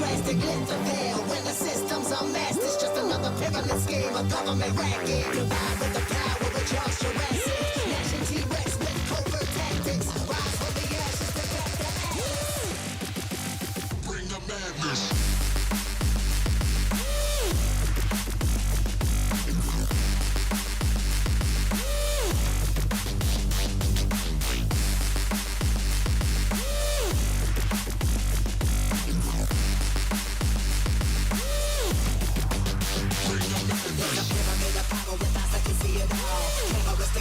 drastic, interfere. When the system's unmasked, it's just another pyramid scheme, a government racket. Combined with the power of Charles Jurassic, gnashing T-Rex with covert tactics. Rise from the ashes to back the ashes. Bring the madness.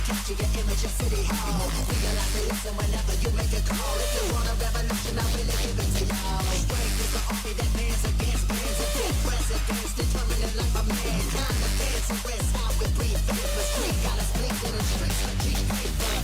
Capture your image of City Hall. Realize they listen whenever you make a call. If you want a revolution, I really give it to y'all. Strength is the army that bands against bands of dead presidents, determining life of mankind. The fancy rest, how we breathe. The street got us blinking in streets of cheap paper.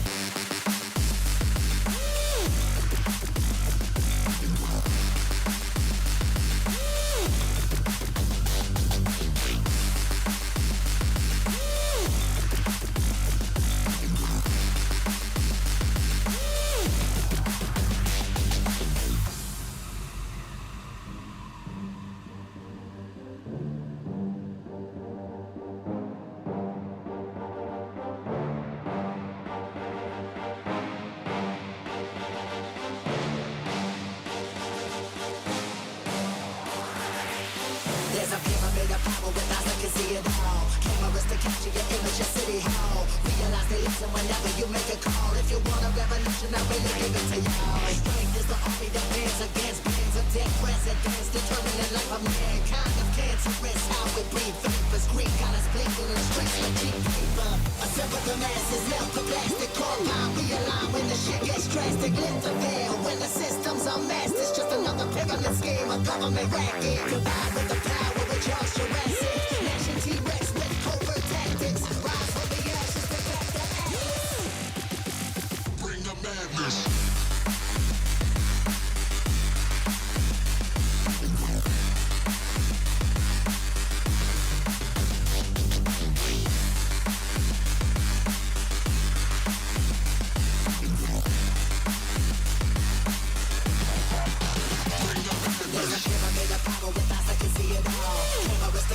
There's a pyramid of power with eyes that can see it all. Cameras to capture your image of City Hall. Realize they listen whenever you make a call. If you want a revolution, I really give it to y'all. Strength is the army that bands against bands of dead presidents, determining life of mankind. Of cancerous, how we breathe. Vapors, Greek got us blinking in the streets with cheap paper. Assemble the masses, melt the plastic compound. Realign when the shit gets drastic. Interfere when the system's unmasked. It's just another pyramid scheme, a government racket. Combined with the power of Charles Jurassic, gnashing T-Rex with covert tactics. Rise from the ashes to back the ashes. Bring the madness.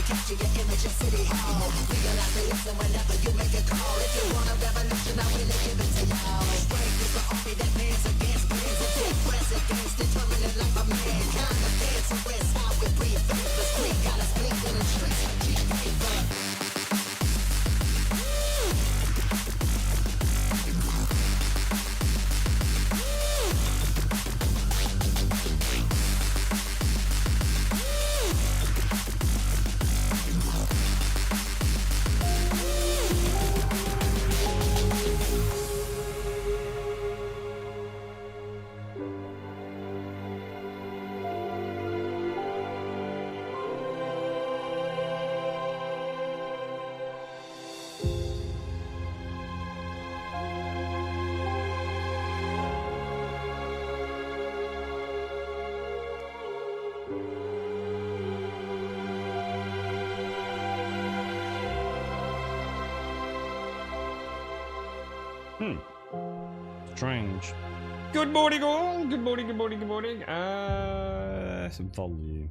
Capture your image of City Hall. Realize they listen whenever you make a call. If you want a revolution, I really give it to y'all. Strength is the army that bands against bands of dead presidents, determining life of mankind. The fancy rest, how we breathe. The street got us blinking in streets of cheap paper. Strange. Good morning, all. Good morning, good morning, good morning. Some volume.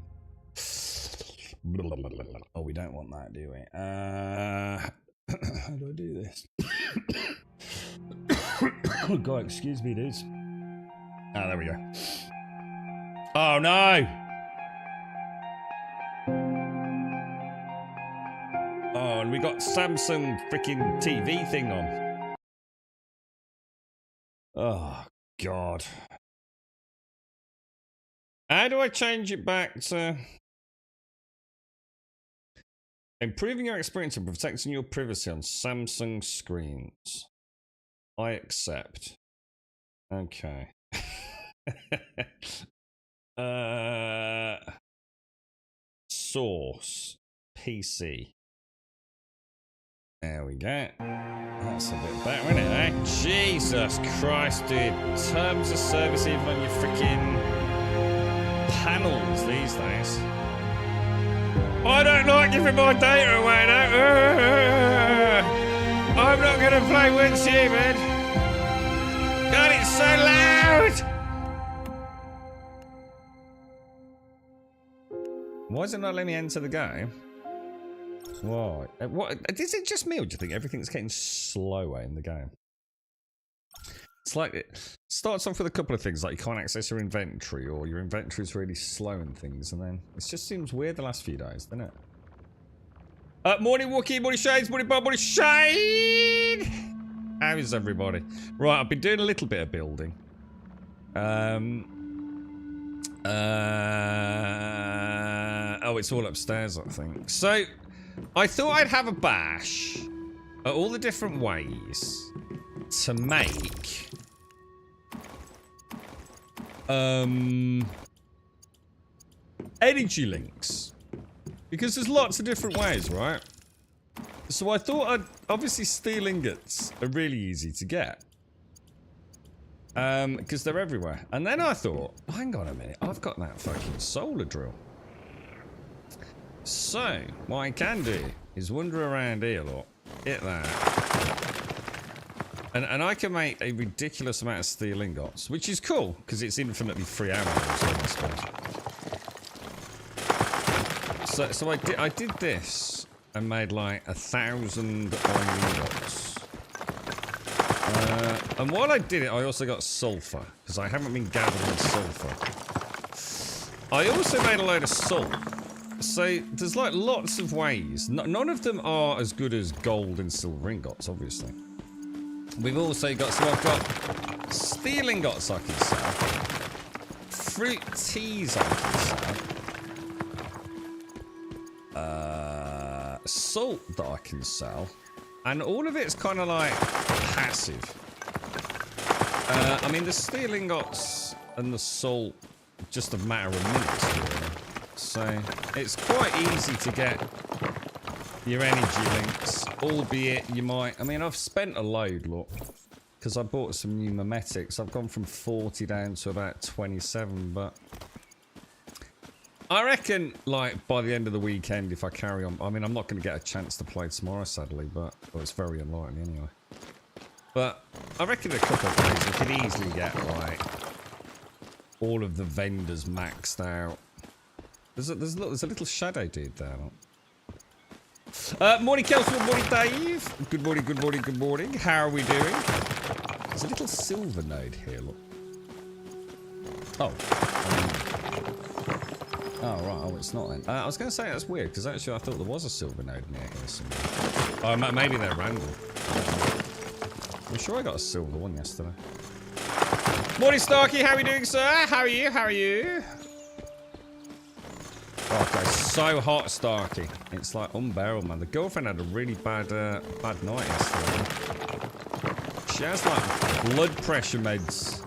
Oh, we don't want that, do we? How do I do this? Oh, God, excuse me, dudes. Ah, there we go. Oh, no! Oh, and we got Samsung freaking TV thing on. Oh, God. How do I change it back to... Improving your experience and protecting your privacy on Samsung screens. I accept. Okay. Source. PC. There we go. That's a bit better, isn't it, eh? Jesus Christ, dude. Terms of service even on your freaking panels these days. I don't like giving my data away now. I'm not going to play with you, man. God, it's so loud. Why is it not letting me enter the game? Why? What? Is it just me, or do you think everything's getting slower in the game? It's like it starts off with a couple of things, like you can't access your inventory, or your inventory is really slow and things, and then it just seems weird the last few days, doesn't it? Morning Wookie, morning Shades, morning Bob, morning Shade! How is everybody? Right, I've been doing a little bit of building. Oh, it's all upstairs, I think. So, I thought I'd have a bash at all the different ways to make energy links, because there's lots of different ways, right? So I thought obviously steel ingots are really easy to get, because they're everywhere. And then I thought, hang on a minute, I've got that fucking solar drill. So what I can do is wander around here, look, hit that. And I can make a ridiculous amount of steel ingots, which is cool, because it's infinitely free ammo, I suppose. So I did this and made like 1,000 iron ingots. And while I did it, I also got sulfur, because I haven't been gathering sulfur. I also made a load of salt. So there's like lots of ways. None of them are as good as gold and silver ingots, obviously. We've also got, so I've got steel ingots I can sell, fruit teas I can sell, salt that I can sell, and all of it's kind of like passive. I mean, the steel ingots and the salt, just a matter of minutes, really. So it's quite easy to get your energy links, albeit you might... I mean, I've spent a load, look, because I bought some new memetics. I've gone from 40 down to about 27, but I reckon, like, by the end of the weekend, if I carry on... I mean, I'm not going to get a chance to play tomorrow, sadly, but well, it's very unlikely anyway. But I reckon in a couple of days, we could easily get, like, all of the vendors maxed out. There's a little shadow dude there, look. Morning, Kelsey. Morning, Dave. Good morning, good morning, good morning. How are we doing? There's a little silver node here, look. Oh. Oh, right. Oh, it's not then. I was going to say that's weird, because actually I thought there was a silver node near here somewhere. Oh, maybe they're random. I'm sure I got a silver one yesterday. Morning, Starkey. How are we doing, sir? How are you? How are you? Oh, okay, so hot, Starkey. It's like unbearable, man. The girlfriend had a really bad night yesterday. She has like blood pressure meds,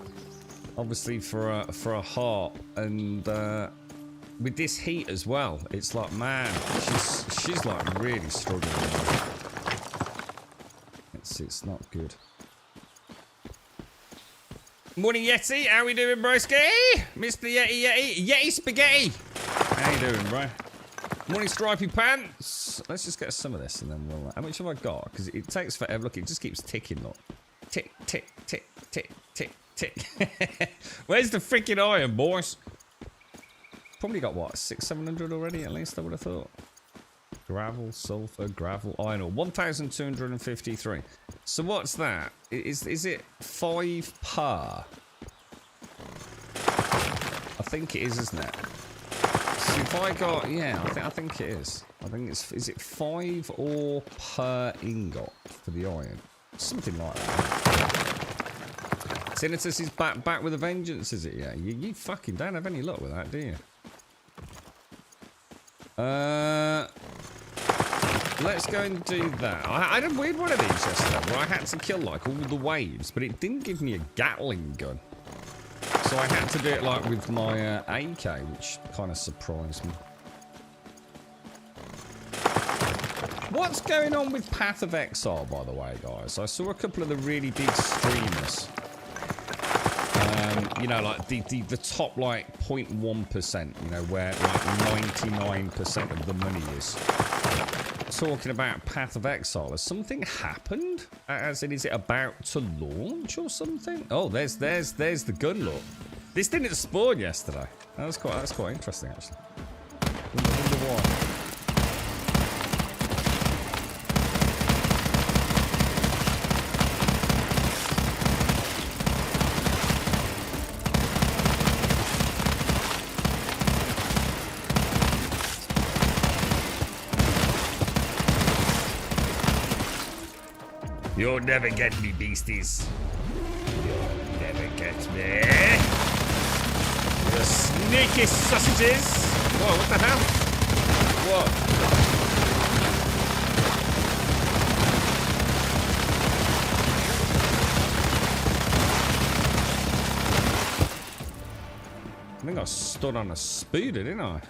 obviously for a heart, and with this heat as well. It's like, man, she's like really struggling. It's not good. Morning, Yeti. How we doing, broski? Mr. Yeti Spaghetti. How you doing, bro? Morning, Stripy Pants. Let's just get some of this and then we'll... How much have I got? Because it takes forever. Look, it just keeps ticking, look. Tick, tick, tick, tick, tick, tick. Where's the freaking iron, boys? Probably got, what, 600-700 already, at least, I would have thought. Gravel, sulfur, gravel, iron ore. 1,253. So what's that? Is it 5 per? I think it is, isn't it? So if I got, yeah, I think it is. I think it's, is it 5 ore per ingot for the iron? Something like that. Tinnitus is back with a vengeance, is it? Yeah, you fucking don't have any luck with that, do you? Let's go and do that. I had a weird one of these yesterday where I had to kill like all the waves, but it didn't give me a Gatling gun. So I had to do it like with my AK, which kind of surprised me. What's going on with Path of Exile, by the way, guys? I saw a couple of the really big streamers. You know, like the top like 0.1%, you know, where like 99% of the money is. Talking about Path of Exile. Has something happened? As in, is it about to launch or something? Oh, there's the gun, look. This didn't spawn yesterday. That's quite interesting, actually. what? You'll never get me, beasties. You'll never get me. The sneaky sausages. Whoa, what the hell? What? I think I stood on a spooder, didn't I?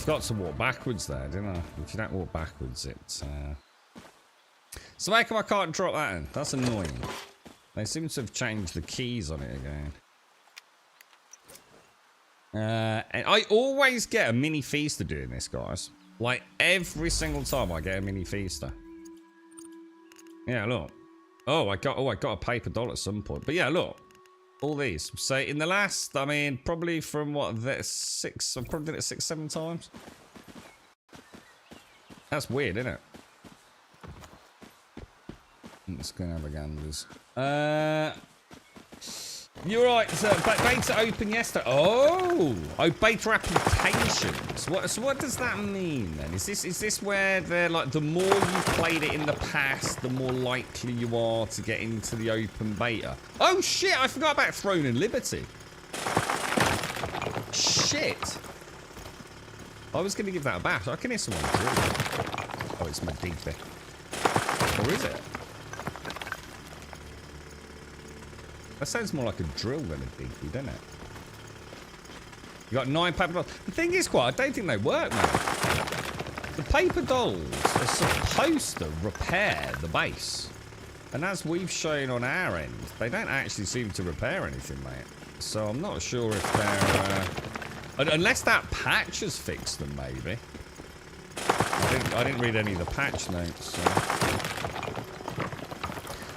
Got to walk backwards there, didn't I? If you don't walk backwards, it's so how come I can't drop that in? That's annoying. They seem to have changed the keys on it again. And I always get a mini feaster doing this, guys. Like every single time I get a mini feaster. Yeah, look. Oh, I got a paper doll at some point. But yeah, look. All these. So in the last, I mean, probably from what, I've probably did it 6-7 times. That's weird, isn't it? Let's go and have a ganders. You're right. So beta open yesterday. Oh, beta applications. So what does that mean then? Is this where they're like the more you've played it in the past, the more likely you are to get into the open beta? Oh shit! I forgot about Throne and Liberty. Shit. I was gonna give that a bash. I can hear someone drill. Oh, it's Medici. Or is it? That sounds more like a drill than a dinky, doesn't it? You got 9 paper dolls. The thing is, I don't think they work, man. The paper dolls are supposed to repair the base. And as we've shown on our end, they don't actually seem to repair anything, mate. So I'm not sure if they're... unless that patch has fixed them, maybe. I didn't read any of the patch notes, so...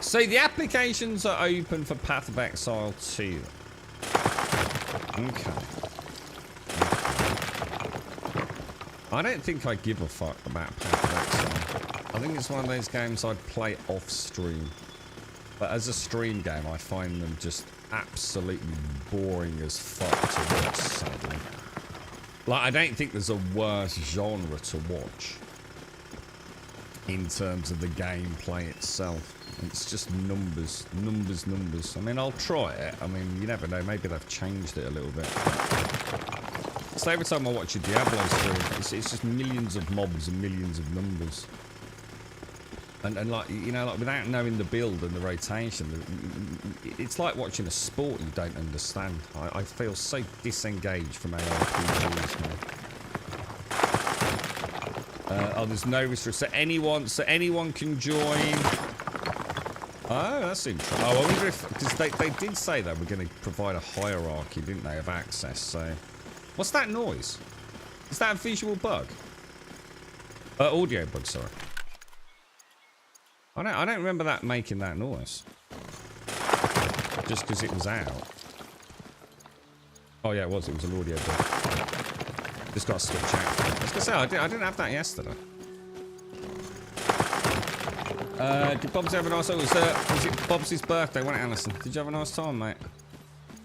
So the applications are open for Path of Exile 2. Okay. I don't think I give a fuck about Path of Exile. I think it's one of those games I'd play off stream. But as a stream game, I find them just absolutely boring as fuck to watch, sadly. Like, I don't think there's a worse genre to watch in terms of the gameplay itself. It's just numbers. I mean, I'll try it. I mean, you never know. Maybe they've changed it a little bit. So every time I watch a Diablo stream, it's just millions of mobs and millions of numbers. And like, you know, like without knowing the build and the rotation, it's like watching a sport you don't understand. I feel so disengaged from ARPGs, man. Oh, there's no restriction. So anyone can join. Oh, that's interesting. Oh, I wonder if... Because they did say that we're going to provide a hierarchy, didn't they, of access, so... What's that noise? Is that a visual bug? Audio bug, sorry. I don't remember that making that noise. Just because it was out. Oh, yeah, it was. It was an audio bug. Just got to switch out. I was going to say, I didn't have that yesterday. Did Bobsy have a nice... Oh, was it Bobsy's birthday, wasn't it, Alison? Did you have a nice time, mate?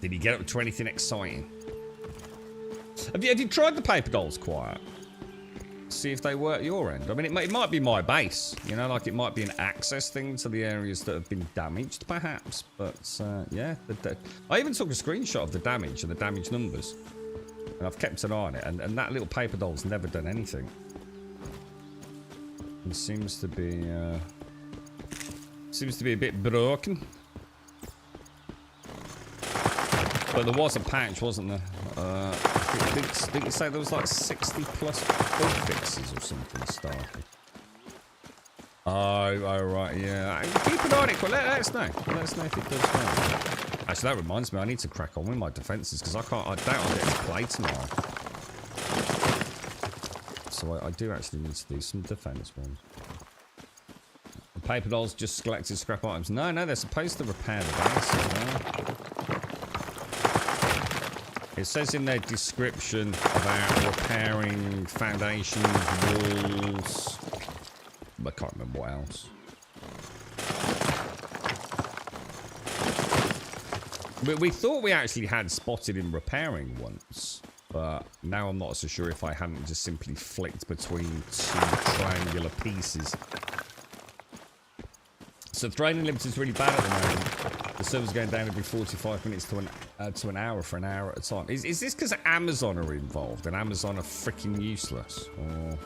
Did he get up to anything exciting? Have you tried the paper dolls quiet? See if they work your end. I mean, it might be my base. You know, like it might be an access thing to the areas that have been damaged, perhaps. But, yeah. I even took a screenshot of the damage and the damage numbers. And I've kept an eye on it. And that little paper doll's never done anything. It seems to be a bit broken. But there was a patch, wasn't there? Didn't you say there was like 60 plus bug fixes or something started? Oh, right, yeah. Keep an eye on it. Let us know. Let us know if it does well. Actually, that reminds me, I need to crack on with my defences because I doubt I'll get to play tomorrow. So I do actually need to do some defence ones. The paper dolls just collected scrap items. No, they're supposed to repair the base as well. It says in their description about repairing foundations, walls. I can't remember what else. We thought we actually had spotted him repairing once, but now I'm not so sure if I hadn't just simply flicked between two triangular pieces. So Throne Unlimited is really bad at the moment. The server's going down every 45 minutes to an hour for an hour at a time. Is this because Amazon are involved and Amazon are freaking useless? Or...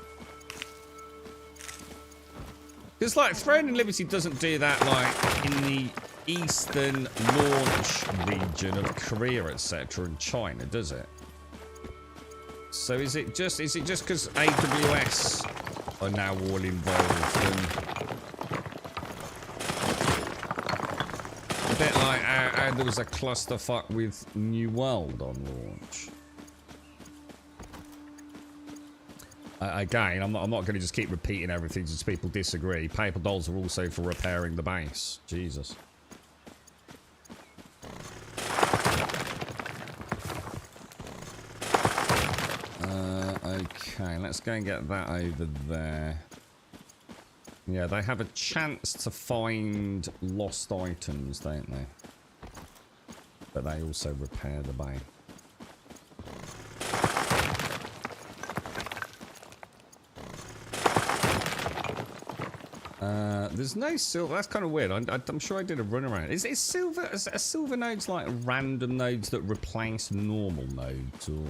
Because, like, Throne and Liberty doesn't do that, like, in the eastern launch region of Korea, etc., and China, does it? So is it just because AWS are now all involved and... A bit like how there was a clusterfuck with New World on launch. Again, I'm not going to just keep repeating everything since people disagree. Paper dolls are also for repairing the base. Jesus. Okay, let's go and get that over there. Yeah, they have a chance to find lost items, don't they? But they also repair the base. There's no silver. That's kind of weird. I'm sure I did a run around. Is silver? Are silver nodes like random nodes that replace normal nodes, or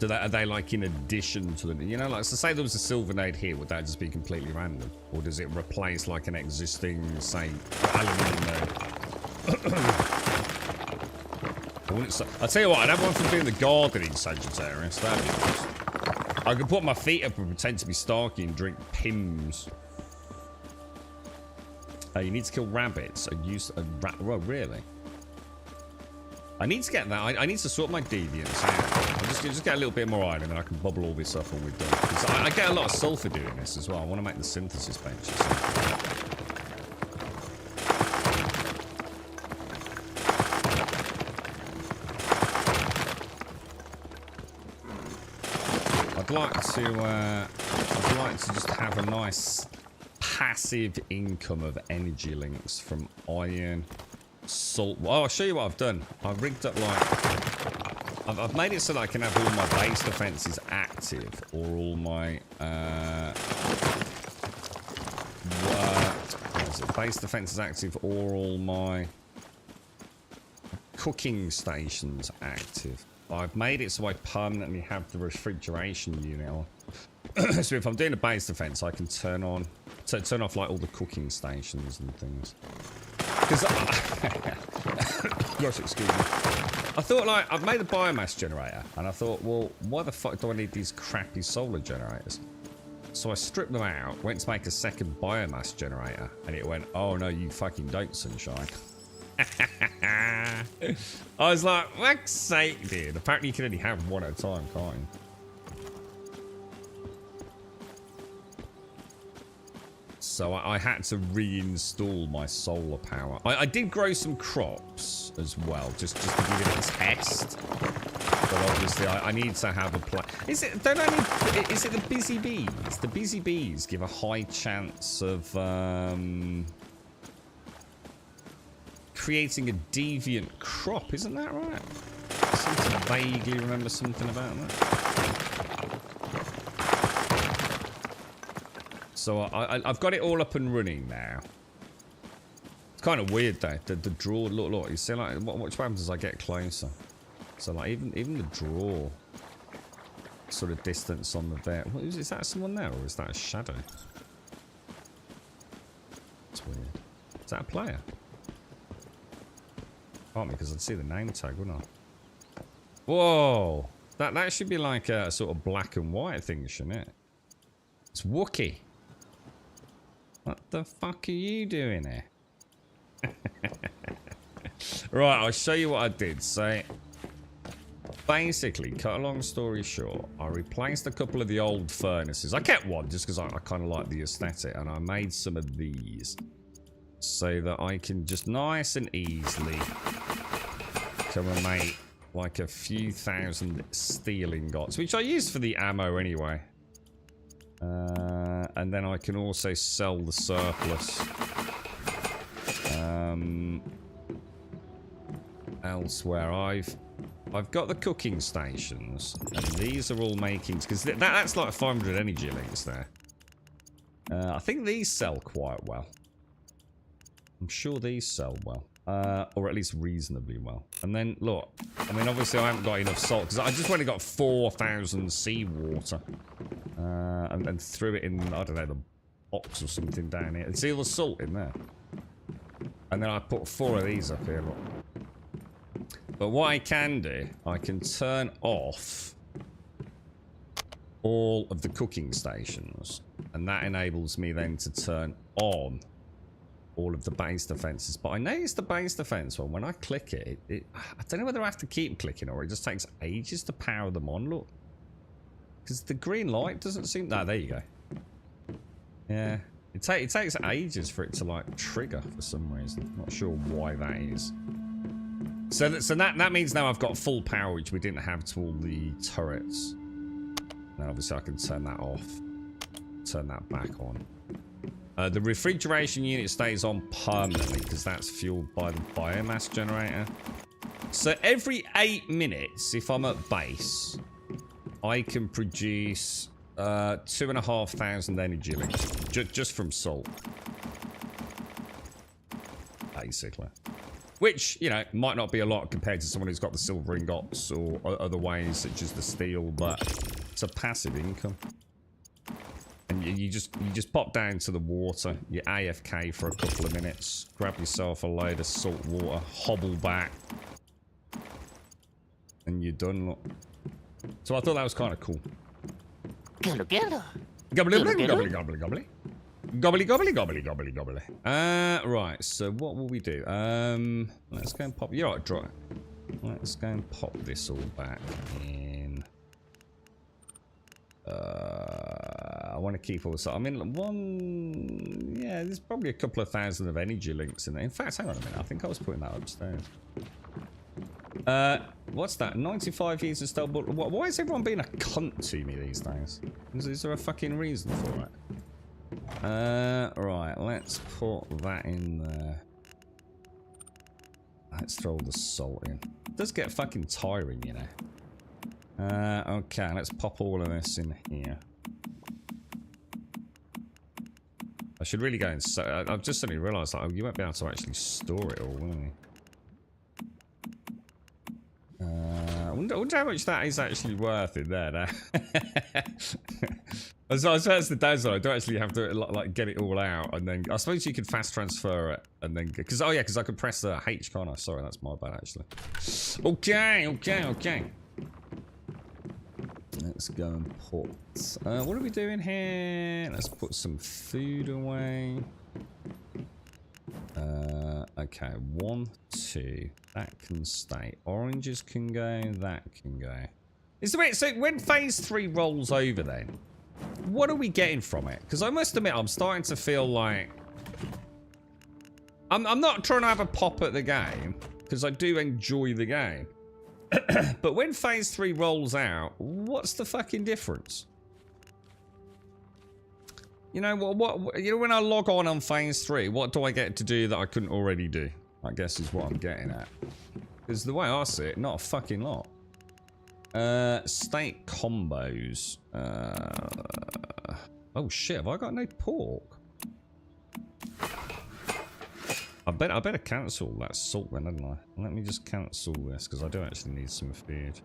are they like in addition to the? You know, like so say there was a silver node here, would that just be completely random, or does it replace like an existing, say, aluminium node? I'll tell you what. I'd have one for doing the gardening Sagittarius. That'd be nice. I could put my feet up and pretend to be Starky and drink Pims. You need to kill rabbits and use a rat. Oh, really? I need to get that. I need to sort my deviants out. I'll just get a little bit more iron and then I can bubble all this up when we're done. I get a lot of sulfur doing this as well. I want to make the synthesis benches. I'd like to just have a nice passive income of energy links from iron, salt. Oh, I'll show you what I've done. I've rigged up like I've made it so that I can have all my base defenses active, or all my what is it? Base defenses active, or all my cooking stations active. I've made it so I permanently have the refrigeration unit on. So if I'm doing a base defense, I can turn off like all the cooking stations and things. Because gosh, excuse me. I thought like I've made a biomass generator, and I thought, well, why the fuck do I need these crappy solar generators? So I stripped them out, went to make a second biomass generator, and it went, oh no, you fucking don't, sunshine. I was like, fuck's sake, dude. Apparently you can only have one at a time, can't you? So I had to reinstall my solar power. I did grow some crops as well, just to give it a test. But obviously I need to have a plan. Is it the busy bees? The busy bees give a high chance of creating a deviant crop, isn't that right? I seem to vaguely remember something about that. So I've got it all up and running now. It's kind of weird though. The draw, look. You see, like, what happens as I get closer? So like even the draw sort of distance on the bit. Is that someone there, or is that a shadow? It's weird. Is that a player? Can't be, because I'd see the name tag, wouldn't I? Whoa. That should be like a sort of black and white thing, shouldn't it? It's Wookie. What the fuck are you doing here? Right, I'll show you what I did. So, basically, cut a long story short, I replaced a couple of the old furnaces. I kept one just because I kind of like the aesthetic, and I made some of these so that I can just nice and easily come and make like a few thousand steel ingots, which I use for the ammo anyway. And then I can also sell the surplus elsewhere. I've got the cooking stations, and these are all making, because that's like 500 energy links there. I think these sell quite well. I'm sure these sell well. Or at least reasonably well. And then, look, I mean, obviously I haven't got enough salt, because I just only got 4,000 seawater. And threw it in, I don't know, the box or something down here. See all the salt in there? And then I put 4 of these up here, look. But what I can do, I can turn off all of the cooking stations. And that enables me then to turn on all of the base defenses. But I noticed the base defense one, when I click it, I don't know whether I have to keep clicking or it just takes ages to power them on, look. Because the green light doesn't seem... No, there you go. Yeah. It takes ages for it to, like, trigger for some reason. Not sure why that is. So that means now I've got full power, which we didn't have to all the turrets. Now, obviously, I can turn that off. Turn that back on. The refrigeration unit stays on permanently because that's fueled by the biomass generator. So every 8 minutes, if I'm at base, I can produce 2,500 energy links just from salt. Basically. Which, you know, might not be a lot compared to someone who's got the silver ingots or other ways such as the steel, but it's a passive income. And you just pop down to the water, you AFK for a couple of minutes, grab yourself a load of salt water, hobble back, and you're done, look. So I thought that was kind of cool. Gullo, gullo. Gobbly, gobbly, gobbly, gobbly, gobbly. Gobbly, gobbly, gobbly, gobbly, gobbly. Right, so what will we do? Let's go and pop... You're right, draw it. Let's go and pop this all back in. I want to keep all this... I mean, one... Yeah, there's probably a couple of thousand of energy links in there. In fact, hang on a minute. I think I was putting that upstairs. What's that? 95 years of stealth. Why is everyone being a cunt to me these days? Is there a fucking reason for it? Right, let's put that in there. Let's throw all the salt in. It does get fucking tiring, you know. Okay, let's pop all of this in here. I should really go and... I've just suddenly realised that you won't be able to actually store it all, will you? I wonder how much that is actually worth in there now. So that's the downside. I don't actually have to like get it all out, and then I suppose you could fast transfer it, and then because I could press the H, can't I? Sorry, that's my bad actually. Okay. Let's go and put. What are we doing here? Let's put some food away. Okay, 1, 2. That can stay. Oranges can go. That can go. So when phase 3 rolls over, then what are we getting from it? Because I must admit, I'm starting to feel like I'm not trying to have a pop at the game because I do enjoy the game. But when phase 3 rolls out, what's the fucking difference? You know what? You know, when I log on phase 3, what do I get to do that I couldn't already do? I guess is what I'm getting at. Because the way I see it, not a fucking lot. Steak combos. Oh shit! Have I got no pork? I better cancel that salt then, hadn't I? Let me just cancel this because I do actually need some food.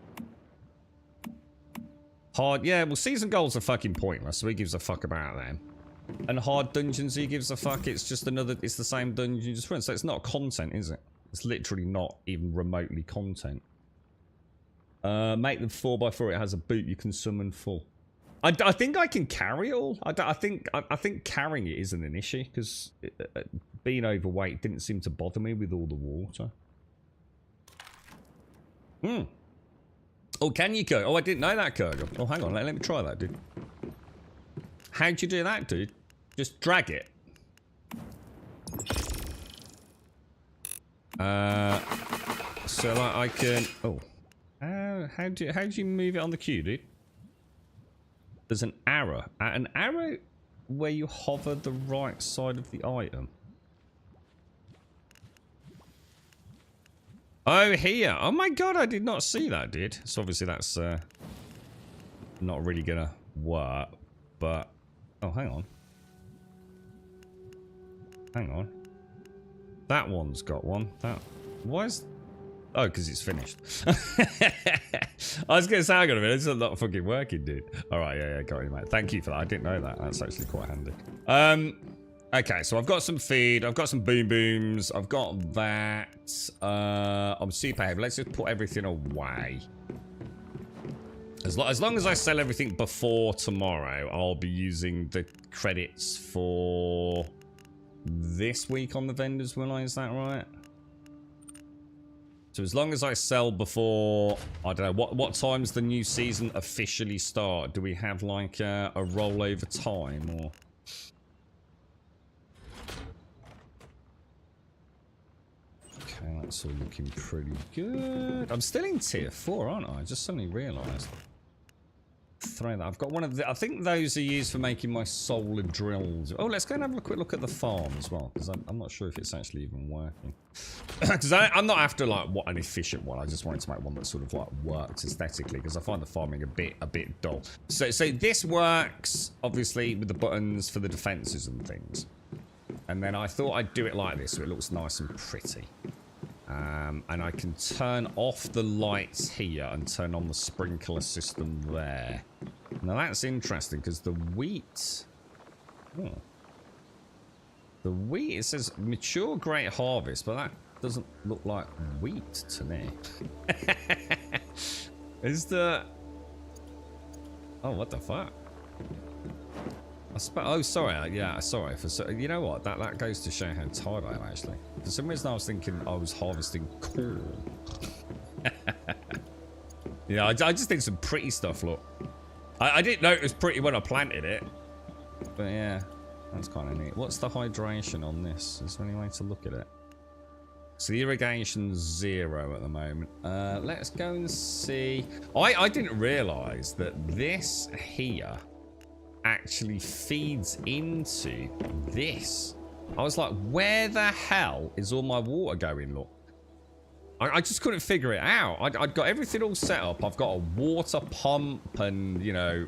Hard, yeah. Well, season goals are fucking pointless. So he gives a fuck about them. And hard dungeons, he gives a fuck. It's just another. It's the same dungeon you just run. So it's not content, is it? It's literally not even remotely content. Make them 4x4. It has a boot you can summon full. I think I can carry it all. I think carrying it isn't an issue because being overweight didn't seem to bother me with all the water. Oh, can you go? Oh, I didn't know that, Kurgan. Oh, hang on. Let me try that, dude. How'd you do that, dude? Just drag it. So like I can. Oh, how do you move it on the queue, dude? There's an arrow. An arrow where you hover the right side of the item. Oh, here. Oh my god, I did not see that, dude. So obviously that's not really gonna work, but oh, hang on. Hang on. That one's got one. Why is... Oh, because it's finished. I was going to say, hang on a minute, it's not fucking working, dude. Alright, yeah, got you, mate. Thank you for that. I didn't know that. That's actually quite handy. Okay, so I've got some feed. I've got some boom booms. I've got that. I'm super heavy. Let's just put everything away. As long as I sell everything before tomorrow, I'll be using the credits for this week on the vendors, will I? Is that right? So as long as I sell before, I don't know, what time's the new season officially start? Do we have like a rollover time or? Okay, that's all looking pretty good. I'm still in tier 4, aren't I? I just suddenly realised. Throw that. I've got one of the... I think those are used for making my solar drills. Oh, let's go and have a quick look at the farm as well, because I'm not sure if it's actually even working. Because I'm not after, like, what an efficient one. I just wanted to make one that sort of, like, works aesthetically, because I find the farming a bit dull. So this works, obviously, with the buttons for the defences and things. And then I thought I'd do it like this, so it looks nice and pretty. And I can turn off the lights here and turn on the sprinkler system there. Now that's interesting because the wheat... Oh. The wheat, it says mature great harvest, but that doesn't look like wheat to me. Is the... Oh, what the fuck? Oh, sorry. Yeah, sorry. You know what? That goes to show how tired I am, actually. For some reason, I was thinking I was harvesting corn. Yeah, I just did some pretty stuff, look. I didn't know it was pretty when I planted it. But yeah, that's kind of neat. What's the hydration on this? Is there any way to look at it? So the irrigation's 0 at the moment. Let's go and see. I didn't realise that this here actually feeds into this. I was like, where the hell is all my water going? Look, I just couldn't figure it out. I'd got everything all set up. I've got a water pump and, you know,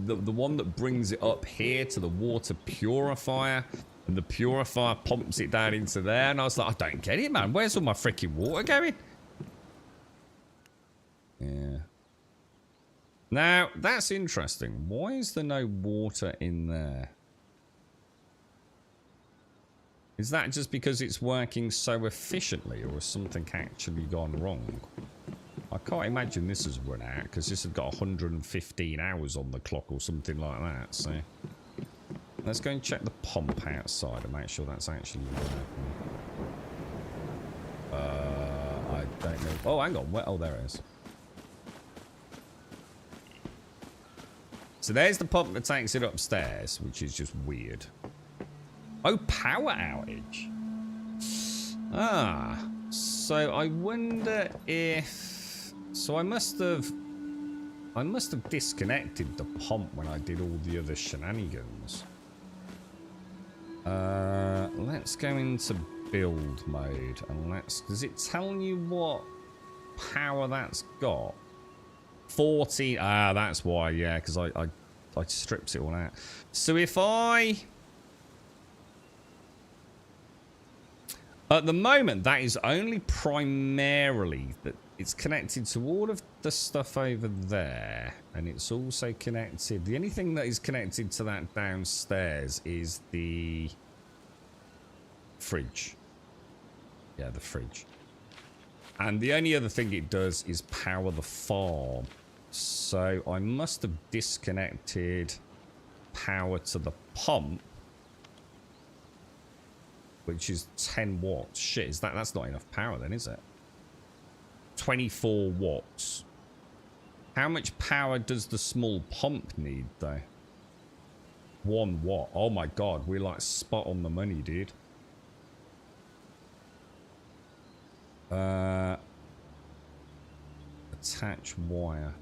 the one that brings it up here to the water purifier, and the purifier pumps it down into there. And I was like, I don't get it, man. Where's all my freaking water going? Yeah. Now, that's interesting. Why is there no water in there? Is that just because it's working so efficiently, or has something actually gone wrong? I can't imagine this has run out, because this has got 115 hours on the clock or something like that, so... Let's go and check the pump outside and make sure that's actually working. I don't know. Oh, hang on. Oh, there it is. So there's the pump that takes it upstairs, which is just weird. Oh, power outage. Ah, so I wonder if... So I must have disconnected the pump when I did all the other shenanigans. Let's go into build mode and let's... Does it tell you what power that's got? 40. Ah, that's why. Yeah, because I stripped it all out. So if I... At the moment, that is only primarily that it's connected to all of the stuff over there, and it's also connected. The only thing that is connected to that downstairs is the fridge. Yeah, the fridge. And the only other thing it does is power the farm. So I must have disconnected power to the pump, which is 10 watts. Shit, that's not enough power then, is it? 24 watts. How much power does the small pump need, though? 1 watt. Oh my god, we're like spot on the money, dude. Attach wire.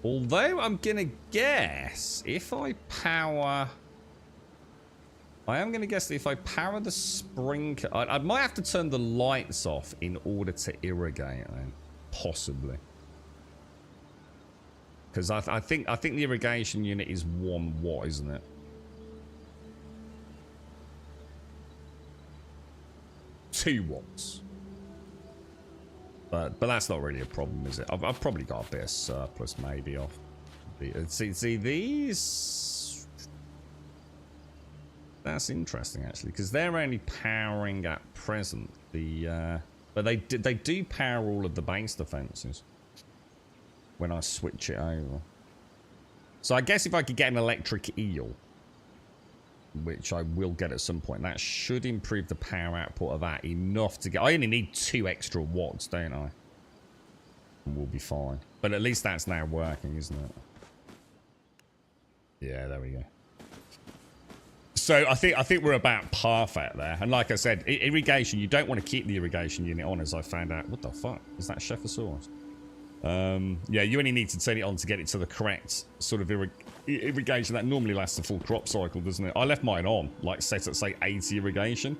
Although I'm gonna guess if I power... I am gonna guess that if I power the sprinkler... I might have to turn the lights off in order to irrigate then. Possibly. Because I think the irrigation unit is 1 watt, isn't it? Two watts. But that's not really a problem, is it? I've probably got a bit of surplus, maybe, off. See these... That's interesting, actually, because they're only powering at present the... But they do power all of the base defenses when I switch it over. So I guess if I could get an electric eel, which I will get at some point, that should improve the power output of that enough to get... I only need 2 extra watts, don't I? And we'll be fine. But at least that's now working, isn't it? Yeah, there we go. So I think we're about perfect there. And like I said, irrigation, you don't want to keep the irrigation unit on, as I found out. What the fuck? Is that Chefsaurus? Yeah, you only need to turn it on to get it to the correct sort of irrigation. That normally lasts the full crop cycle, doesn't it? I left mine on, like set at, say, 80 irrigation,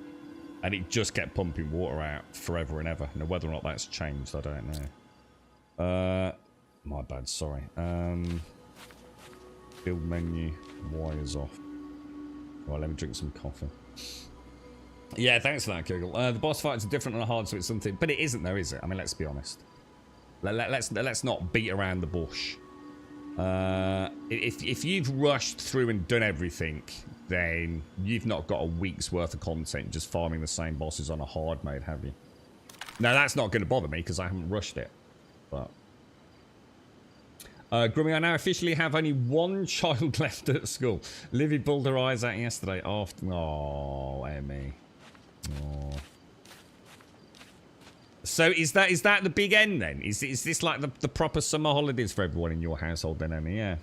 and it just kept pumping water out forever and ever. Now, whether or not that's changed, I don't know. My bad, sorry. Build menu, wires off. Right, let me drink some coffee. Yeah, thanks for that, Kugel. The boss fights are different and hard, so it's something... But it isn't, though, is it? I mean, let's be honest. Let's not beat around the bush. If you've rushed through and done everything, then you've not got a week's worth of content just farming the same bosses on a hard mode, have you? Now, that's not going to bother me, because I haven't rushed it. But... Grummy, I now officially have only 1 child left at school. Livy pulled her eyes out yesterday after... Oh, Emmy. Oh. So is that the big end then? Is this like the proper summer holidays for everyone in your household then, Emmy? Yeah.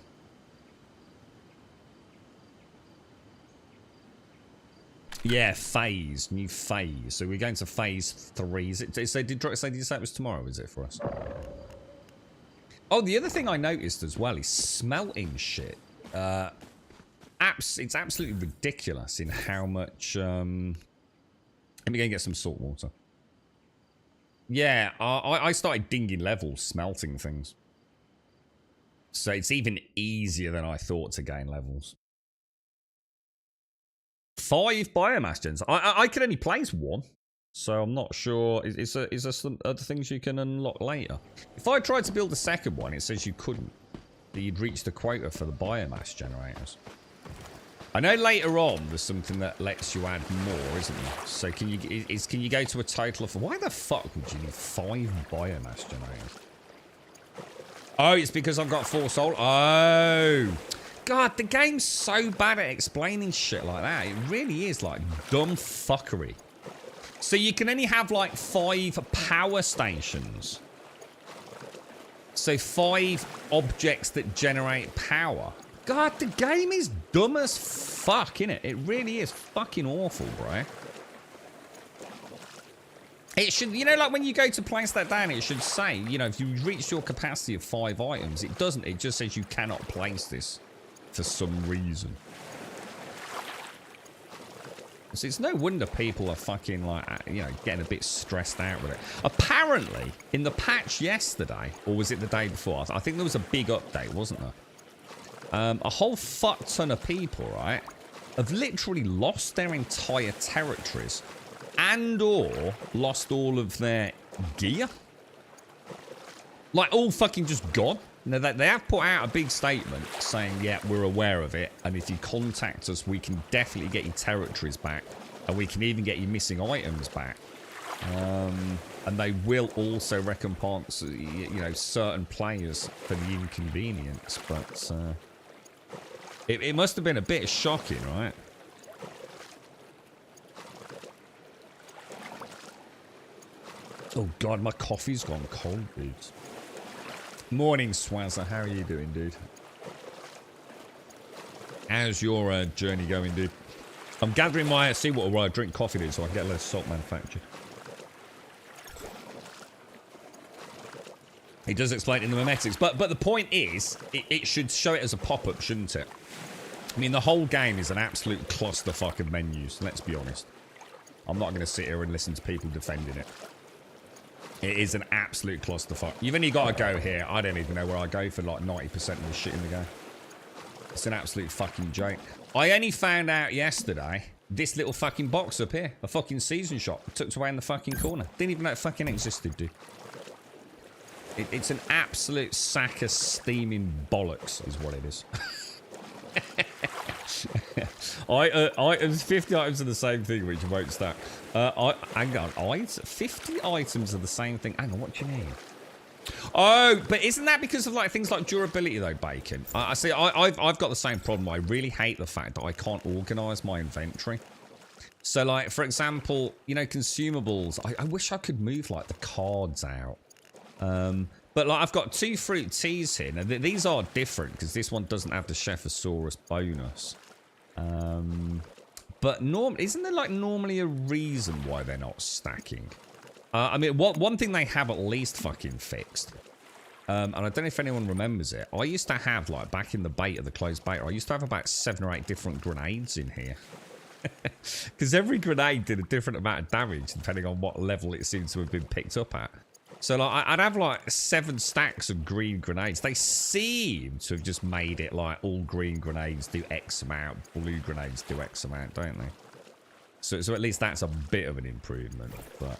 Yeah, phase. New phase. So we're going to phase 3. Did you say it was tomorrow, is it, for us? Oh, the other thing I noticed as well is smelting shit. It's absolutely ridiculous in how much... Let me go and get some salt water. Yeah, I started dinging levels, smelting things. So it's even easier than I thought to gain levels. 5 biomass gens. I could only place 1. So I'm not sure. Is there some other things you can unlock later? If I tried to build the second one, it says you couldn't. That you'd reach the quota for the biomass generators. I know later on there's something that lets you add more, isn't there? So can you go to a total of... Why the fuck would you need 5 biomass generators? Oh, it's because I've got 4 soul. Oh. God, the game's so bad at explaining shit like that. It really is like dumb fuckery. So you can only have like 5 power stations. So 5 objects that generate power. God, the game is dumb as fuck, innit? It really is fucking awful, bro. It should, you know, like when you go to place that down, it should say, you know, if you reach your capacity of 5 items, it doesn't. It just says you cannot place this for some reason. So it's no wonder people are fucking like, you know, getting a bit stressed out with it. Apparently, in the patch yesterday, or was it the day before? I think there was a big update, wasn't there? A whole fuck ton of people, right, have literally lost their entire territories and or lost all of their gear. Like, all fucking just gone. Now, they have put out a big statement saying, yeah, we're aware of it, and if you contact us, we can definitely get your territories back, and we can even get your missing items back. And they will also recompense, you know, certain players for the inconvenience. But it must have been a bit shocking, right? Oh God, my coffee's gone cold, dudes. Morning, Swazzer. How are you doing, dude? How's your journey going, dude? I'm gathering my seawater while I drink coffee, dude, so I can get less salt manufactured. It does explain in the memetics, but the point is, it should show it as a pop-up, shouldn't it? I mean, the whole game is an absolute clusterfuck of menus, let's be honest. I'm not going to sit here and listen to people defending it. It is an absolute clusterfuck. You've only got to go here. I don't even know where I go for like 90% of the shit in the game. It's an absolute fucking joke. I only found out yesterday, this little fucking box up here, a fucking season shop, tucked away in the fucking corner. Didn't even know it fucking existed, dude. It's an absolute sack of steaming bollocks, is what it is. Items, 50 items are the same thing, which won't stack. Hang on, 50 items are the same thing. Hang on, what do you mean? Oh, but isn't that because of like things like durability though, Bacon? I see. I've got the same problem. I really hate the fact that I can't organise my inventory. So, like for example, you know, consumables. I wish I could move like the cards out. But like I've got 2 fruit teas here. Now these are different because this one doesn't have the Chefsaurus bonus. But isn't there like normally a reason why they're not stacking? I mean, one thing they have at least fucking fixed, and I don't know if anyone remembers it. I used to have, like, back in the beta, the closed beta, I used to have about 7 or 8 different grenades in here. Because every grenade did a different amount of damage, depending on what level it seemed to have been picked up at. So, like, I'd have, like, 7 stacks of green grenades. They seem to have just made it, like, all green grenades do X amount, blue grenades do X amount, don't they? So at least that's a bit of an improvement, but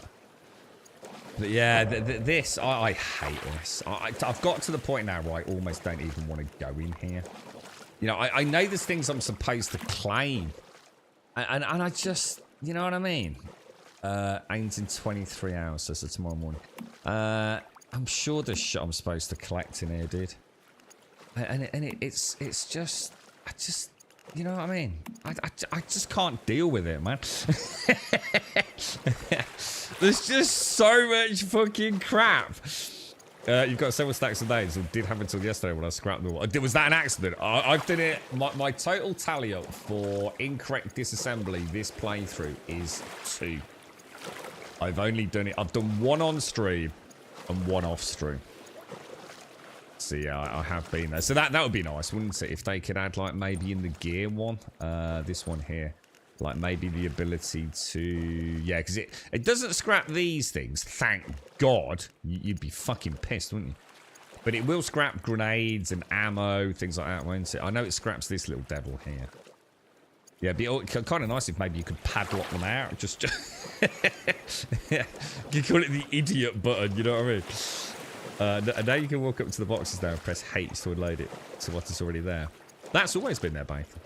yeah, this, I hate this. I've got to the point now where I almost don't even want to go in here. You know, I know there's things I'm supposed to claim. And I just, you know what I mean? Aims in 23 hours, so tomorrow morning. I'm sure there's shit I'm supposed to collect in here, dude. And it's just, you know what I mean? I just can't deal with it, man. There's just so much fucking crap. You've got several stacks of names, or did have until yesterday when I scrapped them all. Was that an accident? I've done it. My total tally up for incorrect disassembly this playthrough is 2. I've only done it. I've done 1 on stream and 1 off stream. So yeah, I have been there. So that would be nice, wouldn't it? If they could add like maybe in the gear one, this one here, like maybe the ability to, yeah, because it doesn't scrap these things. Thank God. You'd be fucking pissed, wouldn't you? But it will scrap grenades and ammo, things like that, won't it? I know it scraps this little devil here. Yeah, it'd be kind of nice if maybe you could padlock them out. Just yeah, you call it the idiot button. You know what I mean? And now you can walk up to the boxes now and press H to unload it to what is already there. That's always been there, Beth.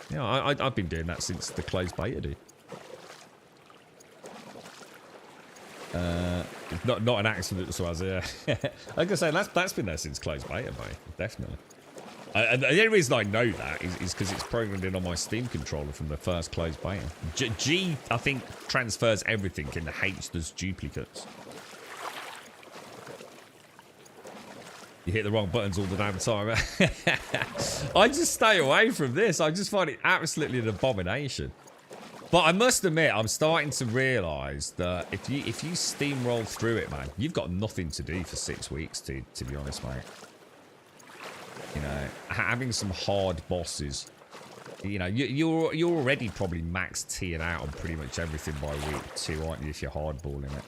Yeah, I've been doing that since the closed beta, dude. Not an accident, so as yeah. Like I say, that's been there since closed beta, mate. Definitely. And the only reason I know that is because it's programmed in on my Steam controller from the first closed beta. G, I think, transfers everything, and H does duplicates. You hit the wrong buttons all the damn time. I just stay away from this. I just find it absolutely an abomination. But I must admit, I'm starting to realise that if you steamroll through it, man, you've got nothing to do for 6 weeks, to be honest, mate. You know, having some hard bosses. You know, you're already probably max T'ing out on pretty much everything by week 2, aren't you, if you're hardballing it?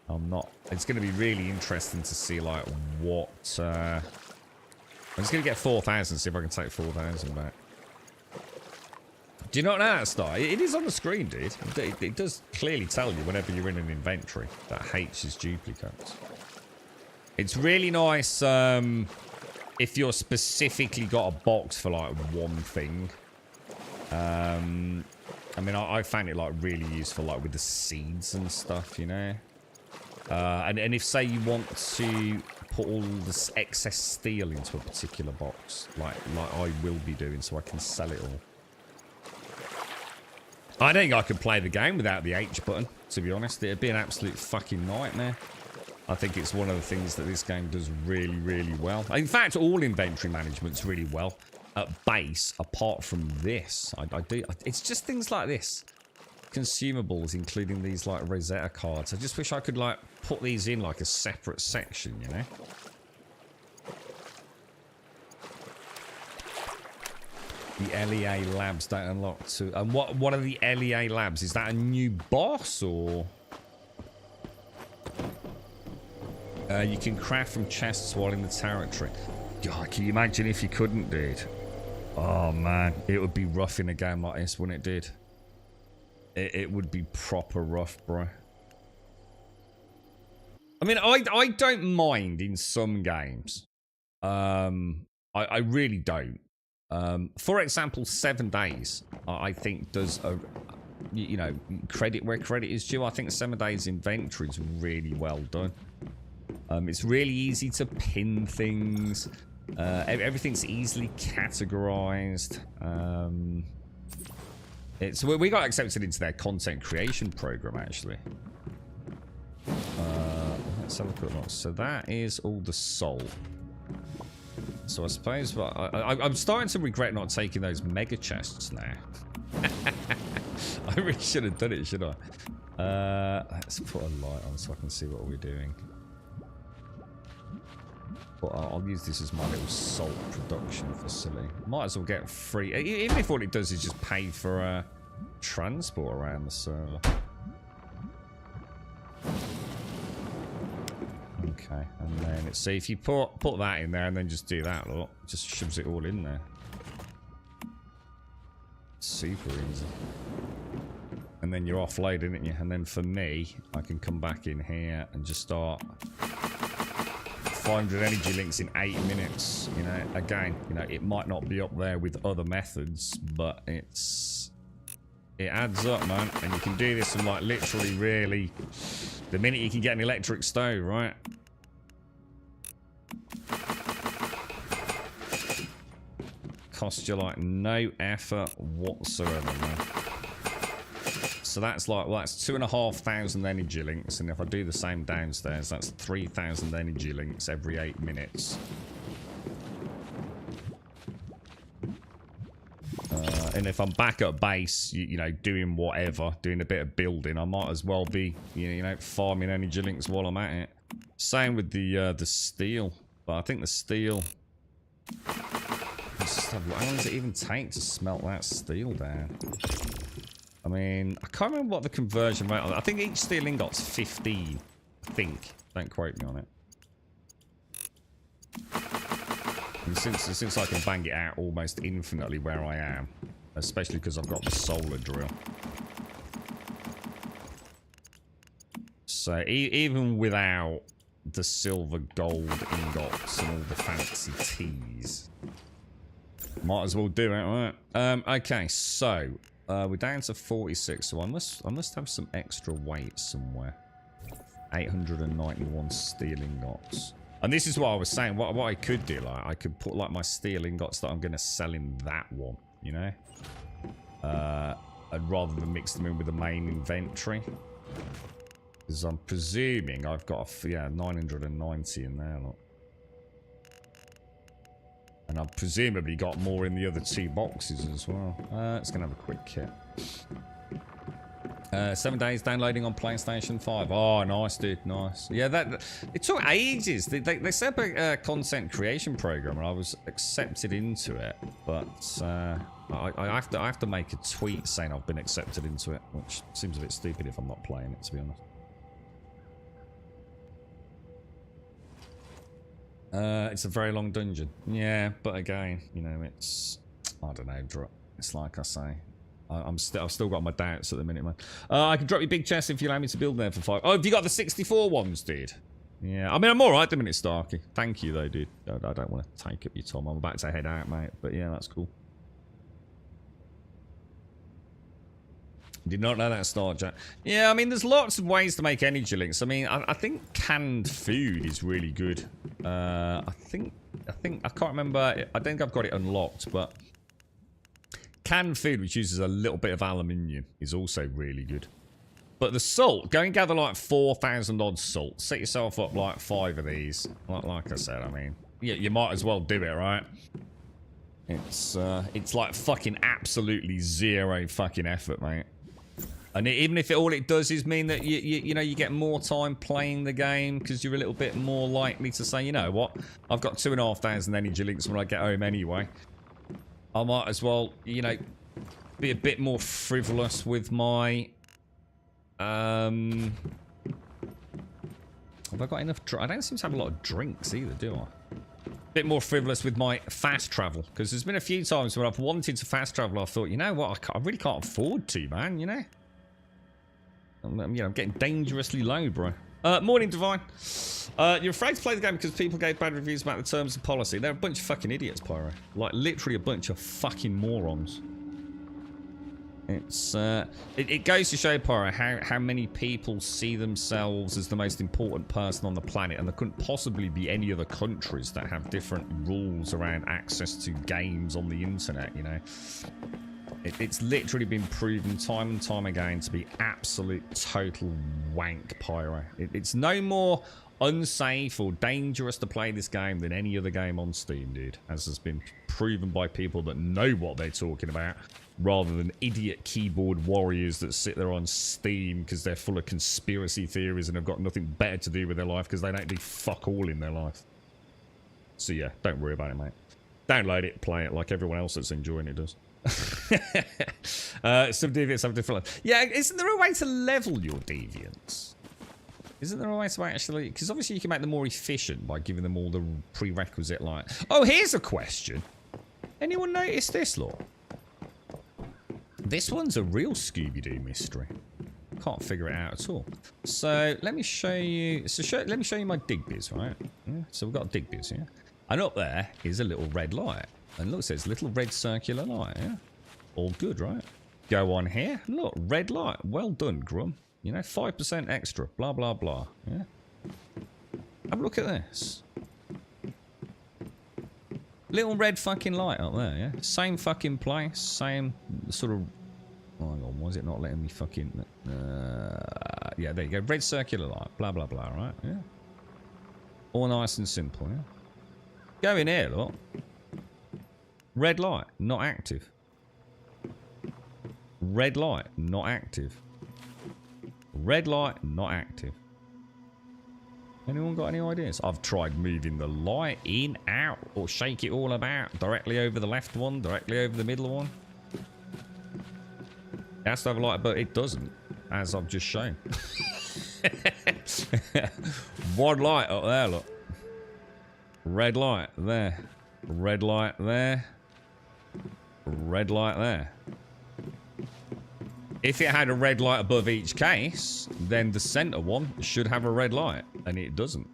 I'm not. It's going to be really interesting to see, like, what... I'm just going to get 4,000, see if I can take 4,000 back. Do you not know that, Star? It is on the screen, dude. It does clearly tell you whenever you're in an inventory that H is duplicates. It's really nice if you're specifically got a box for, like, one thing. I mean, I found it like really useful, like with the seeds and stuff, you know. And if say you want to put all this excess steel into a particular box, like I will be doing, so I can sell it all. I don't think I could play the game without the H button, to be honest. It'd be an absolute fucking nightmare. I think it's one of the things that this game does really, really well. In fact, all inventory management's really well at base, apart from this. It's just things like this. Consumables, including these, like, Rosetta cards. I just wish I could, like, put these in, like, a separate section, you know? The LEA labs don't unlock to... And what are the LEA labs? Is that a new boss, or... you can craft from chests while in the territory. God, can you imagine if you couldn't, dude? Oh, man. It would be rough in a game like this, wouldn't it, dude? It would be proper rough, bro. I mean, I don't mind in some games. I really don't. For example, 7 Days, I think does a... You know, credit where credit is due. I think 7 Days inventory is really well done. It's really easy to pin things. Everything's easily categorized. We got accepted into their content creation program, actually. Let's have a quick look. So that is all the salt. So I suppose I'm starting to regret not taking those mega chests now. I really should have done it, should I? Let's put a light on so I can see what we're doing. But I'll use this as my little salt production facility. Might as well get free, even if all it does is just pay for transport around the server. Okay, and then so if you put that in there and then just do that, look, it just shoves it all in there. Super easy. And then you're offloading, aren't you? And then for me, I can come back in here and just start 500 energy links in 8 minutes. You know, again, you know, it might not be up there with other methods, but it adds up, man. And you can do this in, like, literally really the minute you can get an electric stove, right? Costs you like no effort whatsoever, man. So that's like, well, that's 2,500 energy links, and if I do the same downstairs, that's 3,000 energy links every 8 minutes. And if I'm back at base, you know, doing whatever, doing a bit of building, I might as well be, you know, farming energy links while I'm at it. Same with the steel, but I think the steel. How long does it even take to smelt that steel down? I mean, I can't remember what the conversion rate on it. I think each steel ingot's 15. I think. Don't quote me on it. And since I can bang it out almost infinitely where I am, especially because I've got the solar drill. So even without the silver gold ingots and all the fancy teas, might as well do it, right? Okay, so we're down to 46, so I must have some extra weight somewhere. 891 steel ingots. And this is what I was saying. What I could do, like, I could put like my steel ingots that I'm going to sell in that one, you know, and rather than mix them in with the main inventory, because I'm presuming I've got 990 in there, look. And I've presumably got more in the other 2 boxes as well. It's going to have a quick kit. 7 days downloading on PlayStation 5. Oh, nice, dude. Nice. Yeah, it took ages. They set up a content creation program, and I was accepted into it. But I have to make a tweet saying I've been accepted into it, which seems a bit stupid if I'm not playing it, to be honest. It's a very long dungeon. Yeah, but again, you know, it's... I don't know, it's like I say. I've still got my doubts at the minute, man. I can drop you big chest if you allow me to build there for 5. Oh, have you got the 64 ones, dude? Yeah, I mean, I'm alright the minute, Starkey. Thank you, though, dude. I don't want to take up your time. I'm about to head out, mate. But yeah, that's cool. Did not know that, Star Jack. Yeah, I mean, there's lots of ways to make energy links. I mean, I think canned food is really good. I think I can't remember. I think I've got it unlocked, but canned food, which uses a little bit of aluminium, is also really good. But the salt, go and gather like 4,000 odd salt. Set yourself up like 5 of these. Like I said, I mean, yeah, you might as well do it, right? It's like fucking absolutely zero fucking effort, mate. And even if all it does is mean that you know, you get more time playing the game because you're a little bit more likely to say, you know what, I've got 2,500 energy links when I get home anyway. I might as well, you know, be a bit more frivolous with my have I got enough? I don't seem to have a lot of drinks either, do I? Bit more frivolous with my fast travel, because there's been a few times when I've wanted to fast travel. I thought, you know what, I really can't afford to, man. You know, I'm getting dangerously low, bro. Morning, Divine. You're afraid to play the game because people gave bad reviews about the terms and policy. They're a bunch of fucking idiots, Pyro. Like literally a bunch of fucking morons. It's it goes to show, Pyro, how many people see themselves as the most important person on the planet, and there couldn't possibly be any other countries that have different rules around access to games on the internet, you know. It's literally been proven time and time again to be absolute total wank, Pyro. It's no more unsafe or dangerous to play this game than any other game on Steam, dude, as has been proven by people that know what they're talking about, rather than idiot keyboard warriors that sit there on Steam because they're full of conspiracy theories and have got nothing better to do with their life because they don't do fuck all in their life. So yeah, don't worry about it, mate. Download it, play it like everyone else that's enjoying it does. Some deviants have different life. Yeah, isn't there a way to level your deviants? Isn't there a way to actually... Because obviously you can make them more efficient by giving them all the prerequisite, like... Oh, here's a question. Anyone notice this, lot? This one's a real Scooby-Doo mystery. Can't figure it out at all. So, let me show you... let me show you my Digby's, right? Yeah, so we've got Digby's, yeah? And up there is a little red light. And look, it says little red circular light, yeah? All good, right? Go on here. Look, red light. Well done, Grum. You know, 5% extra. Blah, blah, blah. Yeah? Have a look at this. Little red fucking light up there, yeah? Same fucking place. Same sort of... Oh, hang on. Why is it not letting me fucking... yeah, there you go. Red circular light. Blah, blah, blah, right? Yeah? All nice and simple, yeah? Go in here, look. Red light, not active. Red light, not active. Red light, not active. Anyone got any ideas? I've tried moving the light in, out, or shake it all about. Directly over the left one, directly over the middle one. It has to have a light, but it doesn't, as I've just shown. One light up there, look. Red light there. Red light there. Red light there. If it had a red light above each case, then the center one should have a red light, and it doesn't.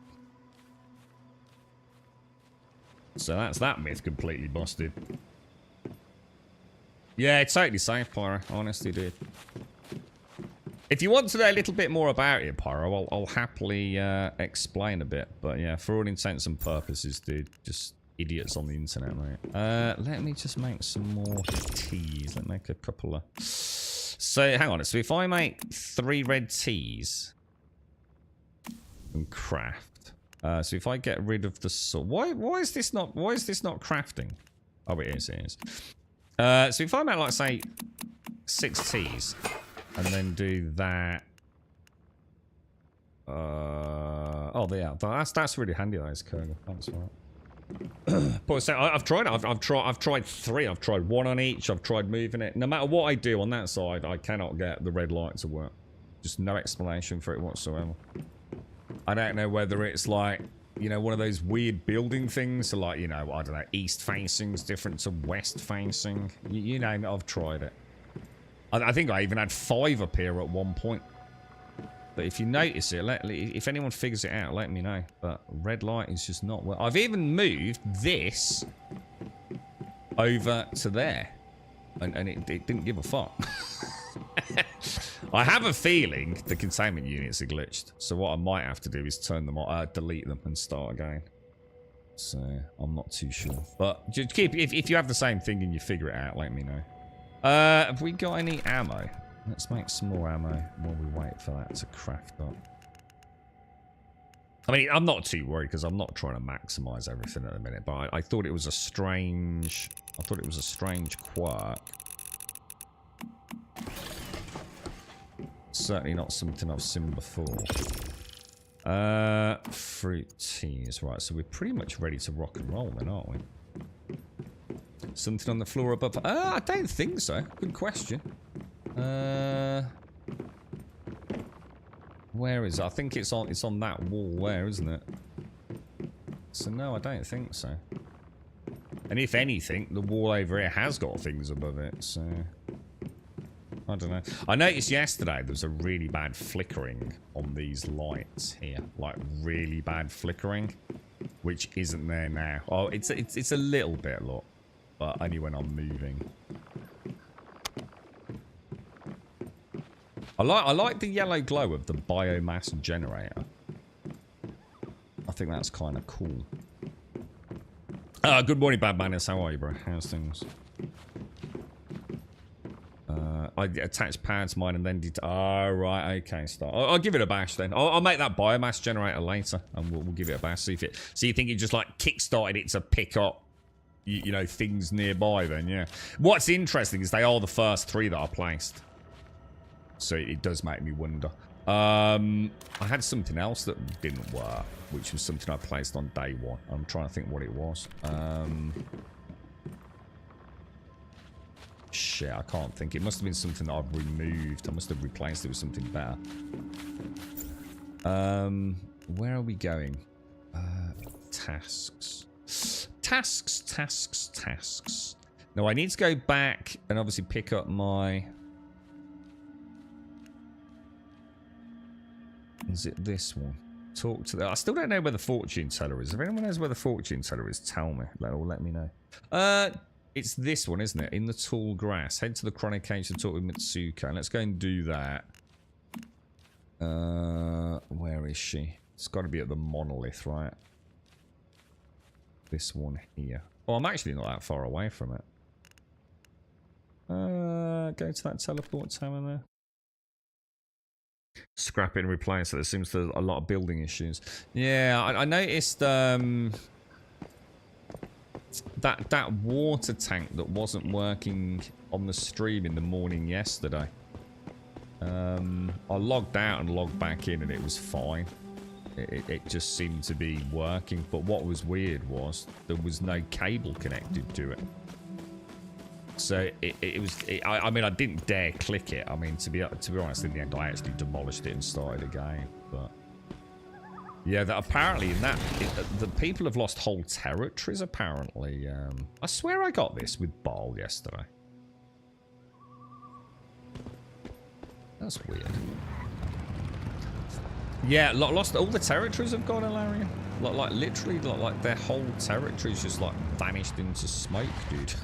So that's that myth completely busted. Yeah, it's totally safe, Pyro. Honestly, dude. If you want to know a little bit more about it, Pyro, I'll happily explain a bit. But yeah, for all intents and purposes, dude, just idiots on the internet, mate. Let me just make some more teas. Let me make a couple of... So, hang on. So if I make 3 red teas and craft... so if I get rid of the salt... Why is this not crafting? Oh, it is, it is. So if I make, like, say, 6 teas... And then do that. Oh, yeah. That's really handy. That is, Colonel. Thanks for that. But so I've tried it. I've tried 3. I've tried 1 on each. I've tried moving it. No matter what I do on that side, I cannot get the red light to work. Just no explanation for it whatsoever. I don't know whether it's like, you know, one of those weird building things. So like, you know, I don't know, east facing is different to west facing. You name it. I've tried it. I think I even had 5 appear at one point. But if you notice it, if anyone figures it out, let me know. But red light is just not well. I've even moved this over to there. And it didn't give a fuck. I have a feeling the containment units are glitched. So what I might have to do is turn them on, delete them and start again. So I'm not too sure. But just keep if you have the same thing and you figure it out, let me know. Have we got any ammo? Let's make some more ammo while we wait for that to craft up. I mean, I'm not too worried because I'm not trying to maximize everything at the minute. But I thought it was a strange. I thought it was a strange quirk. Certainly not something I've seen before. Fruit teas, right? So we're pretty much ready to rock and roll, then, aren't we? Something on the floor above? I don't think so. Good question. Where is it? I think it's on that wall there, isn't it? So no, I don't think so. And if anything, the wall over here has got things above it, so I don't know. I noticed yesterday there was a really bad flickering on these lights here, like really bad flickering, which isn't there now. Oh, it's a little bit, look, but only when I'm moving. I like the yellow glow of the biomass generator. I think that's kind of cool. Good morning, Bad Manners. How are you, bro? How's things? I attached power to mine and then did. Oh, right. Okay, start. I'll give it a bash then. I'll make that biomass generator later, and we'll give it a bash. See if it. So you think it just like kick-started it to pick up, you know, things nearby? Then yeah. What's interesting is they are the first 3 that I placed. So it does make me wonder. I had something else that didn't work, which was something I placed on day 1. I'm trying to think what it was. Shit, I can't think. It must have been something that I've removed. I must have replaced it with something better. Where are we going? Tasks. Tasks. No, I need to go back and obviously pick up my... Is it this one? Talk to the... I still don't know where the fortune teller is. If anyone knows where the fortune teller is, tell me. Let me know. It's this one, isn't it? In the tall grass. Head to the chronic cage to talk with Mitsuko. Let's go and do that. Where is she? It's got to be at the monolith, right? This one here. Oh, I'm actually not that far away from it. Go to that teleport tower there. Scrap it and replace it. There seems to be a lot of building issues. Yeah, I noticed that water tank that wasn't working on the stream in the morning yesterday. I logged out and logged back in and it was fine. It just seemed to be working. But what was weird was there was no cable connected to it. So I mean, I didn't dare click it. I mean, to be honest, in the end, I actually demolished it and started again. But yeah, that apparently in that the people have lost whole territories. Apparently, I swear I got this with Baal yesterday. That's weird. Yeah, lost all the territories have gone, Ilarian. Like literally, like their whole territories just like vanished into smoke, dude.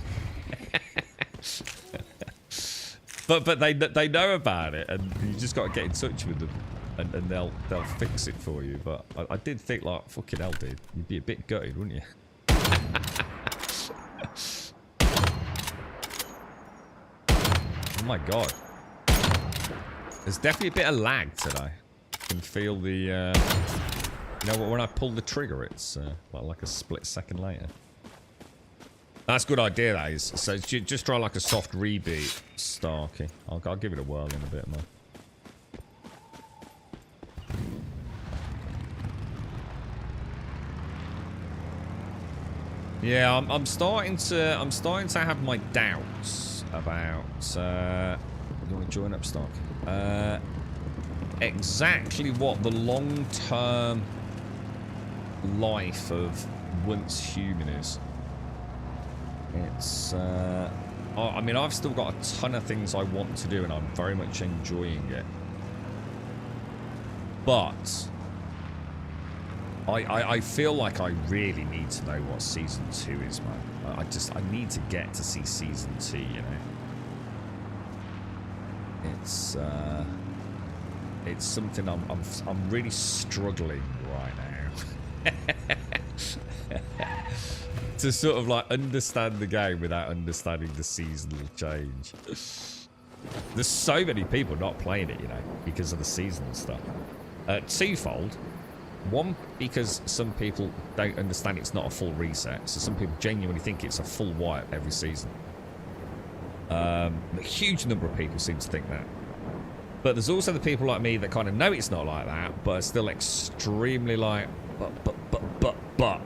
but they know about it, and you just got to get in touch with them, and they'll fix it for you. But I did think, like, fucking hell, dude, you'd be a bit gutted, wouldn't you? Oh my god, there's definitely a bit of lag today. I can feel the you know, when I pull the trigger, it's like a split second later. That's a good idea, that is. So just try like a soft reboot, Starkey. I'll give it a whirl in a bit more. Yeah, I'm starting to have my doubts about. You want to join up, Starkey? Exactly what the long-term life of once human is. It's, I mean, I've still got a ton of things I want to do, and I'm very much enjoying it. But I feel like I really need to know what Season 2 is, man. I need to get to see Season 2, you know? It's something I'm really struggling right now to sort of like understand the game without understanding the seasonal change. There's so many people not playing it, you know, because of the seasonal stuff. Twofold. One, because some people don't understand it's not a full reset, so some people genuinely think it's a full wipe every season. A huge number of people seem to think that. But there's also the people like me that kind of know it's not like that, but are still extremely like, but. but.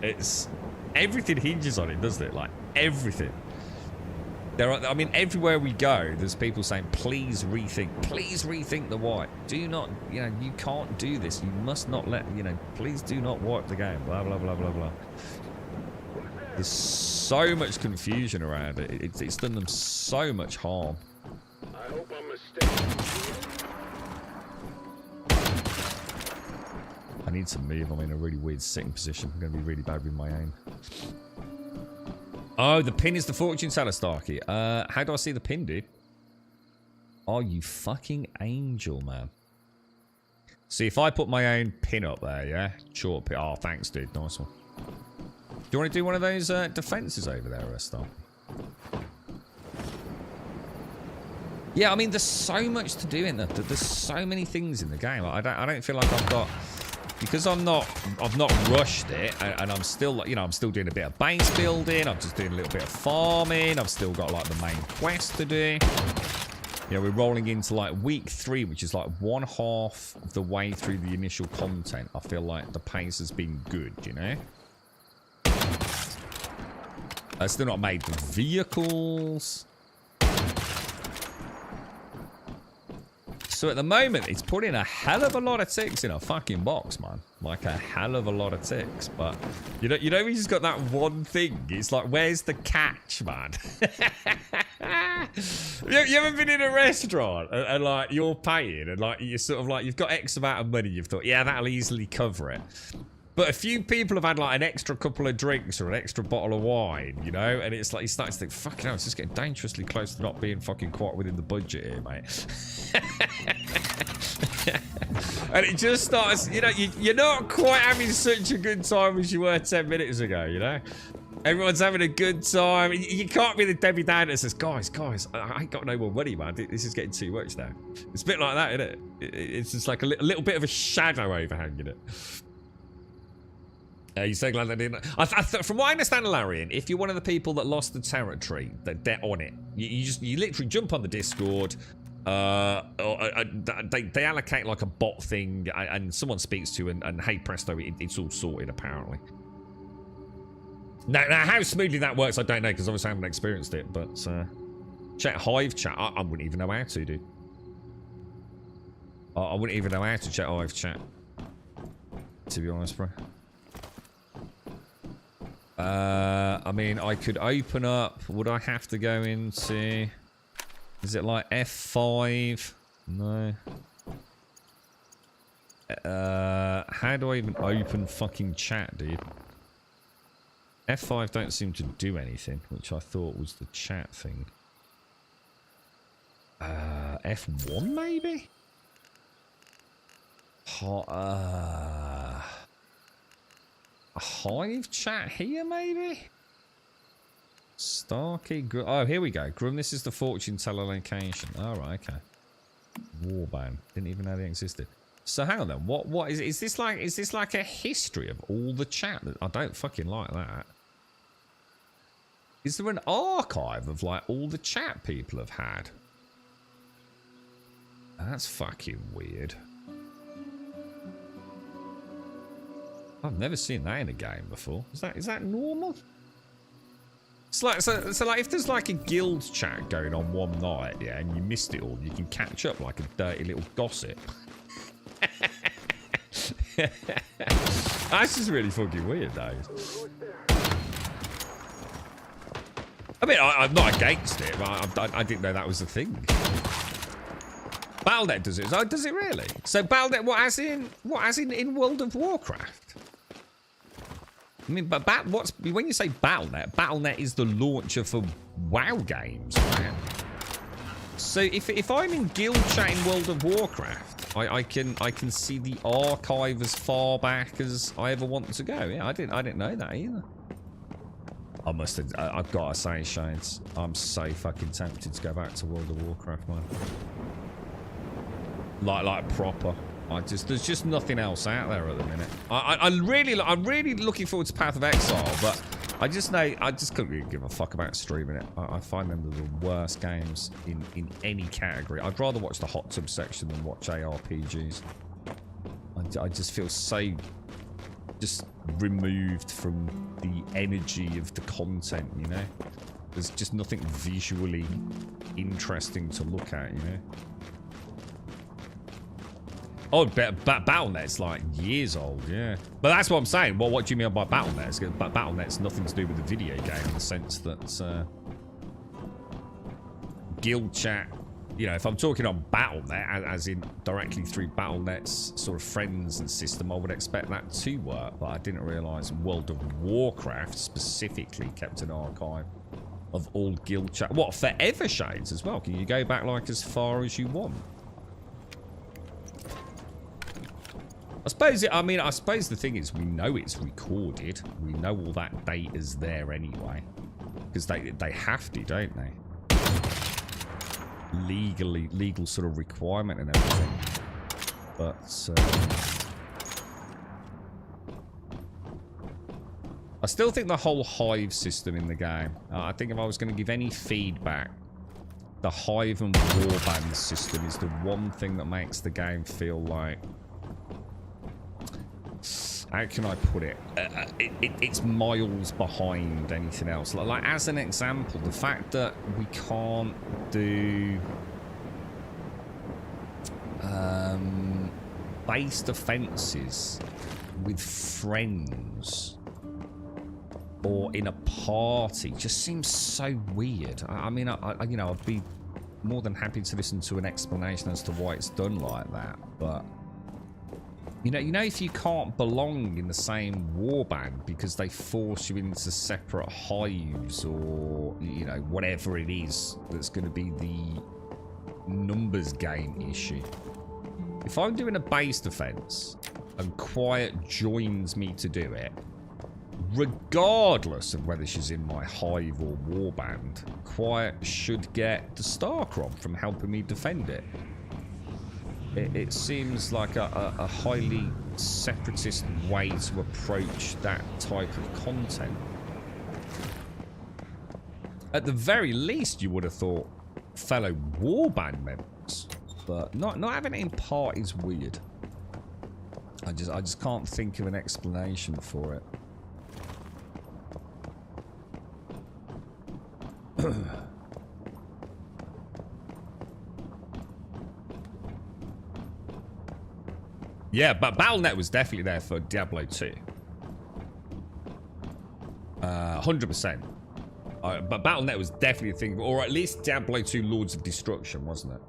It's, everything hinges on it, doesn't it? Like, everything. There are, I mean, everywhere we go, there's people saying, please rethink the wipe. Do not, you know, you can't do this. You must not let, you know, please do not wipe the game. Blah, blah, blah, blah, blah. There's so much confusion around it. It's done them so much harm. I hope I'm mistaken. I need to move. I'm in a really weird sitting position. I'm going to be really bad with my aim. Oh, the pin is the fortune teller, Starkey. How do I see the pin, dude? Oh, you fucking angel, man. See, if I put my own pin up there, yeah? Short pin. Oh, thanks, dude. Nice one. Do you want to do one of those defenses over there, Star? Yeah, I mean, there's so much to do in there. There's so many things in the game. I don't feel like I've got, because I've not rushed it, and I'm still, you know, I'm still doing a bit of base building. I'm just doing a little bit of farming. I've still got like the main quest to do. You know, we're rolling into like week 3, which is like 1/2 of the way through the initial content. I feel like the pace has been good, you know. I've still not made the vehicles. So at the moment, it's putting a hell of a lot of ticks in a fucking box, man. Like a hell of a lot of ticks. But you know, we just got that one thing. It's like, where's the catch, man? you ever been in a restaurant and like you're paying and like you're sort of like you've got X amount of money. You've thought, yeah, that'll easily cover it. But a few people have had like an extra couple of drinks or an extra bottle of wine, you know, and it's like you start to think, fucking hell, it's just getting dangerously close to not being fucking quite within the budget here, mate. And it just starts, you know, you're not quite having such a good time as you were 10 minutes ago, you know. Everyone's having a good time. You can't be the Debbie Downer that says, guys, I ain't got no more money, man. This is getting too much now. It's a bit like that, isn't it? It's just like a little bit of a shadow overhanging it. You're so glad they didn't. From what I understand, Larian, if you're one of the people that lost the territory, they're on it. You literally jump on the Discord. They allocate like a bot thing, and someone speaks to you, and hey presto, it's all sorted apparently. Now how smoothly that works, I don't know, because obviously I haven't experienced it. But check Hive chat. I wouldn't even know how to, dude. I wouldn't even know how to check Hive chat, to be honest, bro. I mean, I could open up. Would I have to go into? Is it like F5? No. How do I even open fucking chat, dude? F5 don't seem to do anything, which I thought was the chat thing. F1 maybe? A Hive chat here, maybe? Starkey. Oh, here we go. Grum, this is the fortune teller location. Alright, okay. Warband. Didn't even know they existed. So hang on then. What is this like? Is this like a history of all the chat? I don't fucking like that. Is there an archive of like all the chat people have had? That's fucking weird. I've never seen that in a game before. Is that normal? It's like so like if there's like a guild chat going on one night, yeah, and you missed it all, you can catch up like a dirty little gossip. That's just really fucking weird, though. I mean, I'm not against it, but I didn't know that was a thing. Baldet does it. Oh, does it really? So Baldet, what as in in World of Warcraft? I mean, but when you say BattleNet is the launcher for WoW games, right? So if I'm in guild chat in World of Warcraft, I can see the archive as far back as I ever want to go. Yeah, I didn't know that either. I must have. I've got to say, Shades, I'm so fucking tempted to go back to World of Warcraft, man. Like proper. There's just nothing else out there at the minute. I'm really looking forward to Path of Exile, but I just couldn't really give a fuck about streaming it. I find them the worst games in any category. I'd rather watch the hot tub section than watch ARPGs. I just feel so just removed from the energy of the content, you know? There's just nothing visually interesting to look at, you know? Oh, BattleNet's like years old, yeah. But that's what I'm saying. Well, what do you mean by BattleNet? BattleNet's nothing to do with the video game in the sense that guild chat, you know, if I'm talking on BattleNet, as in directly through BattleNet's sort of friends and system, I would expect that to work. But I didn't realise World of Warcraft specifically kept an archive of all guild chat. What, forever, Shades, as well? Can you go back like as far as you want? I suppose the thing is, we know it's recorded. We know all that data's there anyway. Because they have to, don't they? Legal sort of requirement and everything. But, I still think the whole hive system in the game, I think if I was going to give any feedback, the hive and warband system is the one thing that makes the game feel like, how can I put it? It's miles behind anything else. Like, as an example, the fact that we can't do base defenses with friends or in a party just seems so weird. I mean, you know, I'd be more than happy to listen to an explanation as to why it's done like that, but you know, if you can't belong in the same warband because they force you into separate hives or, you know, whatever it is that's going to be the numbers game issue. If I'm doing a base defense and Quiet joins me to do it, regardless of whether she's in my hive or warband, Quiet should get the Starcrom from helping me defend it. It seems like a highly separatist way to approach that type of content. At the very least, you would have thought fellow warband members, but not having it in part is weird. I just can't think of an explanation for it. Yeah, but BattleNet was definitely there for Diablo 2. 100%. But BattleNet was definitely a thing, or at least Diablo 2 Lords of Destruction, wasn't it?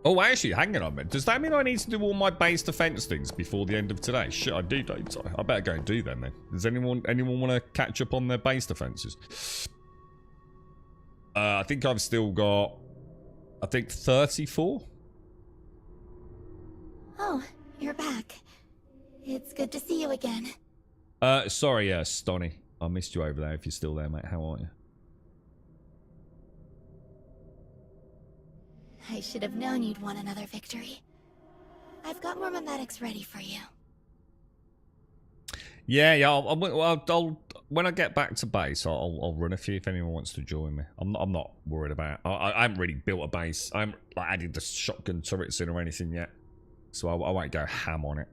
Oh, actually, hang on a minute. Does that mean I need to do all my base defense things before the end of today? Shit, I do, don't I? I better go and do them then. Does anyone want to catch up on their base defenses? I think I've still got, 34. Oh, you're back. It's good to see you again. Sorry, Stoney. I missed you over there. If you're still there, mate, how are you? I should have known you'd want another victory. I've got more memetics ready for you. Yeah. I'll when I get back to base, I'll run a few if anyone wants to join me. I'm not worried about. I haven't really built a base. I haven't added the shotgun turrets in or anything yet, so I won't go ham on it.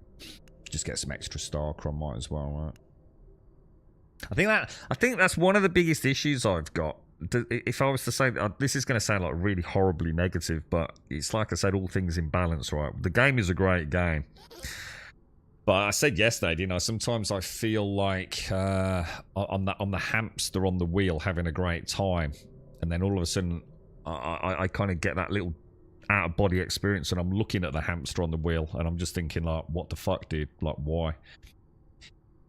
Just get some extra Starcrom, might as well, right? I think that's one of the biggest issues I've got. If I was to say, this is going to sound like really horribly negative, but it's like I said, all things in balance, right? The game is a great game. But I said yesterday, you know, sometimes I feel like on the hamster on the wheel having a great time, and then all of a sudden I kind of get that little out of body experience, and I'm looking at the hamster on the wheel, and I'm just thinking like, what the fuck, dude? Like, why?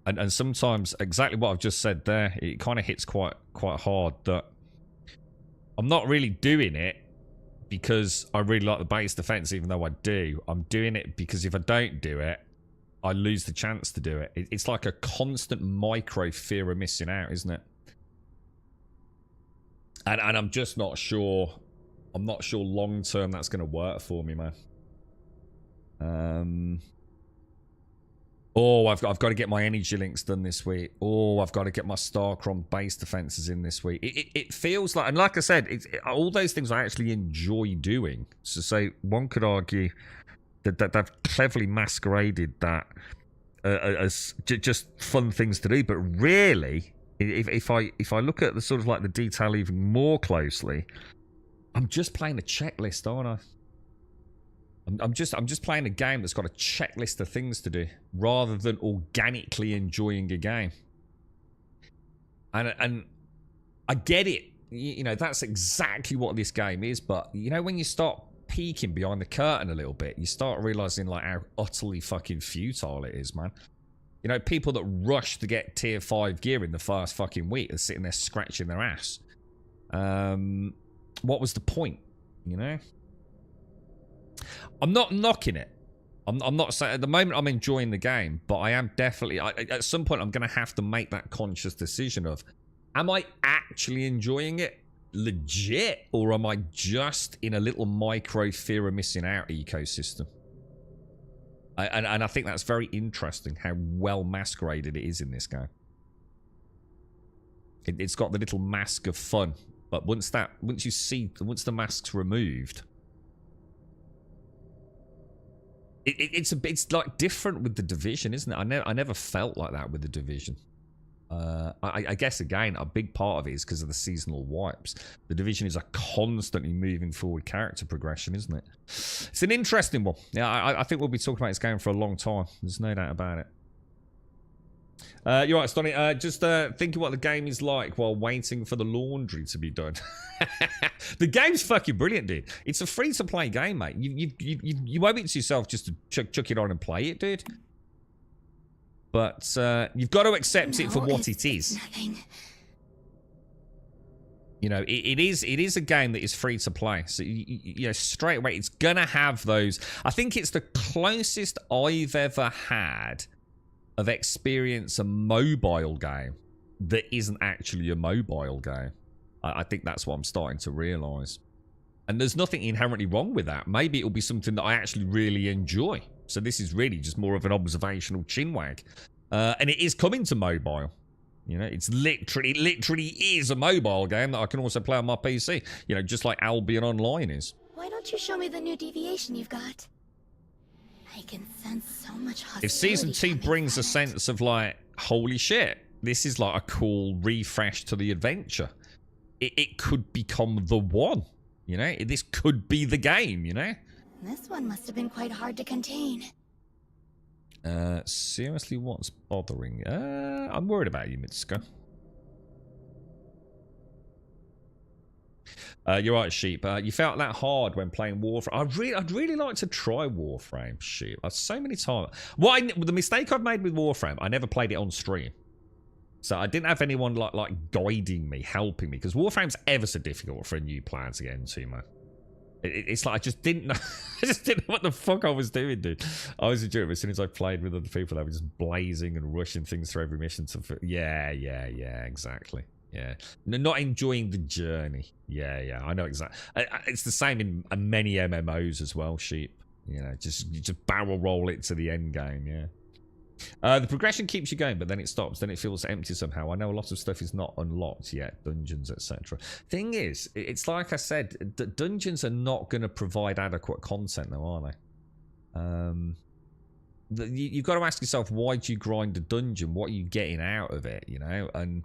And sometimes exactly what I've just said there, it kind of hits quite hard that I'm not really doing it because I really like the base defense, even though I do. I'm doing it because if I don't do it, I lose the chance to do it. It's like a constant micro fear of missing out, isn't it? And I'm just not sure. I'm not sure long term that's going to work for me, man. Oh, I've got to get my energy links done this week. Oh, I've got to get my Starcron base defenses in this week. It feels like, and like I said, all those things I actually enjoy doing. So one could argue that they've cleverly masqueraded that as just fun things to do. But really, if I look at the sort of like the detail even more closely, I'm just playing a checklist, aren't I? I'm just playing a game that's got a checklist of things to do rather than organically enjoying a game. And I get it. You know, that's exactly what this game is. But, you know, when you start peeking behind the curtain a little bit, you start realizing like how utterly fucking futile it is, man. You know, people that rush to get tier 5 gear in the first fucking week are sitting there scratching their ass. What was the point, you know? I'm not knocking it. I'm not saying at the moment I'm enjoying the game, but I am definitely at some point I'm going to have to make that conscious decision of, am I actually enjoying it legit, or am I just in a little micro fear of missing out ecosystem? And I think that's very interesting how well masqueraded it is in this game. It's got the little mask of fun, but once the mask's removed, it's like different with the Division, isn't it? I never felt like that with the Division. I guess again a big part of it is because of the seasonal wipes. The Division is a constantly moving forward character progression, isn't it? It's an interesting one. Yeah, I think we'll be talking about this game for a long time. There's no doubt about it. You're right, Stoney. Just thinking what the game is like while waiting for the laundry to be done. The game's fucking brilliant, dude. It's a free-to-play game, mate. You owe it to yourself just to chuck it on and play it, dude. But you've got to accept it for what it is. Nothing. You know, it is a game that is free to play. So you know, straight away, it's gonna have those. I think it's the closest I've ever had of experience a mobile game that isn't actually a mobile game. I think that's what I'm starting to realise. And there's nothing inherently wrong with that. Maybe it'll be something that I actually really enjoy. So this is really just more of an observational chinwag. And it is coming to mobile. You know, it literally is a mobile game that I can also play on my PC. You know, just like Albion Online is. Why don't you show me the new deviation you've got? I can sense so much hostility. If Season 2 brings a sense of like, holy shit, this is like a cool refresh to the adventure. It could become the one, you know? This could be the game, you know? This one must have been quite hard to contain. Seriously, what's bothering? I'm worried about you, Mitsuko. You're right, Sheep. You felt that hard when playing Warframe. I'd really like to try Warframe, Sheep. So many times. The mistake I've made with Warframe, I never played it on stream. So I didn't have anyone like guiding me, helping me, because Warframe's ever so difficult for a new player to get into, man. It's like I just didn't know. I just didn't know what the fuck I was doing, dude. I was enjoying it as soon as I played with other people. They were just blazing and rushing things through every mission. Yeah, exactly. Yeah, not enjoying the journey. Yeah, I know exactly. It's the same in many MMOs as well, Sheep. You know, just barrel roll it to the end game. Yeah. The progression keeps you going, but then it stops. Then it feels empty somehow. I know a lot of stuff is not unlocked yet, dungeons, etc. Thing is, it's like I said, dungeons are not going to provide adequate content, though, are they? You've got to ask yourself, why do you grind a dungeon? What are you getting out of it? You know, and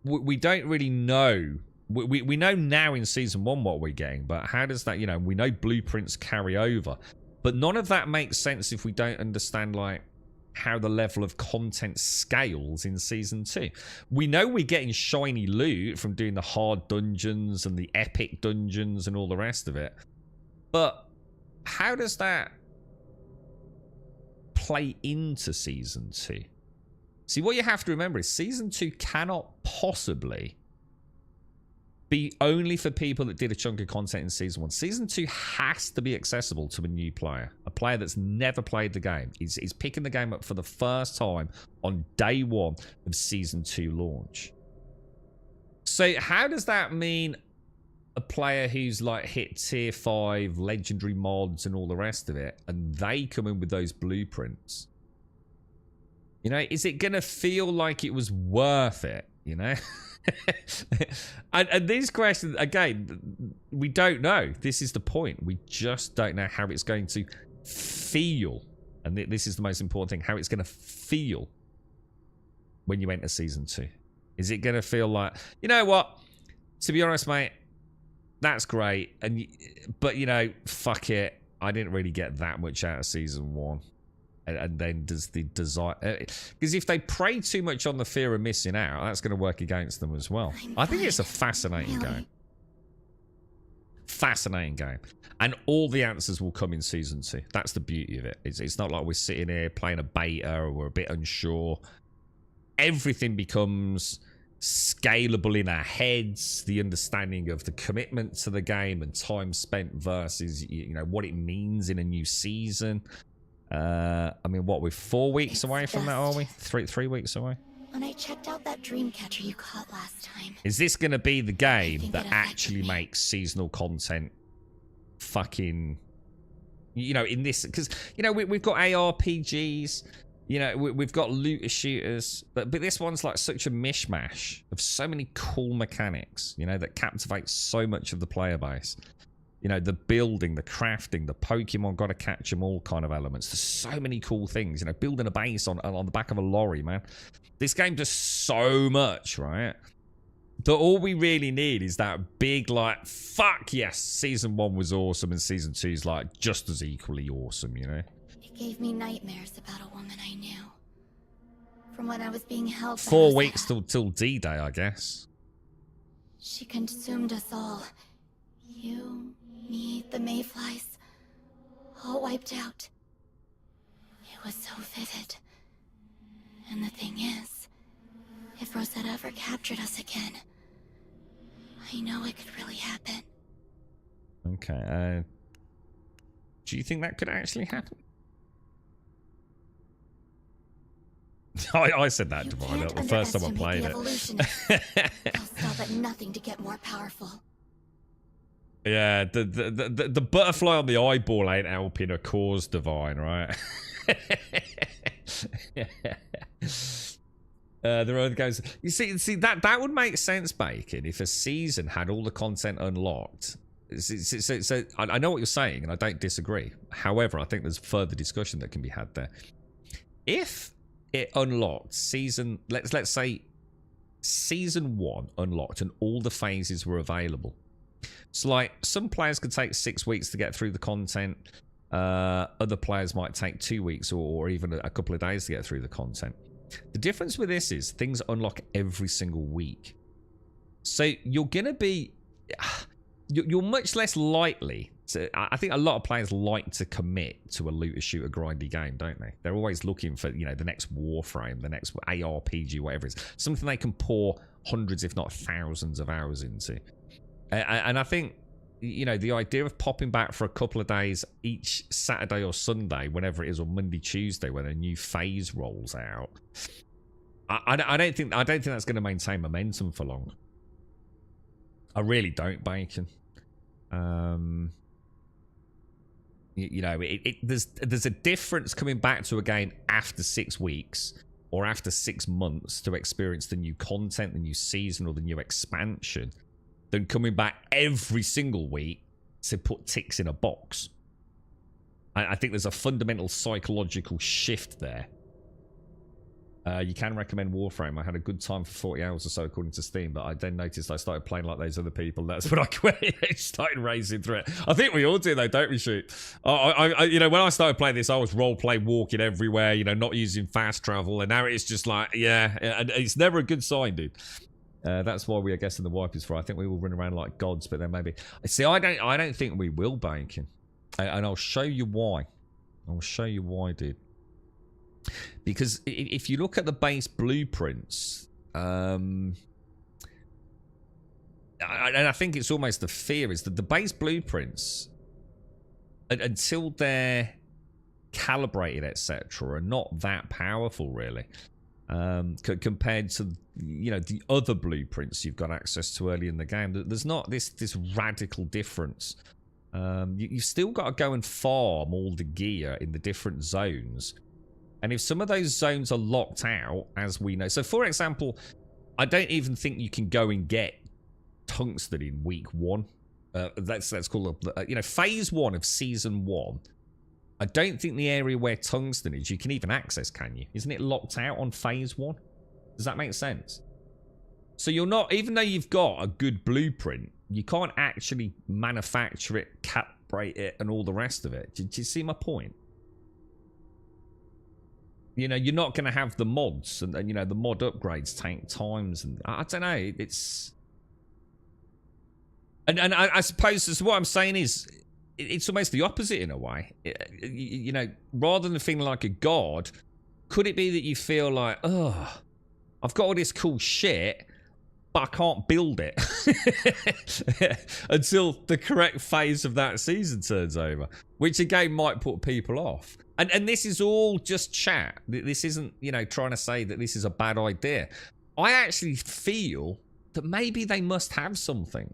we don't really know. We know now in Season 1 what we're getting, but how does that, you know, we know blueprints carry over. But none of that makes sense if we don't understand, like, how the level of content scales in Season 2. We know we're getting shiny loot from doing the hard dungeons and the epic dungeons and all the rest of it. But how does that play into Season 2? See, what you have to remember is Season 2 cannot possibly be only for people that did a chunk of content in Season 1. Season 2 has to be accessible to a new player. A player that's never played the game. Is picking the game up for the first time on day 1 of Season 2 launch. So how does that mean a player who's like hit tier 5 legendary mods and all the rest of it, and they come in with those blueprints? You know, is it going to feel like it was worth it, you know? and these questions, again, we don't know. This is the point. We just don't know how it's going to feel. And this is the most important thing, how it's going to feel when you enter Season 2. Is it going to feel like, you know what? To be honest, mate, that's great. But, you know, fuck it. I didn't really get that much out of Season 1. And then does the desire... Because if they prey too much on the fear of missing out, that's going to work against them as well. I think it's a fascinating game. Fascinating game. And all the answers will come in Season 2. That's the beauty of it. It's not like we're sitting here playing a beta or we're a bit unsure. Everything becomes scalable in our heads. The understanding of the commitment to the game and time spent versus, you know, what it means in a new season. I mean, what, we're 4 weeks away from that, are we? Three weeks away? When I checked out that dream catcher you caught last time. Is this going to be the game that actually makes seasonal content fucking, you know, in this? Because, you know, we've got ARPGs, you know, we've got looter shooters, but this one's like such a mishmash of so many cool mechanics, you know, that captivates so much of the player base. You know, the building, the crafting, the Pokemon got to catch them all kind of elements. There's so many cool things. You know, building a base on the back of a lorry, man. This game does so much, right? That all we really need is that big, like, fuck yes, Season 1 was awesome and Season 2 is, like, just as equally awesome, you know? It gave me nightmares about a woman I knew. From when I was being held by 4 Rosetta. weeks till D-Day, I guess. She consumed us all. You, me, the mayflies, all wiped out. It was so vivid. And the thing is, if Rosetta ever captured us again, I know it could really happen. Okay, do you think that could actually happen? I said that, Divine, the first time I played it. They'll stop at nothing to get more powerful. Yeah, the butterfly on the eyeball ain't helping a cause, Divine, right? There are other guys. You see that would make sense, Bacon, if a season had all the content unlocked. So I know what you're saying, and I don't disagree. However, I think there's further discussion that can be had there. If it unlocked season, let's say Season 1 unlocked, and all the phases were available. So, like, some players could take 6 weeks to get through the content. Other players might take 2 weeks or even a couple of days to get through the content. The difference with this is things unlock every single week. So you're going to be... You're much less likely to... I think a lot of players like to commit to a looter-shooter grindy game, don't they? They're always looking for, you know, the next Warframe, the next ARPG, whatever it is. Something they can pour hundreds, if not thousands of hours into. And I think, you know, the idea of popping back for a couple of days each Saturday or Sunday, whenever it is, or Monday, Tuesday, when a new phase rolls out, I don't think that's going to maintain momentum for long. I really don't, Bacon. You know, there's a difference coming back to a game after 6 weeks or after 6 months to experience the new content, the new season, or the new expansion, than coming back every single week to put ticks in a box. I think there's a fundamental psychological shift there. You can recommend Warframe. I had a good time for 40 hours or so according to Steam, but I then noticed I started playing like those other people. That's when I quit. I started racing through it. I think we all do though, don't we, Shoot? You know, when I started playing this, I was role-play walking everywhere, you know, not using fast travel, and now it's just like, yeah, and it's never a good sign, dude. That's why we are guessing the wipe is for. I think we will run around like gods, but then maybe... See, I don't think we will, Bacon. And I'll show you why. I'll show you why, dude. Because if you look at the base blueprints, and I think it's almost the fear is that the base blueprints, until they're calibrated, etc., are not that powerful, really, compared to, you know, the other blueprints you've got access to early in the game. There's not this radical difference. You've still got to go and farm all the gear in the different zones. And if some of those zones are locked out, as we know... So, for example, I don't even think you can go and get tungsten in week 1. Let's call it... you know, phase 1 of season 1. I don't think the area where tungsten is, you can even access, can you? Isn't it locked out on phase 1? Does that make sense? So you're not... Even though you've got a good blueprint, you can't actually manufacture it, calibrate it, and all the rest of it. Do you see my point? You know, you're not going to have the mods, and you know, the mod upgrades take times, and I don't know, it's... And I suppose what I'm saying is, it's almost the opposite in a way. You know, rather than feeling like a god, could it be that you feel like, oh, I've got all this cool shit, but I can't build it until the correct phase of that season turns over, which again might put people off. And this is all just chat. This isn't, you know, trying to say that this is a bad idea. I actually feel that maybe they must have something.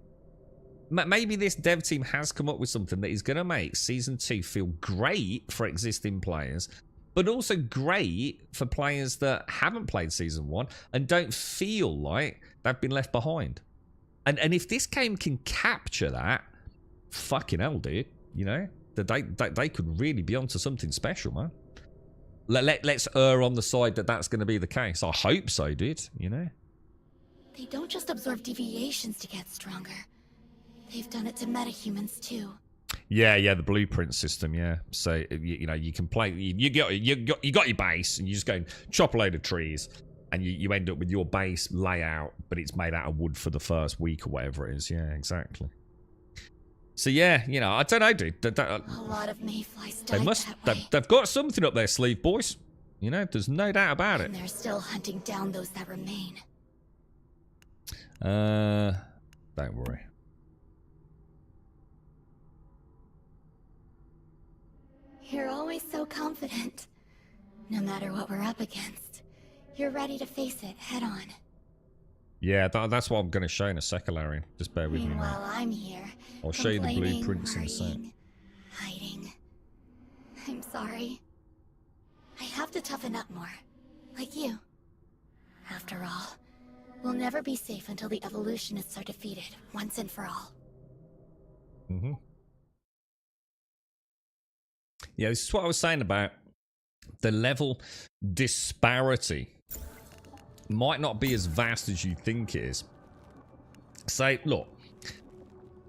Maybe this dev team has come up with something that is going to make Season 2 feel great for existing players, but also great for players that haven't played Season 1 and don't feel like they've been left behind. And if this game can capture that, fucking hell, dude, you know? That they could really be onto something special, man. Let's err on the side that that's going to be the case. I hope so, dude, you know? They don't just absorb deviations to get stronger. They've done it to metahumans too. Yeah, the blueprint system, yeah. So you know, you can play. You got your base, and you just go and chop a load of trees, and you end up with your base layout, but it's made out of wood for the first week or whatever it is. Yeah, exactly. So yeah, you know, I don't know, dude. A lot of mayflies died that way. They've got something up their sleeve, boys. You know, there's no doubt about it. And they're still hunting down those that remain. Don't worry. You're always so confident. No matter what we're up against, you're ready to face it head on. Yeah, that's what I'm going to show in a second, Larry. Just bear with me. Meanwhile, I'm here. I'll show you the blueprints in a sec. Hiding. I'm sorry. I have to toughen up more. Like you. After all, we'll never be safe until the evolutionists are defeated, once and for all. Mm-hmm. Yeah, this is what I was saying about the level disparity. Might not be as vast as you think it is. Say, look,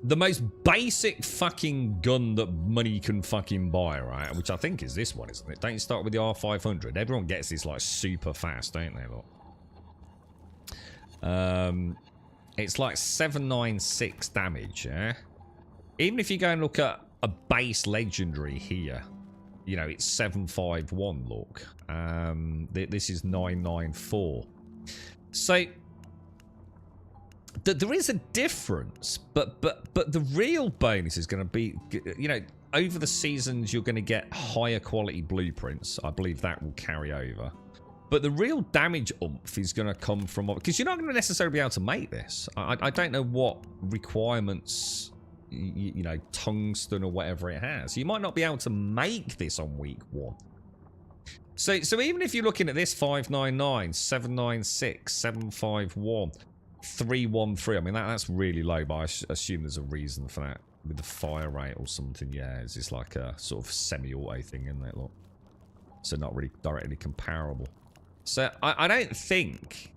the most basic fucking gun that money can fucking buy, right? Which I think is this one, isn't it? Don't you start with the R500? Everyone gets this like super fast, don't they? Look. It's like 796 damage, yeah? Even if you go and look at a base legendary here, you know, it's 751, look. This is 994. So there is a difference, but the real bonus is going to be, you know, over the seasons you're going to get higher quality blueprints. I believe that will carry over. But the real damage oomph is going to come from, because you're not going to necessarily be able to make this. I don't know what requirements, you know, tungsten or whatever it has. You might not be able to make this on week 1. So even if you're looking at this 599, 796, 751, 313, I mean, that's really low, but I assume there's a reason for that. With the fire rate or something, yeah, it's just like a sort of semi-auto thing, isn't it? Look. So not really directly comparable. So I don't think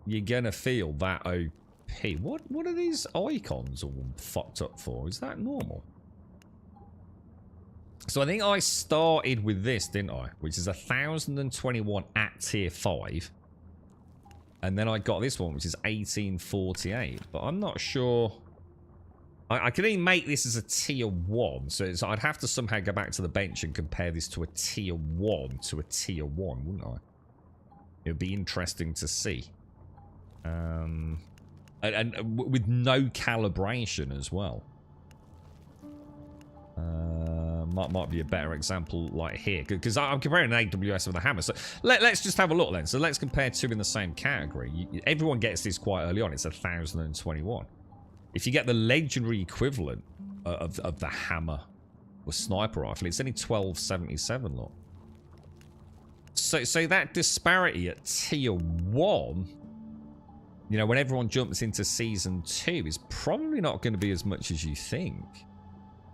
you're gonna feel that OP. What are these icons all fucked up for? Is that normal? So I think I started with this, didn't I? Which is 1021 at tier 5. And then I got this one, which is 1848. But I'm not sure. I can only make this as a tier 1. So I'd have to somehow go back to the bench and compare this to a tier 1 to a tier 1, wouldn't I? It would be interesting to see. And with no calibration as well. Might be a better example like here, because I'm comparing an AWS with a hammer. So let's just have a look then. So let's compare two in the same category. Everyone gets this quite early on. It's 1021. If you get the legendary equivalent of the hammer or sniper rifle, it's only 1277. Look. So that disparity at tier 1, you know, when everyone jumps into season 2, is probably not going to be as much as you think.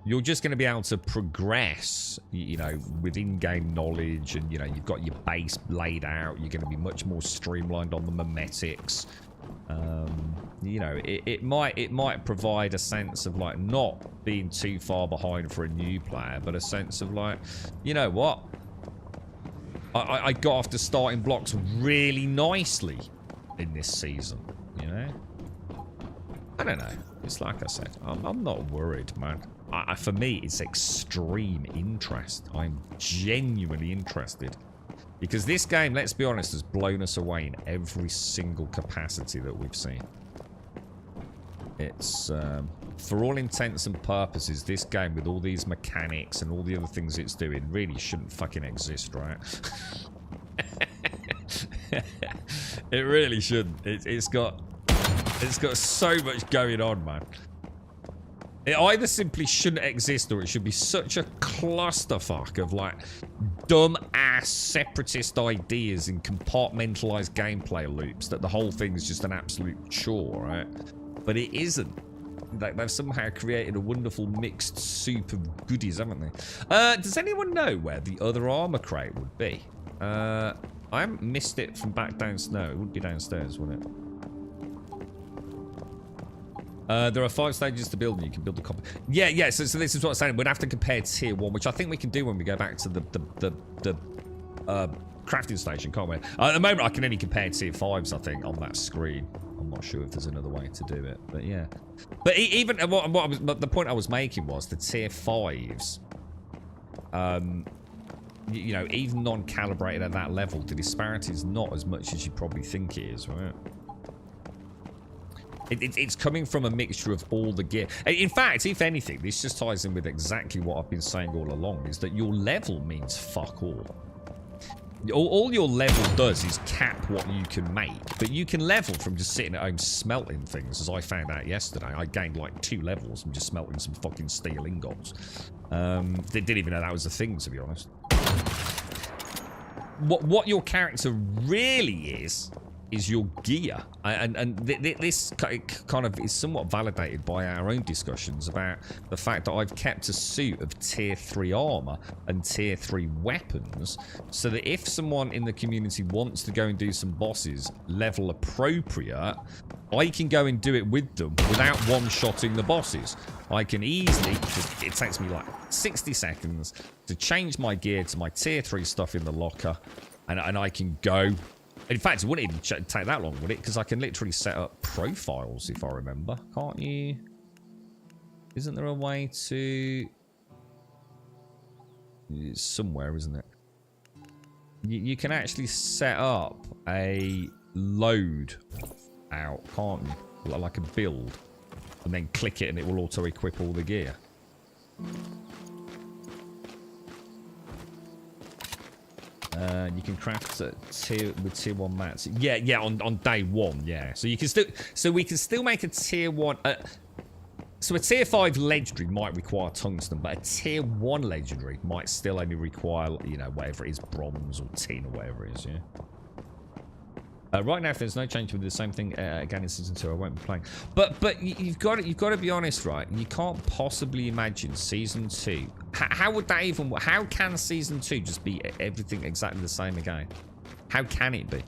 You're just going to be able to progress, you know, with in-game knowledge, and, you know, you've got your base laid out. You're going to be much more streamlined on the memetics. You know, it might provide a sense of, like, not being too far behind for a new player, but a sense of, like, you know what? I got off the starting blocks really nicely in this season, you know? I don't know. It's like I said, I'm not worried, man. For me, it's extreme interest. I'm genuinely interested. Because this game, let's be honest, has blown us away in every single capacity that we've seen. It's, for all intents and purposes, this game with all these mechanics and all the other things it's doing really shouldn't fucking exist, right? It really shouldn't. It's got so much going on, man. It either simply shouldn't exist, or it should be such a clusterfuck of, like, dumb-ass separatist ideas in compartmentalized gameplay loops that the whole thing is just an absolute chore, right? But it isn't. They've somehow created a wonderful mixed soup of goodies, haven't they? Does anyone know where the other armor crate would be? I haven't missed it from back down snow. It would be downstairs, wouldn't it? There are 5 stages to build, and you can build a copy. Yeah. So this is what I'm saying. We'd have to compare tier 1, which I think we can do when we go back to the crafting station, can't we? At the moment, I can only compare tier 5s, I think, on that screen. I'm not sure if there's another way to do it, but yeah. But even the point I was making was the tier 5s. You know, even non-calibrated at that level, the disparity is not as much as you probably think it is, right? It's coming from a mixture of all the gear. In fact, if anything, this just ties in with exactly what I've been saying all along, is that your level means fuck all. All your level does is cap what you can make. But you can level from just sitting at home smelting things, as I found out yesterday. I gained like 2 levels from just smelting some fucking steel ingots. They didn't even know that was a thing, to be honest. What your character really is your gear, and this kind of is somewhat validated by our own discussions about the fact that I've kept a suit of tier 3 armor and tier 3 weapons, so that if someone in the community wants to go and do some bosses level appropriate, I can go and do it with them without one-shotting the bosses. I can easily, it takes me like 60 seconds to change my gear to my tier 3 stuff in the locker, and I can go. In fact, it wouldn't even take that long, would it? Because I can literally set up profiles, if I remember. Can't you? Isn't there a way to... It's somewhere, isn't it? You can actually set up a load out, can't you? Like a build. And then click it and it will auto-equip all the gear. You can craft with tier 1 mats. Yeah, on day 1, yeah. So you can still, we can still make a tier 1. So a tier 5 legendary might require tungsten, but a tier 1 legendary might still only require, you know, whatever it is, bronze or tin or whatever it is. Yeah. Right now, if there's no change, we'll do the same thing again in season 2. I won't be playing. But you've got to be honest, right? You can't possibly imagine season 2. How would that even? How can season 2 just be everything exactly the same again? How can it be?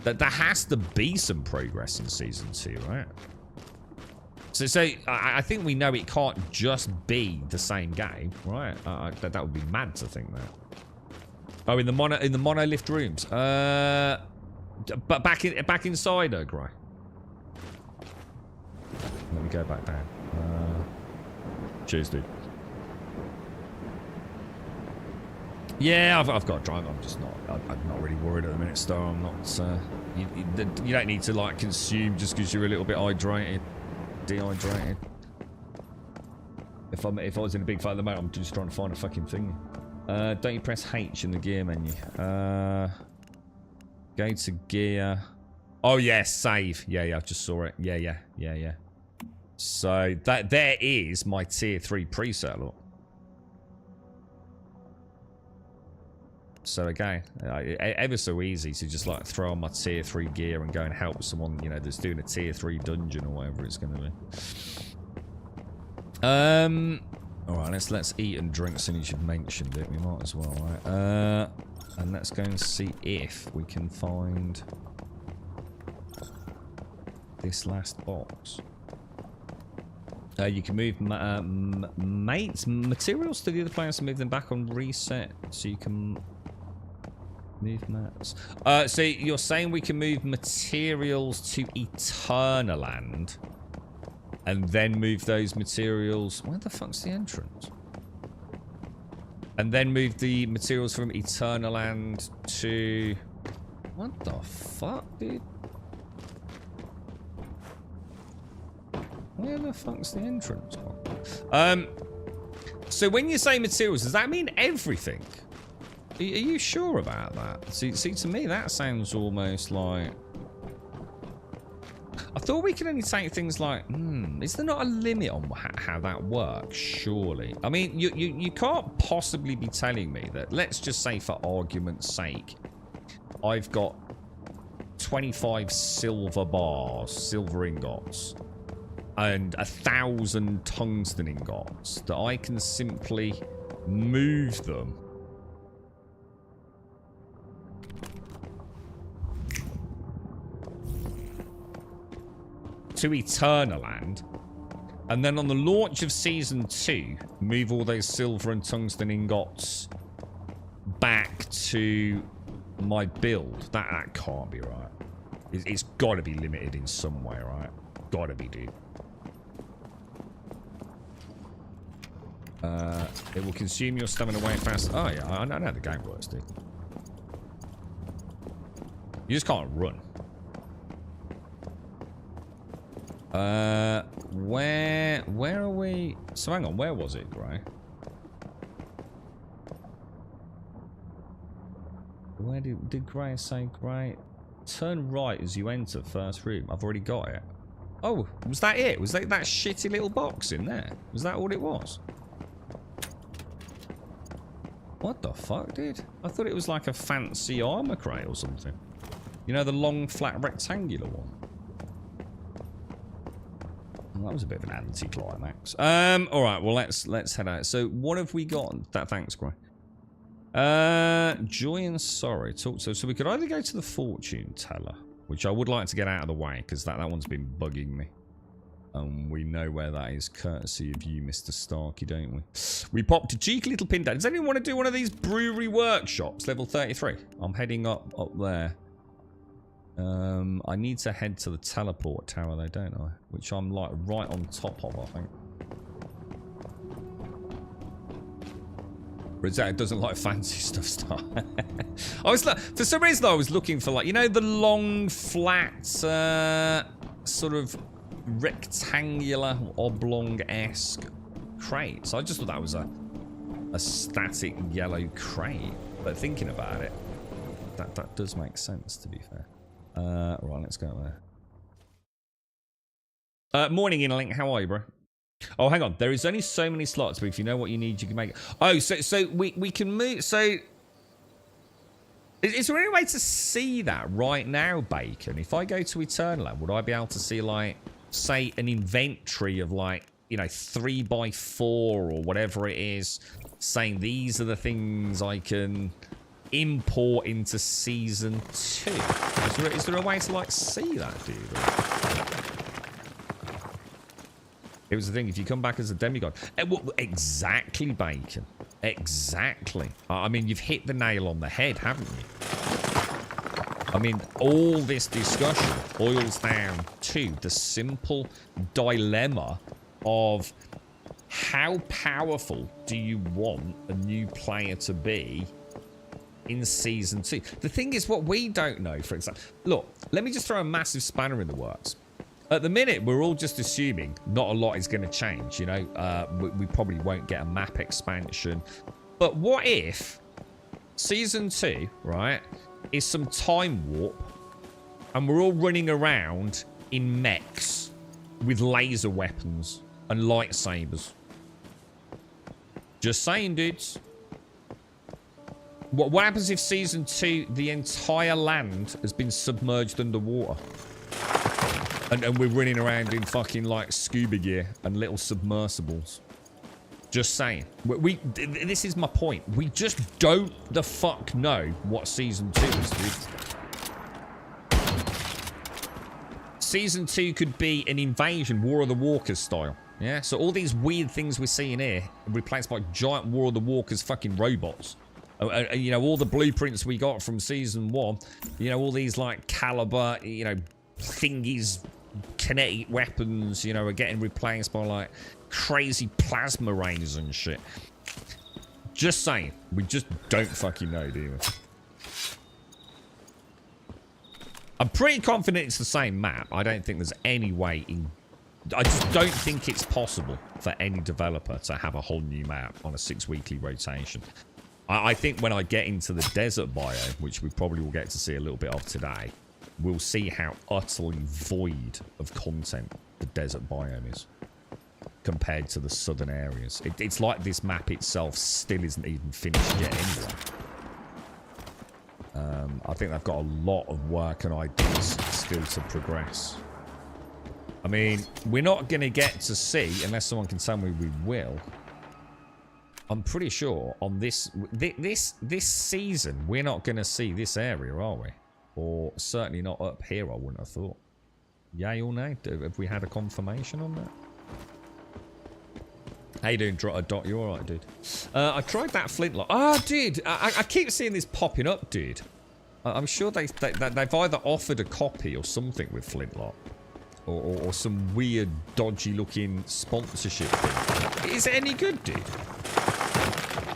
There has to be some progress in Season 2, right? So I think we know it can't just be the same game, right? That would be mad to think that. Oh, in the monolith rooms. But back inside her, Gray. Let me go back down. Cheers, dude. Yeah, I've got to drive. I'm just not. I'm not really worried at the minute, Star. I'm not. You don't need to like consume just because you're a little bit dehydrated. If I was in a big fight at the moment, I'm just trying to find a fucking thing. Don't you press H in the gear menu? Go to gear. Oh yeah, save. Yeah, I just saw it. Yeah. So there is my tier 3 preset, look. So again, ever so easy to just like throw on my tier 3 gear and go and help someone, you know, that's doing a tier 3 dungeon or whatever it's going to be. All right, let's eat and drink since you've mentioned it. We might as well, right? And let's go and see if we can find this last box. You can move materials to the other players and move them back on reset, so you can move maps. So you're saying we can move materials to Eternaland and then move those materials. Where the fuck's the entrance? And then move the materials from Eternaland to... What the fuck, dude? Where the fuck's the entrance? So when you say materials, does that mean everything? Are you sure about that? See, to me that sounds almost like... I thought we could only take things like, is there not a limit on how that works? Surely. I mean, you can't possibly be telling me that, let's just say for argument's sake, I've got 25 silver bars, silver ingots, and 1,000 tungsten ingots, that I can simply move them to Eternaland, and then on the launch of Season 2, move all those silver and tungsten ingots back to my build. That can't be right. It's got to be limited in some way, right? Got to be, dude. It will consume your stamina way fast. Oh yeah, I know how the game works, dude. You just can't run. Where are we? So hang on, where was it, Gray? Where did Gray say, Gray? Turn right as you enter first room. I've already got it. Oh, was that it? Was that shitty little box in there? Was that all it was? What the fuck, dude? I thought it was like a fancy armor crate or something. You know, the long, flat, rectangular one. Well, that was a bit of an anticlimax. All right, well, let's head out. So, what have we got? Thanks, Gray. Joy and sorrow. So we could either go to the fortune teller, which I would like to get out of the way because that one's been bugging me. We know where that is, courtesy of you, Mr. Starkey, don't we? We popped a cheeky little pin down. Does anyone want to do one of these brewery workshops, level 33? I'm heading up there. I need to head to the teleport tower, though, don't I? Which I'm like right on top of, I think. It doesn't like fancy stuff, Star. I was like, for some reason, I was looking for like, you know, the long, flat, sort of rectangular, oblong-esque crates. I just thought that was a static yellow crate. But thinking about it, that does make sense, to be fair. Right, let's go there. Morning, Interlink. How are you, bro? Oh, hang on. There is only so many slots, but if you know what you need, you can make it. Oh, so we can move. So, is there any way to see that right now, Bacon? If I go to Eternaland, would I be able to see, like, say, an inventory of, like, you know, 3x4 or whatever it is, saying these are the things I can import into Season 2? Is there a way to, like, see that, dude? It was the thing, if you come back as a demigod. Exactly, Bacon. Exactly. I mean, you've hit the nail on the head, haven't you? I mean, all this discussion boils down to the simple dilemma of how powerful do you want a new player to be in Season 2? The thing is, what we don't know, for example... Look, let me just throw a massive spanner in the works. At the minute, we're all just assuming not a lot is going to change, you know? We probably won't get a map expansion. But what if Season 2, right, is some time warp and we're all running around in mechs with laser weapons and lightsabers? Just saying, dudes. What happens if Season 2, the entire land has been submerged underwater? And we're running around in fucking, like, scuba gear and little submersibles. Just saying. This is my point. We just don't the fuck know what Season 2 is, dude. Season 2 could be an invasion, War of the Walkers style. Yeah? So all these weird things we're seeing here replaced by giant War of the Walkers fucking robots. You know, all the blueprints we got from Season 1. You know, all these, like, caliber, you know, thingies... kinetic weapons, you know, are getting replaced by, like, crazy plasma rays and shit. Just saying. We just don't fucking know, do we? I'm pretty confident it's the same map. I don't think there's any way in... I just don't think it's possible for any developer to have a whole new map on a 6-weekly rotation. I think when I get into the desert biome, which we probably will get to see a little bit of today, we'll see how utterly void of content the desert biome is compared to the southern areas. It's like this map itself still isn't even finished yet anyway. I think they've got a lot of work and ideas still to progress. I mean, we're not going to get to see, unless someone can tell me we will. I'm pretty sure on this season, we're not going to see this area, are we? Or certainly not up here, I wouldn't have thought. Yay or nay? Have we had a confirmation on that? How you doing, Dot? You alright, dude? I tried that flintlock. Oh, dude! I keep seeing this popping up, dude. I'm sure they've either offered a copy or something with flintlock. Or some weird, dodgy-looking sponsorship thing. Is it any good, dude?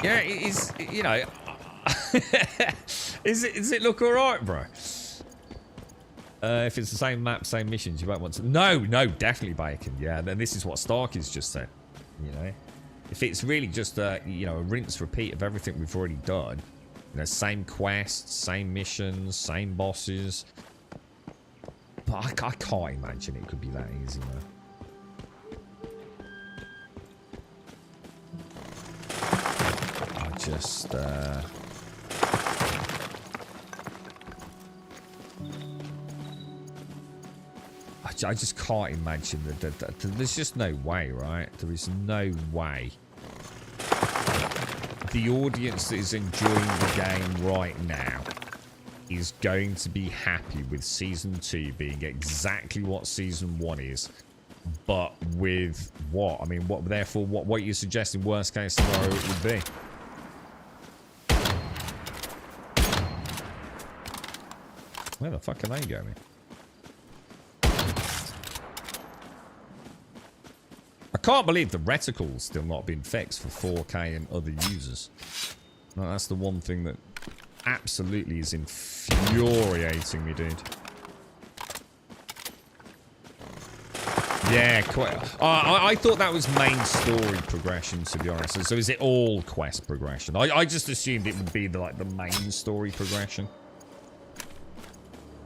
Yeah, it is, you know... Is it look alright, bro? If it's the same map, same missions, you won't want to... No, definitely Bacon. Yeah, then this is what Starky's just said. You know? If it's really just, you know, a rinse repeat of everything we've already done. You know, same quests, same missions, same bosses. But I can't imagine it could be that easy, man. I just, I just can't imagine that there's just no way, right? There is no way the audience that is enjoying the game right now is going to be happy with Season 2 being exactly what Season 1 is, but with what? I mean, therefore, what you're suggesting worst case scenario it would be? Where the fuck are they going? I can't believe the reticle's still not been fixed for 4K and other users. No, that's the one thing that absolutely is infuriating me, dude. Yeah, quite. I thought that was main story progression, to be honest. So is it all quest progression? I just assumed it would be like the main story progression.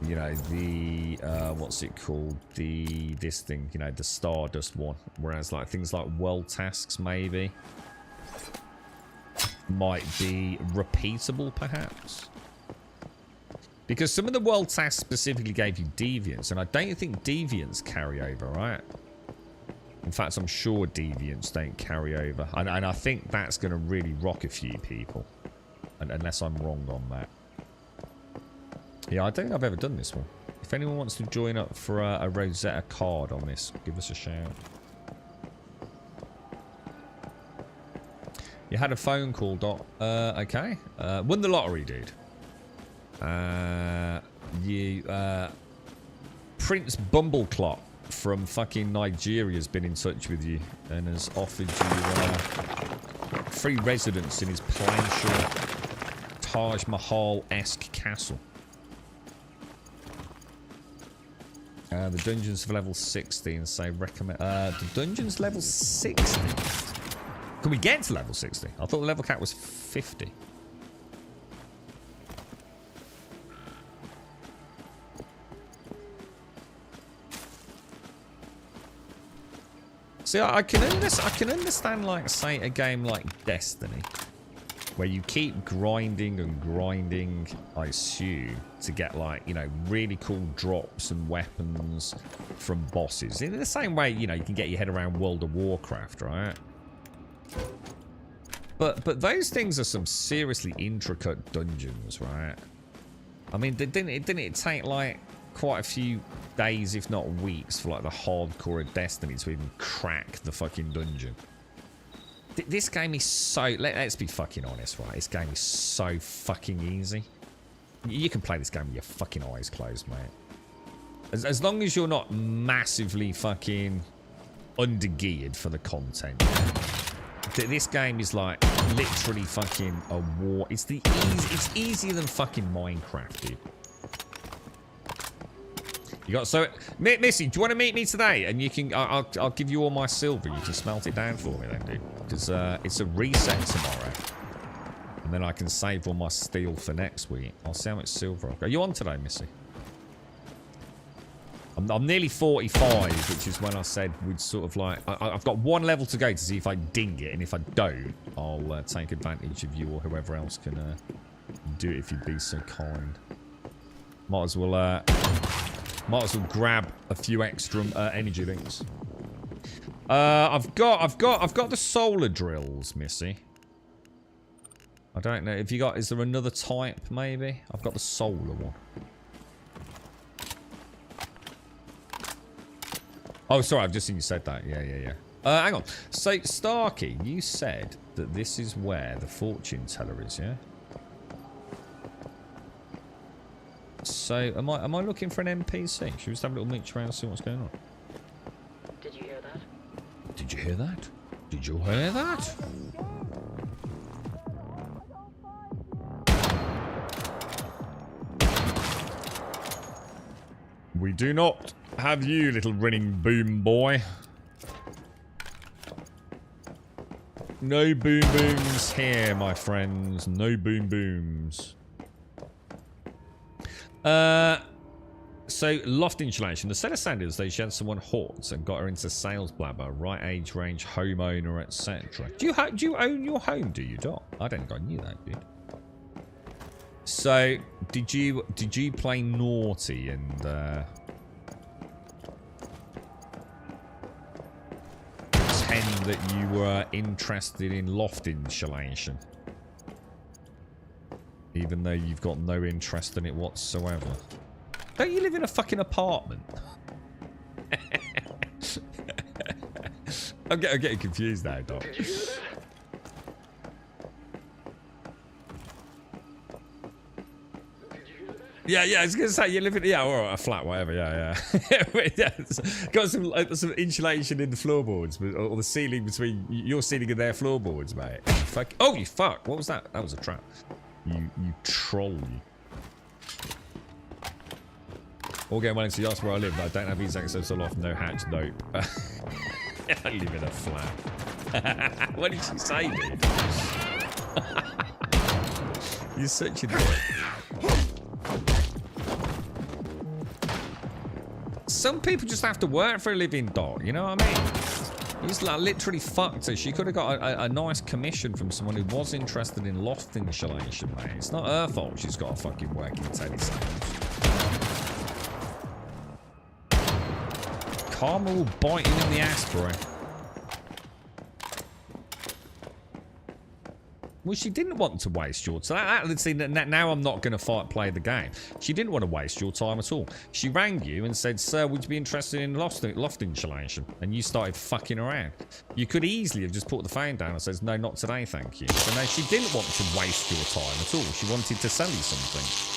You know, the what's it called? This thing, you know, the Stardust one. Whereas like things like world tasks maybe might be repeatable, perhaps. Because some of the world tasks specifically gave you deviants, and I don't think deviants carry over, right? In fact, I'm sure deviants don't carry over, and I think that's going to really rock a few people. unless I'm wrong on that. Yeah, I don't think I've ever done this one. If anyone wants to join up for a Rosetta card on this, give us a shout. You had a phone call, Doc. Okay. Won the lottery, dude. Prince Bumbleclot from fucking Nigeria has been in touch with you and has offered you free residence in his palatial Taj Mahal-esque castle. The dungeon's for level 60 and say recommend... the dungeon's level 60? Can we get to level 60? I thought the level cap was 50. See, I can understand, like, say, a game like Destiny, where you keep grinding and grinding, I assume, to get, like, you know, really cool drops and weapons from bosses. In the same way, you know, you can get your head around World of Warcraft, right? But those things are some seriously intricate dungeons, right? I mean, didn't it take, like, quite a few days, if not weeks, for like the hardcore of Destiny to even crack the fucking dungeon? This game is so... Let's be fucking honest, right? This game is so fucking easy. You can play this game with your fucking eyes closed, mate. As long as you're not massively fucking undergeared for the content. This game is like literally fucking a war. It's easier than fucking Minecraft, dude. You got so Missy, do you want to meet me today? And you can I'll give you all my silver. You can smelt it down for me then, dude. Because it's a reset tomorrow. And then I can save all my steel for next week. I'll see how much silver I've got. Are you on today, Missy? I'm nearly 45, which is when I said we'd sort of like... I've got one level to go to see if I ding it, and if I don't, I'll take advantage of you or whoever else can do it if you'd be so kind. Might as well grab a few extra energy drinks. I've got the solar drills, Missy. I don't know if you got... Is there another type, maybe? I've got the solar one. Oh, sorry, I've just seen you said that. Yeah. Hang on. So, Starkey, you said that this is where the fortune teller is, yeah? So, am I looking for an NPC? Should we just have a little mooch around and see what's going on? Did you hear that? Did you hear that? Did you hear that? We do not have you, little running boom boy. No boom booms here, my friends. No boom booms. So, loft insulation. The set of standards, they had someone hot and got her into sales blabber, right age range, homeowner, etc. Do you own your home, do you, Doc? I don't think I knew that, dude. So, did you play naughty and pretend that you were interested in loft insulation? Even though you've got no interest in it whatsoever. Don't you live in a fucking apartment? I'm getting confused now, Doc. Did you hear that? Yeah, I was gonna say you live in or a flat, whatever. Yeah. Got some insulation in the floorboards, or the ceiling between your ceiling and their floorboards, mate. Fuck! Oh, you fuck! What was that? That was a trap. You troll. You. All getting well into the where I live, but I don't have easy access to loft, no hatch, nope. I live in a flat. What did she say, dude? You're such a dick. Some people just have to work for a living, Doc. You know what I mean? He's like literally fucked her. She could have got a nice commission from someone who was interested in loft insulation, mate. It's not her fault she's got a fucking working telesales. Karma will bite you in the ass, bro. Well, she didn't want to waste your time. See, now I'm not going to play the game. She didn't want to waste your time at all. She rang you and said, "Sir, would you be interested in loft insulation?" And you started fucking around. You could easily have just put the phone down and said, "No, not today, thank you." So no, she didn't want to waste your time at all. She wanted to sell you something.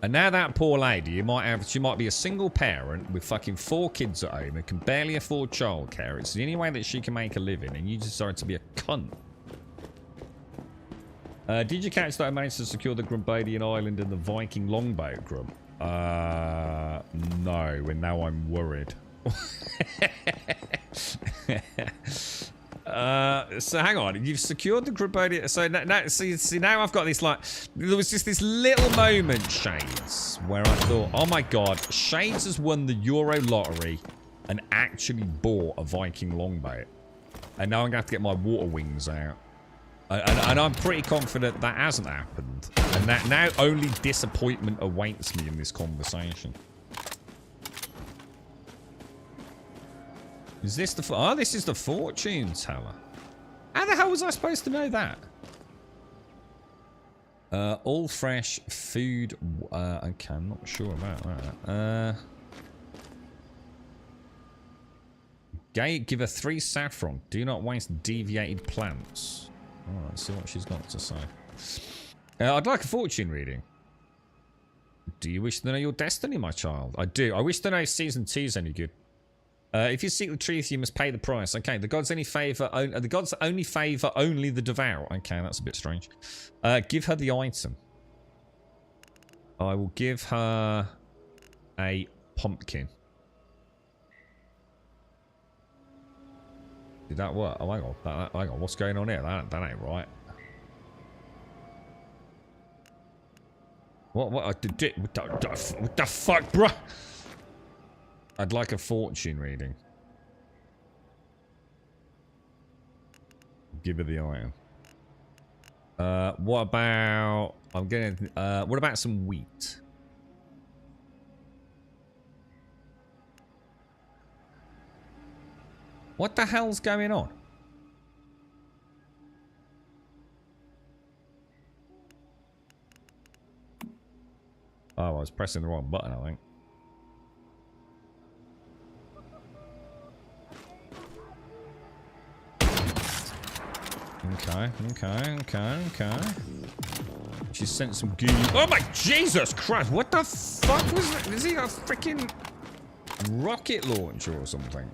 And now that poor lady, she might be a single parent with fucking 4 kids at home and can barely afford childcare. It's the only way that she can make a living, and you decided to be a cunt. Did you catch that I managed to secure the Grumbadian Island and the Viking longboat, Grump? No, and now I'm worried. So hang on, you've secured the Grumbadian. So now, see, now I've got this, like, there was just this little moment, Shades, where I thought, oh my god, Shades has won the Euro lottery and actually bought a Viking longboat. And now I'm going to have to get my water wings out. And I'm pretty confident that hasn't happened. And that now only disappointment awaits me in this conversation. Is this the... Oh, this is the fortune teller. How the hell was I supposed to know that? All fresh food... okay, I'm not sure about that. Give her 3 saffron. Do not waste deviated plants. Alright, let's see what she's got to say. I'd like a fortune reading. Do you wish to know your destiny, my child? I do. I wish to know if season 2 is any good. If you seek the truth, you must pay the price. Okay, the gods only favor only the devout. Okay, that's a bit strange. Give her the item. I will give her a pumpkin. Did that work? Oh, hang on. Hang on. What's going on here? That ain't right. What I did? What the fuck, bruh? I'd like a fortune reading. Give her the iron. What about... I'm getting... what about some wheat? What the hell's going on? Oh, I was pressing the wrong button, I think. Okay. She sent some goo. Oh my Jesus Christ! What the fuck was that? Is he a freaking rocket launcher or something?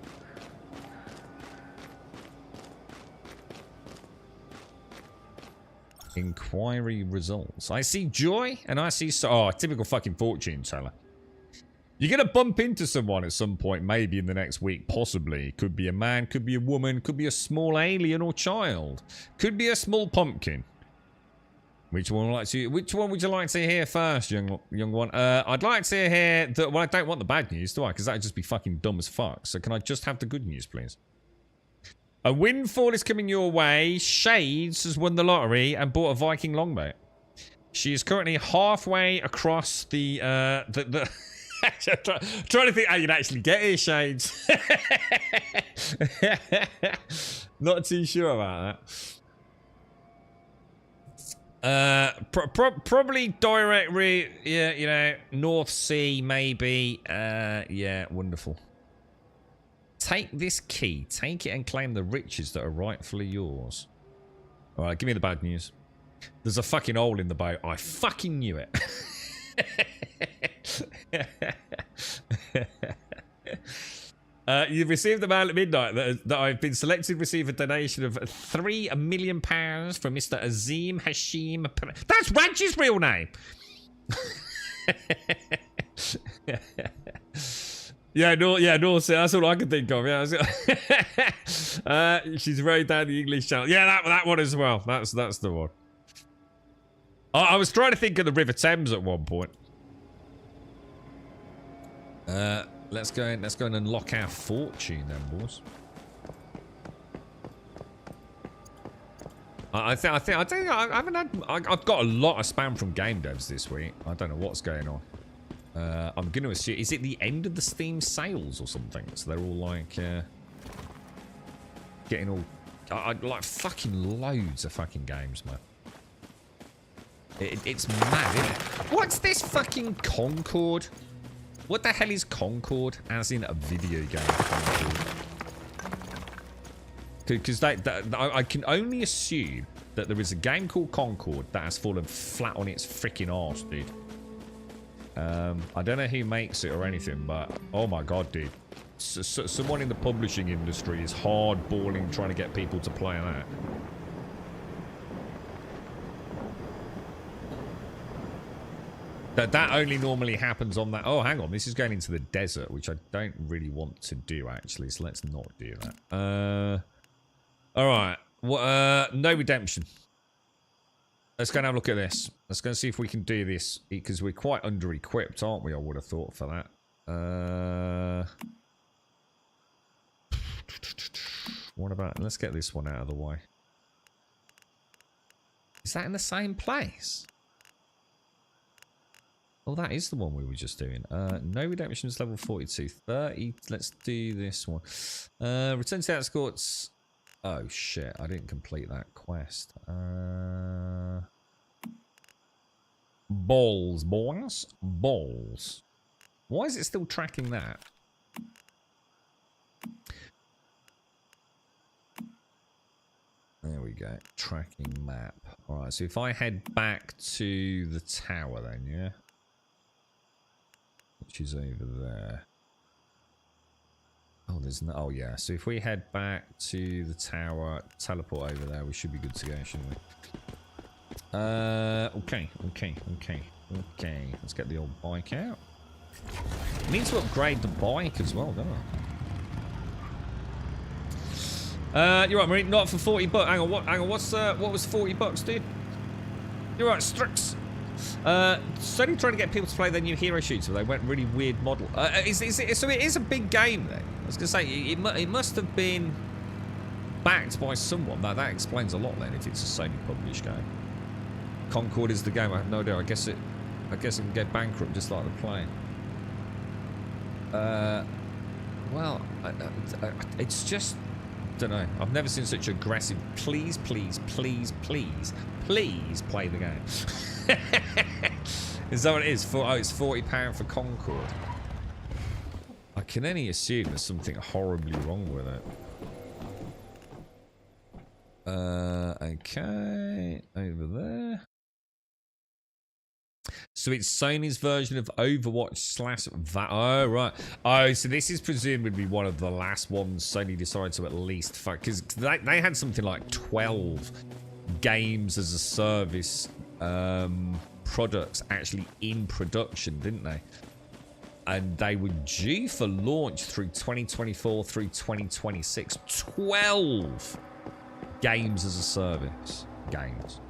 Inquiry results. I see joy and I see typical fucking fortune teller. You're gonna bump into someone at some point, maybe in the next week, possibly. Could be a man, could be a woman, could be a small alien or child, could be a small pumpkin. Which one would you like to hear first, young one? I'd like to hear that. Well, I don't want the bad news, do I? Because that'd just be fucking dumb as fuck. So can I just have the good news, please? A windfall is coming your way. Shades has won the lottery and bought a Viking longboat. She is currently halfway across the trying to think how you'd actually get here, Shades. Not too sure about that. Probably direct route. Yeah, you know, North Sea maybe. Yeah, wonderful. Take this key. Take it and claim the riches that are rightfully yours. All right, give me the bad news. There's a fucking hole in the boat. I fucking knew it. You've received the mail at midnight that I've been selected to receive a donation of £3 million from Mr. Azim Hashim. That's Wedge's real name. North Sea. That's all I can think of. Yeah, she's very down the English Channel. Yeah, that one as well. That's the one. I was trying to think of the River Thames at one point. Let's go and unlock our fortune then, boys. I've got a lot of spam from game devs this week. I don't know what's going on. I'm going to assume, is it the end of the Steam sales or something? So they're all like getting all like fucking loads of fucking games, man. It's mad, isn't it? What's this fucking Concord? What the hell is Concord? As in a video game Concord. Because I can only assume that there is a game called Concord that has fallen flat on its freaking arse, dude. I don't know who makes it or anything, but oh my god, dude. Someone in the publishing industry is hardballing trying to get people to play that. That only normally happens on that. Oh, hang on. This is going into the desert, which I don't really want to do, actually. So let's not do that. All right. No redemption. Let's go and have a look at this. Let's go and see if we can do this, because we're quite under-equipped, aren't we? I would have thought for that. What about... Let's get this one out of the way. Is that in the same place? Oh, that is the one we were just doing. No redemptions, level 42. 30. Let's do this one. Return to the outskirts. Oh, shit. I didn't complete that quest. Balls, boys. Balls. Why is it still tracking that? There we go. Tracking map. Alright, so if I head back to the tower then, yeah? Which is over there. Oh, there's no... Oh, yeah. So if we head back to the tower, teleport over there, we should be good to go, shouldn't we? Okay. Let's get the old bike out. I need to upgrade the bike as well, don't I? You're right, Marine. Not for 40 bucks. Hang on. What was 40 bucks, dude? You're right, Strix. Certainly trying to get people to play their new hero shooter. They went really weird model. So it is a big game then. I was gonna say it must have been backed by someone. That explains a lot then. If it's a Sony published game. Concord is the game. I have no idea. I guess it can go bankrupt just like the plane. Well, it's just. Don't know. I've never seen such aggressive. Please play the game. Is that what it is? It's £40 for Concord. I can only assume there's something horribly wrong with it. Okay, over there. So it's Sony's version of Overwatch / Oh, right. Oh, so this is presumably one of the last ones Sony decided to at least fuck. Because they had something like 12 games as a service products actually in production, didn't they? And they were due for launch through 2024 through 2026. 12 games as a service. Games.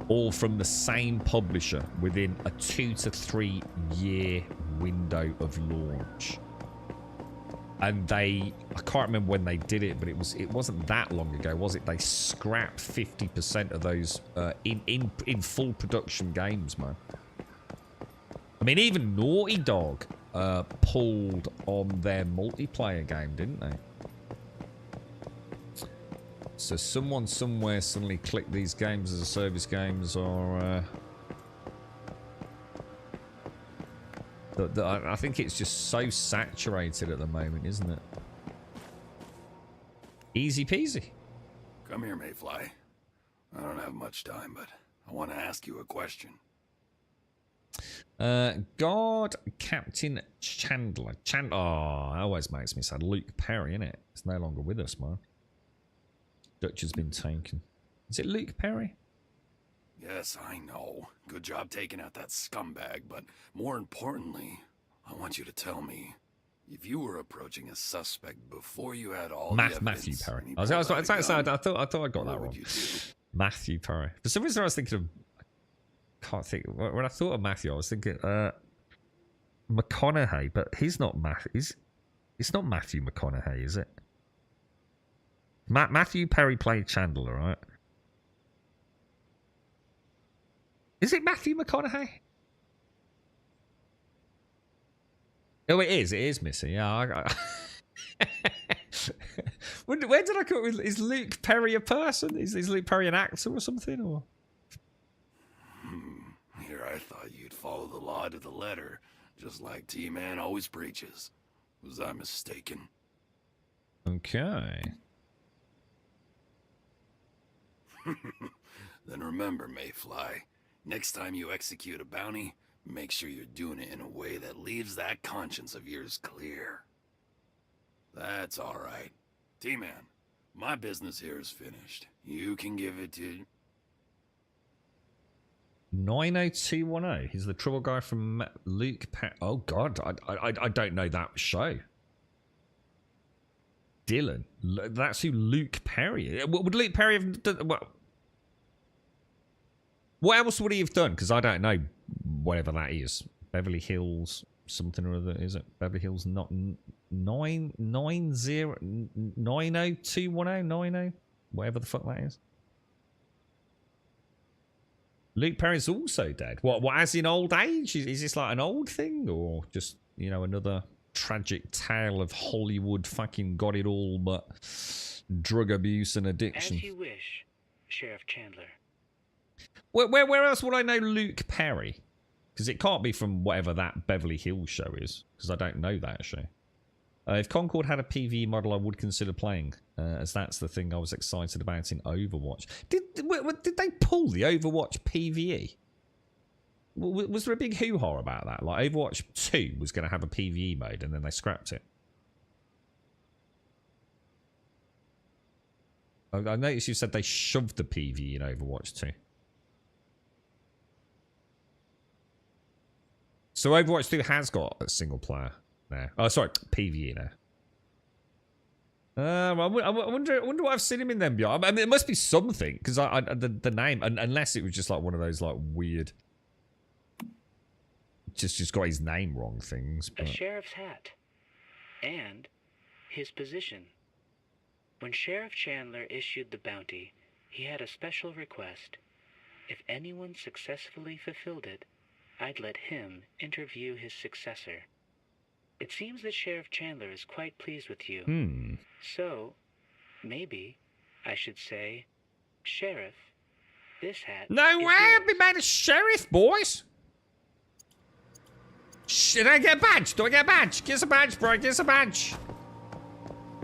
All from the same publisher within a 2 to 3 year window of launch. And I can't remember when they did it, but it wasn't that long ago, was it? They scrapped 50% of those in full production games, man. I mean, even Naughty Dog pulled on their multiplayer game, didn't they? So someone somewhere suddenly clicked these games as a service games, or I think it's just so saturated at the moment, isn't it? Easy peasy. Come here, Mayfly. I don't have much time, but I want to ask you a question. God, Captain Chandler. Oh, that always makes me sad. Luke Perry, innit? It's no longer with us, man. Dutch has been taken. Is it Luke Perry? Yes, I know. Good job taking out that scumbag, but more importantly, I want you to tell me if you were approaching a suspect before you had all the evidence. Matthew Perry. I thought I got that wrong. Matthew Perry. For some reason, I was thinking of. Can't think. When I thought of Matthew, I was thinking McConaughey, but he's not Matthew. It's not Matthew McConaughey, is it? Matthew Perry played Chandler, right? Is it Matthew McConaughey? Oh, it is. It is Missy. Yeah. Where did I come with? Is Luke Perry a person? Is Luke Perry an actor or something? Or Here I thought you'd follow the law to the letter, just like T-Man always preaches. Was I mistaken? okay. Then remember, Mayfly, next time you execute a bounty, make sure you're doing it in a way that leaves that conscience of yours clear. That's all right. T-Man, my business here is finished. You can give it to... 90210. He's the trouble guy from Luke Perry. Oh God, I don't know that show. Dylan, that's who Luke Perry is. Would Luke Perry have done? What else would he have done? Because I don't know whatever that is. Beverly Hills something or other, is it? Beverly Hills not 90210 whatever the fuck that is. Luke Perry's also dead. What as in old age? Is this like an old thing, or just, you know, another tragic tale of Hollywood fucking got it all but drug abuse and addiction? As you wish, Sheriff Chandler. Where else would I know Luke Perry? Because it can't be from whatever that Beverly Hills show is, because I don't know that show. If Concord had a PvE model, I would consider playing, as that's the thing I was excited about in Overwatch. Did they pull the Overwatch PvE? Was there a big hoo-ha about that? Like, Overwatch 2 was going to have a PvE mode, and then they scrapped it. I noticed you said they shoved the PvE in Overwatch 2. So Overwatch 2 has got a single player now. Oh, sorry, PvE now. I wonder what I've seen him in then, beyond. I mean, it must be something, because the name, unless it was just like one of those like weird, just got his name wrong things. But... A sheriff's hat. And his position. When Sheriff Chandler issued the bounty, he had a special request. If anyone successfully fulfilled it, I'd let him interview his successor. It seems that Sheriff Chandler is quite pleased with you. So, maybe I should say, Sheriff, this hat. No way, I'll be made a sheriff, boys. Did I get a badge? Do I get a badge? Give us a badge, bro. Give us a badge.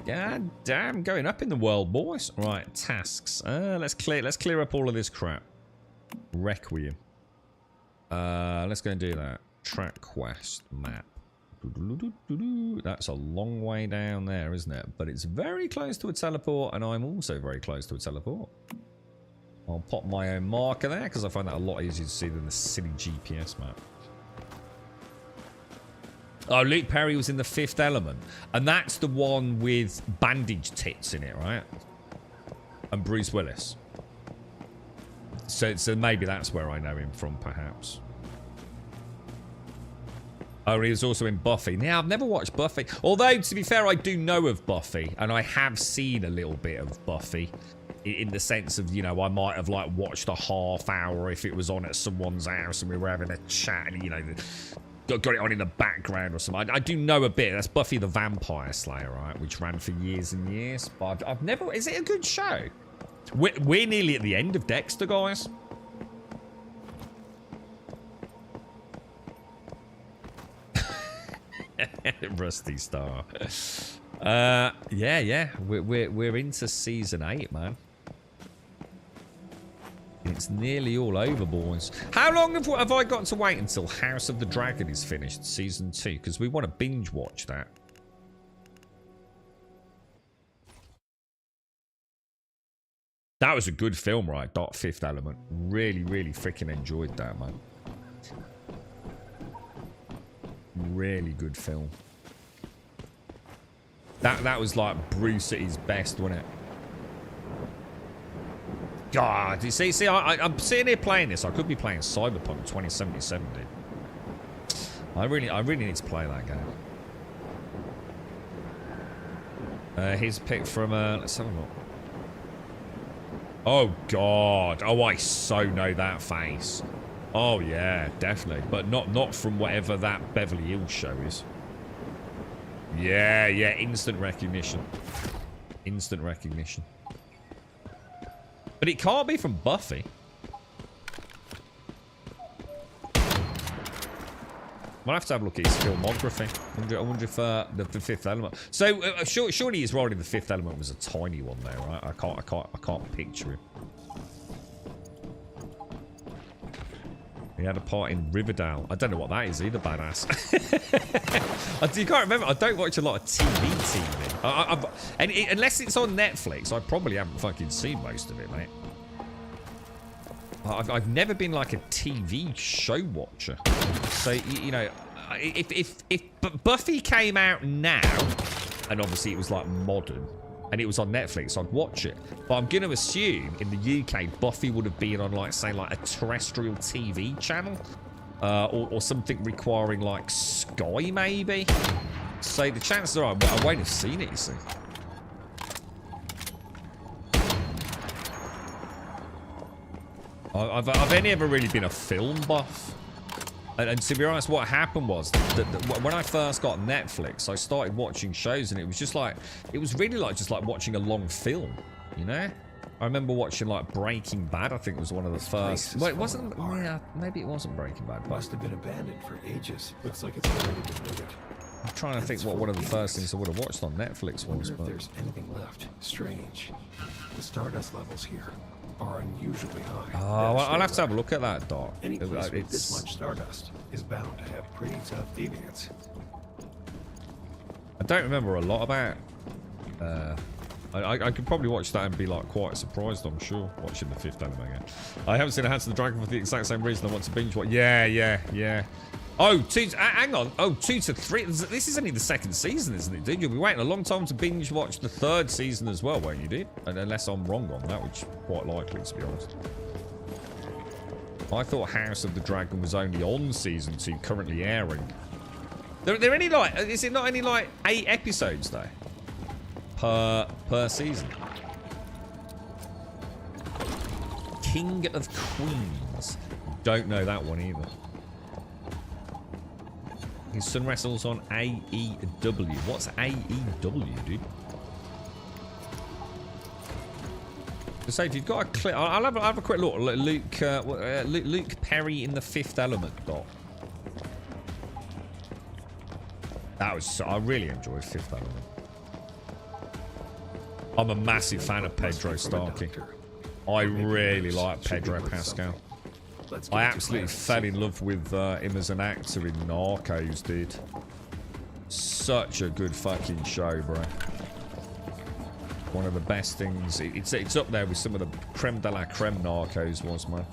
God damn, going up in the world, boys. Right, tasks. Let's clear up all of this crap. Requiem. Let's go and do that. Track quest map. That's a long way down there, isn't it? But it's very close to a teleport, and I'm also very close to a teleport. I'll pop my own marker there, because I find that a lot easier to see than the silly GPS map. Oh, Luke Perry was in The Fifth Element. And that's the one with bandage tits in it, right? And Bruce Willis. So maybe that's where I know him from, perhaps. Oh, he was also in Buffy. Now, I've never watched Buffy. Although, to be fair, I do know of Buffy. And I have seen a little bit of Buffy. In the sense of, you know, I might have, like, watched a half hour if it was on at someone's house and we were having a chat and, you know, got it on in the background or something. I do know a bit. That's Buffy the Vampire Slayer, right? Which ran for years and years. But I've never... Is it a good show? We're nearly at the end of Dexter, guys. Rusty Star. Yeah. We're into season 8, man. It's nearly all over, boys. How long have I got to wait until House of the Dragon is finished, season 2? Because we want to binge watch that. That was a good film, right? Fifth Element. Really, really freaking enjoyed that, man. Really good film. That was like Bruce at his best, wasn't it? God, you see, I'm sitting here playing this. I could be playing Cyberpunk 2077, dude. I really need to play that game. Here's a pick from let's have a look. Oh God! Oh, I so know that face. Oh yeah, definitely, but not from whatever that Beverly Hills show is. Yeah, instant recognition. Instant recognition. But it can't be from Buffy. I'll have to have a look at his filmography. I wonder if the Fifth Element. So surely his role in the Fifth Element was a tiny one there, right? I can't picture him. He had a part in Riverdale. I don't know what that is either, badass. You can't remember. I don't watch a lot of TV. Unless it's on Netflix, I probably haven't fucking seen most of it, mate. I've never been like a TV show watcher. So, you know, if Buffy came out now, and obviously it was like modern, and it was on Netflix, I'd watch it. But I'm going to assume in the UK, Buffy would have been on, like, say, like a terrestrial TV channel. Or something requiring, like, Sky, maybe. So the chances are I won't have seen it, you see. I've only ever really been a film buff. And to be honest, what happened was that when I first got Netflix, I started watching shows, and it was just like, it was really like just like watching a long film, you know? I remember watching like Breaking Bad. I think was one of the first. Well, it wasn't. Yeah, maybe it wasn't Breaking Bad. But Must have been abandoned for ages. Looks like it's already been looted. I'm trying to think what one of the first things I would have watched on Netflix was. Wonder if there's anything left. Strange. The Stardust levels here are unusually high. Oh, I'll have to have a look at that, Doc. Any place with this much Stardust is bound to have pretty tough deviants. I don't remember a lot about. I could probably watch that and be like quite surprised, I'm sure, watching the Fifth Element again. I haven't seen Hands of the Dragon for the exact same reason I want to binge watch. Yeah. Oh, hang on. Oh, 2 to 3. This is only the second season, isn't it, dude? You'll be waiting a long time to binge watch the third season as well, won't you, dude? And unless I'm wrong on that, which is quite likely, to be honest. I thought House of the Dragon was only on season 2, currently airing. They're only like, is it not only like 8 episodes though? Per season. King of Queens. Don't know that one either. His son wrestles on AEW. What's AEW, dude? So if you've got a clip, I'll have a quick look. Luke Perry in the Fifth Element, Doc. That was. I really enjoyed Fifth Element. I'm a massive fan of Pedro Starkey. I really like Pedro Pascal. I absolutely fell in love with him as an actor in Narcos, dude. Such a good fucking show, bro. One of the best things. It's up there with some of the creme de la creme Narcos was, man.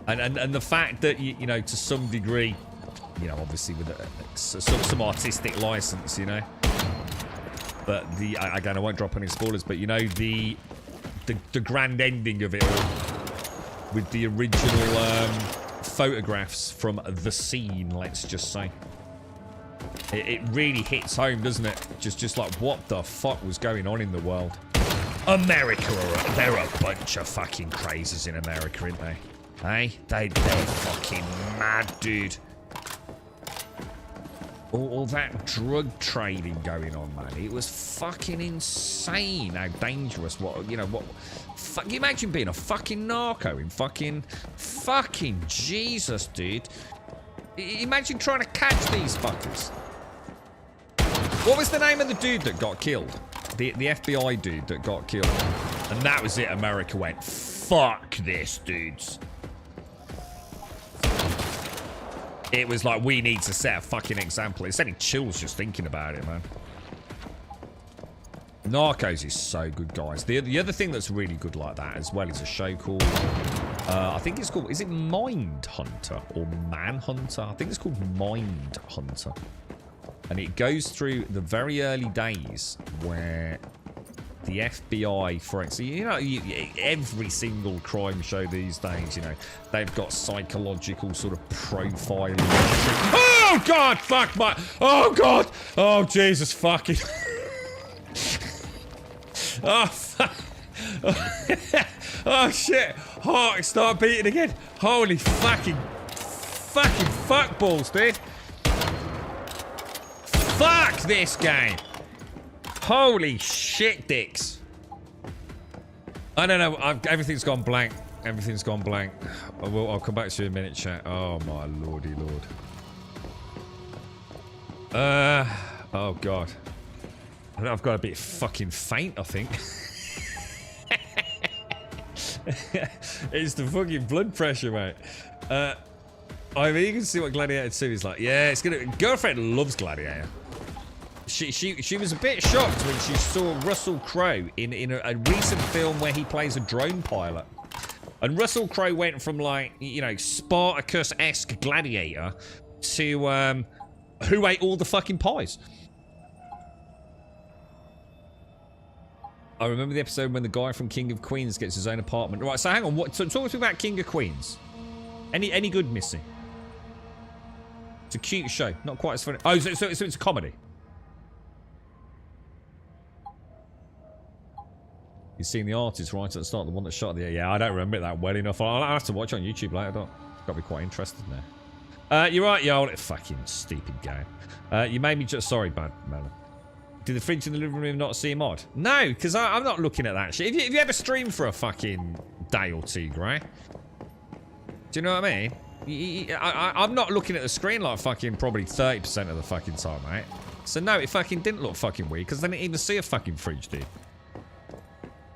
And the fact that, you know, to some degree, you know, obviously with some artistic license, you know. But again, I won't drop any spoilers, but you know, the grand ending of it all, with the original photographs from the scene, let's just say. It really hits home, doesn't it? Just like, what the fuck was going on in the world? America, they're a bunch of fucking crazes in America, aren't they? Hey? They're fucking mad, dude. All that drug trading going on, man. It was fucking insane how dangerous. What, you know, what... Fuck, you imagine being a fucking narco in fucking Jesus, dude. Imagine trying to catch these fuckers. What was the name of the dude that got killed? The FBI dude that got killed. And that was it. America went, fuck this, dudes. It was like, we need to set a fucking example. It's sending chills just thinking about it, man. Narcos is so good, guys. The other thing that's really good like that as well is a show called... I think it's called... Is it Mindhunter or Manhunter? I think it's called Mindhunter. And it goes through the very early days where the FBI, for instance, you know, every single crime show these days, you know, they've got psychological sort of profiling. Oh, God, fuck my... Oh, God. Oh, Jesus, fucking... Oh, fuck. Oh, shit. Heart start beating again. Holy fucking fuck balls, dude. Fuck this game. Holy shit, dicks. I don't know. Everything's gone blank. Everything's gone blank. I'll come back to you in a minute, chat. Oh, my lordy lord. Oh, God. I've got a bit fucking faint, I think. It's the fucking blood pressure, mate. I mean, you can see what Gladiator 2 is like. Yeah, it's gonna. Girlfriend loves Gladiator. She was a bit shocked when she saw Russell Crowe in a recent film where he plays a drone pilot. And Russell Crowe went from, like, you know, Spartacus-esque Gladiator to Who Ate All the Fucking Pies. I remember the episode when the guy from King of Queens gets his own apartment. Right, so hang on. So talk to me about King of Queens. Any good, Missy? It's a cute show. Not quite as funny. Oh, so it's a comedy. You've seen the artist right at the start, the one that shot the... Yeah, I don't remember it that well enough. I'll have to watch it on YouTube later. Got to be quite interested now. You're right, yo. Fucking stupid game. You made me just... Sorry, bad Melon. Did the fridge in the living room not see mod? No, because I'm not looking at that shit. If you ever stream for a fucking day or two, Gray? Do you know what I mean? I'm not looking at the screen like fucking probably 30% of the fucking time, mate. So no, it fucking didn't look fucking weird because they didn't even see a fucking fridge, dude.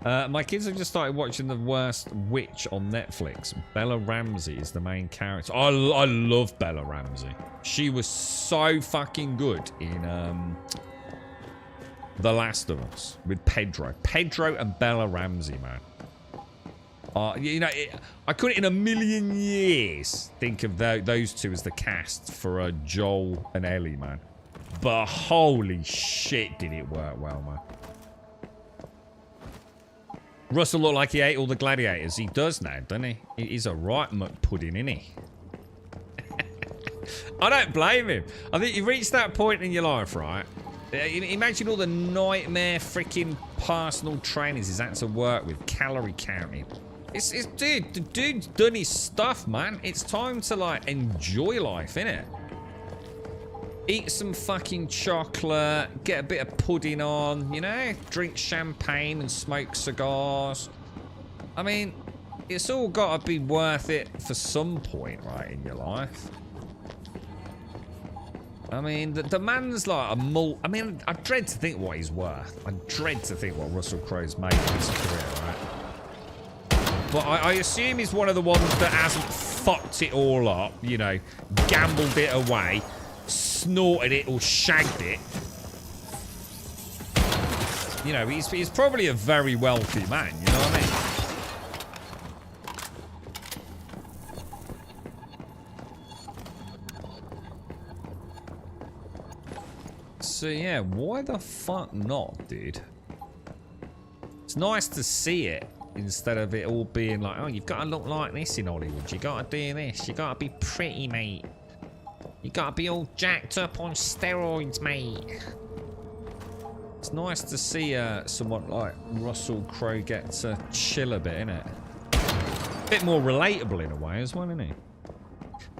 My kids have just started watching The Worst Witch on Netflix. Bella Ramsey is the main character. I love Bella Ramsey. She was so fucking good in The Last of Us with Pedro. Pedro and Bella Ramsey, man. You know, I couldn't in a million years think of those two as the cast for Joel and Ellie, man. But holy shit, did it work well, man. Russell looked like he ate all the gladiators. He does now, doesn't he? He's a right pudding, isn't he? I don't blame him. I think you've reached that point in your life, right? Imagine all the nightmare freaking personal trainers he's had to work with, calorie counting. Dude, the dude's done his stuff, man. It's time to, like, enjoy life, innit? Eat some fucking chocolate, get a bit of pudding on, you know? Drink champagne and smoke cigars. I mean, it's all got to be worth it for some point, right, in your life. I mean, the man's like a I mean, I dread to think what he's worth. I dread to think what Russell Crowe's made in his career, right? But I assume he's one of the ones that hasn't fucked it all up, you know, gambled it away, snorted it or shagged it. You know, he's probably a very wealthy man, you know what I mean? So yeah, why the fuck not, dude? It's nice to see it instead of it all being like, oh, you've got to look like this in Hollywood. You got to do this. You got to be pretty, mate. You got to be all jacked up on steroids, mate. It's nice to see someone like Russell Crowe get to chill a bit, innit? A bit more relatable in a way as well, isn't he?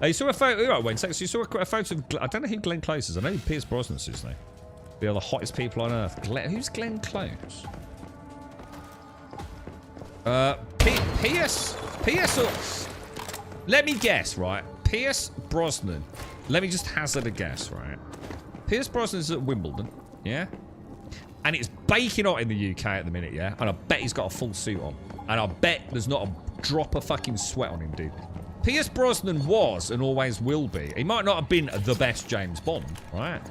You saw a photo, right, Wednesday, so you saw a photo of, I don't know who Glenn Close is. I know who Pierce Brosnan is, though. They are the hottest people on earth. Who's Glenn Close? Pierce or... Let me guess, right? Pierce Brosnan. Let me just hazard a guess, right? Pierce Brosnan's at Wimbledon, yeah? And it's baking hot in the UK at the minute, yeah? And I bet he's got a full suit on. And I bet there's not a drop of fucking sweat on him, dude. Pierce Brosnan was and always will be. He might not have been the best James Bond, right?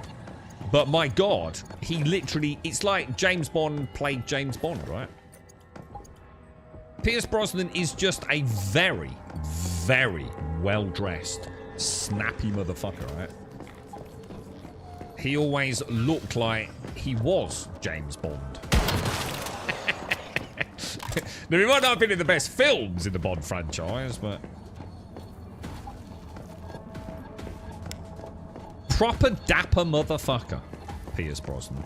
But my God, he literally... It's like James Bond played James Bond, right? Pierce Brosnan is just a very, very well-dressed, snappy motherfucker, right? He always looked like he was James Bond. Now, he might not have been in the best films in the Bond franchise, but... Proper dapper motherfucker, Pierce Brosnan.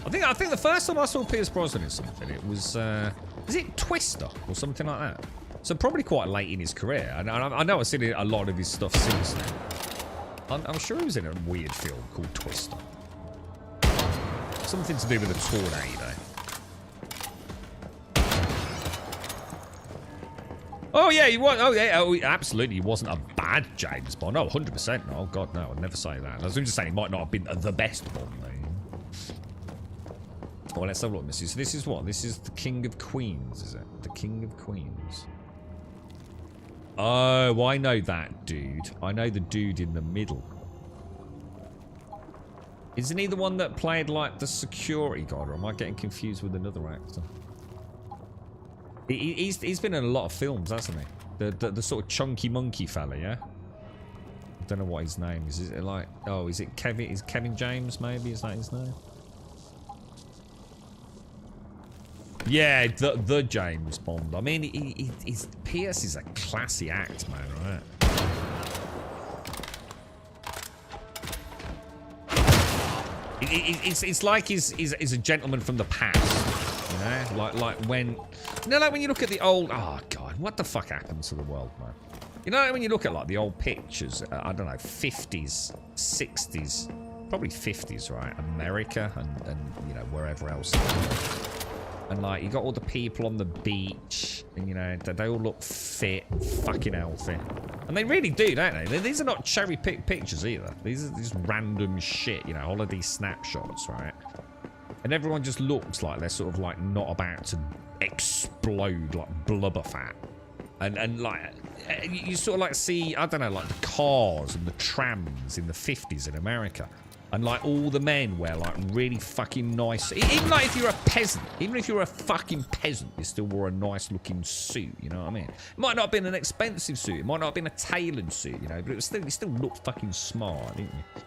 I think the first time I saw Pierce Brosnan in something, it was it Twister or something like that? So probably quite late in his career. And I know I've seen a lot of his stuff since then. I'm sure he was in a weird film called Twister. Something to do with a tornado. Oh yeah, he was. Oh yeah, oh, absolutely. He wasn't a bad James Bond. Oh, 100%. Oh god, no, I'd never say that. I was just saying he might not have been the best Bond. Well, let's have a look, Missy. So this is what? This is the King of Queens, is it? The King of Queens. Oh, I know that dude. I know the dude in the middle. Isn't he the one that played like the security guard, or am I getting confused with another actor? He's been in a lot of films, hasn't he? The sort of chunky monkey fella, yeah? I don't know what his name is. Is it like, oh, is it Kevin? Is Kevin James maybe? Is that his name? Yeah, the James Bond. I mean, he's Pierce is a classy act, man, right? It's like he's a gentleman from the past, you know, like when, you know, like when you look at the old. Oh God, what the fuck happened to the world, man? You know, like when you look at like the old pictures, I don't know, 50s, 60s, probably 50s, right? America and you know wherever else. And like, you got all the people on the beach, and you know, they all look fit, fucking healthy. And they really do, don't they? These are not cherry-picked pictures either. These are just random shit, you know, holiday snapshots, right? And everyone just looks like they're sort of like not about to explode like blubber fat. And like, you sort of like see, I don't know, like the cars and the trams in the 50s in America. And like all the men wear like really fucking nice, even like if you're a peasant, even if you're a fucking peasant, you still wore a nice looking suit, you know what I mean? It might not have been an expensive suit, it might not have been a tailored suit, you know, but it still looked fucking smart, didn't you?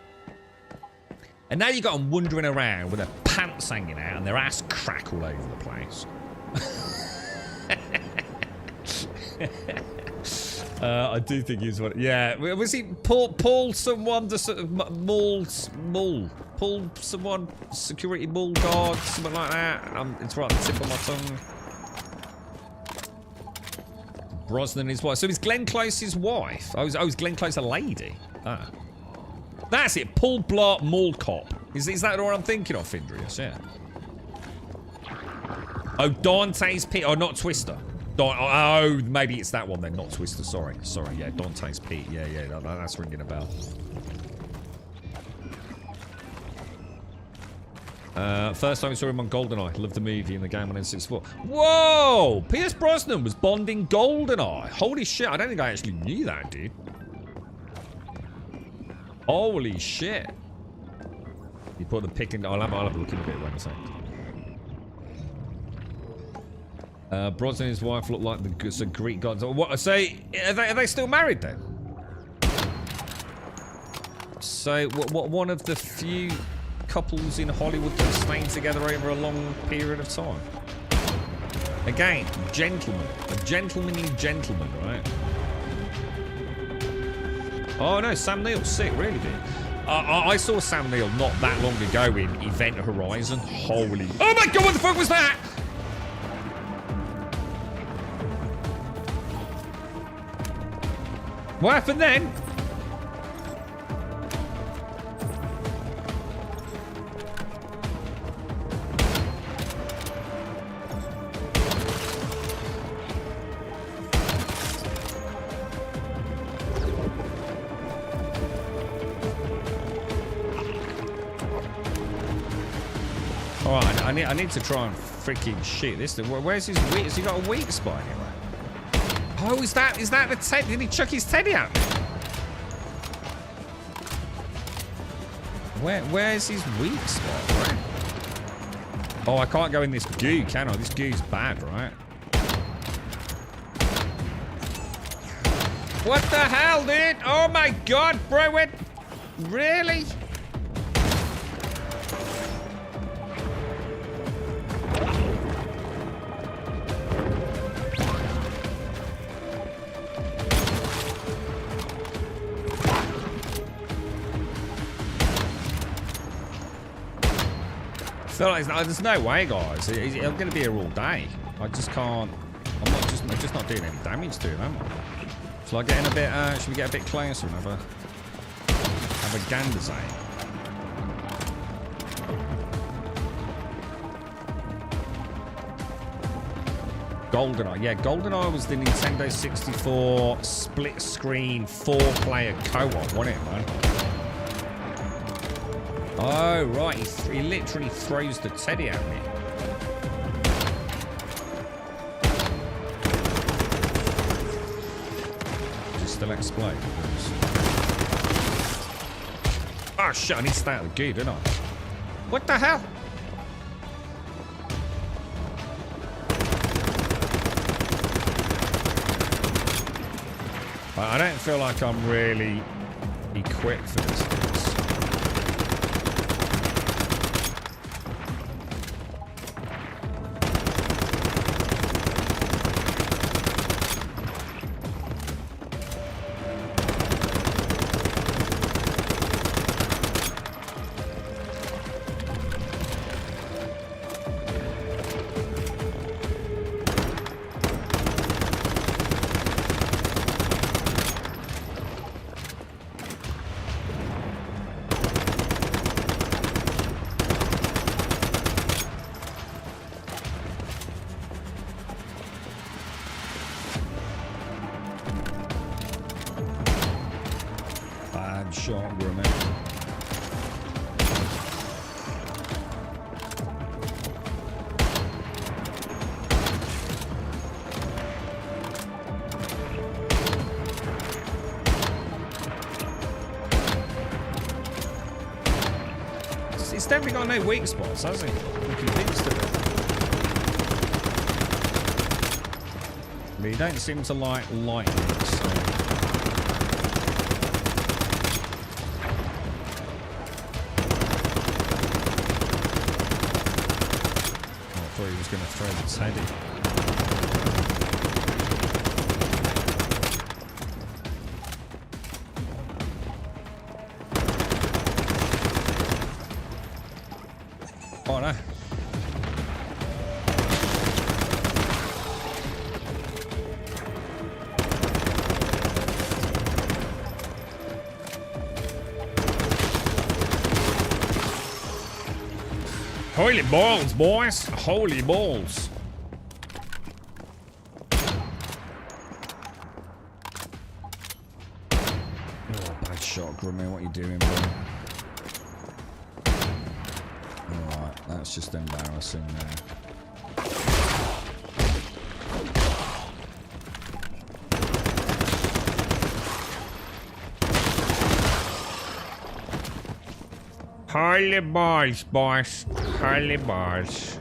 And now you got them wandering around with their pants hanging out and their ass crack all over the place. I do think he was one. Yeah, was he Paul someone to sort of pull someone security mall guard, something like that? It's right on the tip of my tongue. Brosnan, his wife. So is Glenn Close's wife? Oh, is Glenn Close a lady? Ah, that's it. Paul Blart Mall Cop. Is that what I'm thinking of, Findrius? Yeah. Oh, Dante's Pete. Oh, not Twister. Oh, maybe it's that one then, not Twister. Sorry, yeah, Dante's Pete. Yeah, that's ringing a bell. First time we saw him on GoldenEye. Loved the movie and the game on N64. Whoa! Pierce Brosnan was Bond in GoldenEye. Holy shit, I don't think I actually knew that, dude. Holy shit. You put the pick in. I'll have a look in a bit, wait a second. Brosnan and his wife look like the Greek gods. What? Say, are they still married then? So, what? One of the few couples in Hollywood that have stayed together over a long period of time. Again, gentleman, a gentlemanly gentleman, right? Oh no, Sam Neill, sick, really did. I saw Sam Neill not that long ago in Event Horizon. Holy! Oh my god, what the fuck was that? What happened then? Alright, I need to try and freaking shoot this thing. Where's his weak? Has he got a weak spot anyway? Oh, is that the Teddy? Did he chuck his Teddy at me? Where's his weak spot, right? Oh, I can't go in this goo, can I? This goo's bad, right? What the hell, dude? Oh my god, bro, really? So like, there's no way, guys. I'm going to be here all day. I just can't. I'm just not doing any damage to him, am I? Shall I get in a bit? Should we get a bit closer and have a GoldenEye. Yeah, GoldenEye was the Nintendo 64 split screen 4-player co-op, wasn't it, man? Oh, right. He literally throws the teddy at me. Does it still explode? Oh, shit. I need to stay out of the goo, don't I? What the hell? I don't feel like I'm really equipped for this. Shot, remember. He's definitely got no weak spots, has he? I'm convinced of it. But he don't seem to like lightning, so... I thought he was going to throw the teddy. Oh no. Holy balls, boys! Holy balls! Oh, bad shot, Grimmy. What are you doing, bro? Alright, that's just embarrassing now. Holy balls, boys. Holy balls.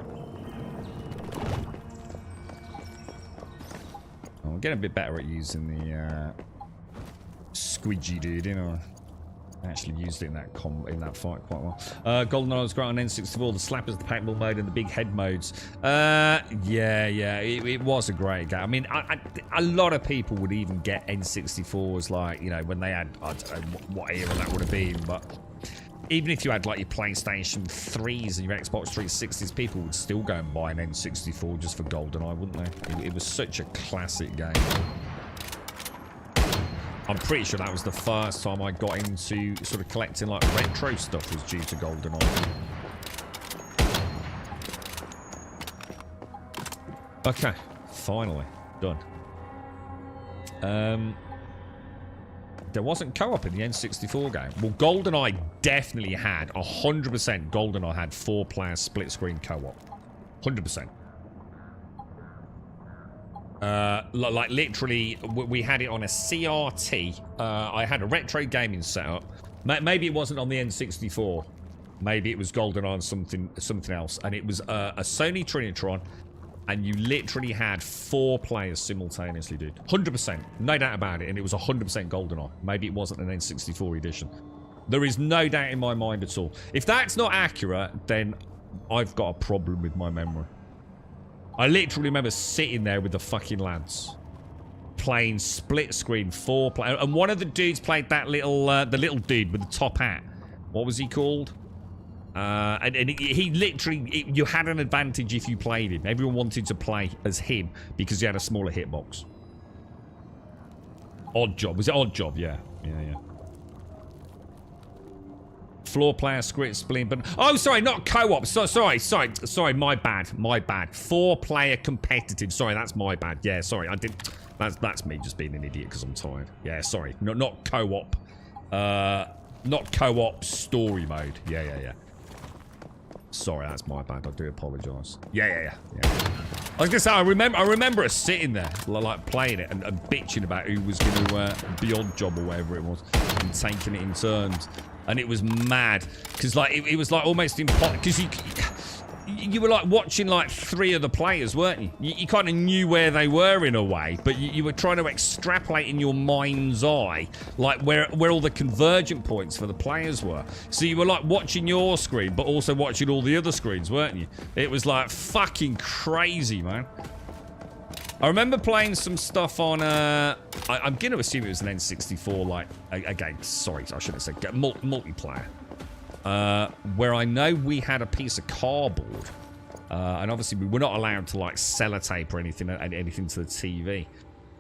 Oh, we're getting a bit better at using the squidgy dude, you know. I actually used it in that fight quite well. GoldenEye was great on N64. The slappers, the paintball mode, and the big head modes. It was a great game. I mean, a lot of people would even get N64s, like, you know, when they had, I don't know what era that would have been, but even if you had like your PlayStation 3s and your Xbox 360s, people would still go and buy an N64 just for GoldenEye, wouldn't they? It was such a classic game. I'm pretty sure that was the first time I got into sort of collecting like retro stuff was due to GoldenEye. Okay, finally done. There wasn't co-op in the N64 game. Well, GoldenEye definitely had 100%. GoldenEye had 4-player split-screen co-op, 100%. Like literally, we had it on a CRT. I had a retro gaming setup. Maybe it wasn't on the N64. Maybe it was GoldenEye and something else. And it was a Sony Trinitron. And you literally had 4 players simultaneously, dude. 100%. No doubt about it. And it was 100% GoldenEye. Maybe it wasn't an N64 edition. There is no doubt in my mind at all. If that's not accurate, then I've got a problem with my memory. I literally remember sitting there with the fucking lads. Playing split screen 4 player. And one of the dudes played that little, the little dude with the top hat. What was he called? And he literally, you had an advantage if you played him. Everyone wanted to play as him because he had a smaller hitbox. Odd Job. Was it Odd Job? Yeah. Floor player, script, spleen, but oh, sorry, not co-op. Sorry, my bad. 4-player competitive. Sorry, that's my bad. Yeah, sorry, I did. That's me just being an idiot because I'm tired. Yeah, sorry, not co-op. Not co-op story mode. Yeah. Sorry, that's my bad. I do apologise. Yeah. I was gonna say, I remember us sitting there, like playing it and bitching about who was going to be on job or whatever it was, and taking it in turns, and it was mad because like it was like almost impossible because you were like watching like 3 of the players, weren't you? You kind of knew where they were in a way, but you were trying to extrapolate in your mind's eye like where all the convergent points for the players were. So you were like watching your screen, but also watching all the other screens, weren't you? It was like fucking crazy, man. I remember playing some stuff on, I'm going to assume it was an N64, like, again, sorry, I shouldn't have said, multiplayer. Where I know we had a piece of cardboard, and obviously we were not allowed to like sellotape or anything to the TV,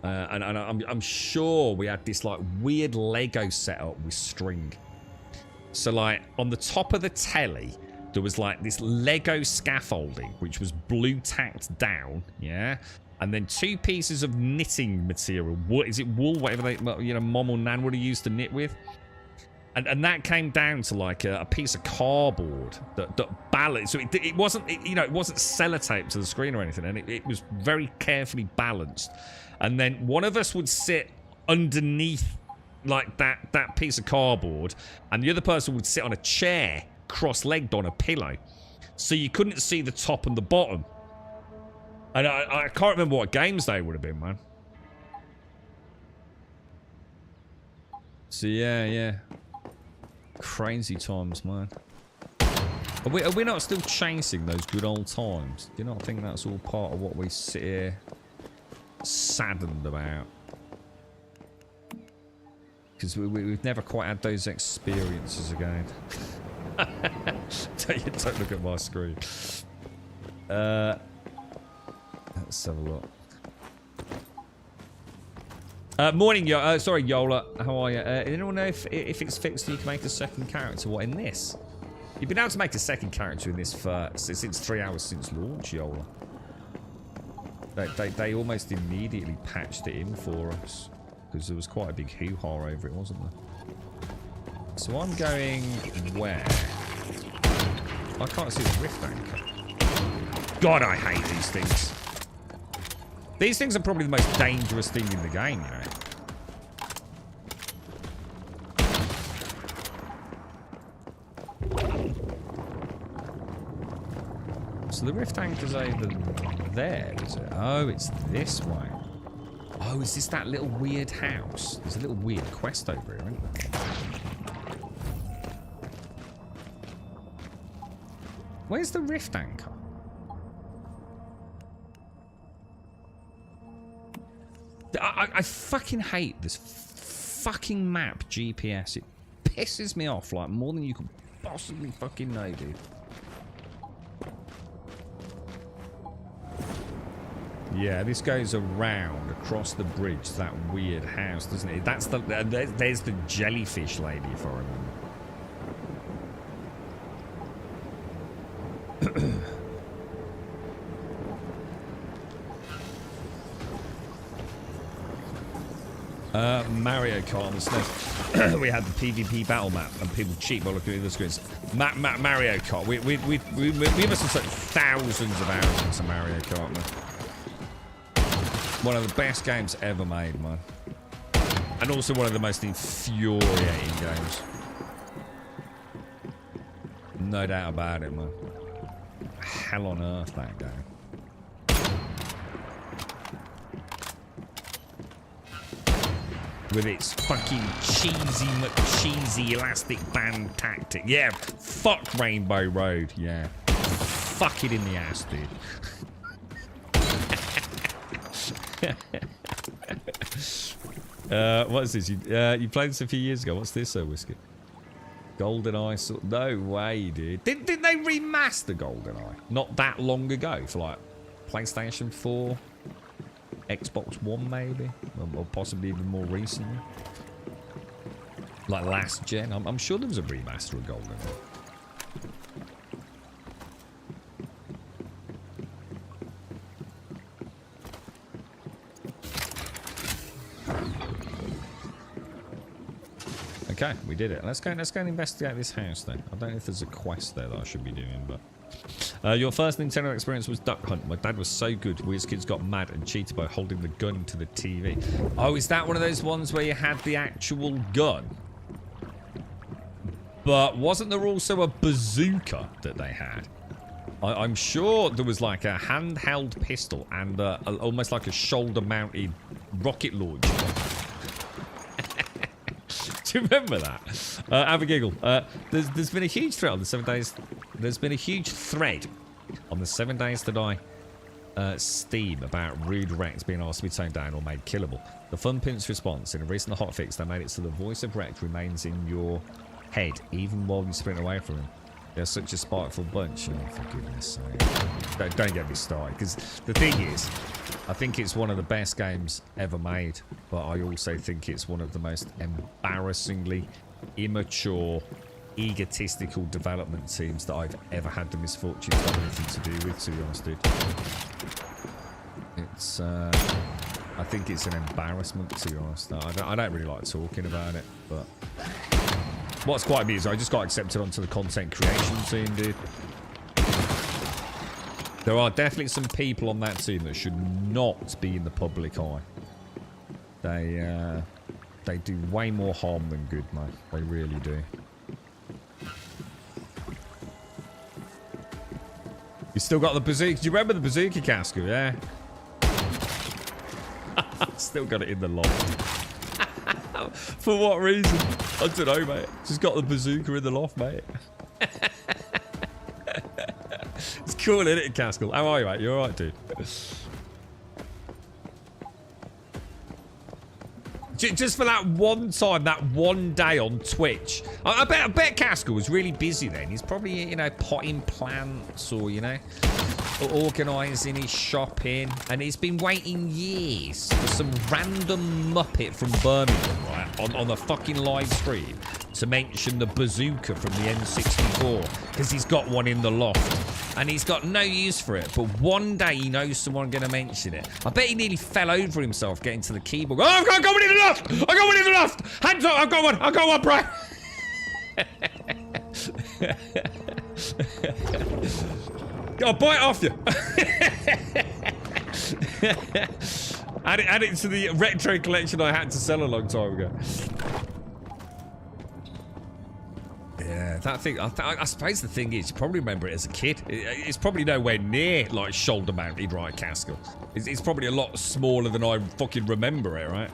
and I'm sure we had this like weird Lego setup with string. So like on the top of the telly there was like this Lego scaffolding which was blue tacked down, yeah, and then 2 pieces of knitting material. What is it, wool, whatever they, you know, mom or nan would have used to knit with. And that came down to like a piece of cardboard that balanced. So it wasn't, you know, it wasn't sellotaped to the screen or anything, and it was very carefully balanced. And then one of us would sit underneath like that piece of cardboard, and the other person would sit on a chair, cross-legged on a pillow, so you couldn't see the top and the bottom. And I can't remember what games they would have been, man. So yeah. Crazy times, man. Are we not still chasing those good old times? Do you not think that's all part of what we sit here saddened about? Because we've never quite had those experiences again. Don't look at my screen. Let's have a look. Morning, sorry, Yola. How are you? Anyone know if it's fixed and you can make a second character? What, in this? You've been able to make a second character in this for since 3 hours since launch, Yola. They almost immediately patched it in for us because there was quite a big hoo-ha over it, wasn't there? So I'm going where? I can't see the rift anchor. God, I hate these things. These things are probably the most dangerous thing in the game, you know. So the rift anchor's over there, is it? Oh, it's this way. Oh, is this that little weird house? There's a little weird quest over here, isn't there? Where's the rift anchor? I fucking hate this fucking map GPS. It pisses me off like more than you could possibly fucking know, dude. Yeah, this goes around across the bridge to that weird house, doesn't it? That's the there's the jellyfish lady, if I remember. Mario Kart on the SNES. We had the PvP battle map, and people cheat by looking at the screens. Mario Kart. We must have spent thousands of hours into Mario Kart, man. One of the best games ever made, man. And also one of the most infuriating games. No doubt about it, man. Hell on earth, that game. With its fucking cheesy McCheesy elastic band tactic. Yeah, fuck Rainbow Road, yeah. Fuck it in the ass, dude. What is this? You played this a few years ago. What's this, Whiskey? GoldenEye. No way, dude. Didn't they remaster GoldenEye not that long ago for like PlayStation 4? Xbox One, maybe? Or possibly even more recently? Like last gen. I'm sure there was a remaster of GoldenEye. Okay, we did it. Let's go and investigate this house then. I don't know if there's a quest there that I should be doing, but... your first Nintendo experience was Duck Hunt. My dad was so good, we as kids got mad and cheated by holding the gun to the TV. Oh, is that one of those ones where you had the actual gun? But wasn't there also a bazooka that they had? I'm sure there was like a handheld pistol and almost like a shoulder-mounted rocket launcher. Do you remember that? Have a giggle. There's been a huge thread on the 7 days. There's been a huge thread on the 7 Days to Die Steam about Rude Rex being asked to be toned down or made killable. The Fun Pimp's response: in a recent hotfix, they made it so the voice of Rex remains in your head even while you sprint away from him. They're such a spiteful bunch. Oh, for goodness sake. Don't get me started, because the thing is, I think it's one of the best games ever made, but I also think it's one of the most embarrassingly immature, egotistical development teams that I've ever had the misfortune to have anything to do with, to be honest, dude. It's, I think it's an embarrassment, to be honest. I don't really like talking about it, but... What's quite amusing, I just got accepted onto the content creation team, dude. There are definitely some people on that team that should not be in the public eye. They do way more harm than good, mate. They really do. You still got the bazooka? Do you remember the bazooka, Casco? Yeah. Still got it in the loft. For what reason? I don't know, mate. Just got the bazooka in the loft, mate. It's cool, isn't it, Caskell? How are you, mate? You alright, dude? Just for that one time, that one day on Twitch. I bet Caskell was really busy then. He's probably, you know, potting plants or, you know, organising his shopping. And he's been waiting years for some random muppet from Birmingham, right, on a fucking live stream to mention the bazooka from the N64. Because he's got one in the loft. And he's got no use for it. But one day he knows someone going to mention it. I bet he nearly fell over himself getting to the keyboard. Oh, I've got one in the loft! I've got one in the loft! Hands up! I've got one, bro! I'll bite off you! add it to the retro collection I had to sell a long time ago. Yeah, that thing, I suppose the thing is, you probably remember it as a kid. It's probably nowhere near, like, shoulder-mounted, right, Caskell? It's probably a lot smaller than I fucking remember it, right?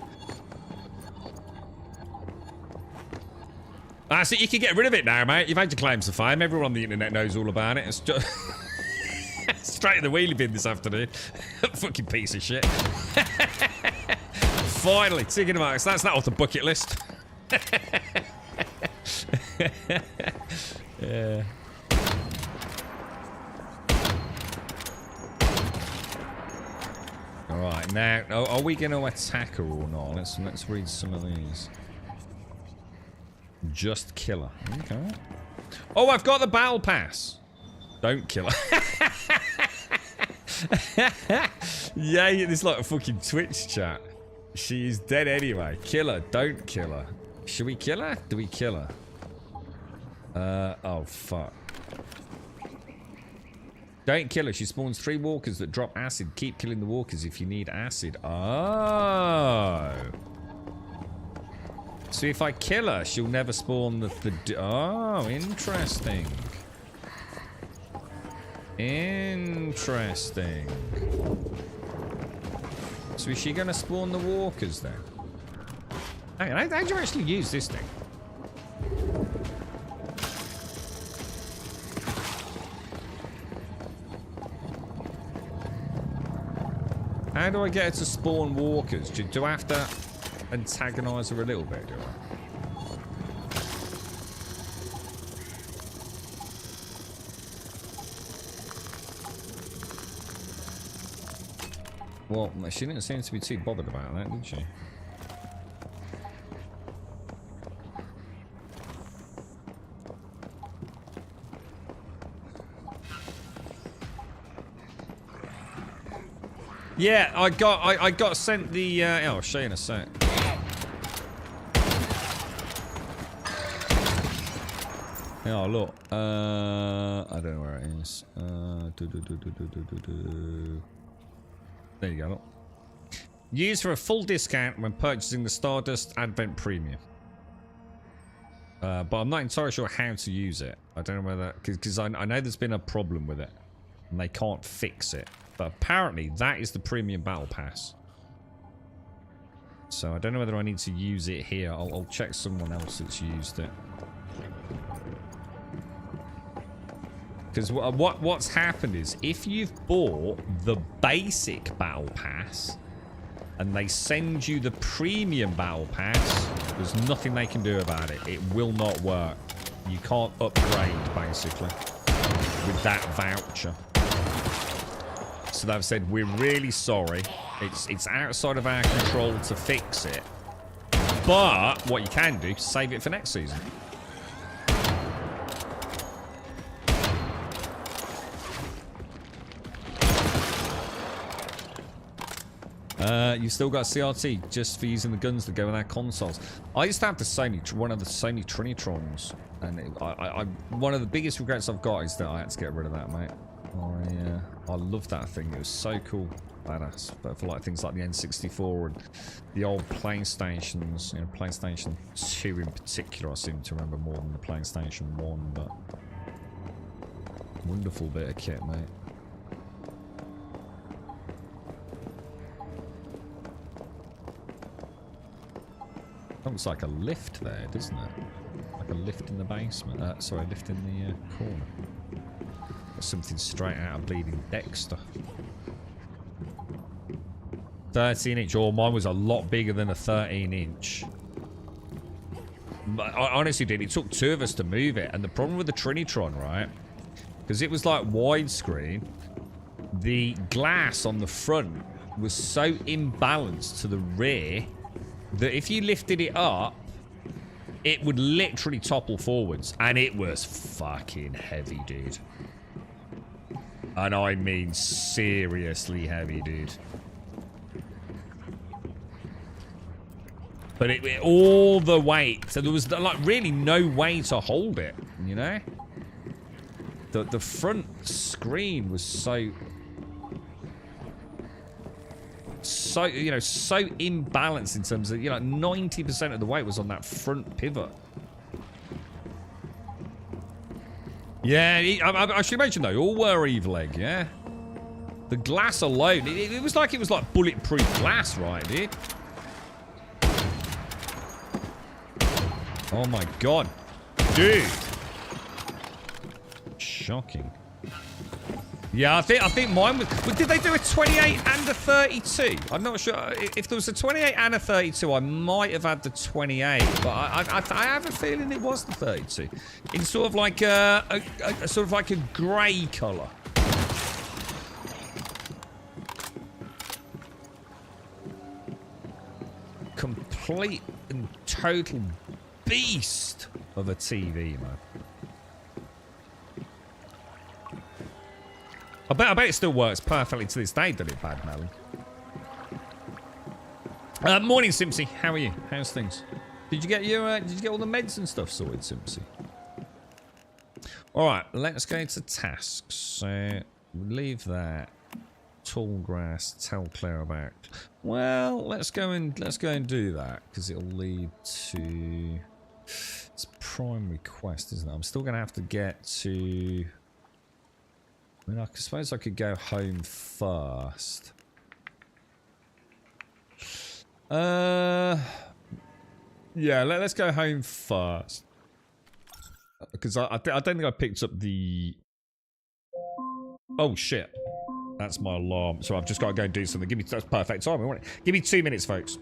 So you can get rid of it now, mate. You've had your claims to fame. Everyone on the internet knows all about it. It's just... Straight in the wheelie bin this afternoon. Fucking piece of shit. Finally, ticking them out. That's not off the bucket list. Yeah. Alright, now, are we going to attack her or not? Let's read some of these. Just kill her. Okay. Oh, I've got the battle pass. Don't kill her. Yeah, it's like a fucking Twitch chat. She is dead anyway. Kill her. Don't kill her. Should we kill her? Do we kill her? Oh, fuck. Don't kill her. She spawns 3 walkers that drop acid. Keep killing the walkers if you need acid. Oh. So if I kill her, she'll never spawn the oh, interesting. Interesting. So is she going to spawn the walkers then? Hang on, how do you actually use this thing? How do I get her to spawn walkers? Do I have to antagonise her a little bit, do I? Well, she didn't seem to be too bothered about that, did she? Yeah, I got sent the. I'll show you in a sec. Oh look. I don't know where it is. There you go. Look. Used for a full discount when purchasing the Stardust Advent Premium. But I'm not entirely sure how to use it. I don't know whether... Because I know there's been a problem with it. And they can't fix it. But apparently that is the Premium Battle Pass. So I don't know whether I need to use it here. I'll check someone else that's used it. Because what's happened is, if you've bought the basic Battle Pass... and they send you the Premium Battle Pass, there's nothing they can do about it. It will not work. You can't upgrade, basically, with that voucher. So they've said, we're really sorry. It's outside of our control to fix it. But what you can do is save it for next season. You still got CRT just for using the guns that go with our consoles. I used to have the one of the Sony Trinitrons, and one of the biggest regrets I've got is that I had to get rid of that, mate. I love that thing. It was so cool, badass. But for like things like the N64 and the old PlayStations, you know, PlayStation 2 in particular, I seem to remember more than the PlayStation 1. But wonderful bit of kit, mate. Looks like a lift there, doesn't it? Like a lift in the basement. Sorry, a lift in the corner. Or something straight out of Bleeding Dexter. 13-inch. Oh, mine was a lot bigger than a 13-inch. I honestly did. It took two of us to move it. And the problem with the Trinitron, right? Because it was like widescreen. The glass on the front was so imbalanced to the rear that if you lifted it up, it would literally topple forwards. And it was fucking heavy, dude. And I mean seriously heavy, dude. But it all the weight. So there was like really no way to hold it, you know? The front screen was so, you know, so imbalanced in terms of, you know, 90% of the weight was on that front pivot. Yeah, I should mention though, all were Evil Egg, yeah? The glass alone, it was like bulletproof glass, right, dude? Oh my god. Dude. Shocking. Yeah, I think mine was... Did they do a 28 and a 32? I'm not sure. If there was a 28 and a 32, I might have had the 28. But I have a feeling it was the 32. In sort of like a sort of like a grey colour. Complete and total beast of a TV, man. I bet it still works perfectly to this day, doesn't it, Bad Melon? Morning, Simpsy. How are you? How's things? Did you get all the meds and stuff sorted, Simpsy? All right, let's go to tasks. So leave that. Tall grass. Tell Claire about. Well, let's go and do that because it'll lead to. It's primary quest, isn't it? I'm still gonna have to get to. I mean, I suppose I could go home first. Yeah, let's go home first. Because I don't think I picked up the... Oh, shit. That's my alarm. So I've just got to go and do something. That's perfect timing. Give me 2 minutes, folks.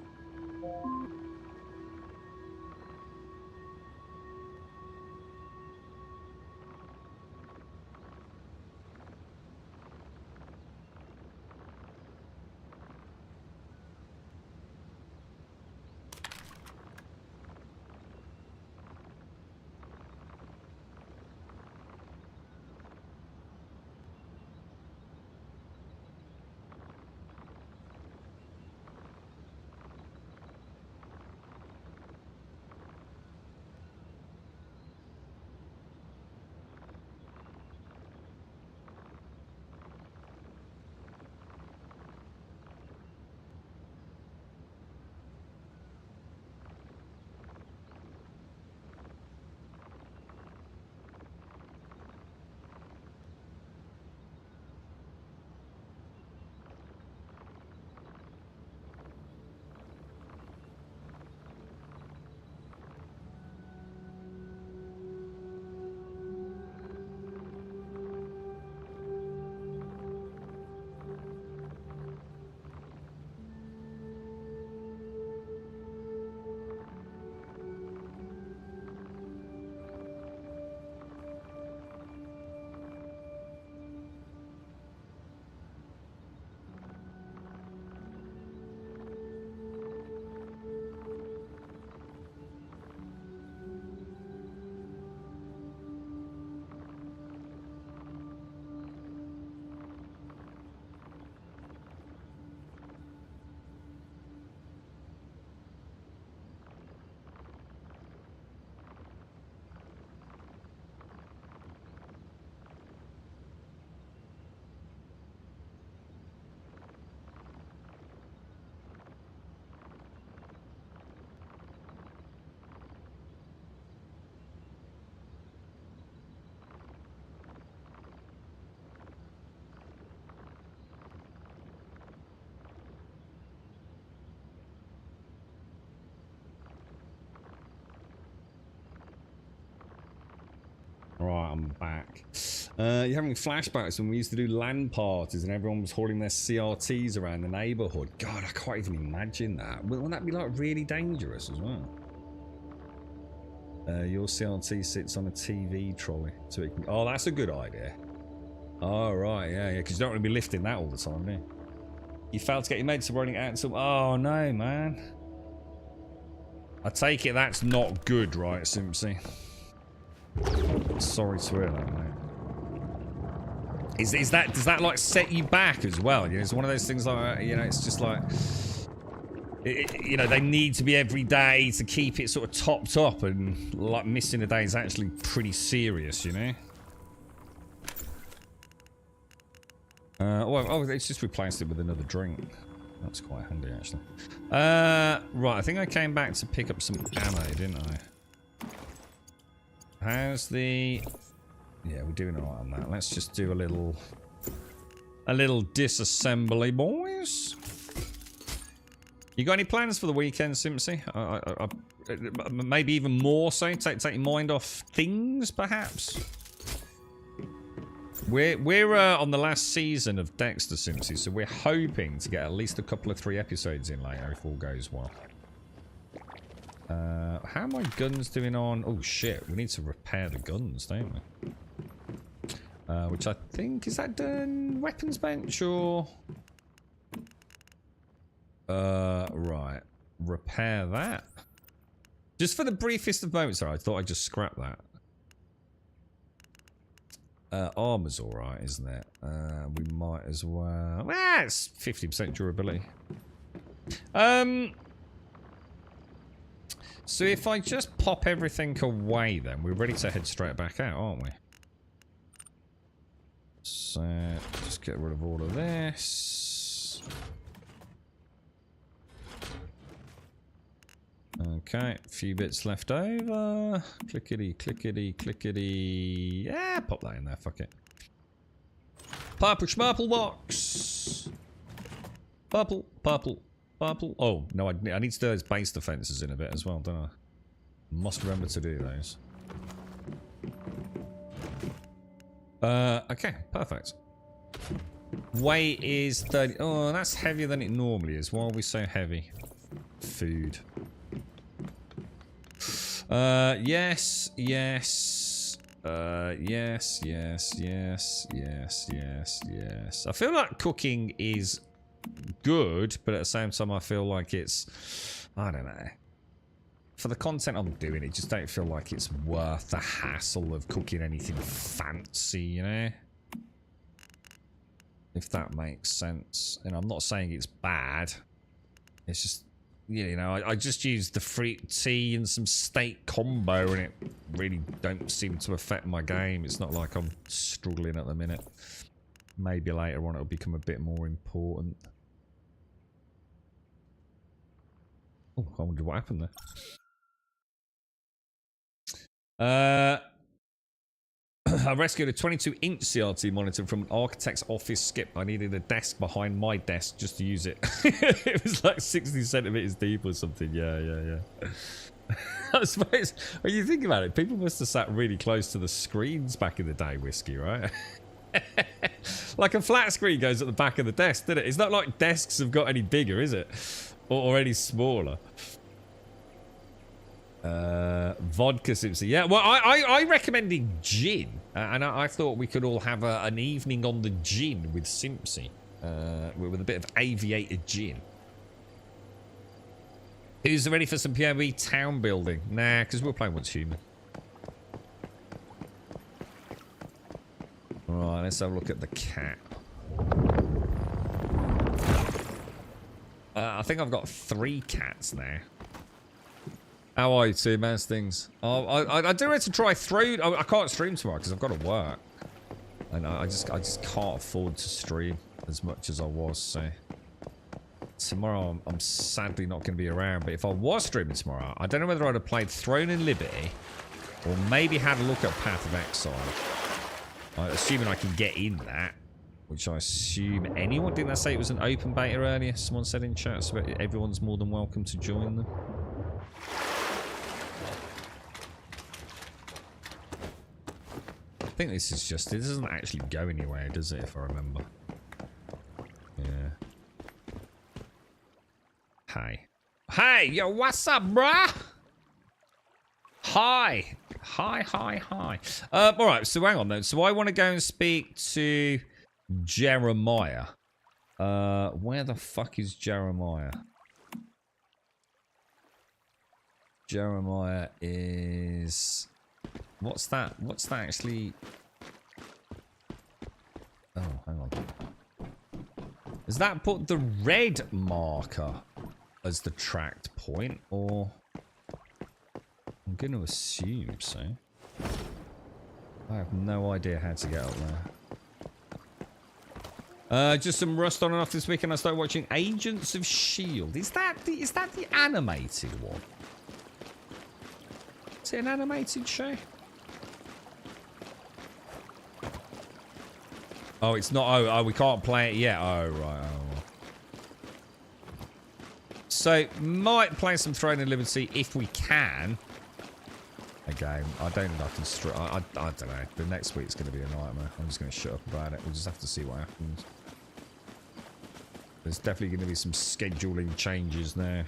Alright, I'm back. You're having flashbacks when we used to do LAN parties and everyone was hauling their CRTs around the neighbourhood. God, I can't even imagine that. Wouldn't that be like really dangerous as well? Your CRT sits on a TV trolley. So it can... Oh, that's a good idea. Oh, right, yeah, because you don't want to be lifting that all the time, do you? You failed to get your mates running out and some... Oh, no, man. I take it that's not good, right, Simpsy? Sorry to hear that, mate. Does that like set you back as well? You know, it's one of those things like, you know, it's just like, you know, they need to be every day to keep it sort of topped up, and like missing a day is actually pretty serious, you know. Oh, it's just replaced it with another drink. That's quite handy, actually. Right, I think I came back to pick up some ammo, didn't I? How's the... Yeah, we're doing alright on that. Let's just do a little disassembly, boys. You got any plans for the weekend, Simpsy? Maybe even more so? Take your mind off things, perhaps? We're on the last season of Dexter, Simpsy, so we're hoping to get at least a couple of 3 episodes in later if all goes well. How are my guns doing on... Oh shit, we need to repair the guns, don't we? Which I think... Is that done weapons bench or... Right. Repair that. Just for the briefest of moments, I thought I'd just scrap that. Armor's alright, isn't it? We might as well... Ah, it's 50% durability. So if I just pop everything away then, we're ready to head straight back out, aren't we? So, just get rid of all of this. Okay, a few bits left over. Clickety, clickety, clickety. Yeah, pop that in there, fuck it. Purple schmurple box. Purple, purple, purple. Oh, no, I need to do those base defenses in a bit as well, don't I? Must remember to do those. Okay, perfect. Weight is 30. Oh, that's heavier than it normally is. Why are we so heavy? Food. Yes, yes. Yes, yes, yes, yes, yes, yes. I feel like cooking is good, but at the same time I feel like it's... I don't know. For the content I'm doing, it just don't feel like it's worth the hassle of cooking anything fancy, you know? If that makes sense. And I'm not saying it's bad. It's just, you know, I just used the fruit tea and some steak combo and it really don't seem to affect my game. It's not like I'm struggling at the minute. Maybe later on it'll become a bit more important. Oh, I wonder what happened there. I rescued a 22-inch CRT monitor from an architect's office skip. I needed a desk behind my desk just to use it. It was like 60 centimeters deep or something. Yeah. I suppose, when you think about it, people must have sat really close to the screens back in the day, Whiskey, right? Like a flat screen goes at the back of the desk, doesn't it? It's not like desks have got any bigger, is it? Or any smaller. Vodka Simpson. Yeah, well, I recommended gin. And I thought we could all have an evening on the gin with Simpsy. With a bit of aviator gin. Who's ready for some PoE town building? Nah, because we're playing What's Human. Right, let's have a look at the cap. I think I've got 3 cats now. How are you two, man? Things. I do need to try through. I can't stream tomorrow because I've got to work, and I just can't afford to stream as much as I was. So tomorrow I'm sadly not going to be around. But if I was streaming tomorrow, I don't know whether I'd have played Throne and Liberty, or maybe had a look at Path of Exile. Assuming I can get in that, which I assume anyone. Didn't I say it was an open beta earlier? Someone said in chat, so everyone's more than welcome to join them. think this is just, it doesn't actually go anywhere, does it, if I remember? Yeah. Hey. Hey, yo, what's up, bruh? Hi. Hi. Alright, so hang on then. So I want to go and speak to Jeremiah. Where the fuck is Jeremiah? Jeremiah is... What's that? What's that actually? Oh, hang on. Does that put the red marker as the tracked point, or? I'm going to assume so. I have no idea how to get up there. Just some Rust on and off this weekend. I started watching Agents of S.H.I.E.L.D. Is that the animated one? Is it an animated show? Oh, it's not. Oh, we can't play it yet. Oh, right. Oh. So, might play some Throne of Liberty if we can. Again, I don't think I can. I don't know. The next week's going to be a nightmare. I'm just going to shut up about it. We'll just have to see what happens. There's definitely going to be some scheduling changes there.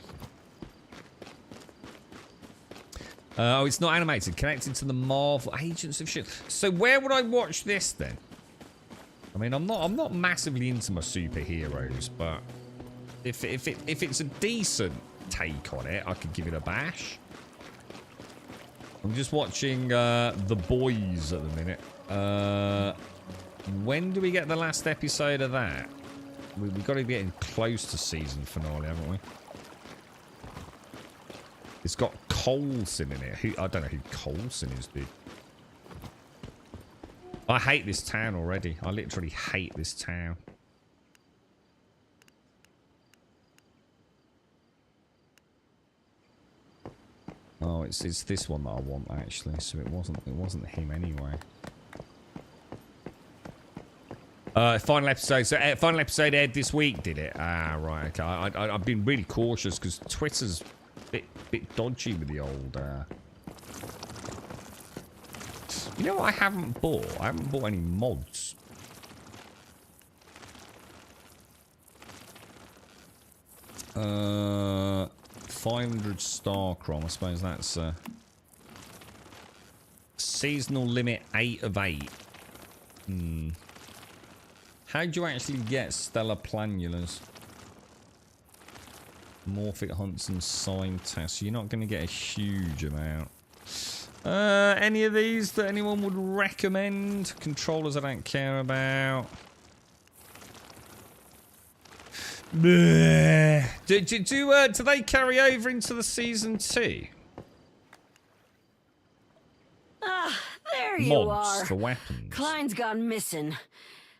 Oh, it's not animated. Connected to the Marvel Agents of S.H.I.E.L.D. So where would I watch this then? I mean, I'm not massively into my superheroes, but if it's a decent take on it, I could give it a bash. I'm just watching The Boys at the minute. When do we get the last episode of that? We've got to be getting close to season finale, haven't we? It's got Coulson in it. I don't know who Coulson is, dude. I hate this town already. I literally hate this town. Oh, it's this one that I want actually. So it wasn't him anyway. Final episode. So final episode aired this week, did it? Ah, right. Okay. I've been really cautious because Twitter's a bit dodgy with the old. You know what I haven't bought? I haven't bought any mods. Uh, 500 Starcrom. I suppose that's seasonal limit 8 of 8. How do you actually get Stellar Planulas? Morphic hunts and sign tests. You're not going to get a huge amount. Any of these that anyone would recommend? Controllers I don't care about. Do they carry over into the season 2? Ah, there you Mods are. for weapons. Klein's gone missing.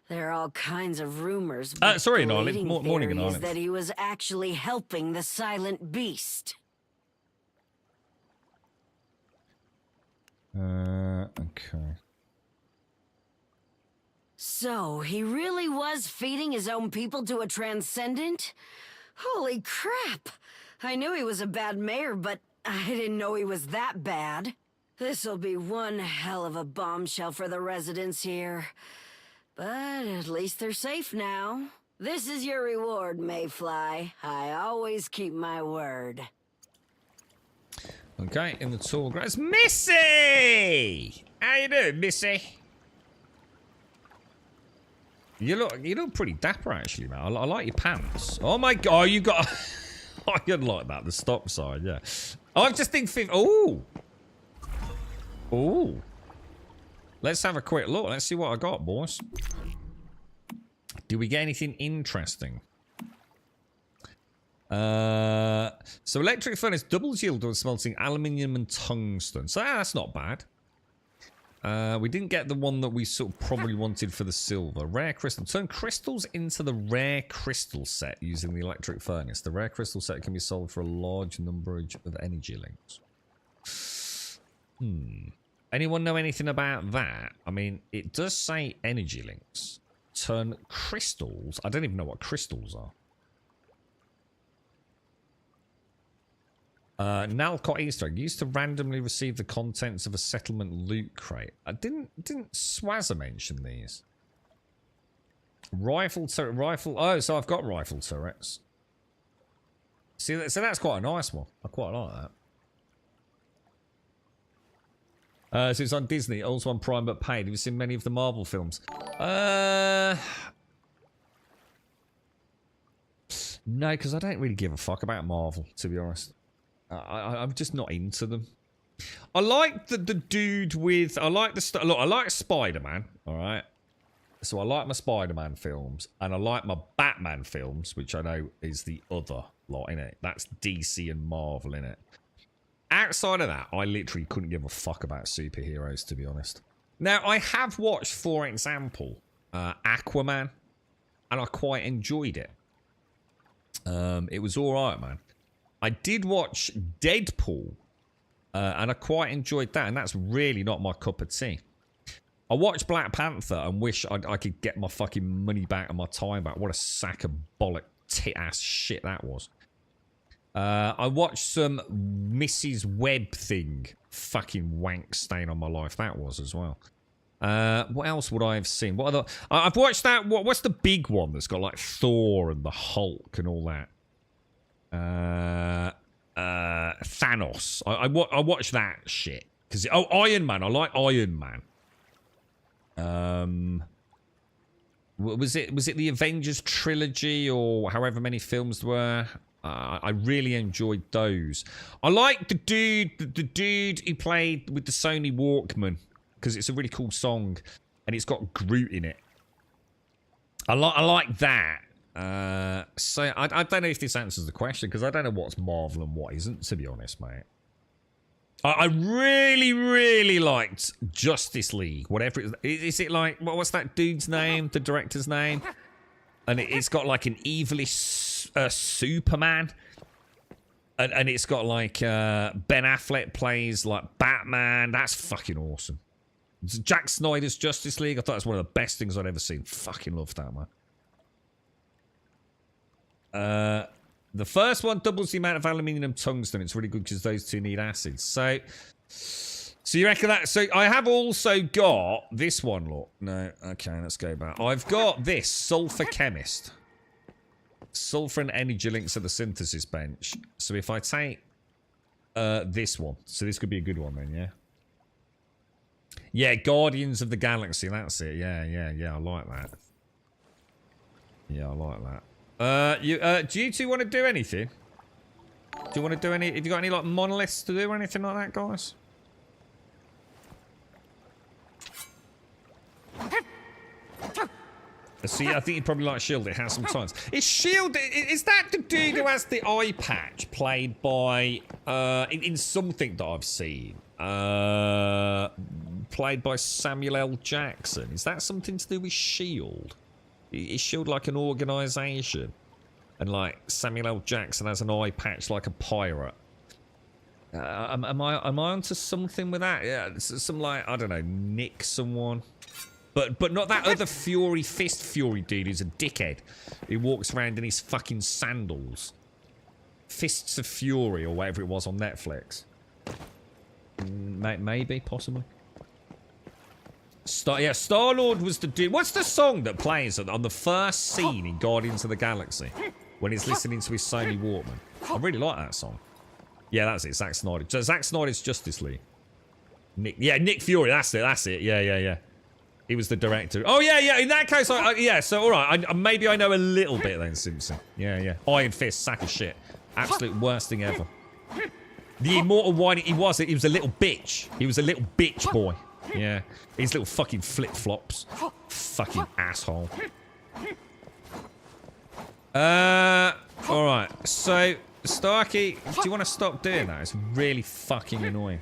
There are all kinds of rumors. Sorry, the Gnarly. leading Morning, theory Gnarly. is that he was actually helping the Silent Beast. Okay. So, he really was feeding his own people to a transcendent? Holy crap! I knew he was a bad mayor, but I didn't know he was that bad. This'll be one hell of a bombshell for the residents here. But at least they're safe now. This is your reward, Mayfly. I always keep my word. Okay, in the tall grass. Missy! How you doing, Missy? You look pretty dapper, actually, man. I like your pants. Oh my god, oh, you got... I could like that, the stop sign, yeah. I've just think... Oh! Oh! Let's have a quick look. Let's see what I got, boys. Do we get anything interesting? So electric furnace doubles yield when smelting aluminium and tungsten. So that's not bad. We didn't get the one that we sort of probably wanted for the silver. Rare crystal. Turn crystals into the rare crystal set using the electric furnace. The rare crystal set can be sold for a large number of energy links. Anyone know anything about that? I mean, it does say energy links. Turn crystals. I don't even know what crystals are. Nalcott Easter egg used to randomly receive the contents of a settlement loot crate. Didn't Swazza mention these? Rifle turret, rifle. Oh, so I've got rifle turrets. See, so that's quite a nice one. I quite like that. So it's on Disney, also on Prime but paid. Have you seen many of the Marvel films? No, because I don't really give a fuck about Marvel, to be honest. I'm just not into them. I like the dude with... I like the... Look, I like Spider-Man, alright? So I like my Spider-Man films, and I like my Batman films, which I know is the other lot, innit? That's DC and Marvel, innit? Outside of that, I literally couldn't give a fuck about superheroes, to be honest. Now, I have watched, for example, Aquaman, and I quite enjoyed it. It was alright, man. I did watch Deadpool, and I quite enjoyed that, and that's really not my cup of tea. I watched Black Panther and wish I could get my fucking money back and my time back. What a sack of bollock tit-ass shit that was. I watched some Mrs. Webb thing. Fucking wank stain on my life that was as well. What else would I have seen? What other... I've watched that... What's the big one that's got like Thor and the Hulk and all that? Thanos. I watched that shit. Cause, oh, Iron Man. I like Iron Man. Was it the Avengers trilogy or however many films there were? I really enjoyed those. I like the dude who played with the Sony Walkman because it's a really cool song and it's got Groot in it. I like that. So I don't know if this answers the question because I don't know what's Marvel and what isn't, to be honest, mate. I really, really liked Justice League, whatever it is. Is it like, what's that dude's name, the director's name? And it's got like an evilish Superman. And it's got like Ben Affleck plays like Batman. That's fucking awesome. Jack Snyder's Justice League. I thought it was one of the best things I'd ever seen. Fucking love that, man. The first one doubles the amount of aluminium tungsten. It's really good because those two need acids. So you reckon that... So I have also got this one, look. No, okay, let's go back. I've got this, Sulfur Chemist. Sulfur and energy links at the synthesis bench. So if I take this one. So this could be a good one then, yeah? Yeah, Guardians of the Galaxy. That's it. Yeah, I like that. Yeah, I like that. Do you two want to do anything? Do you want to do any... Have you got any, like, monoliths to do or anything like that, guys? See, I think you'd probably like S.H.I.E.L.D. It has some times. Is S.H.I.E.L.D... Is that the dude who has the eye patch played by... in something that I've seen? Played by Samuel L. Jackson. Is that something to do with S.H.I.E.L.D.? Is S.H.I.E.L.D. like an organisation? And like Samuel L. Jackson has an eye patch like a pirate. Am I onto something with that? Yeah, some like, I don't know, nick someone. But not that other Fist Fury dude who's a dickhead. Who walks around in his fucking sandals. Fists of Fury or whatever it was on Netflix. Maybe, possibly. Star-Lord was the dude. What's the song that plays on the first scene in Guardians of the Galaxy? When he's listening to his Sony Walkman. I really like that song. Yeah, that's it. Zack Snyder. So Zack Snyder's Justice League. Nick Fury. That's it. Yeah. He was the director. Oh, yeah. In that case, yeah. So, all right. Maybe I know a little bit then, Simpson. Yeah. Iron Fist, sack of shit. Absolute worst thing ever. The immortal whining. He was a little bitch. He was a little bitch boy. Yeah. His little fucking flip-flops. Fucking asshole. Alright. So, Starkey, do you want to stop doing that? It's really fucking annoying.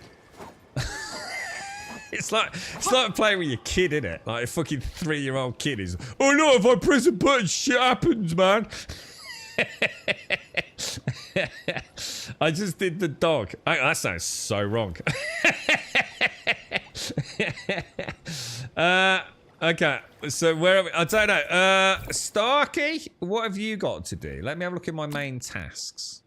It's like playing with your kid, isn't it? Like a fucking 3-year-old kid is, oh no, if I press a button, shit happens, man. I just did the dog. That sounds so wrong. Okay, so where are we? I don't know. Starkey, what have you got to do? Let me have a look at my main tasks.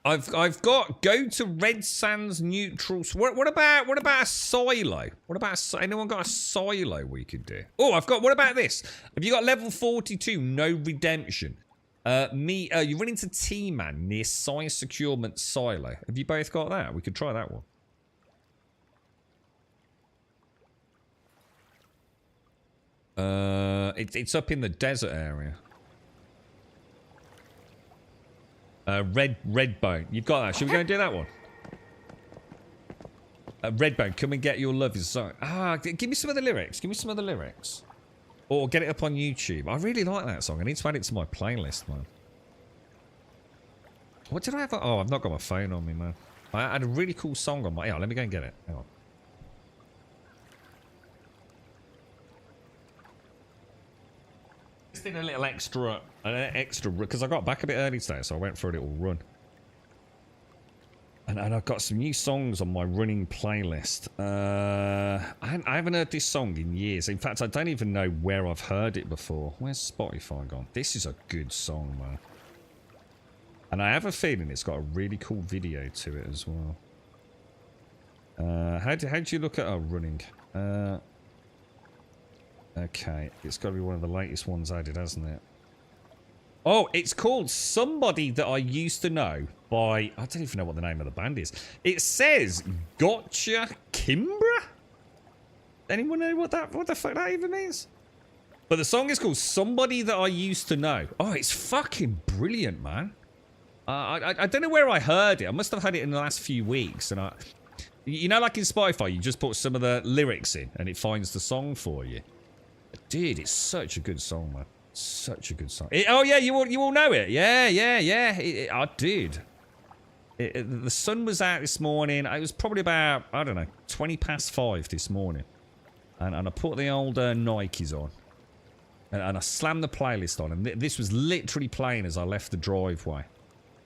I've got go to Red Sands neutral. What about a silo? Anyone got a silo we could do? Oh, what about this? Have you got level 42? No redemption. You run into T-Man near Science Securement Silo. Have you both got that? We could try that one. It's up in the desert area. Redbone. You've got that. Should we go and do that one? Redbone, come and get your love is song. Give me some of the lyrics. Or get it up on YouTube. I really like that song. I need to add it to my playlist, man. What did I have? Oh, I've not got my phone on me, man. I had a really cool song on my... Yeah, let me go and get it. Hang on. Just did a little extra, because I got back a bit early today, so I went for a little run. And I've got some new songs on my running playlist. I haven't heard this song in years. In fact, I don't even know where I've heard it before. Where's Spotify gone? This is a good song, man. And I have a feeling it's got a really cool video to it as well. How do you look at our running? Okay, it's got to be one of the latest ones added, hasn't it? Oh, it's called Somebody That I Used to Know by... I don't even know what the name of the band is. It says Gotcha Kimbra? Anyone know what the fuck that even means? But the song is called Somebody That I Used to Know. Oh, it's fucking brilliant, man. I don't know where I heard it. I must have heard it in the last few weeks. And you know, like in Spotify, you just put some of the lyrics in and it finds the song for you. Dude, it's such a good song, man. Such a good song. Oh, yeah, you all know it. Yeah. Dude. The sun was out this morning. It was probably about, I don't know, 20 past 5 this morning. And I put the old Nikes on. And I slammed the playlist on. And this was literally playing as I left the driveway.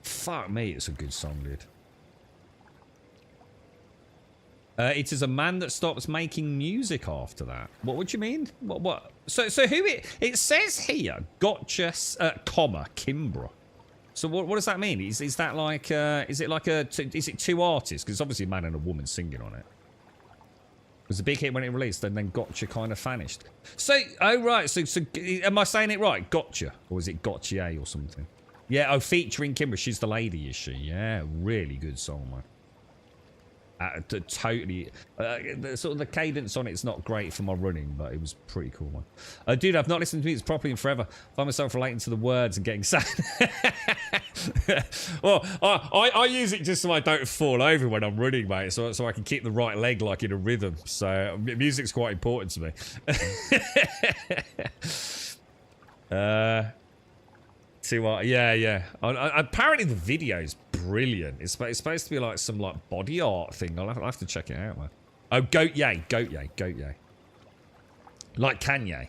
Fuck me, it's a good song, dude. It is a man that stops making music after that. What do you mean? What? So who it says here, Gotcha, Kimbra. So what does that mean? Is that like, is it two artists? Because it's obviously a man and a woman singing on it. It was a big hit when it released, and then Gotcha kind of vanished. So, oh right, so am I saying it right? Gotcha, or is it Gotcha or something? Yeah, featuring Kimbra. She's the lady, is she? Yeah, really good song, man. Totally. The cadence on it's not great for my running, but it was pretty cool, man. Dude, I've not listened to music properly in forever. I find myself relating to the words and getting sad. Well, I use it just so I don't fall over when I'm running, mate, so I can keep the right leg like in a rhythm. So music's quite important to me. Yeah. Apparently the video's brilliant. It's supposed to be like some body art thing. I'll have to check it out, man. Oh, Goat Yay. Like Kanye.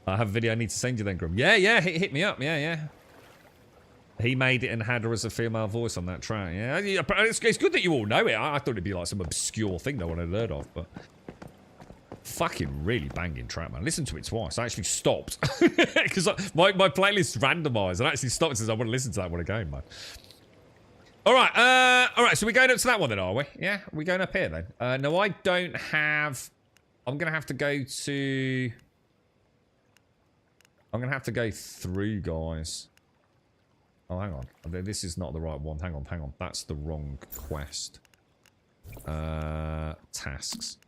I have a video I need to send you then, Grum. Yeah, hit me up. Yeah. He made it and had her as a female voice on that track. Yeah, it's good that you all know it. I thought it'd be like some obscure thing no one had heard of, but... Fucking really banging track, man. Listen to it twice. I actually stopped. Because my playlist randomised. I actually stopped since I want to listen to that one again, man. Alright, so we're going up to that one then, are we? Yeah, we're going up here then. No, I don't have... I'm going to have to go to... I'm going to have to go through, guys. Oh, hang on. This is not the right one. Hang on. That's the wrong quest. Tasks.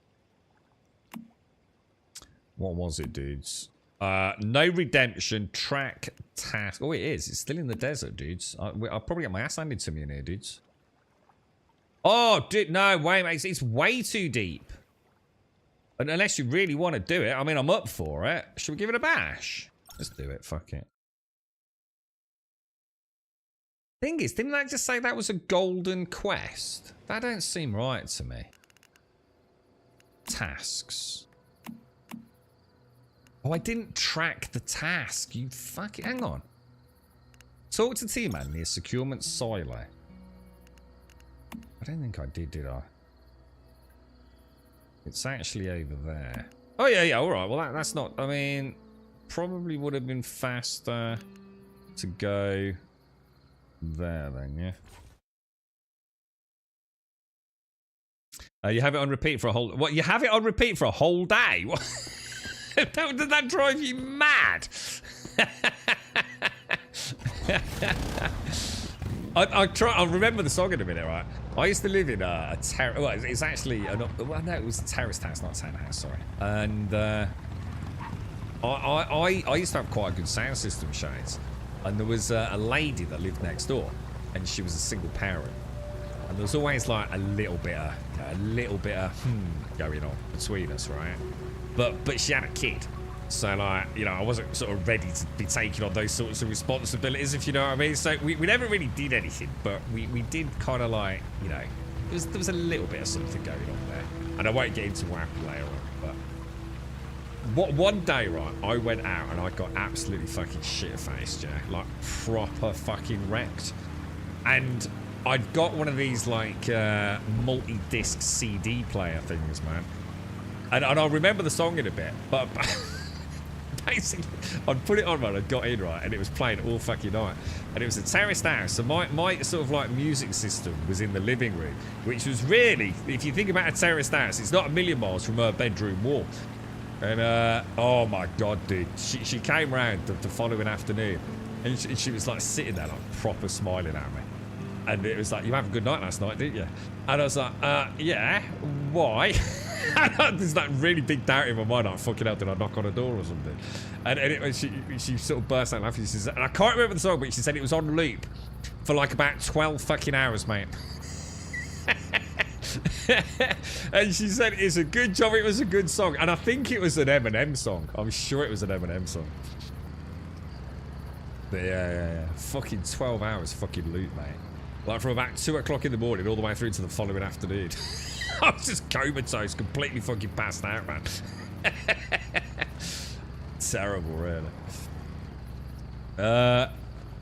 What was it, dudes? No redemption, track, task. Oh, it is. It's still in the desert, dudes. I'll probably get my ass handed to me in here, dudes. Oh, dude, no, wait, mate. It's way too deep. And unless you really want to do it. I mean, I'm up for it. Should we give it a bash? Let's do it. Fuck it. Thing is, didn't I just say that was a golden quest? That don't seem right to me. Tasks. Oh, I didn't track the task. You fucking... Hang on. Talk to T-Man near Securement Silo. I don't think I did I? It's actually over there. Oh, yeah, alright. Well, that's not... I mean... probably would have been faster to go there then, yeah. You have it on repeat for a whole... What, you have it on repeat for a whole day? What? Did that drive you mad? I'll remember the song in a minute, right? I used to live in a terrace... Well, it's actually... well, no, it was a terraced house, not a townhouse, sorry. And I used to have quite a good sound system, Shades. And there was a lady that lived next door. And she was a single parent. And there was always like a little bit of going on between us, right? But she had a kid. So, like, you know, I wasn't sort of ready to be taking on those sorts of responsibilities, if you know what I mean. So we never really did anything, but we did kind of like, you know, there was a little bit of something going on there. And I won't get into what happened later on, but one day, right, I went out and I got absolutely fucking shit-faced, yeah? Like, proper fucking wrecked. And I'd got one of these, like, multi-disc CD player things, man. And I remember the song in a bit, but basically, I'd put it on, man, I'd got in, right, and it was playing all fucking night. And it was a terraced house, so my sort of, like, music system was in the living room, which was really, if you think about a terraced house, it's not a million miles from her bedroom wall. And, oh my God, dude, she came round the following afternoon, and she was, like, sitting there, like, proper smiling at me. And it was like, you have a good night last night, didn't you? And I was like, yeah, why? There's that really big doubt in my mind, like, fucking hell, did I knock on a door or something? And she sort of burst out laughing. She says, and I can't remember the song, but she said it was on loop for like about 12 fucking hours, mate. And she said, it's a good job it was a good song. And I think it was an Eminem song. I'm sure it was an Eminem song. But yeah. Fucking 12 hours fucking loop, mate. Like from about 2 o'clock in the morning all the way through to the following afternoon. I was just comatose, completely fucking passed out, man. Terrible, really.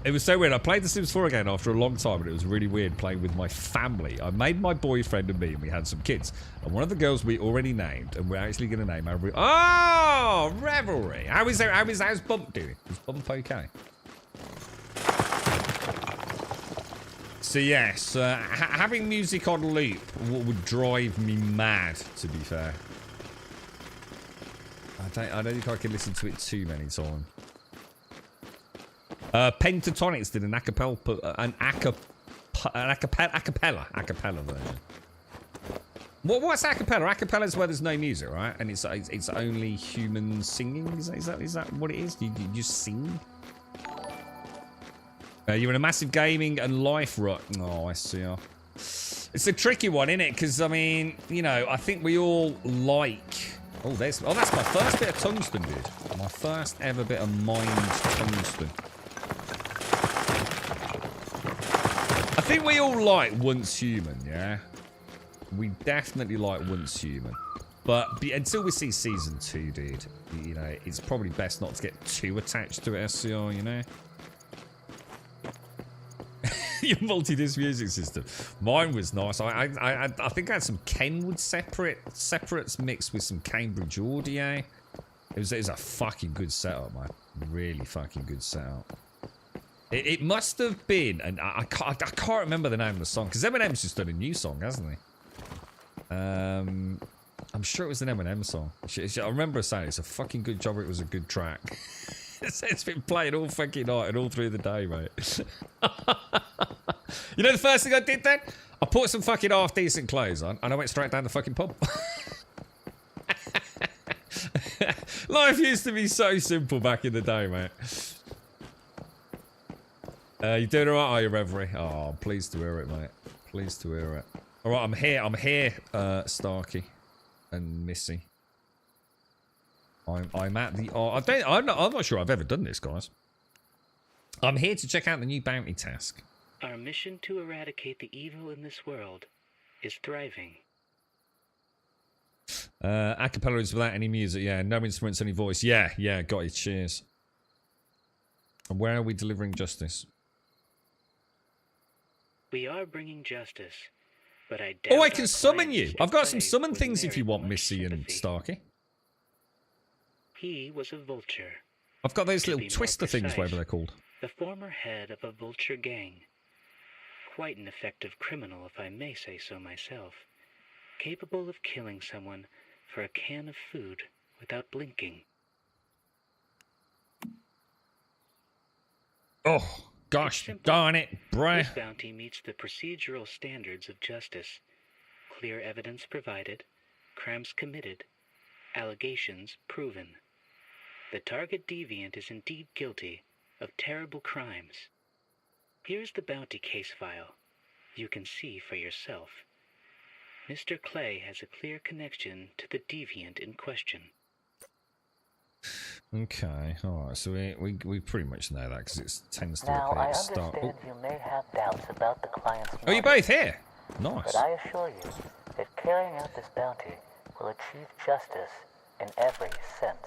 It was so weird. I played The Sims 4 again after a long time, and it was really weird playing with my family. I made my boyfriend and me, and we had some kids. And one of the girls we already named, and we're actually going to name her... Oh! Revelry! How's Bump doing? Is Bump okay? So yes, having music on loop would drive me mad, to be fair. I don't think I can listen to it too many times. Pentatonics did an acapella version. What's acapella? Acapella is where there's no music, right? And it's only human singing. Is that what it is? You just sing? You're in a massive gaming and life rut. Oh, I see. It's a tricky one, isn't it? Because I mean, you know, I think we all like. Oh, that's my first bit of tungsten, dude. My first ever bit of mined tungsten. I think we all like Once Human, yeah? We definitely like Once Human. But until we see Season 2, dude, you know, it's probably best not to get too attached to it, SCR, you know? Your multi-disc music system. Mine was nice. I think I had some Kenwood separates mixed with some Cambridge audio. It was a fucking good setup, man. Really fucking good setup. It must have been, and I can't remember the name of the song, because Eminem's just done a new song, hasn't he? I'm sure it was an Eminem song. I remember her saying it's a fucking good job it was a good track. It's been playing all fucking night and all through the day, mate. You know the first thing I did then? I put some fucking half-decent clothes on and I went straight down the fucking pub. Life used to be so simple back in the day, mate. You doing alright, are you, Reverie? Oh, I'm pleased to hear it, mate. Pleased to hear it. Alright, I'm here, Starkey and Missy. I'm at the... I'm not sure I've ever done this, guys. I'm here to check out the new bounty task. Our mission to eradicate the evil in this world is thriving. Acapella is without any music, yeah. No instruments, any voice. Yeah, got you. Cheers. And where are we delivering justice? We are bringing justice, but I doubt... Oh, I can summon you! I've got some summon things if you want, Missy and Starkey. He was a vulture. I've got those To little be more twister things, precise, whatever they're called. The former head of a vulture gang. Quite an effective criminal, if I may say so myself. Capable of killing someone for a can of food without blinking. Oh, gosh darn it, This bruh. bounty meets the procedural standards of justice. Clear evidence provided, crimes committed, allegations proven. The target deviant is indeed guilty of terrible crimes. Here's the bounty case file. You can see for yourself. Mr. Clay has a clear connection to the deviant in question. Okay, alright, so we pretty much know that because it tends to Now, appear I at the start. understand you may have doubts about the client's Oh, you're motives, both here. Nice. but I assure you that carrying out this bounty will achieve justice in every sense.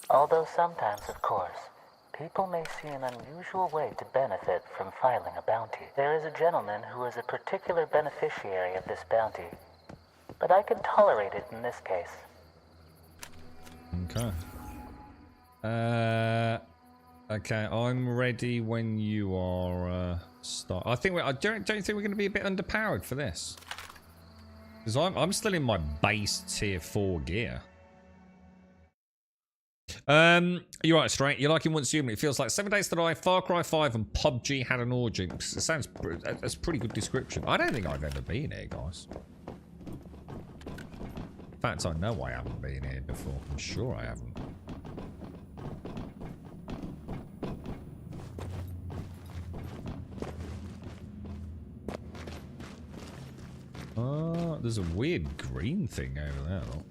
Although sometimes, of course, people may see an unusual way to benefit from filing a bounty. There is a gentleman who is a particular beneficiary of this bounty, but I can tolerate it in this case. Okay. Okay, I'm ready when you are. Start. I think I don't think we're going to be a bit underpowered for this, because I'm still in my base tier 4 gear. You're right, Straight. You're like in Once Human. It feels like 7 Days to Die, Far Cry 5, and PUBG had an orgy. It sounds that's a pretty good description. I don't think I've ever been here, guys. In fact, I know I haven't been here before. I'm sure I haven't. Oh, there's a weird green thing over there. Look.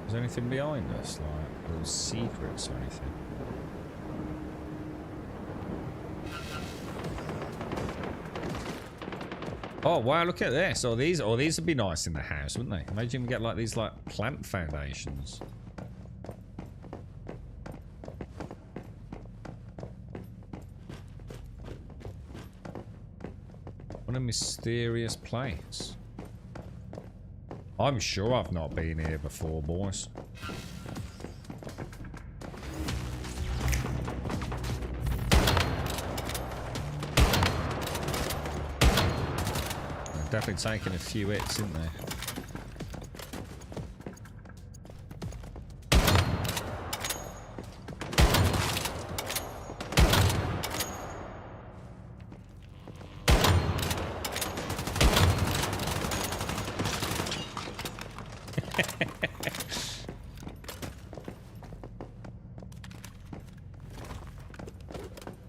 Is there anything behind us, like little secrets or anything? Oh wow, look at this. Oh these would be nice in the house, wouldn't they? Imagine we get like these like plant foundations. What a mysterious place. I'm sure I've not been here before, boys. Definitely taking a few hits, isn't they?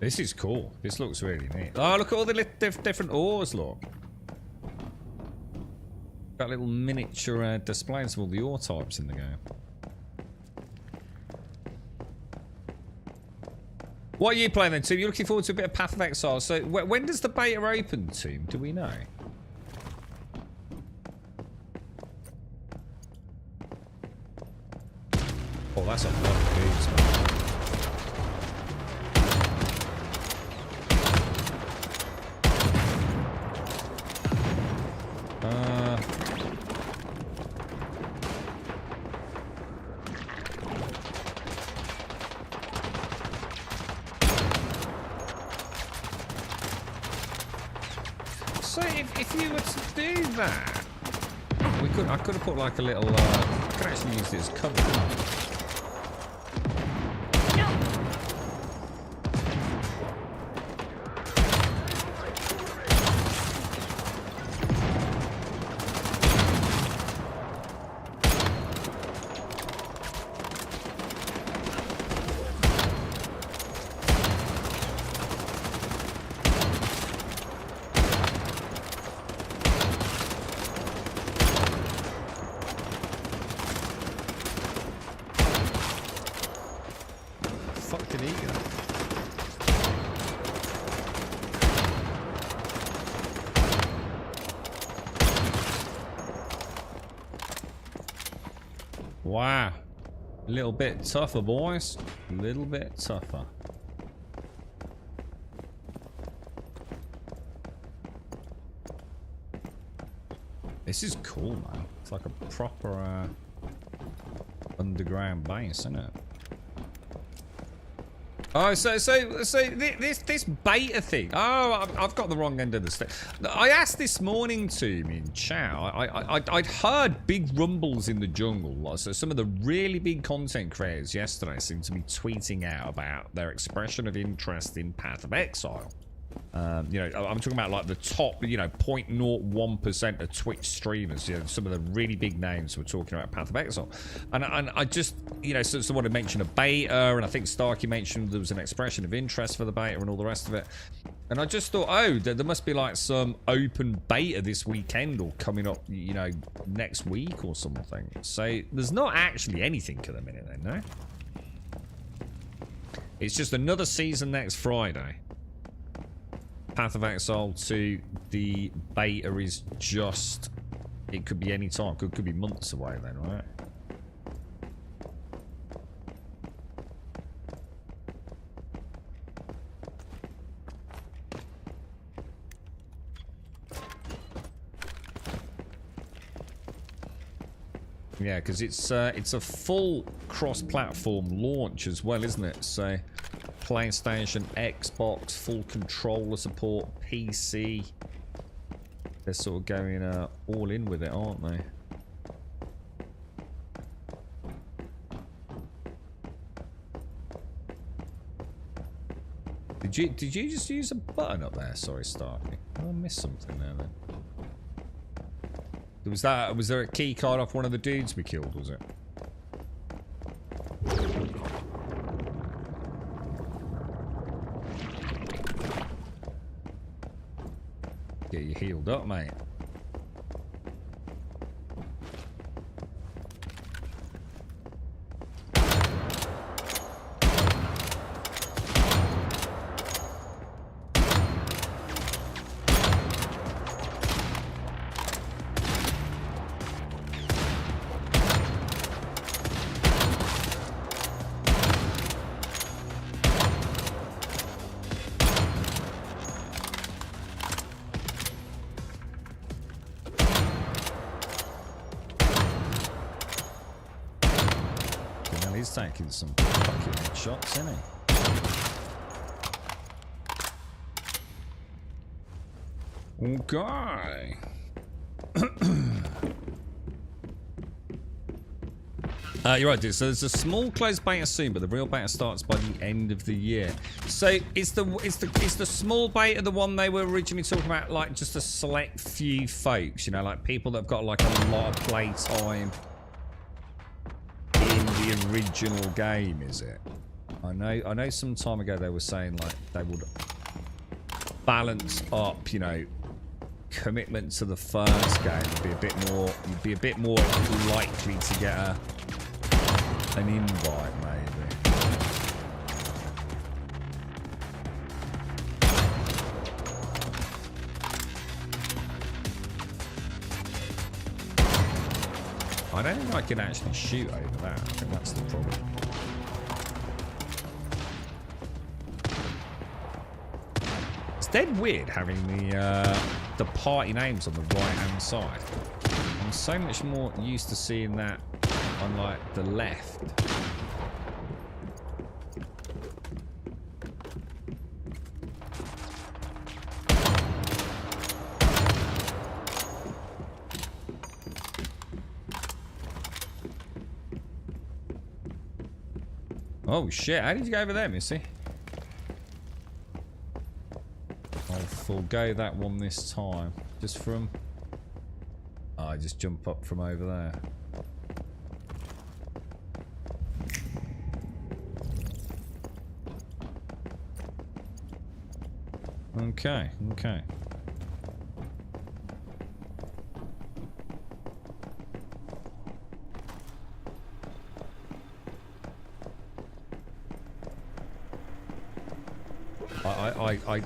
This is cool. This looks really neat. Oh, look at all the different ores, look. Got little miniature displays of all the ore types in the game. What are you playing then, Tim? You're looking forward to a bit of Path of Exile. So when does the beta open, Tim? Do we know? Oh, that's a lot of dudes, man. So if you were to do that, I could have put like a little. I could actually use this cover. Couldn't I? Wow. A little bit tougher, boys. A little bit tougher. This is cool, man. It's like a proper underground base, isn't it? Oh, so this beta thing. Oh, I've got the wrong end of the stick. I asked this morning to me in chat. I'd heard big rumbles in the jungle. So some of the really big content creators yesterday seemed to be tweeting out about their expression of interest in Path of Exile. You know, I'm talking about like the top, you know, 0.01% of Twitch streamers. You know, some of the really big names were talking about Path of Exile, and I just, you know, so someone had mentioned a beta, and I think Starkey mentioned there was an expression of interest for the beta and all the rest of it. And I just thought, oh, there must be like some open beta this weekend or coming up, you know, next week or something. So there's not actually anything at the minute, then, no. It's just another season next Friday. Path of Exile 2, the beta is just... It could be any time. Could be months away then, right? Yeah, because it's a full cross-platform launch as well, isn't it? So... PlayStation, Xbox, full controller support, PC. They're sort of going all in with it, aren't they? Did you just use a button up there? Sorry, Starkey. Oh, I missed something there then. Was there a key card off one of the dudes we killed, was it? Get you healed up, mate. He's taking some fucking headshots, isn't he? Okay. You're right, dude. So there's a small closed beta soon, but the real beta starts by the end of the year. So is the small beta the one they were originally talking about, like just a select few folks, you know, like people that've got like a lot of play time in the original game, is it? I know some time ago they were saying like they would balance up, you know, commitment to the first game. You'd be a bit more likely to get an invite, maybe. I don't think I can actually shoot over that. I think that's the problem. It's dead weird having the party names on the right-hand side. I'm so much more used to seeing that on like the left. Oh shit, how did you go over there, Missy? I'll forego that one this time. Just from... Oh, I just jump up from over there. Okay, okay.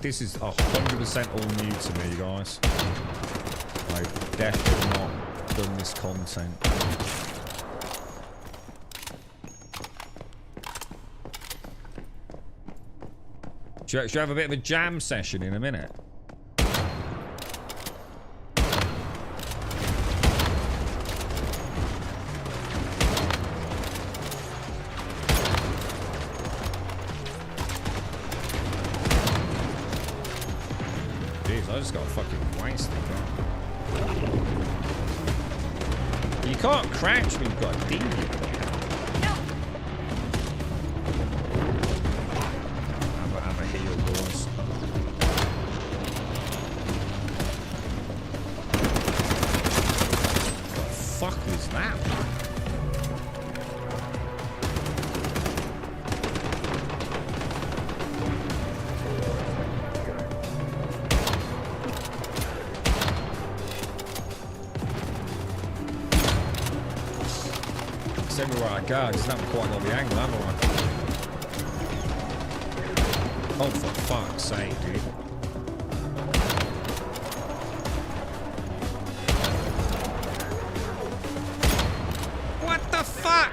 This is 100% all new to me, guys. I've definitely not done this content. Should I have a bit of a jam session in a minute? just got fucking wasted, bro. You can't crouch when you've got a demon. Have a heal, boys. What the fuck was that? Everywhere I go, I just haven't quite got the angle, have I? Oh, for fuck's sake, dude. What the fuck?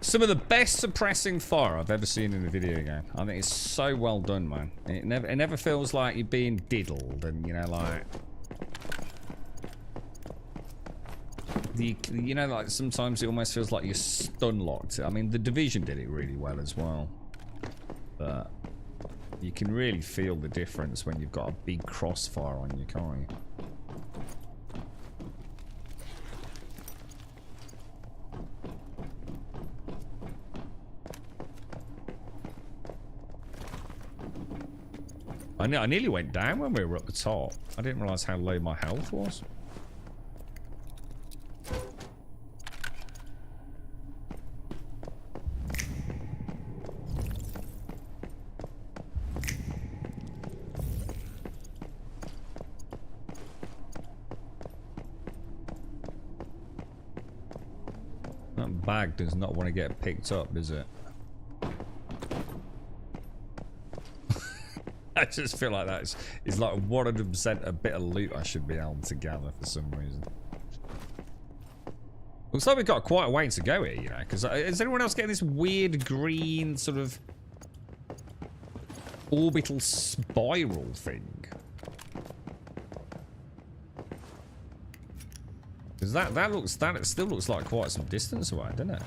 Some of the best suppressing fire I've ever seen in a video game. I think it's so well done, man. It never feels like you're being diddled, and you know, like you know, like sometimes it almost feels like you're stun locked. I mean, The Division did it really well as well, but you can really feel the difference when you've got a big crossfire on you, can't you? I nearly went down when we were at the top. I didn't realise how low my health was. That bag does not want to get picked up, does it? I just feel like that is like 100% a bit of loot I should be able to gather for some reason. Looks like we've got quite a way to go here, you know, because is anyone else getting this weird green sort of orbital spiral thing? Because that still looks like quite some distance away, doesn't it?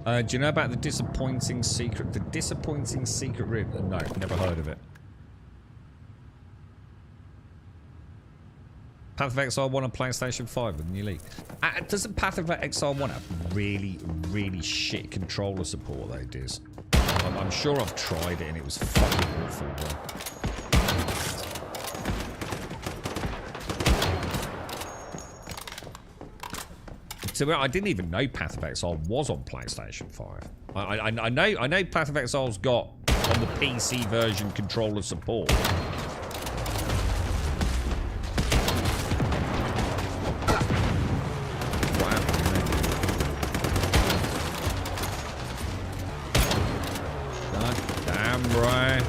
Do you know about the disappointing secret? The disappointing secret room? No, never heard of it. Path of Exile 1 on PlayStation 5 with new leak. Doesn't Path of Exile 1 have really, really shit controller support though, Diz? I'm sure I've tried it and it was fucking awful, bro. So I didn't even know Path of Exile was on PlayStation 5. I know Path of Exile's got on the PC version controller support. God damn right.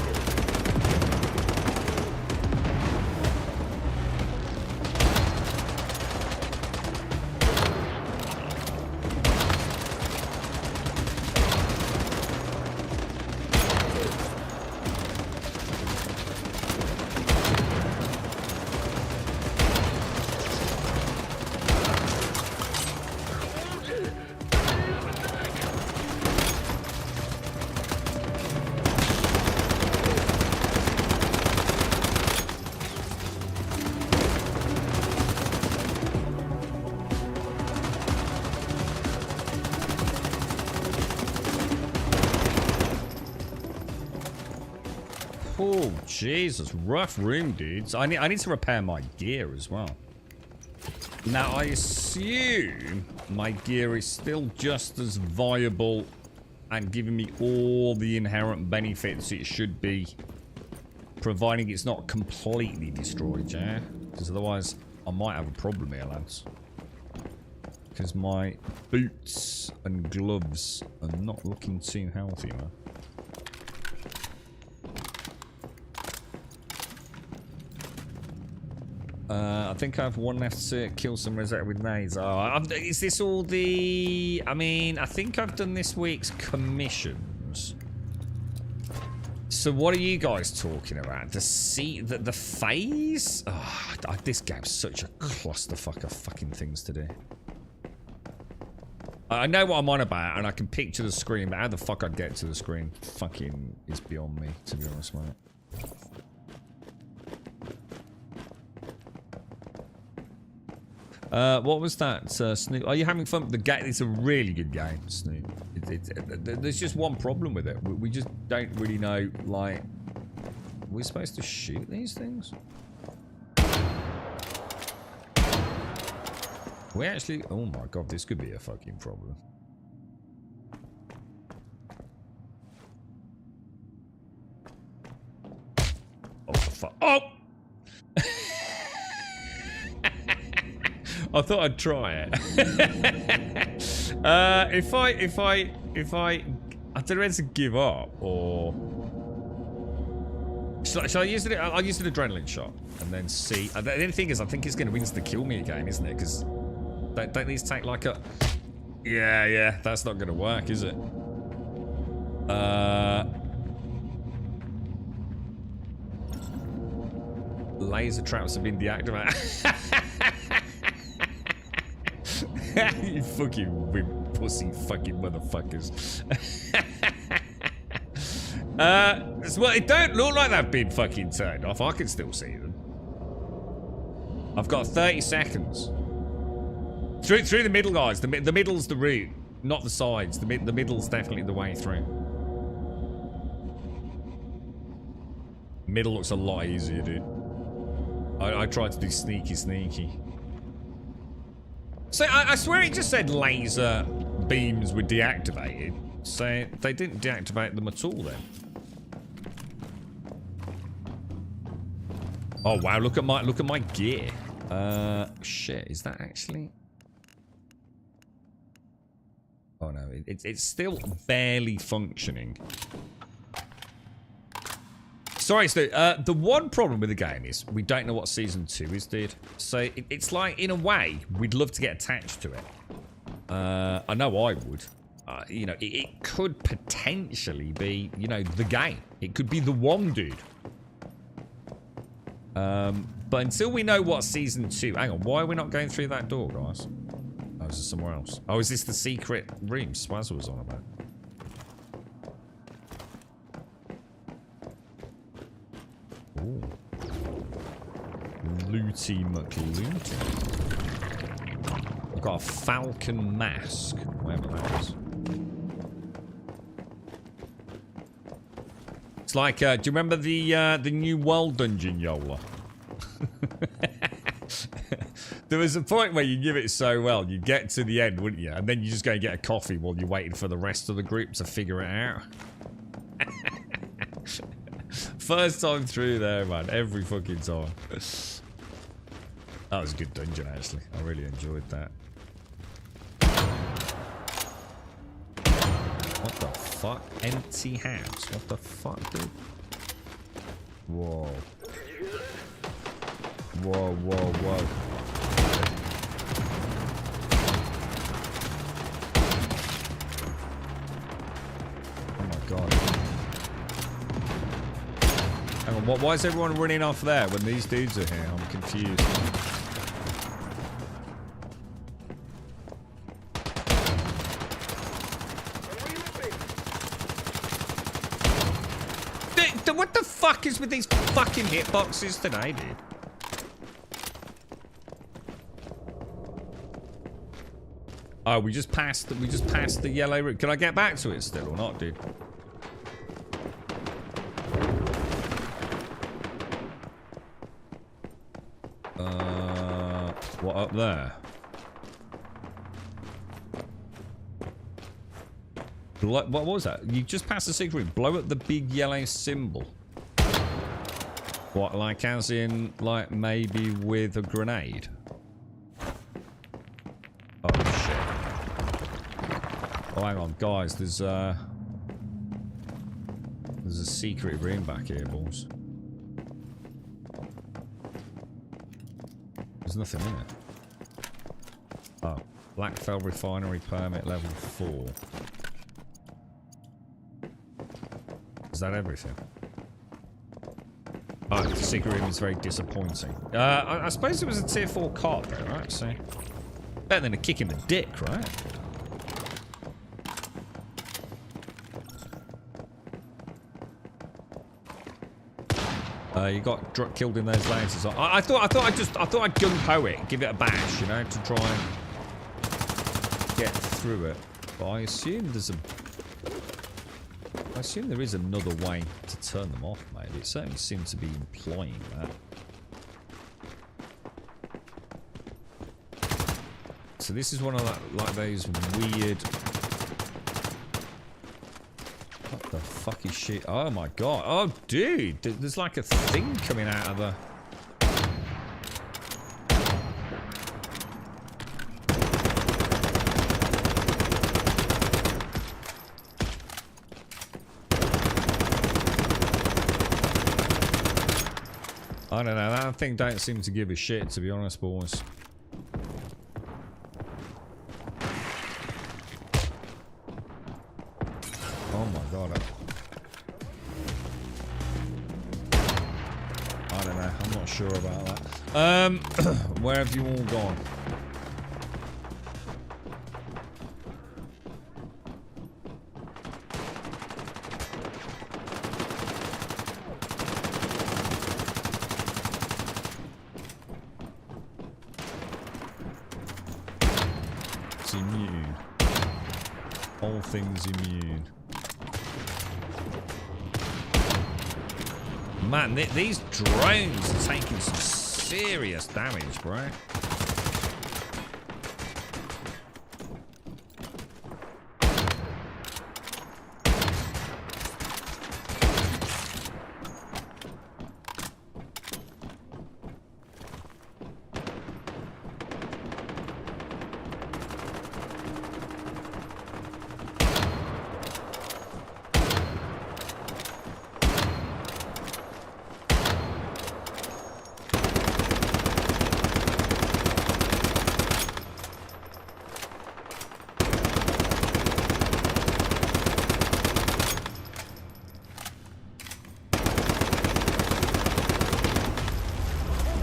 Oh, Jesus. Rough room, dudes. I need to repair my gear as well. Now, I assume my gear is still just as viable and giving me all the inherent benefits it should be, providing it's not completely destroyed, yeah? Because otherwise, I might have a problem here, lads. Because my boots and gloves are not looking too healthy, man. I think I have one left to kill some Rosetta with nades. Oh, is this all the... I mean, I think I've done this week's commissions. So what are you guys talking about? The phase? Oh, this game's such a clusterfuck of fucking things to do. I know what I'm on about, and I can picture the screen, but how the fuck I'd get to the screen fucking is beyond me, to be honest, mate. What was that, Snoop? Are you having fun with the game? It's a really good game, Snoop. There's just one problem with it. We just don't really know, like... We're supposed to shoot these things? We actually... Oh my god, this could be a fucking problem. Oh, fuck. Oh! I thought I'd try it. If I don't know whether to give up or shall I use it? I'll use an adrenaline shot and then see. The only thing is, I think it's going to insta kill me again, isn't it? Because don't these take like a? Yeah, that's not going to work, is it? Laser traps have been deactivated. You fucking wimp pussy fucking motherfuckers. Well, it don't look like they've been fucking turned off. I can still see them. I've got 30 seconds. Through the middle, guys. The middle's the route, not the sides. The middle's definitely the way through. Middle looks a lot easier, dude. I tried to do sneaky. So I swear it just said laser beams were deactivated. So they didn't deactivate them at all then. Oh wow, look at my gear. Shit, is that actually? Oh no, it's still barely functioning. Sorry, Stu. The one problem with the game is we don't know what Season 2 is, dude. So it's like, in a way, we'd love to get attached to it. I know I would. You know, it could potentially be, you know, the game. It could be the one, dude. But until we know what Season 2... Hang on, why are we not going through that door, guys? Oh, is this somewhere else? Oh, is this the secret room Swazza was on about? Ooh. Looty McLooty. I've got a falcon mask. Whatever that is. It's like, do you remember the New World dungeon, Yola? There was a point where you give it so well, you get to the end, wouldn't you? And then you just go and get a coffee while you're waiting for the rest of the group to figure it out. First time through there, man. Every fucking time. That was a good dungeon, actually. I really enjoyed that. What the fuck? Empty house. What the fuck, dude? Whoa. Whoa. Oh my god. Hang on, why is everyone running off there when these dudes are here? I'm confused. What the fuck is with these fucking hitboxes today, dude? Oh, we just passed the yellow route. Can I get back to it still or not, dude? What up there? What was that? You just passed the secret room. Blow up the big yellow symbol. What, like as in, like maybe with a grenade? Oh shit. Oh hang on, guys, there's a secret room back here, boys. There's nothing in it. Oh. Blackfell Refinery Permit level 4. Is that everything? Oh, the secret room is very disappointing. I suppose it was a tier 4 cart though, right? So, better than a kick in the dick, right? You got killed in those lasers. I thought I'd gung ho it, give it a bash, you know, to try and get through it. But I assume there is another way to turn them off, maybe. It certainly seemed to be implying that. So this is one of like those weird. What the fuck is shit? Oh my god! Oh dude, there's like a thing coming out of the. I don't know, that thing don't seem to give a shit, to be honest, boys. Oh my god. I don't know, I'm not sure about that. Where have you all gone? Immune. All things immune. Man, these drones are taking some serious damage, bro.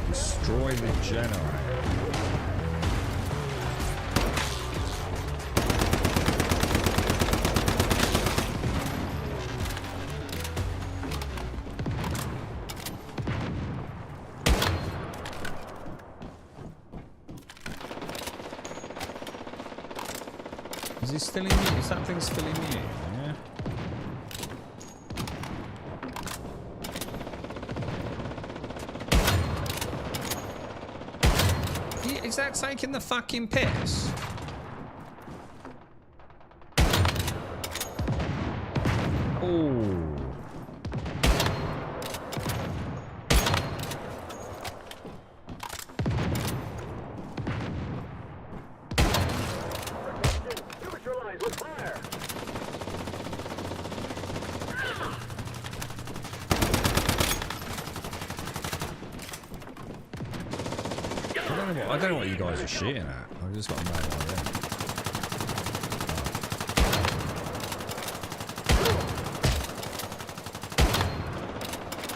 Destroy the generator. Is he still immune? Is that thing still immune? Yeah. Is that taking the fucking piss? Oh. Neutralize with fire. I don't know what you guys are shooting at. I've just got a mad idea.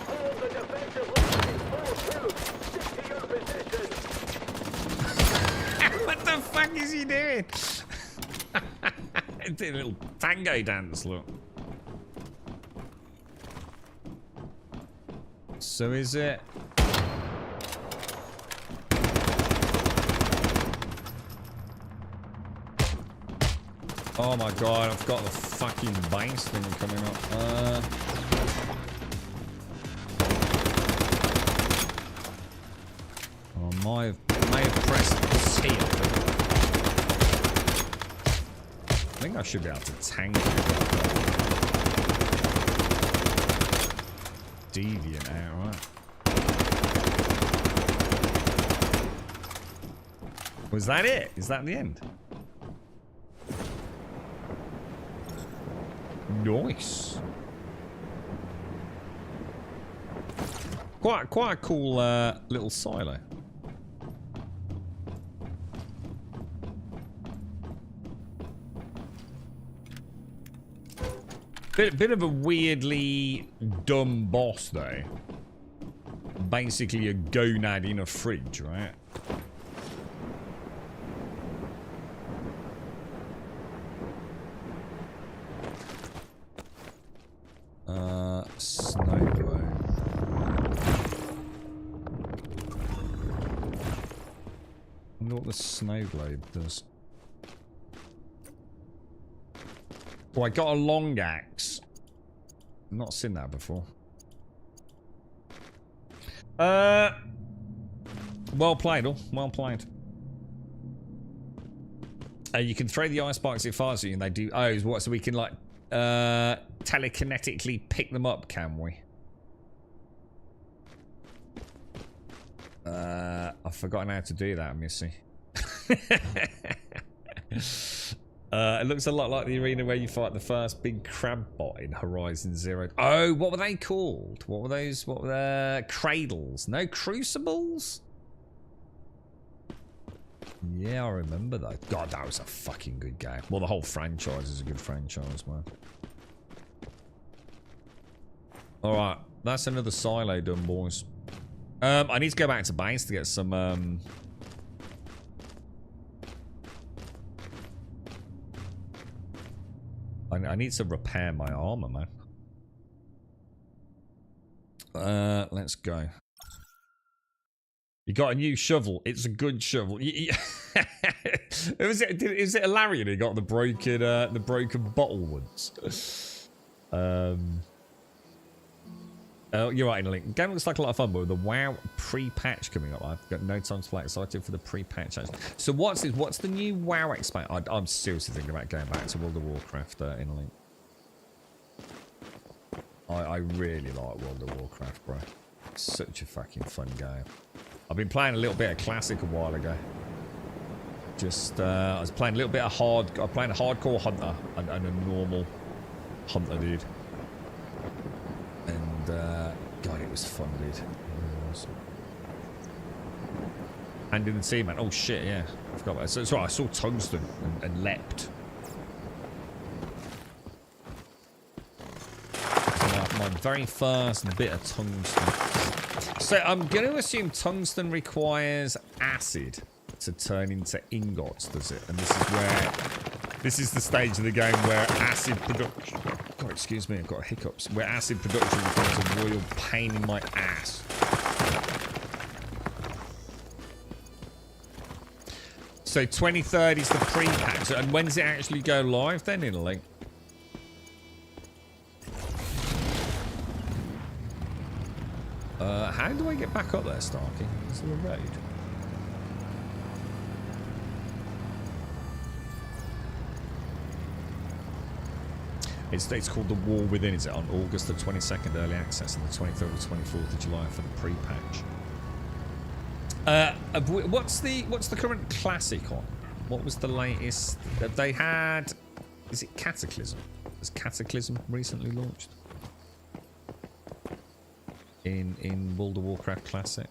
Hold the defensive line. Full troops. Stick to your position. What the fuck is he doing? It's a little tango dance, look. So is it? Oh my god, I've got the fucking base thing coming up. I may have pressed C. I think I should be able to tank it. Deviant out, right? Was that it? Is that the end? Nice. Quite a cool little silo. Bit of a weirdly dumb boss, though. Basically a gonad in a fridge, right? Snow globe. I wonder what the snow globe does. Oh, I got a long axe. I've not seen that before. Well played, all. Well played. You can throw the ice spikes at fires at you, and they do. Oh, what? So we can like telekinetically pick them up, can we? I've forgotten how to do that, Missy. It looks a lot like the arena where you fight the first big crab bot in Horizon Zero. Oh, what were they called? What were those? What were the cradles? No, crucibles? Yeah, I remember that. God, that was a fucking good game. Well, the whole franchise is a good franchise, man. Alright, that's another silo done, boys. I need to go back to base to get some, I need to repair my armor, man. Let's go. You got a new shovel. It's a good shovel. Is it a Larian who got the broken bottle once? Oh, you're right, Link. The game looks like a lot of fun, but with the WoW pre-patch coming up, I've got no time to play. Excited for the pre-patch. So what's the new WoW expansion? I'm seriously thinking about going back to World of Warcraft in Link. I really like World of Warcraft, bro. It's such a fucking fun game. I've been playing a little bit of Classic a while ago. Just, I was playing a little bit of I'm playing a hardcore hunter and a normal hunter, dude. And, God, it was fun, dude. It really was. And in the team, man. Oh, shit, yeah. I forgot about that. So, it's right, I saw Tungsten and leapt. So my very first bit of Tungsten. So, I'm going to assume Tungsten requires acid to turn into ingots, does it? And this is the stage of the game where acid production... God, excuse me, I've got hiccups. Where acid production becomes a royal pain in my ass. So 2030 is the pre-patch. And when does it actually go live then, in a link? How do I get back up there, Starkey? Is there a road? It's called The War Within, is it? On August the 22nd, early access, and the 23rd or 24th of July for the pre-patch. What's the current classic on? What was the latest that they had? Is it Cataclysm? Has Cataclysm recently launched? In World of Warcraft Classic?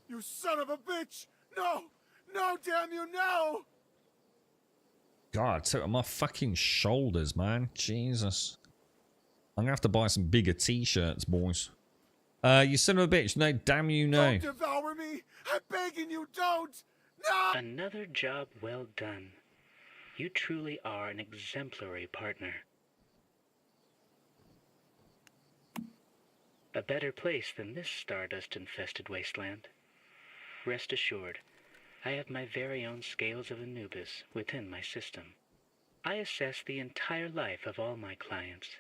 You son of a bitch! No! No, damn you, no! God, it took on my fucking shoulders, man. Jesus. I'm gonna have to buy some bigger t-shirts, boys. You son of a bitch. No, damn you, no. Don't devour me! I'm begging you, don't! No! Another job well done. You truly are an exemplary partner. A better place than this stardust-infested wasteland. Rest assured, I have my very own scales of Anubis within my system. I assess the entire life of all my clients.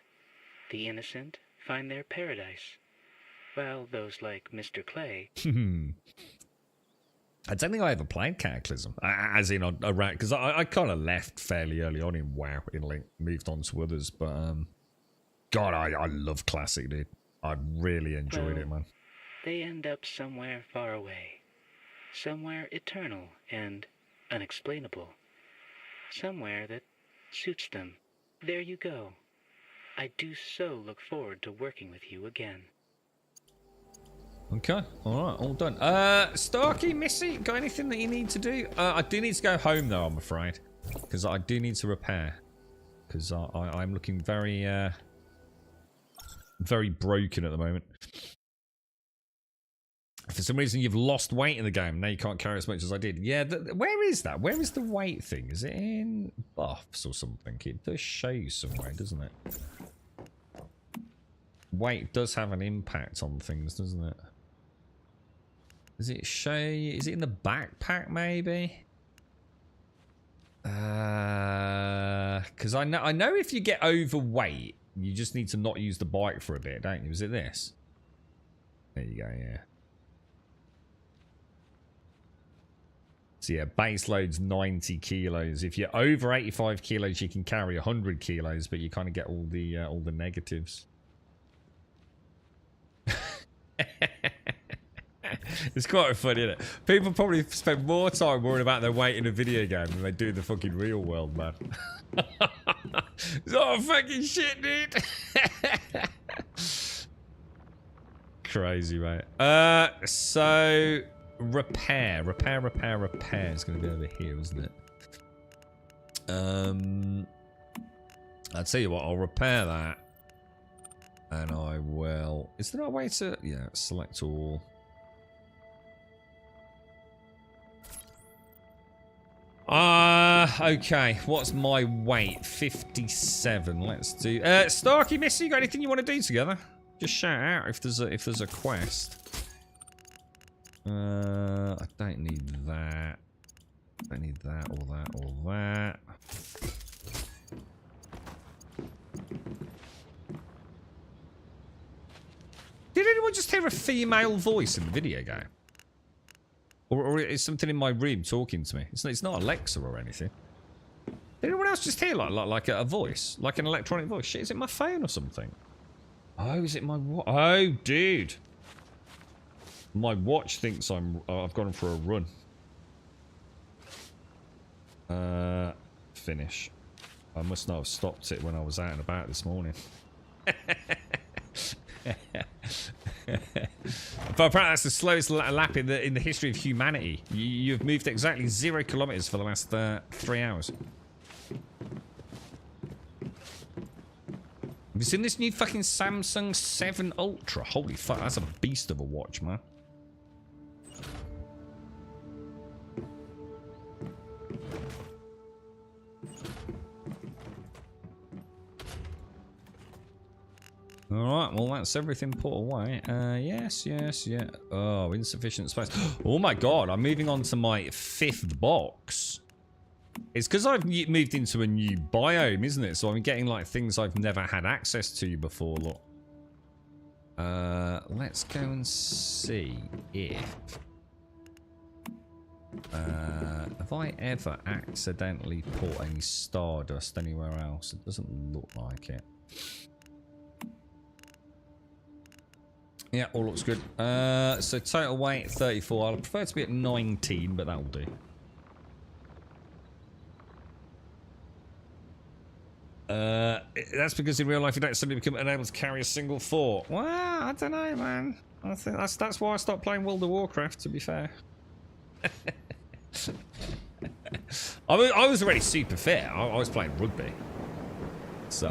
The innocent find their paradise, while those like Mr. Clay... I don't think I ever played Cataclysm, as in around, because I kind of left fairly early on in WoW, in Link, moved on to others, but God, I love Classic, dude. I really enjoyed it, man. They end up somewhere far away. Somewhere eternal and unexplainable. Somewhere that suits them. There you go. I do so look forward to working with you again. Okay, alright, all done. Starkey, Missy, got anything that you need to do? I do need to go home though, I'm afraid. Because I do need to repair. Because I'm looking very, very broken at the moment. For some reason you've lost weight in the game. Now you can't carry as much as I did. Yeah, where is that? Where is the weight thing? Is it in buffs or something? It does show you somewhere, doesn't it? Weight does have an impact on things, doesn't it? Does it show you? Is it in the backpack maybe? Because I know if you get overweight, you just need to not use the bike for a bit, don't you? Is it this? There you go, yeah. So yeah, base load's 90 kilos. If you're over 85 kilos, you can carry 100 kilos, but you kind of get all the negatives. It's quite funny, isn't it? People probably spend more time worrying about their weight in a video game than they do in the fucking real world, man. Oh, fucking shit, dude. Crazy, mate. So repair is going to be over here, isn't it? I'll tell you what, I'll repair that. And I will... Is there a way to... Yeah, select all. Okay. What's my weight? 57. Let's do... Starkey, Missy, you got anything you want to do together? Just shout out if there's a quest. I don't need that. I don't need that, or that, or that. Did anyone just hear a female voice in the video game? Or is something in my room talking to me? It's not Alexa or anything. Did anyone else just hear like a voice? Like an electronic voice? Shit, is it my phone or something? Oh, is it my watch? Oh, dude. My watch thinks I've gone for a run. Finish. I must not have stopped it when I was out and about this morning. But apparently that's the slowest lap in the history of humanity. You've moved exactly 0 kilometers for the last 3 hours. Have you seen this new fucking Samsung 7 Ultra? Holy fuck, that's a beast of a watch, man. Alright, well that's everything put away. Yes. Oh, insufficient space. Oh my god, I'm moving on to my 5th box. It's because I've moved into a new biome, isn't it? So I'm getting like things I've never had access to before. Look. Let's go and see if... have I ever accidentally put any Stardust anywhere else? It doesn't look like it. Yeah, all looks good. So total weight 34. I'd prefer to be at 19, but that'll do. That's because in real life you don't suddenly become unable to carry a single fort. Well, I don't know, man. I think that's why I stopped playing World of Warcraft, to be fair. I was already super fit. I was playing rugby. So,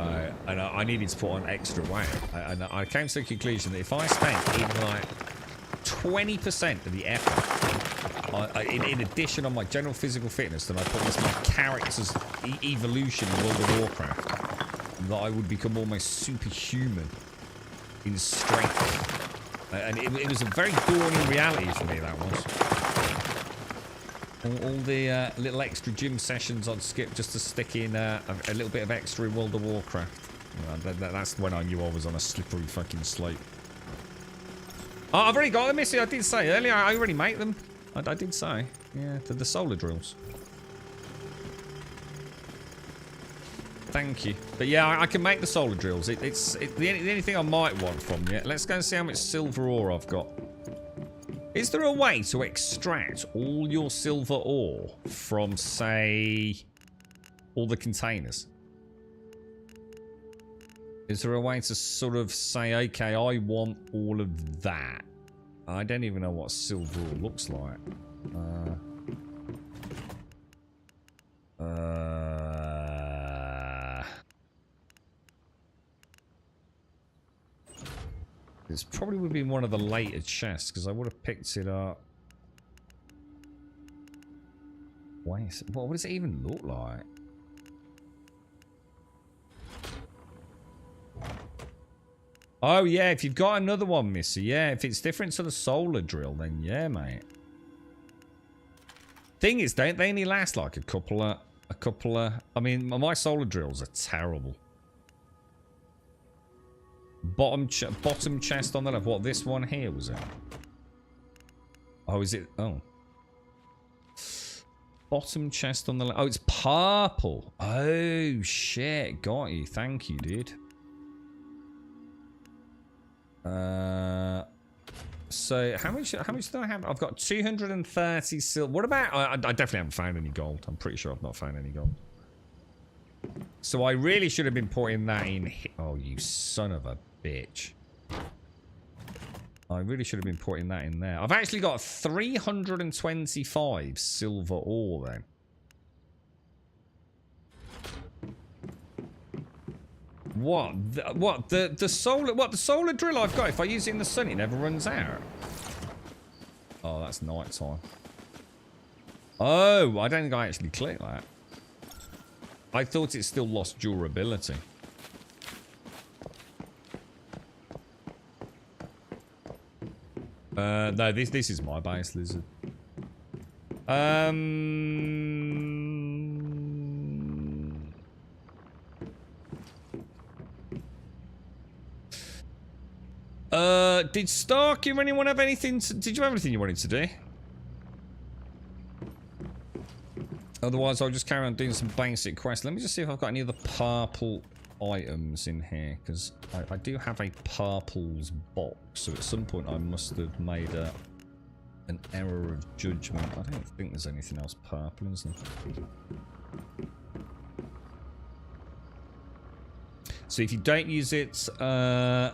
and I needed to put on extra weight. And I came to the conclusion that if I spent even like 20% of the effort, in addition on my general physical fitness, then I put this my character's evolution in World of Warcraft, that I would become almost superhuman in strength. And it was a very dawning reality for me, that was. All the little extra gym sessions I'd skip just to stick in a little bit of extra in World of Warcraft. That's when I knew I was on a slippery fucking slope. Oh, I've already got them, Missy. I did say earlier. I already make them. I did say. Yeah, the solar drills. Thank you. But yeah, I can make the solar drills. It's the only thing I might want from you. Let's go and see how much silver ore I've got. Is there a way to extract all your silver ore from, say, all the containers? Is there a way to sort of say, okay, I want all of that, I don't even know what silver ore looks like. This probably would be one of the later chests because I would have picked it up. Wait, what does it even look like? Oh yeah, if you've got another one, Missy, yeah, if it's different to the solar drill, then yeah, mate. Thing is, don't they only last like a couple of, I mean, my solar drills are terrible. Bottom chest on the left. What, this one here was it? Oh, is it? Oh. Bottom chest on the left. Oh, it's purple. Oh, shit. Got you. Thank you, dude. So how much do I have? I've got 230 silver. What about I definitely haven't found any gold. I'm pretty sure I've not found any gold. So I really should have been putting that in. Oh, you son of a bitch. I really should have been putting that in there. I've actually got 325 silver ore then. The solar drill I've got, if I use it in the sun, it never runs out. Oh, that's night time. Oh, I don't think I actually clicked that. I thought it still lost durability. No, this is my base, Lizard. Did Stark or anyone have anything did you have anything you wanted to do? Otherwise, I'll just carry on doing some basic quests. Let me just see if I've got any other purple items in here, because I do have a purples box, so at some point I must have made an error of judgment. I don't think there's anything else purple, is there? So if you don't use it at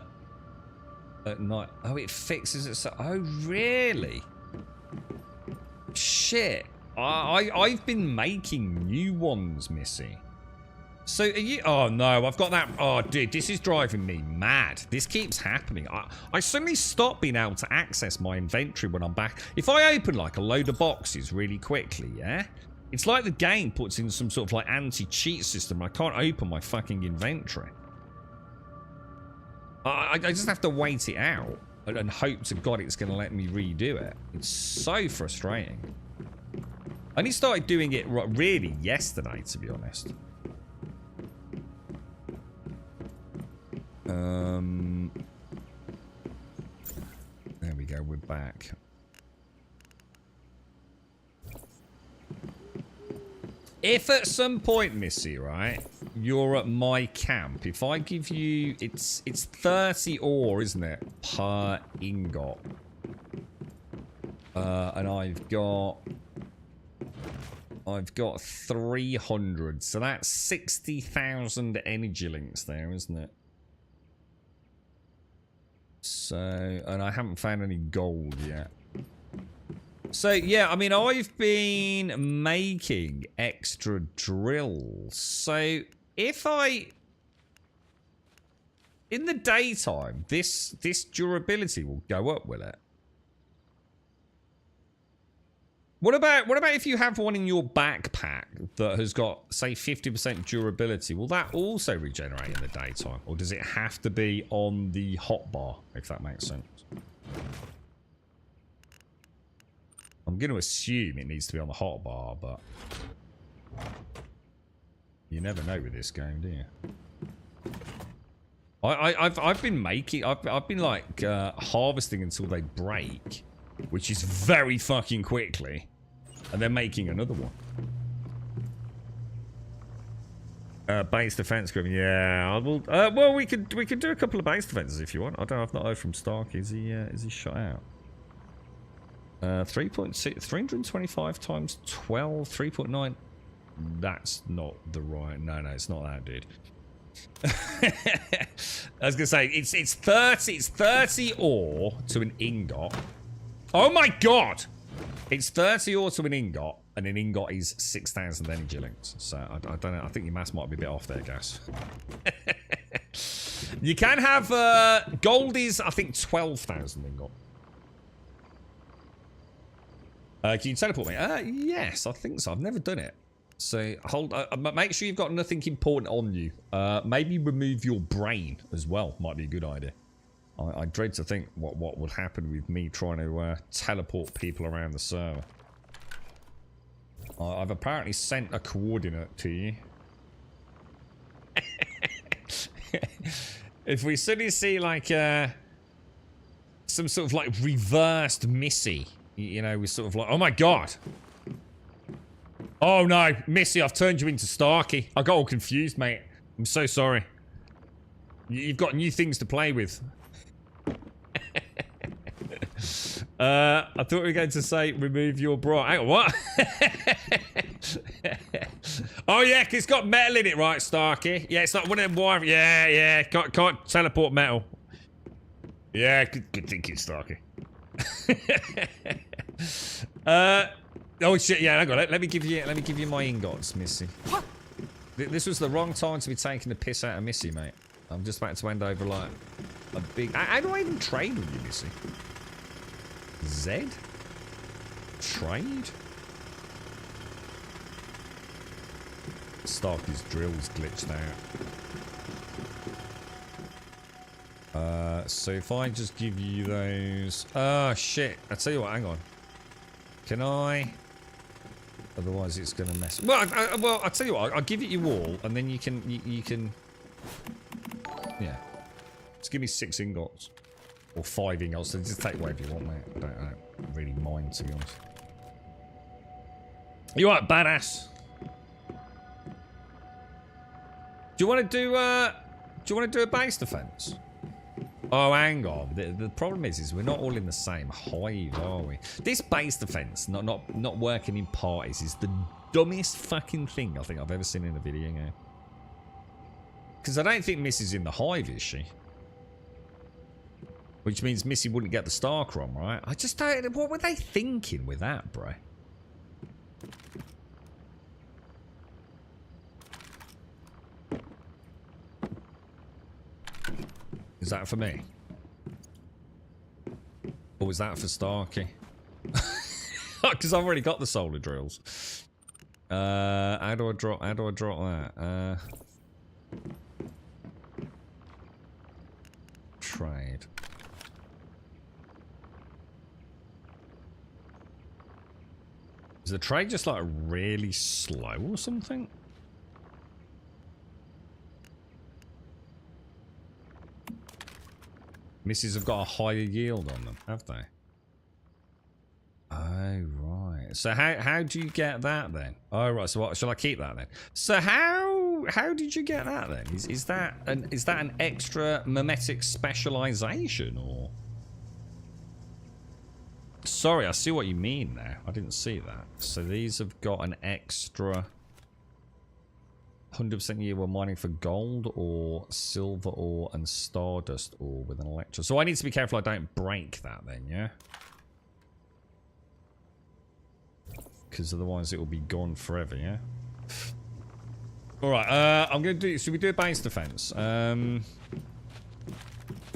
night, oh, it fixes it. So, oh, really? Shit. I've been making new ones, Missy. So are you? Oh no, I've got that. Oh dude, this is driving me mad. This keeps happening. I suddenly stop being able to access my inventory when I'm back. If I open like a load of boxes really quickly, yeah, it's like the game puts in some sort of like anti-cheat system. I can't open my fucking inventory. I just have to wait it out and hope to God it's going to let me redo it. It's so frustrating. I only started doing it really yesterday, to be honest. There we go, we're back. If at some point, Missy, right, you're at my camp, if I give you, it's 30 ore, isn't it, per ingot. And I've got 300, so that's 60,000 energy links there, isn't it? So, and I haven't found any gold yet. So, yeah, I mean, I've been making extra drills. So, if I... in the daytime, this durability will go up, will it? What about if you have one in your backpack that has got, say, 50% durability? Will that also regenerate in the daytime? Or does it have to be on the hotbar, if that makes sense? I'm going to assume it needs to be on the hotbar, but you never know with this game, do you? I've been making, I've been like harvesting until they break, which is very fucking quickly, and then making another one. Base defense group, yeah. Well, we could do a couple of base defenses if you want. I don't know. I've not heard from Stark. Is he shot out? 3.6, 325 times 12, 3.9. That's not the right. No, it's not that, dude. I was gonna say it's 30 ore to an ingot, Oh my god! It's 30 auto an ingot, and an ingot is 6,000 energy links. So I don't know. I think your maths might be a bit off there, Gas. You can have gold is I think 12,000 ingot. Can you teleport me? Yes, I think so. I've never done it. So hold. Make sure you've got nothing important on you. Maybe remove your brain as well. Might be a good idea. I dread to think what would happen with me trying to teleport people around the server. I've apparently sent a coordinate to you. If we suddenly see like some sort of like reversed Missy, you know, we're sort of like, oh my god. Oh no, Missy, I've turned you into Starkey. I got all confused, mate. I'm so sorry. You've got new things to play with. I thought we were going to say remove your bra. Hang on, what? Oh yeah, 'cause it's got metal in it, right, Starkey? Yeah, it's like one of them wire. Yeah, can't teleport metal. Yeah, good thinking, Starkey. Oh shit, yeah, hang on. Let me give you my ingots, Missy. This was the wrong time to be taking the piss out of Missy, mate. I'm just about to hand over like a big. How do I even trade with you, Missy? Z? Trade? Starkey's drill's glitched out. So if I just give you those... Oh, shit. I tell you what, hang on. Can I... Otherwise it's going to mess... Well, I'll tell you what, I'll give it you all, and then you can... You can... Yeah. Just give me 6 ingots. Or 5 ingots, so just take whatever you want, mate. I don't really mind, to be honest. You alright, badass? Do you want to do a base defense? Oh, hang on. The problem is we're not all in the same hive, are we? This base defense, not working in parties, is the dumbest fucking thing I think I've ever seen in a video game. Because I don't think Missy's in the hive, is she? Which means Missy wouldn't get the Starcrom, right? I just don't... What were they thinking with that, bro? Is that for me? Or was that for Starkey? Because I've already got the solar drills. How do I drop that? Trade. Is the trade just like really slow or something? Misses have got a higher yield on them, have they? Oh, right. So how do you get that then? Oh, right. So what, shall I keep that then? So how did you get that then? Is that an extra mimetic specialization or? Sorry, I see what you mean now. I didn't see that. So these have got an extra 100% year we're mining for gold or silver ore and stardust ore with an electro. So I need to be careful I don't break that then, yeah? Because otherwise it will be gone forever, yeah? Alright, I'm going to do... Should we do a base defense?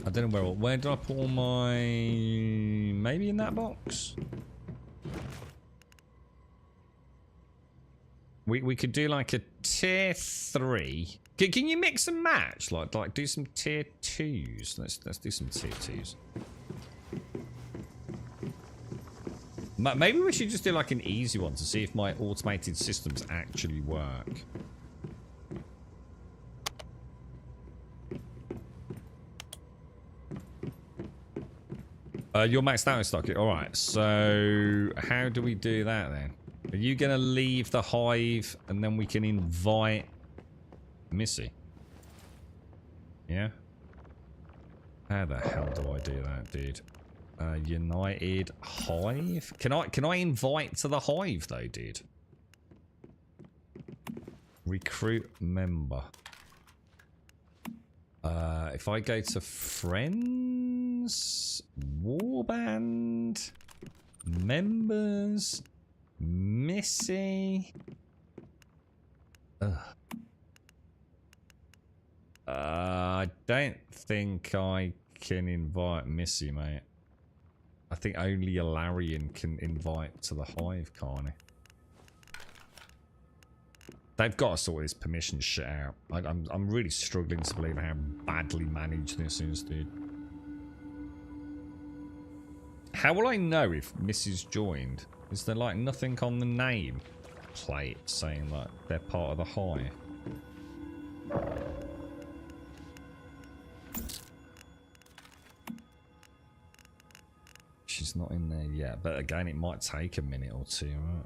I don't know where did I put all my... Maybe in that box? We could do like a tier 3. Can you mix and match? Like do some tier 2s. Let's do some tier 2s. Maybe we should just do like an easy one to see if my automated systems actually work. You're maxed out in stock. Alright, so how do we do that then? Are you going to leave the hive and then we can invite Missy? Yeah? How the hell do I do that, dude? United Hive? Can I invite to the hive though, dude? Recruit member. If I go to friends, warband. Members. Missy. I don't think I can invite Missy, mate. I think only a Larian can invite to the hive, Carney. They've got to sort this permission shit out. I'm really struggling to believe how badly managed this is, dude. How will I know if Missy's joined? Is there like nothing on the name plate saying like they're part of the hive? She's not in there yet, but again, it might take a minute or two, right?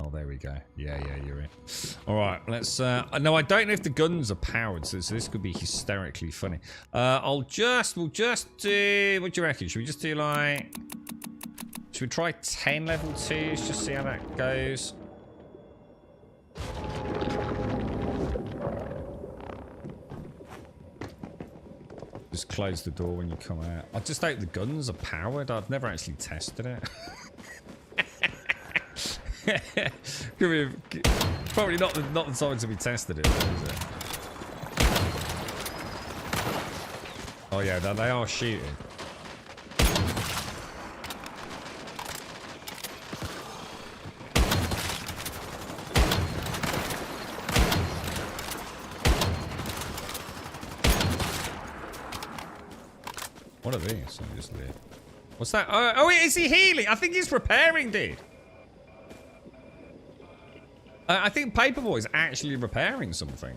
Oh, there we go. Yeah, you're in. All right, let's... no, I don't know if the guns are powered, so this could be hysterically funny. We'll just do... What do you reckon? Should we just do, like... Should we try 10 level 2s, just see how that goes? Just close the door when you come out. I just hope the guns are powered. I've never actually tested it. Probably not the time to be tested it, though, is it? Oh yeah, they are shooting. What are these? What's that? Oh, is he healing? I think he's repairing, dude. I think Paperboy's actually repairing something.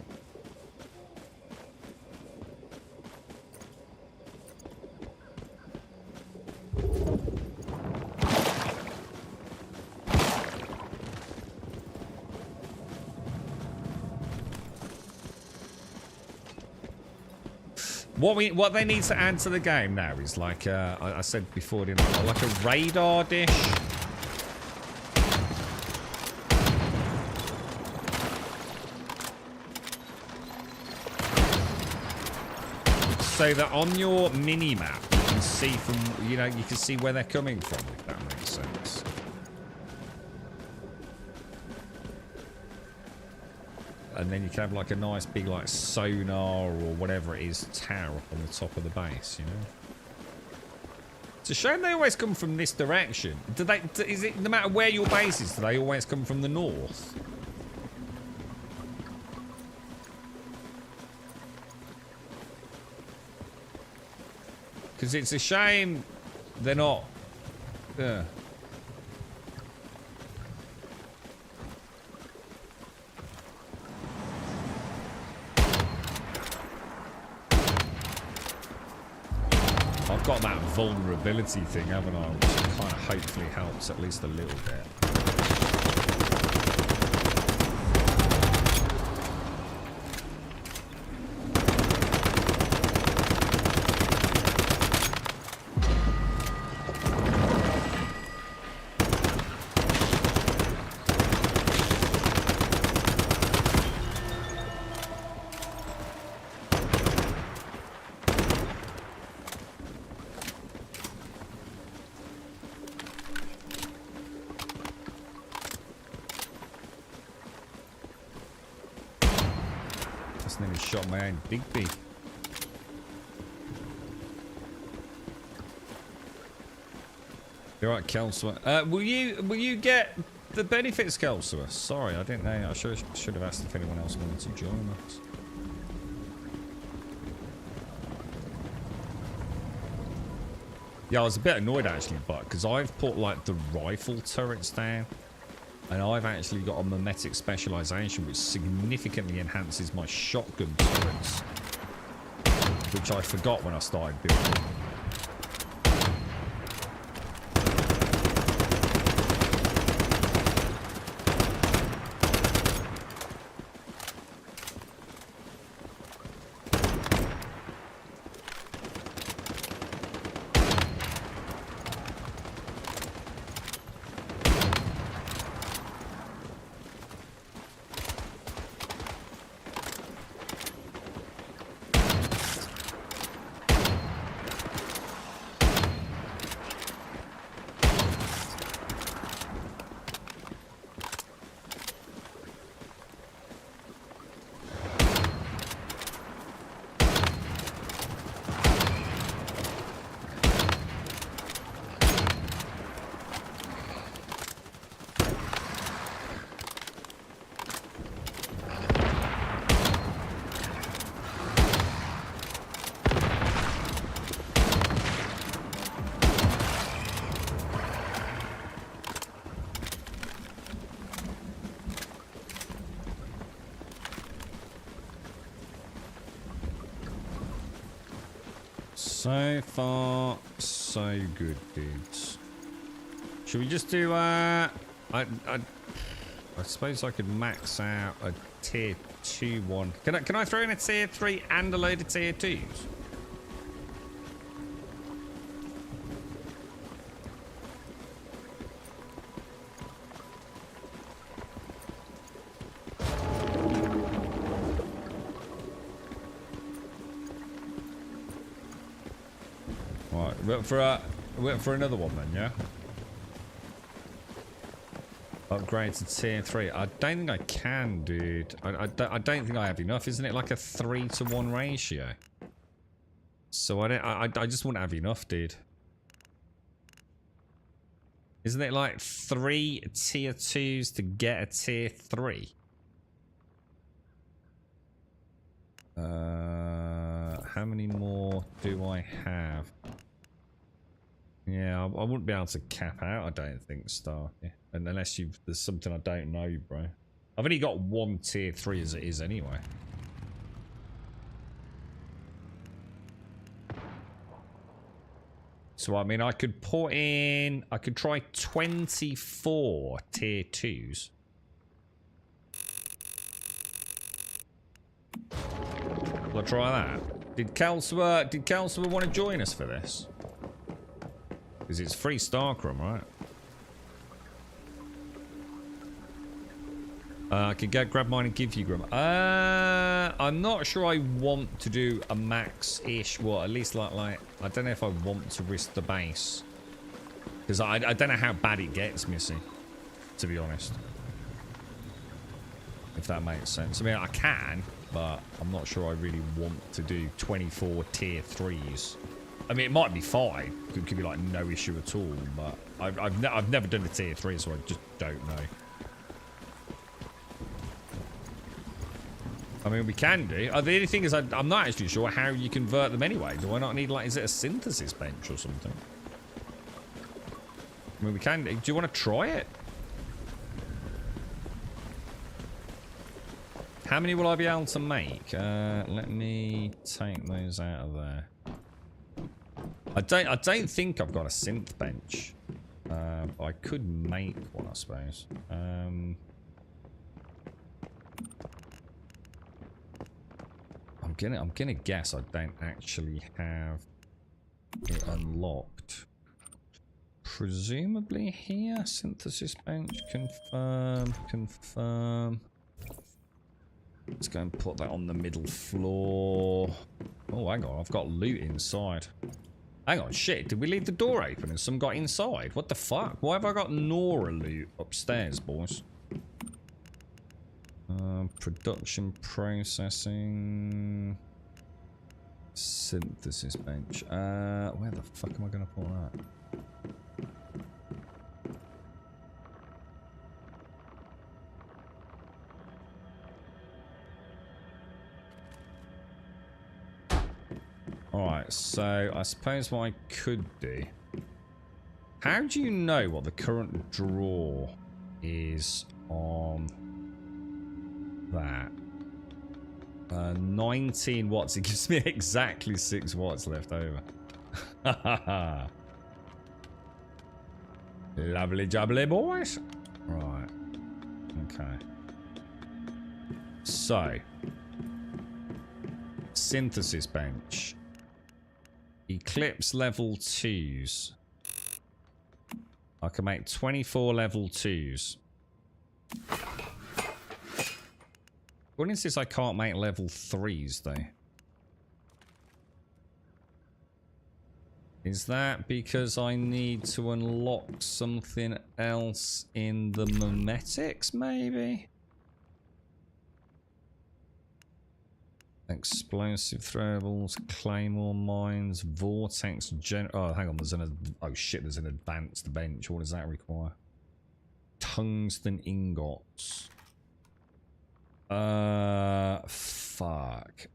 What they need to add to the game now is like I said before, didn't I? Like a radar dish. So that on your mini map you can see from, you can see where they're coming from, if that makes sense. And then you can have like a nice big like sonar or whatever it is tower up on the top of the base, It's a shame they always come from this direction. Is it no matter where your base is, do they always come from the north? Because it's a shame they're not. Yeah. I've got that vulnerability thing, haven't I? Which kind of hopefully helps at least a little bit. Shot my own Digby. You're right, Kelswer. Will you get the benefits, Kelswer? Sorry, I didn't know. I should have asked if anyone else wanted to join us. Yeah, I was a bit annoyed actually, but because I've put like the rifle turrets down. And I've actually got a mimetic specialization which significantly enhances my shotgun turrets, which I forgot when I started building. So far, so good, dudes. Should we just do, I suppose I could max out a tier 2 one. Can I throw in a tier 3 and a load of tier 2s? Right, wait for another one then, yeah? Upgrade to tier 3. I don't think I can, dude. I don't think I have enough. Isn't it like a 3-to-1 ratio? So I just wouldn't have enough, dude. Isn't it like 3 tier 2s to get a tier 3? How many more do I have? Yeah, I wouldn't be able to cap out, I don't think, Star. Yeah. And unless there's something I don't know, bro. I've only got 1 tier 3 as it is anyway. So, I mean, I could try 24 tier 2s. Will I try that? Did Kelswer want to join us for this? Because it's free Starcrum, right? I could grab mine and give you Grum. I'm not sure I want to do a max-ish. Well, at least like I don't know if I want to risk the base. Because I don't know how bad it gets, Missy. To be honest. If that makes sense. I mean, I can, but I'm not sure I really want to do 24 tier 3s. I mean, it might be fine. It could be like no issue at all, but I've never done a tier 3, so I just don't know. I mean, we can do. The only thing is, I'm not actually sure how you convert them anyway. Do I not need, like, is it a synthesis bench or something? I mean, we can. Do you want to try it? How many will I be able to make? Let me take those out of there. I don't think I've got a synth bench. I could make one, I suppose. I'm gonna guess I don't actually have it unlocked. Presumably here, synthesis bench, confirm. Let's go and put that on the middle floor. Oh, hang on, I've got loot inside. Hang on, shit, did we leave the door open and some got inside? What the fuck? Why have I got Nora loot upstairs, boys? Production processing. Synthesis bench. Where the fuck am I gonna put that? Alright, so I suppose what I could do. How do you know what the current draw is on that? 19 watts. It gives me exactly 6 watts left over. Lovely jubbly, boys. Right. Okay. So. Synthesis bench. Eclipse level 2s. I can make 24 level 2s. What is this? I can't make level 3s though. Is that because I need to unlock something else in the memetics, maybe? Explosive throwables, claymore mines, vortex oh, hang on, there's oh shit, there's an advanced bench. What does that require? Tungsten ingots. Fuck.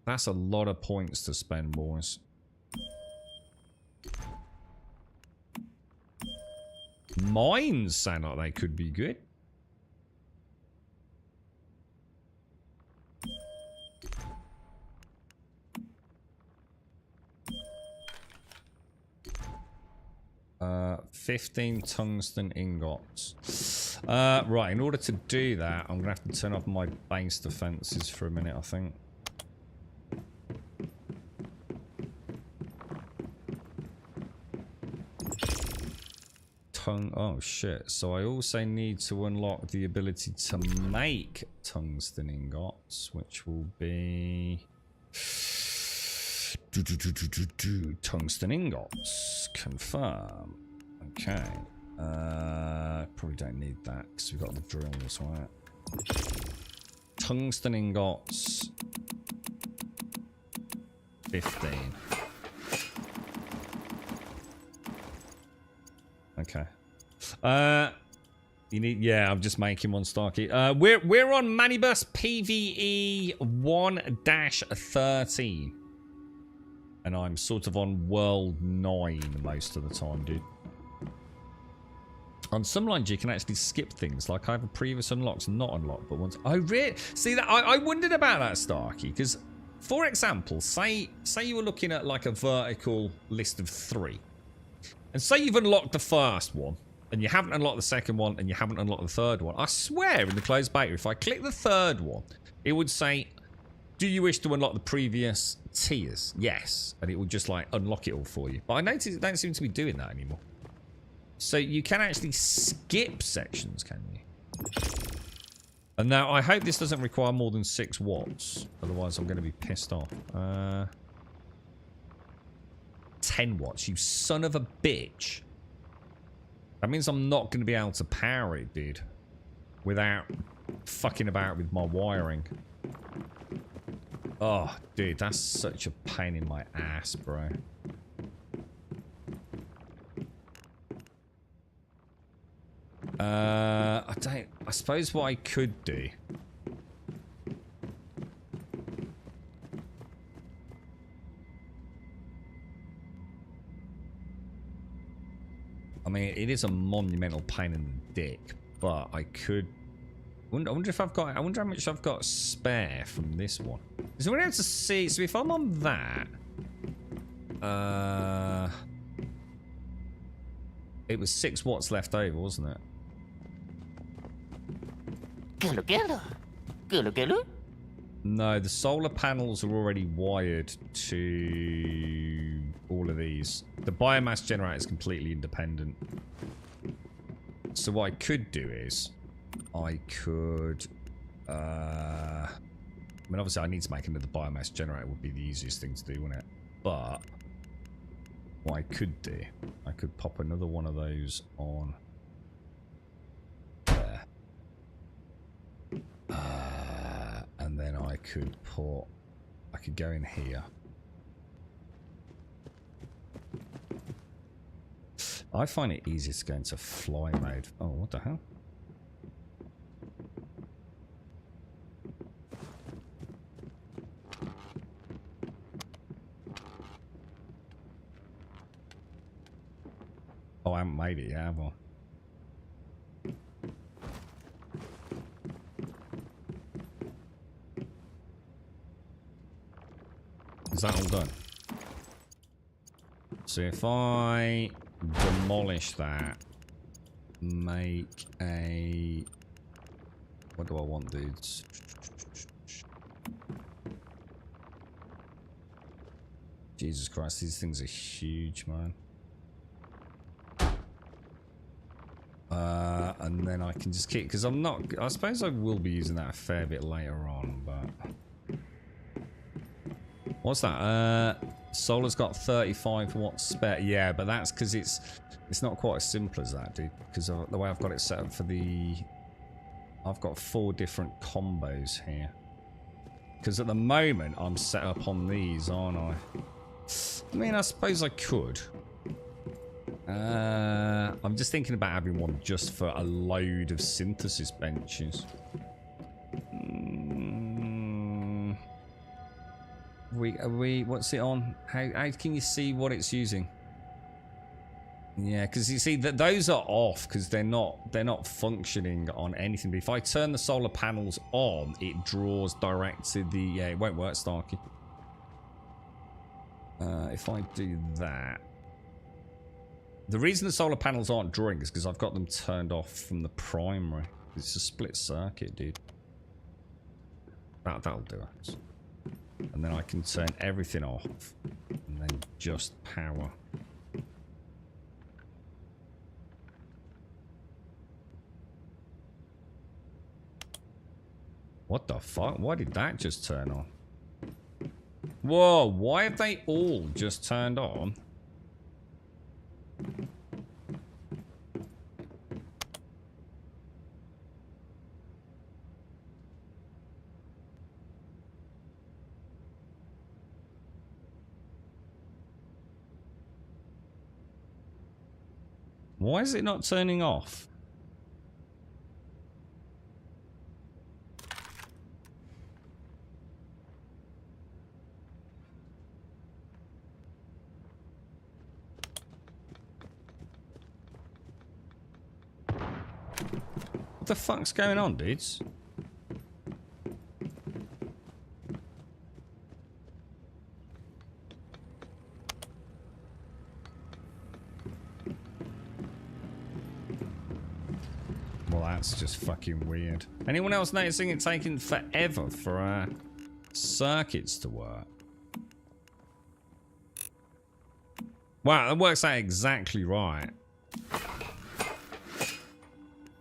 That's a lot of points to spend, boys. Mines sound like they could be good. 15 tungsten ingots. Right, in order to do that, I'm going to have to turn off my base defenses for a minute, I think. Oh shit, so I also need to unlock the ability to make tungsten ingots, which will be tungsten ingots. Confirm. Okay. Probably don't need that because we've got the drills, right? Tungsten ingots 15. Okay. You need, yeah, I'm just making one, Starkey. We're on Manibus PvE 1-13. And I'm sort of on world 9 most of the time, dude. On some lines, you can actually skip things. Like I have a previous unlocks not unlocked, but once I really see that I wondered about that, Starkey, because for example, say you were looking at like a vertical list of 3. And say you've unlocked the first one, and you haven't unlocked the second one, and you haven't unlocked the third one. I swear in the closed beta, if I click the third one, it would say, do you wish to unlock the previous tiers? Yes. And it would just like unlock it all for you. But I noticed it don't seem to be doing that anymore. So you can actually skip sections, can you? And now I hope this doesn't require more than 6 watts. Otherwise I'm going to be pissed off. 10 watts, you son of a bitch. That means I'm not going to be able to power it, dude. Without fucking about with my wiring. Oh, dude, that's such a pain in my ass, bro. I suppose what I could do. I mean, it is a monumental pain in the dick, but I could. I wonder if I've got. I wonder how much I've got spare from this one. Is anyone able to see? So if I'm on that, it was 6 watts left over, wasn't it? No, the solar panels are already wired to all of these. The biomass generator is completely independent. So what I could do is, I could, I mean, obviously I need to make another biomass generator would be the easiest thing to do, wouldn't it? But what I could do, I could pop another one of those on there. And then I could put, I could go in here. I find it easiest to go into fly mode. Oh, what the hell? Oh, I haven't made it yet, have I? Is that all done? So if I demolish that, make a... What do I want, dudes? Jesus Christ, these things are huge, man. And then I can just keep... Because I'm not... I suppose I will be using that a fair bit later on, but... What's that? Solar's got 35 watts spare. Yeah, but that's because it's not quite as simple as that, dude. Because the way I've got it set up for the... I've got 4 different combos here. Because at the moment, I'm set up on these, aren't I? I mean, I suppose I could. I'm just thinking about having one just for a load of synthesis benches. What's it on? How can you see what it's using? Yeah, because you see that those are off because they're not functioning on anything. But if I turn the solar panels on, it draws direct to the... Yeah, it won't work, Starkey. If I do that... The reason the solar panels aren't drawing is because I've got them turned off from the primary. It's a split circuit, dude. That'll do it. And then I can turn everything off. And then just power. What the fuck? Why did that just turn on? Whoa, why have they all just turned on? Why is it not turning off? What the fuck's going on, dudes? Well, that's just fucking weird. Anyone else noticing it taking forever for our circuits to work? Wow, that works out exactly right.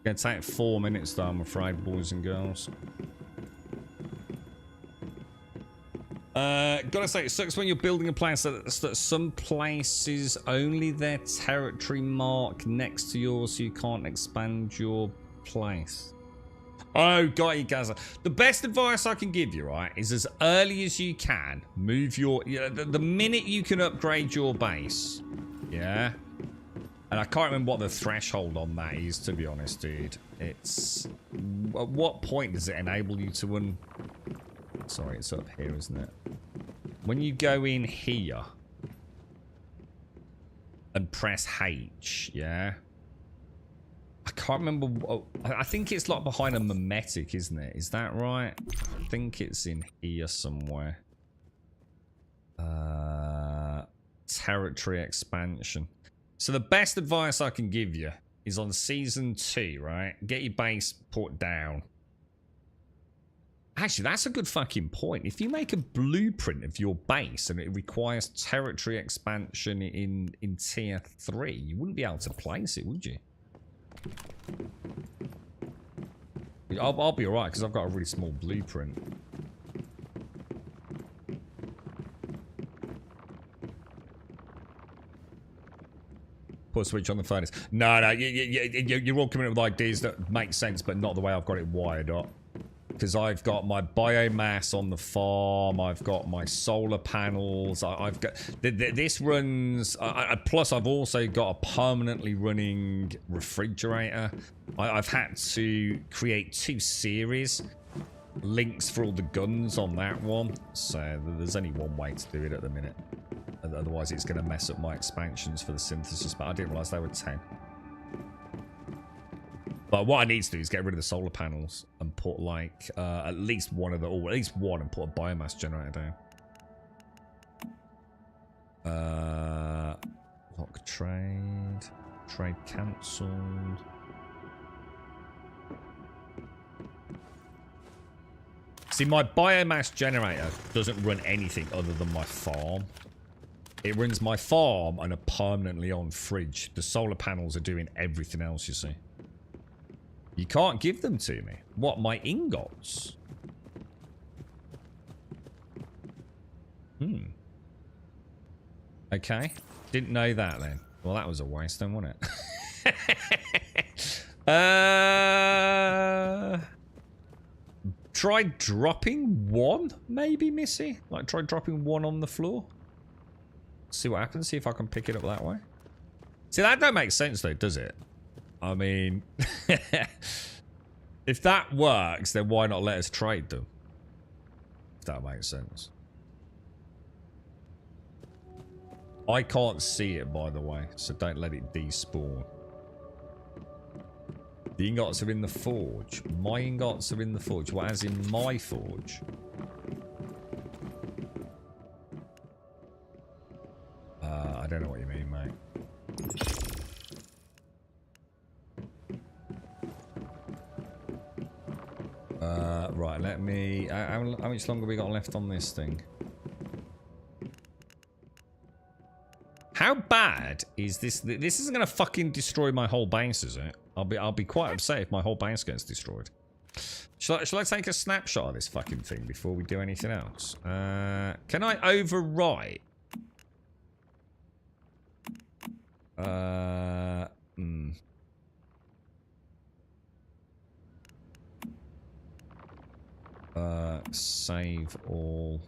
Gonna take 4 minutes though, I'm afraid, boys and girls. Gotta say, it sucks when you're building a place that some places only their territory mark next to yours, so you can't expand your place. Oh, got you, Gaza. The best advice I can give you, right, is as early as you can, move your... the minute you can upgrade your base, yeah? And I can't remember what the threshold on that is, to be honest, dude. It's... At what point does it enable you to Sorry, it's up here, isn't it? When you go in here and press H, yeah? I can't remember. I think it's like behind a mimetic, isn't it? Is that right? I think it's in here somewhere. Territory expansion. So the best advice I can give you is on season 2, right? Get your base put down. Actually, that's a good fucking point. If you make a blueprint of your base and it requires territory expansion in tier 3, you wouldn't be able to place it, would you? I'll be alright because I've got a really small blueprint. Put a switch on the furnace. No, you're all coming up with ideas that make sense, but not the way I've got it wired up. Because I've got my biomass on the farm, I've got my solar panels, I've got... This runs... plus I've also got a permanently running refrigerator. I've had to create 2 series links for all the guns on that one. So there's only one way to do it at the minute. Otherwise it's going to mess up my expansions for the synthesis, but I didn't realise they were 10. But what I need to do is get rid of the solar panels and put like at least one of the, or at least one, and put a biomass generator down. Lock trade. Trade cancelled. See, my biomass generator doesn't run anything other than my farm. It runs my farm and a permanently on fridge. The solar panels are doing everything else, you see. You can't give them to me. What, my ingots? Okay. Didn't know that then. Well, that was a waste then, wasn't it? Try dropping 1, maybe, Missy? Like, try dropping 1 on the floor. See what happens. See if I can pick it up that way. See, that don't make sense, though, does it? I mean, if that works, then why not let us trade them? If that makes sense. I can't see it, by the way, so don't let it despawn. The ingots are in the forge. My ingots are in the forge. What, as in my forge? I don't know what you mean, mate. Right, let me... how much longer we got left on this thing? How bad is this? This isn't going to fucking destroy my whole base, is it? I'll be quite upset if my whole base gets destroyed. Shall I take a snapshot of this fucking thing before we do anything else? Can I overwrite? Save all.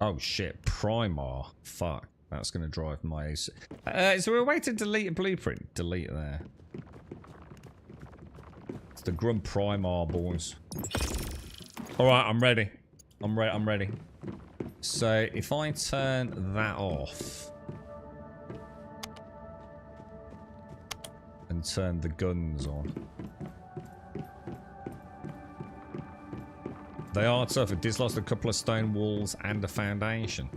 Oh shit, Primar. Fuck. That's going to drive my... Is there a way to delete a blueprint? Delete it there. It's the Grum Primar, boys. Alright, I'm ready. I'm ready. So, if I turn that off... and turn the guns on... They are tough. It dislost a couple of stone walls and a foundation.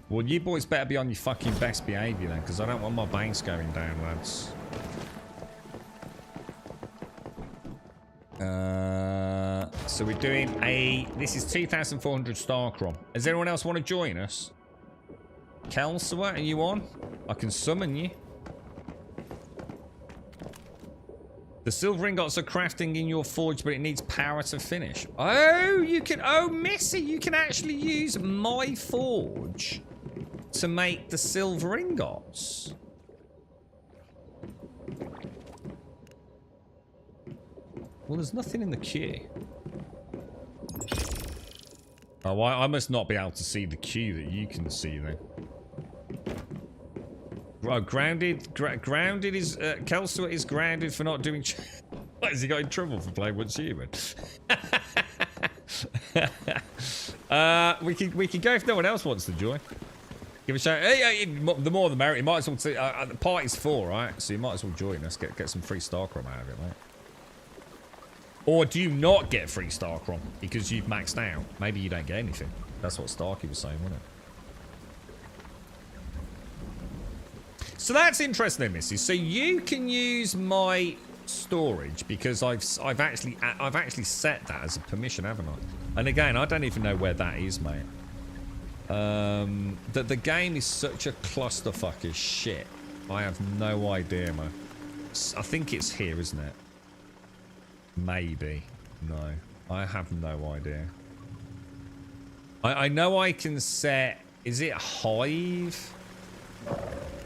Well, you boys better be on your fucking best behaviour then, because I don't want my base going down, lads. So we're doing a... This is 2,400 Starcrom. Does anyone else want to join us? Kelsawa, are you on? I can summon you. The silver ingots are crafting in your forge, but it needs power to finish. Oh, you can... Oh, Missy, you can actually use my forge to make the silver ingots. Well, there's nothing in the queue. Oh, I must not be able to see the queue that you can see then. Oh, grounded. Grounded is... Kelsawa is grounded for not doing... What, has he got in trouble for playing Once Human? we can go if no one else wants to join. Give a shout. Hey, the more the merrier. You might as well... the party's full, right? So you might as well join us. Get some free Starcrom out of it, mate. Or do you not get free Starcrom because you've maxed out? Maybe you don't get anything. That's what Starkey was saying, wasn't it? So that's interesting, Missy. So you can use my storage because I've actually set that as a permission, haven't I? And again, I don't even know where that is, mate. That the game is such a clusterfuck as shit. I have no idea, man. I think it's here, isn't it? Maybe. No. I have no idea. I know I can set... Is it Hive?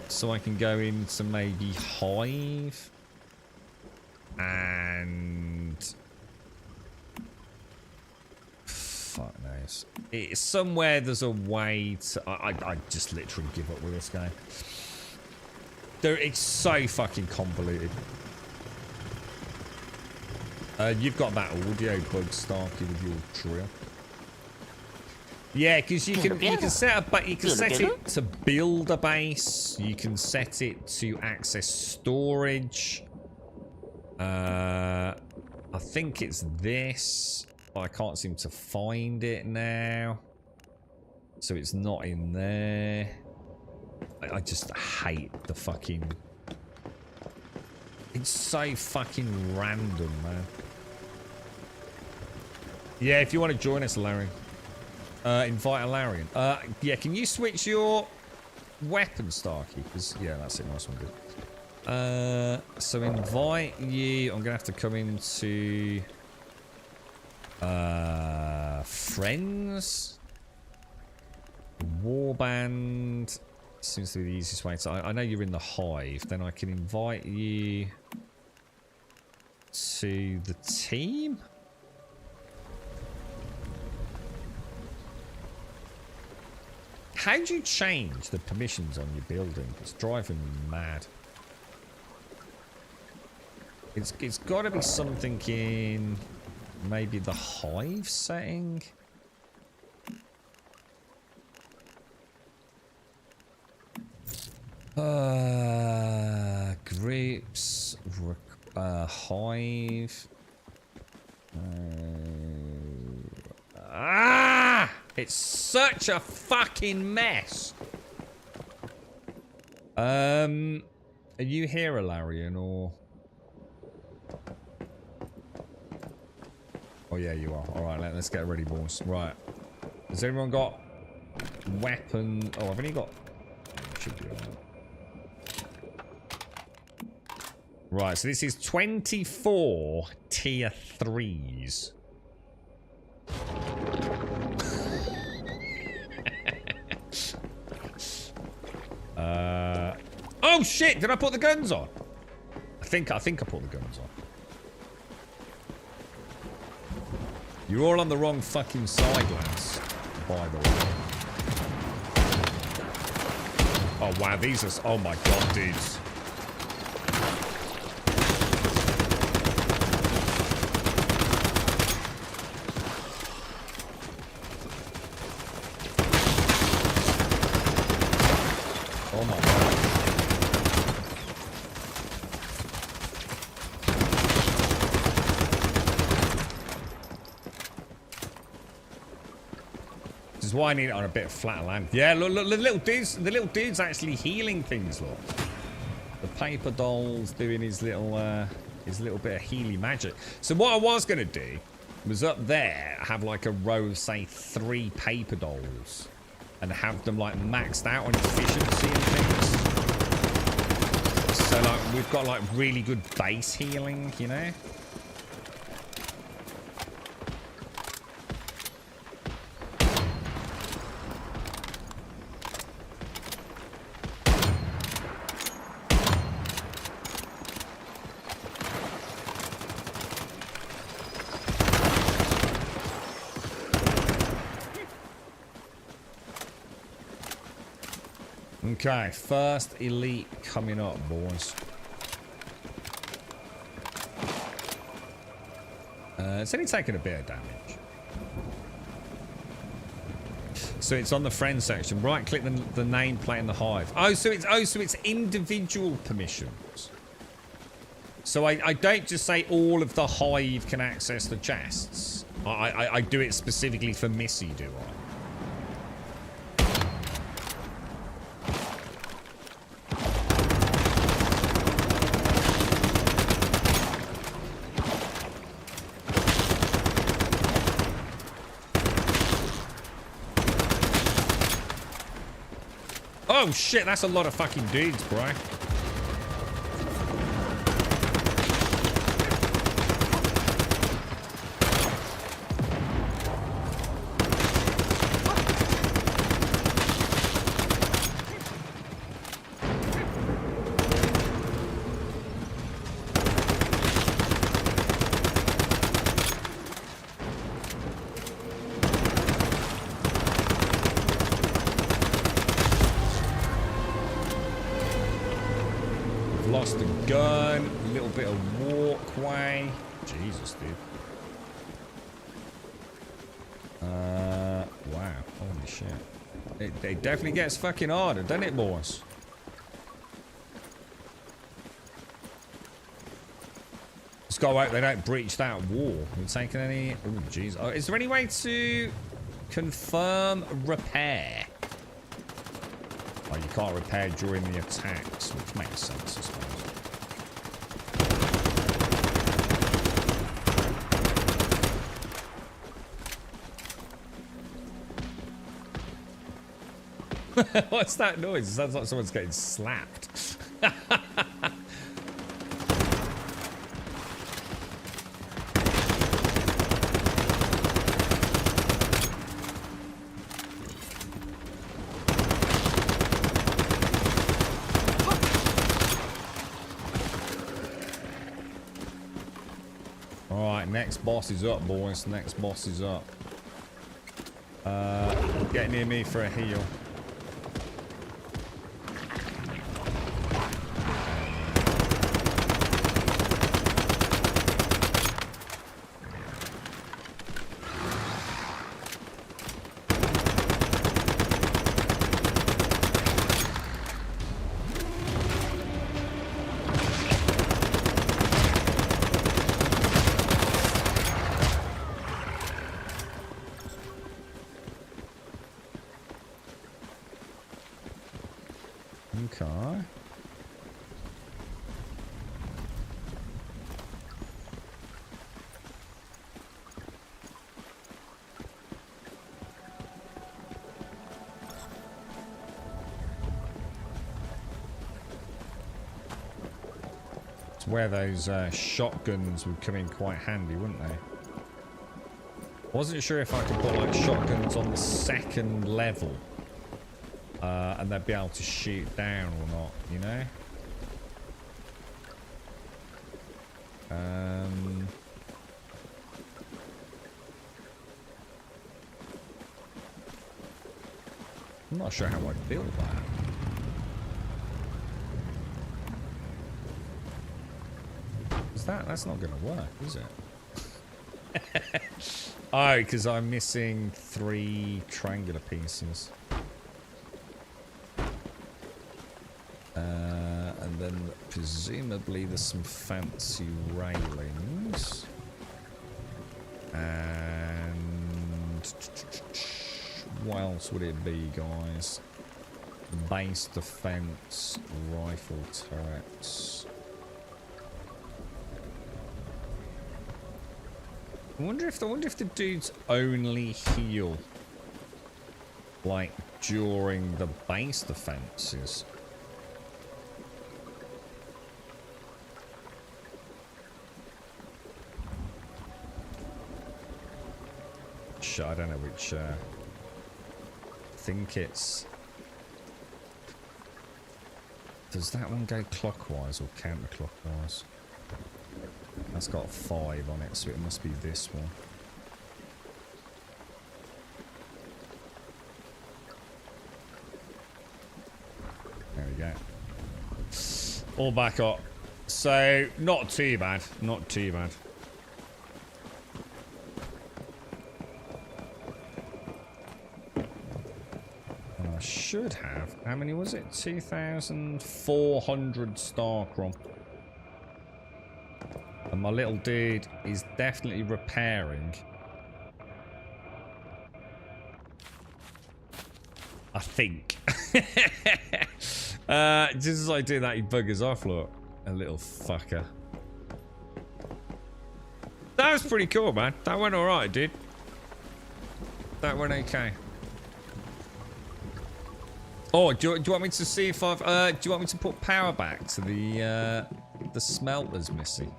So I can go into maybe Hive. And... Fuck knows. It's somewhere there's a way to... I just literally give up with this game. It's so fucking convoluted. You've got that audio bug, Starkey, with your drill. Yeah, because you can set it to build a base. You can set it to access storage. I think it's this, but I can't seem to find it now. So it's not in there. I just hate the fucking... It's so fucking random, man. Yeah, if you want to join us, Larry. Invite a Larian. Yeah, can you switch your weapon, Starkey? Because, yeah, that's it. Nice one, good. So invite you. I'm going to have to come into... friends? Warband. Seems to be the easiest way. So I know you're in the Hive. Then I can invite you to the team. How do you change the permissions on your building? It's driving me mad. It's got to be something in maybe the Hive setting. Groups, Hive. It's such a fucking mess. Are you here, Alarian, or? Oh yeah, you are. All right, let's get ready, boys. Right. Has everyone got weapon? Oh, I've only got. Should be all right. Right, so this is 24 tier 3s. Oh shit! Did I put the guns on? I think I put the guns on. You're all on the wrong fucking side, lads. By the way. Oh wow, these are. Oh my god, dudes. Oh my god. This is why I need it on a bit of flatter land. Yeah, look, the little dude's actually healing things, look. The paper doll's doing his little bit of healing magic. So what I was gonna do was up there have like a row of say 3 paper dolls and have them like maxed out on efficiency and things. So like we've got like really good base healing, you know? Okay, first elite coming up, boys. It's only taking a bit of damage. So it's on the friend section. Right click the nameplate in the hive. Oh, so it's individual permissions. So I don't just say all of the hive can access the chests. I do it specifically for Missy, do I? Oh shit, that's a lot of fucking dudes, bro. Lost a gun, a little bit of walkway. Jesus, dude. Wow, holy shit. It definitely gets fucking harder, doesn't it, boys? Just gotta hope they don't breach that wall. We're taking any. Oh, jeez. Oh, is there any way to confirm repair? Oh, you can't repair during the attacks, which makes sense, I suppose. What's that noise? It sounds like someone's getting slapped. Alright, next boss is up, boys. Next boss is up. Get near me for a heal. Okay. It's where those shotguns would come in quite handy, wouldn't they? Wasn't sure if I could put like shotguns on the second level. And they'd be able to shoot down or not, you know? I'm not sure how I'd build that. That's not going to work, is it? Oh, because I'm missing 3 triangular pieces. And then presumably there's some fancy railings. And what else would it be, guys? Base defense, rifle turrets. I wonder if the dudes only heal like during the base defenses. I don't know which. I think it's. Does that one go clockwise or counterclockwise? That's got 5 on it, so it must be this one. There we go. All back up. So, not too bad. Not too bad. I should have. How many was it? 2,400 Starcrom. And my little dude is definitely repairing. I think. Just as I do that, he buggers off, look. A little fucker. That was pretty cool, man. That went alright, dude. That went okay. Oh, do you want me to see if I've... do you want me to put power back to the smelters, Missy?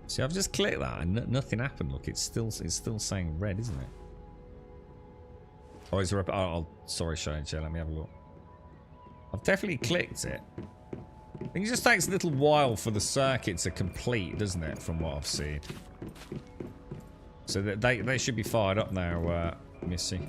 See, I've just clicked that and nothing happened. Look, it's still saying red, isn't it? Oh, is there a... Oh, sorry, Shane. Let me have a look. I've definitely clicked it. I think it just takes a little while for the circuit to complete, doesn't it, from what I've seen. So that they should be fired up now, Missy.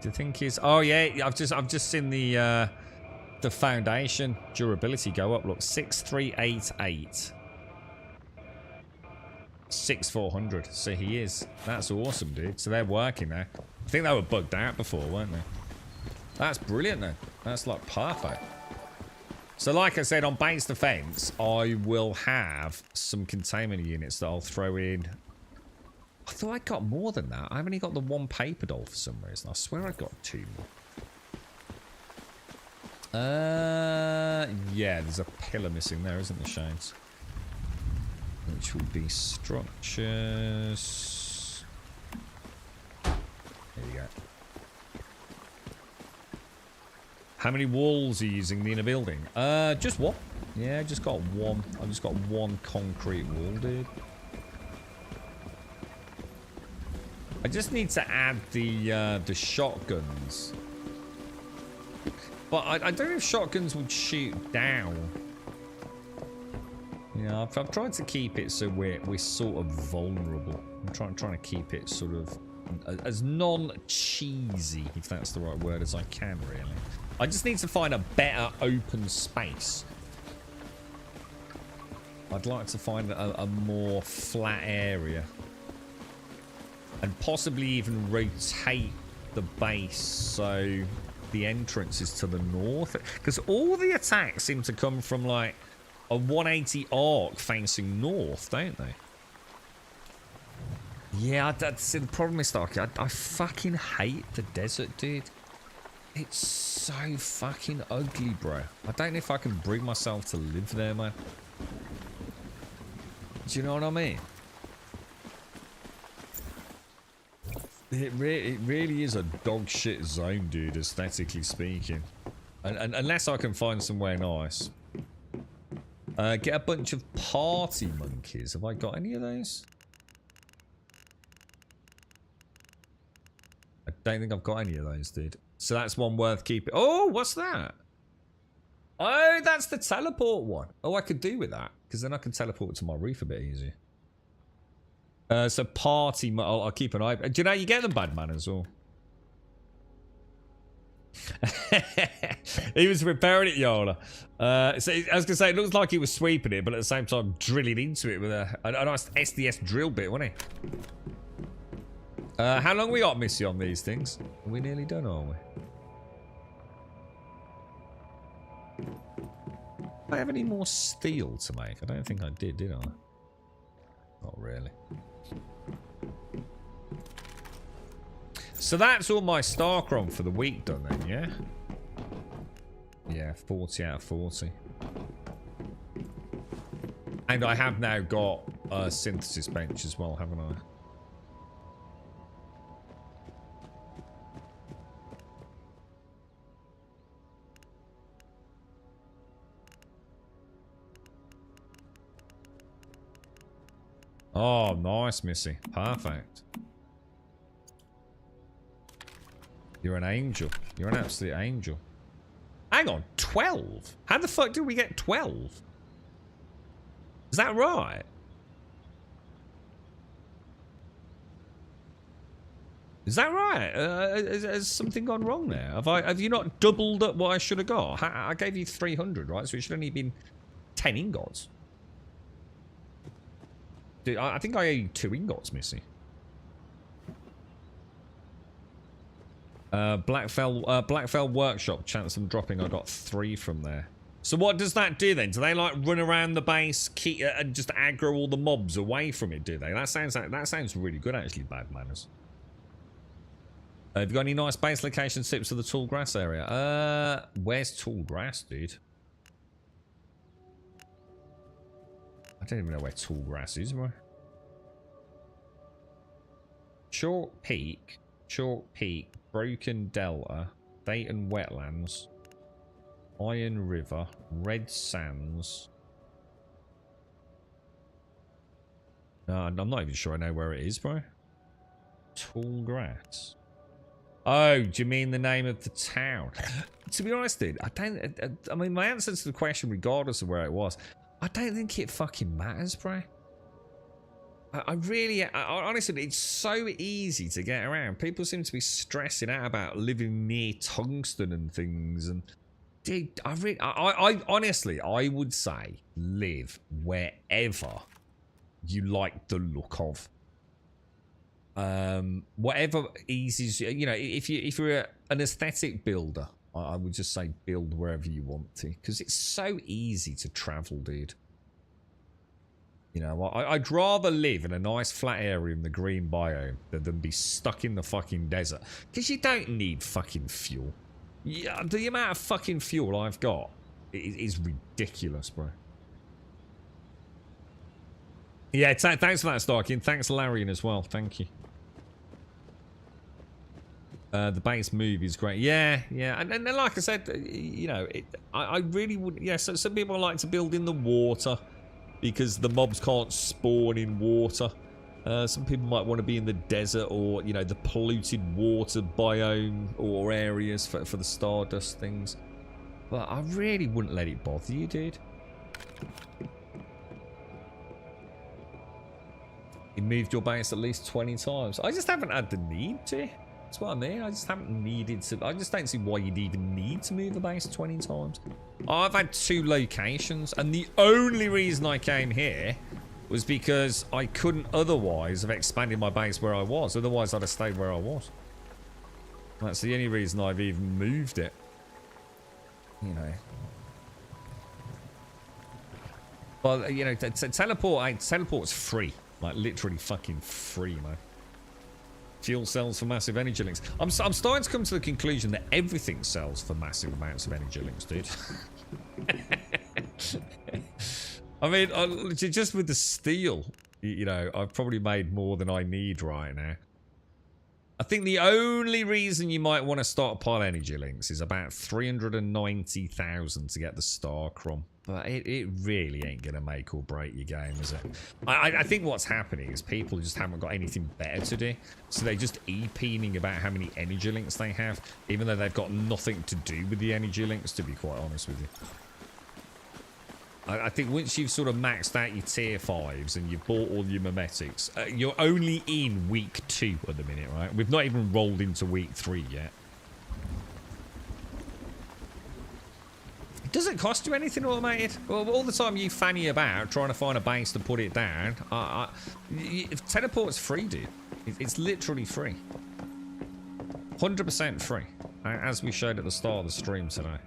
The thing is, oh yeah, I've just seen the foundation durability go up. Look, 6388, 6400. So he is. That's awesome, dude. So they're working now. I think they were bugged out before, weren't they? That's brilliant, then. That's like perfect. So, like I said, on base defense, I will have some containment units that I'll throw in. I thought I got more than that. I've only got the 1 paper doll for some reason. I swear I got 2 more. Yeah, there's a pillar missing there, isn't there, Shades? Which will be structures. There you go. How many walls are you using in the inner building? Just 1. Yeah, just got 1. I've just got 1 concrete wall, dude. I just need to add the shotguns. But I don't know if shotguns would shoot down. Yeah, I've tried to keep it so we're sort of vulnerable. I'm trying to keep it sort of as non-cheesy, if that's the right word, as I can, really. I just need to find a better open space. I'd like to find a more flat area. And possibly even rotate the base so the entrance is to the north. Because all the attacks seem to come from like a 180 arc facing north, don't they? Yeah, see, the problem is, Starkey, I fucking hate the desert, dude. It's so fucking ugly, bro. I don't know if I can bring myself to live there, man. Do you know what I mean? It really is a dog shit zone, dude, aesthetically speaking. And unless I can find somewhere nice. Get a bunch of party monkeys. Have I got any of those? I don't think I've got any of those, dude. So that's one worth keeping. Oh, what's that? Oh, that's the teleport one. Oh, I could do with that. Because then I can teleport to my roof a bit easier. So party... I'll keep an eye... Do you know you get them, bad man, as well? He was repairing it, Yola. So I was going to say, it looks like he was sweeping it, but at the same time drilling into it with a nice SDS drill bit, wasn't he? How long we got, Missy, on these things? Are we nearly done, are we? Do I have any more steel to make? I don't think I did I? Not really. So that's all my Starcron for the week done then, yeah? Yeah, 40 out of 40. And I have now got a synthesis bench as well, haven't I? Oh, nice, Missy. Perfect. You're an angel. You're an absolute angel. Hang on, 12? How the fuck did we get 12? Is that right? Is that right? Has something gone wrong there? Have you not doubled up what I should have got? I gave you 300, right? So it should only been 10 ingots. Dude, I think I owe you 2 ingots, Missy. Blackfell Workshop, chance of dropping. I got 3 from there. So what does that do then? Do they like run around the base, keep and just aggro all the mobs away from it? Do they? That sounds really good, actually. Bad manners. Have you got any nice base location tips for the tall grass area? Where's tall grass, dude? I don't even know where tall grass is, bro. Chalk Peak, Broken Delta, Dayton Wetlands, Iron River, Red Sands. No, I'm not even sure I know where it is, bro. Tall grass. Oh, do you mean the name of the town? To be honest, dude, I mean, my answer to the question, regardless of where it was, I don't think it fucking matters, bro. I honestly, it's so easy to get around. People seem to be stressing out about living near tungsten and things. And dude, I honestly, I would say live wherever you like the look of. Whatever eases, you know, if you're an aesthetic builder, I would just say build wherever you want to, because it's so easy to travel, dude. You know, I'd rather live in a nice flat area in the green biome than be stuck in the fucking desert, because you don't need fucking fuel. Yeah, the amount of fucking fuel I've got is ridiculous, bro. Yeah, thanks for that, Starkin. Thanks, Larian, as well. Thank you. The base move is great. Yeah. And then, like I said, you know, I really would. Yeah, so some people like to build in the water because the mobs can't spawn in water. Some people might want to be in the desert or, you know, the polluted water biome or areas for the Stardust things. But I really wouldn't let it bother you, dude. You moved your base at least 20 times. I just haven't had the need to That's what I mean. I just haven't needed to. I just don't see why you'd even need to move the base 20 times. I've had 2 locations, and the only reason I came here was because I couldn't otherwise have expanded my base where I was. Otherwise, I'd have stayed where I was. That's the only reason I've even moved it. You know. Well, you know, teleport's free. Like, literally fucking free, man. Fuel cells for massive energy links. I'm starting to come to the conclusion that everything sells for massive amounts of energy links, dude. I mean, just with the steel, you know, I've probably made more than I need right now. I think the only reason you might want to stockpile energy links is about 390,000 to get the star crumb. But it really ain't going to make or break your game, is it? I think what's happening is people just haven't got anything better to do. So they're just e-peening about how many energy links they have, even though they've got nothing to do with the energy links, to be quite honest with you. I think once you've sort of maxed out your tier 5s and you've bought all your memetics, you're only in week 2 at the minute, right? We've not even rolled into week 3 yet. Does it cost you anything automated? Well, all the time you fanny about trying to find a base to put it down, teleport's free, dude. It's literally free. 100% free, as we showed at the start of the stream today.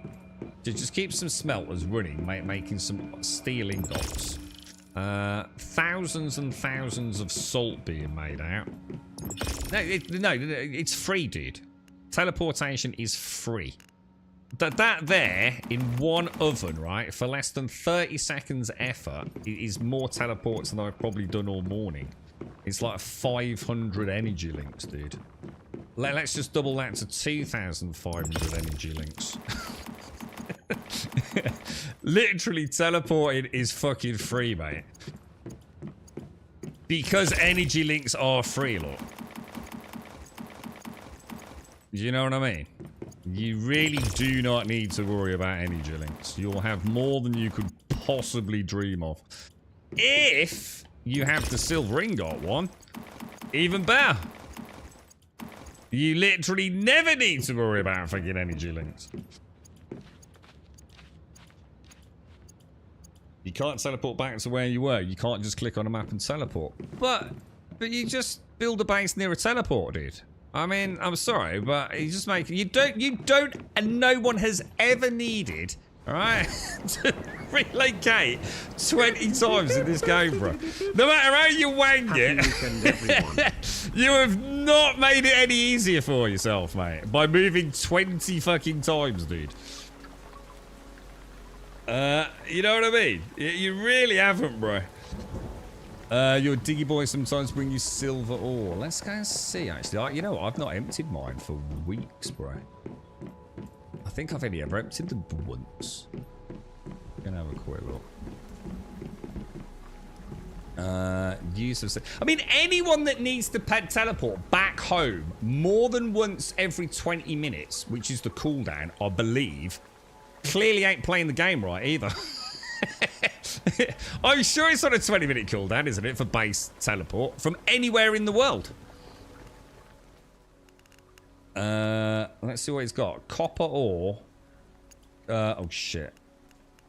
Just keep some smelters running, making some steel ingots. Thousands and thousands of salt being made out. No, it's free, dude. Teleportation is free. That there, in one oven, right, for less than 30 seconds effort, is more teleports than I've probably done all morning. It's like 500 energy links, dude. Let's just double that to 2,500 energy links. Literally, teleporting is fucking free, mate. Because energy links are free, look. You know what I mean? You really do not need to worry about energy links. You'll have more than you could possibly dream of. If you have the silver ingot one, even better. You literally never need to worry about fucking energy links. You can't teleport back to where you were. You can't just click on a map and teleport. But you just build a base near a teleport, dude. I mean, I'm sorry, but you just make you don't, and no one has ever needed, all right, to relocate 20 times in this game, bro. No matter how you wang it, you have not made it any easier for yourself, mate, by moving 20 fucking times, dude. You know what I mean? You really haven't, bro. Your diggy boy sometimes bring you silver ore. Let's go and see, actually. You know what? I've not emptied mine for weeks, bro. I think I've only ever emptied them once. Gonna have a quick look. Use of... I mean, anyone that needs to teleport back home more than once every 20 minutes, which is the cooldown, I believe, clearly ain't playing the game right either. I'm sure it's on a 20-minute cooldown, isn't it, for base teleport from anywhere in the world. Let's see what he's got. Copper ore. Oh shit.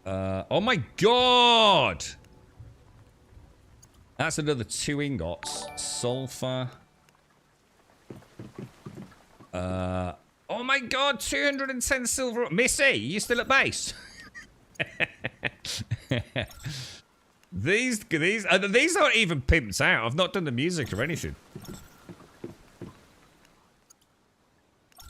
Oh my god! That's another 2 ingots. Sulfur. Oh my god, 210 silver. Missy, you still at base? These aren't even pimped out. I've not done the music or anything.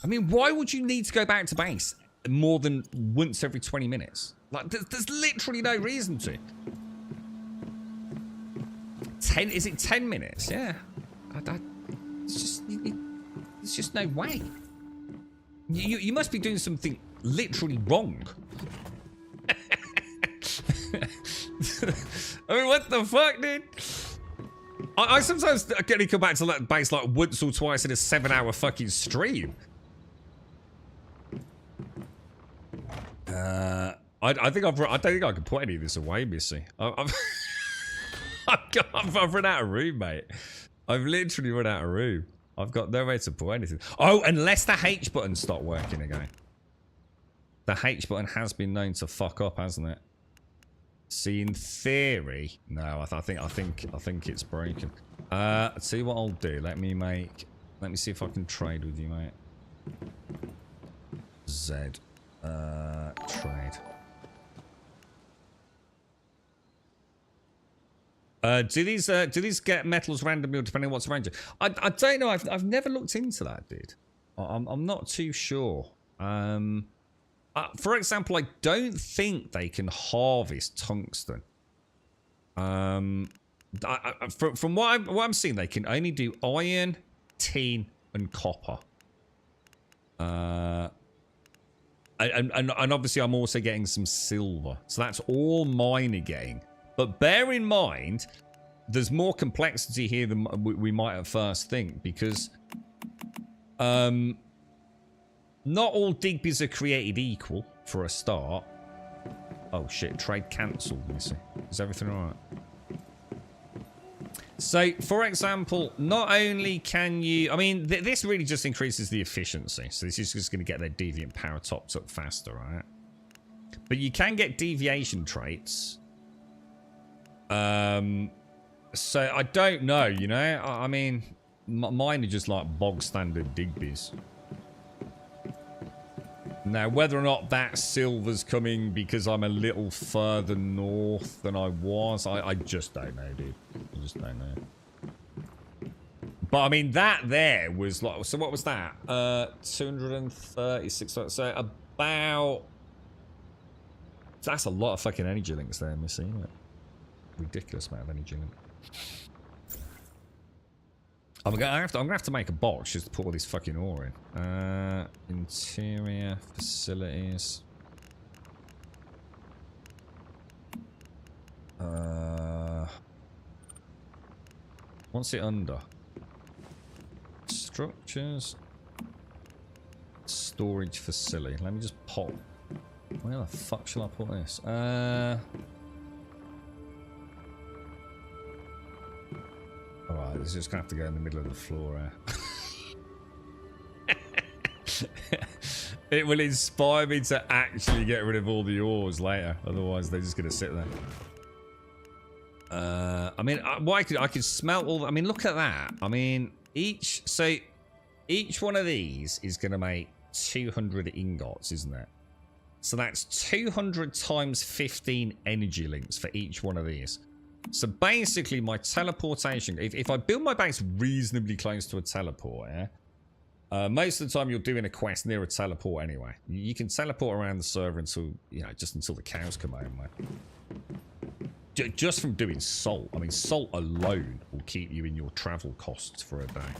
I mean, why would you need to go back to base more than once every 20 minutes? Like, there's literally no reason to. 10? Is it 10 minutes? Yeah. It's just no way. You must be doing something literally wrong. I mean, what the fuck, dude? I sometimes get to come back to that base like once or twice in a 7-hour fucking stream. I don't think I can put any of this away, Missy. I've run out of room, mate. I've literally run out of room. I've got no way to put anything. Oh, unless the H button stopped working again. The H button has been known to fuck up, hasn't it? See, in theory, no. I think it's broken. Let's see what I'll do. Let me see if I can trade with you, mate. Z. Trade. Do these get metals randomly or depending on what's around you? I don't know. I've never looked into that, dude. I'm not too sure. For example, I don't think they can harvest tungsten. From what I'm seeing, they can only do iron, tin, and copper. And obviously, I'm also getting some silver, so that's all miner getting. But bear in mind, there's more complexity here than we might at first think, because not all Digby's are created equal, for a start. Oh shit, trade cancelled, you see. Is everything alright? So, for example, not only can you... I mean, this really just increases the efficiency. So this is just going to get their deviant power topped up faster, right? But you can get deviation traits. So I don't know, you know? I mean, mine are just like bog standard Digby's. Now, whether or not that silver's coming because I'm a little further north than I was, I just don't know, dude. I just don't know. But, I mean, that there was like... So, what was that? 236... So, about... That's a lot of fucking energy links there, Missy, isn't it? Ridiculous amount of energy link. I'm gonna have to make a box just to put all this fucking ore in. Interior facilities. What's it under? Structures. Storage facility. Let me just pop. Where the fuck shall I put this? Alright, this is just gonna have to go in the middle of the floor. It will inspire me to actually get rid of all the ores later. Otherwise, they're just gonna sit there. I mean, I could smelt all. I mean, look at that. I mean, each one of these is gonna make 200 ingots, isn't it? So that's 200 times 15 energy links for each one of these. So basically, my teleportation, if I build my base reasonably close to a teleport, yeah, most of the time you're doing a quest near a teleport anyway. You can teleport around the server until, you know, just until the cows come home, mate. Just from doing salt. I mean, salt alone will keep you in your travel costs for a day.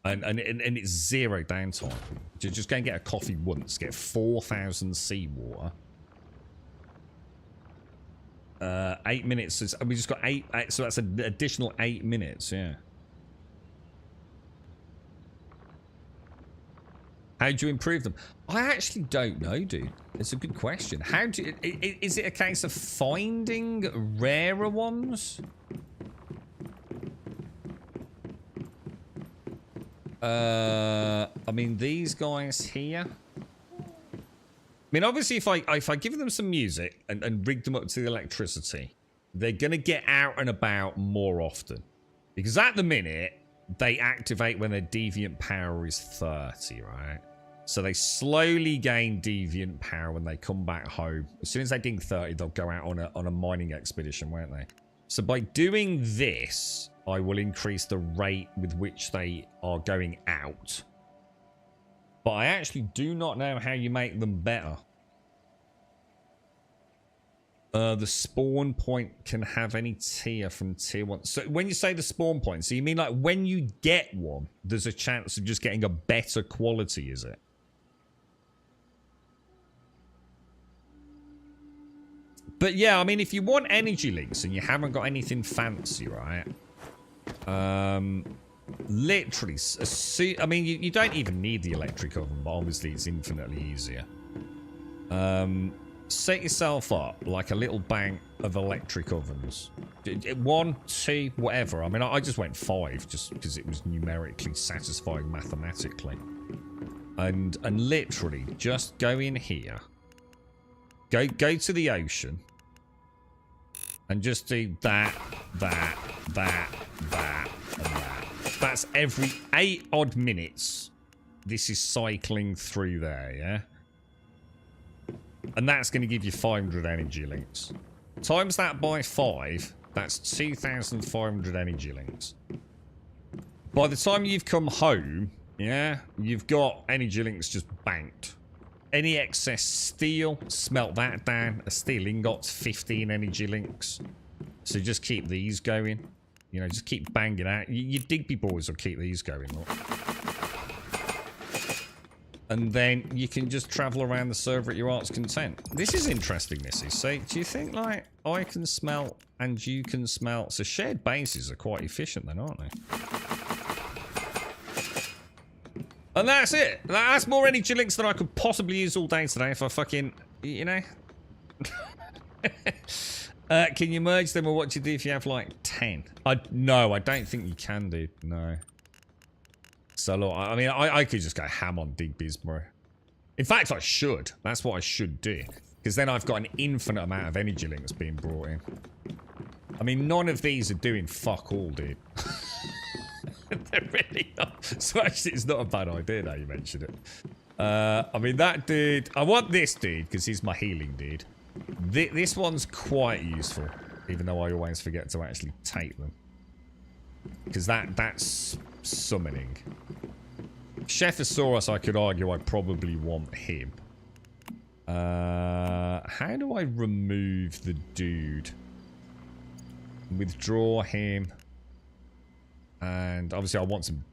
And it's zero downtime. Just go and get a coffee once, get 4,000 seawater. 8 minutes. We just got 8, so that's an additional 8 minutes. Yeah. How do you improve them? I actually don't know, dude. It's a good question. How do? Is it a case of finding rarer ones? I mean, these guys here. I mean, obviously, if I give them some music and rig them up to the electricity, they're going to get out and about more often. Because at the minute, they activate when their deviant power is 30, right? So they slowly gain deviant power when they come back home. As soon as they ding 30, they'll go out on a mining expedition, won't they? So by doing this, I will increase the rate with which they are going out. But I actually do not know how you make them better. The spawn point can have any tier from tier 1. So when you say the spawn point, so you mean like when you get one, there's a chance of just getting a better quality, is it? But yeah, I mean, if you want energy links and you haven't got anything fancy, right? Literally, I mean, you don't even need the electric oven, but obviously it's infinitely easier. set yourself up like a little bank of electric ovens. 1, 2, whatever. I mean, I just went 5 just because it was numerically satisfying mathematically. And literally just go in here. Go to the ocean. And just do that, and that. That's every 8 odd minutes. This is cycling through there, yeah? And that's going to give you 500 energy links. Times that by 5, that's 2,500 energy links. By the time you've come home, yeah, you've got energy links just banked. Any excess steel, smelt that down. A steel ingot's 15 energy links. So just keep these going. You know, just keep banging out. Your Digby boys will keep these going. Look. And then you can just travel around the server at your heart's content. This is interesting, this is. So, do you think, like, I can smelt and you can smelt? So shared bases are quite efficient then, aren't they? And that's it. That's more energy links than I could possibly use all day today if I fucking, you know. Can you merge them, or what do you do if you have like 10? No, I don't think you can, dude. No. So look, I mean, I could just go ham on Digby's, bro. In fact, I should. That's what I should do. Because then I've got an infinite amount of energy links being brought in. I mean, none of these are doing fuck all, dude. They're really not. So actually, it's not a bad idea now you mentioned it. I mean, that dude... I want this dude, because he's my healing dude. This one's quite useful, even though I always forget to actually take them. Because that's summoning. Chephosaurus, I could argue I probably want him. How do I remove the dude? Withdraw him. And obviously I want some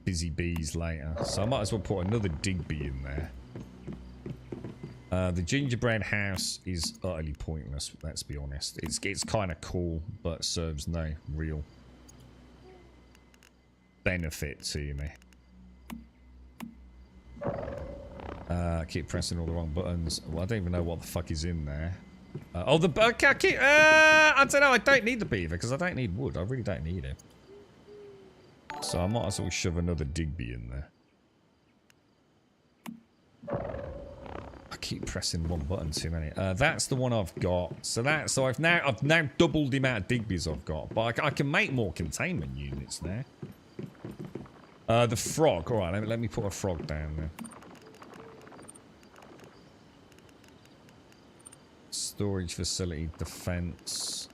busy bees later. So I might as well put another Digby in there. The gingerbread house is utterly pointless, let's be honest. It's kind of cool, but serves no real benefit to me. Keep pressing all the wrong buttons. Well, I don't even know what the fuck is in there. Oh, the... I don't know, I don't need the beaver, because I don't need wood. I really don't need it. So I might as well shove another Digby in there. I keep pressing one button too many. That's the one I've got. So I've now doubled the amount of Digby's I've got. But I can make more containment units there. The frog. All right, let me put a frog down there. Storage facility, defense.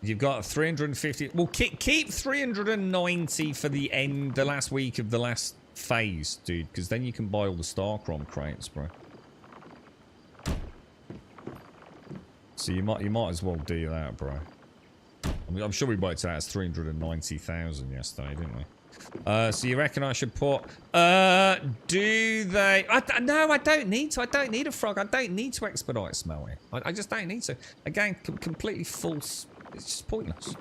You've got 350. Well, keep 390 for the end, the last week of the last phase, dude, because then you can buy all the Starcrom crates, bro. So you might as well do that, bro. I mean, I'm sure we worked out as 390,000 yesterday, didn't we? So you reckon I should put... do they... No, I don't need to. I don't need a frog. I don't need to expedite smelting. I just don't need to. Again, completely false. It's just pointless.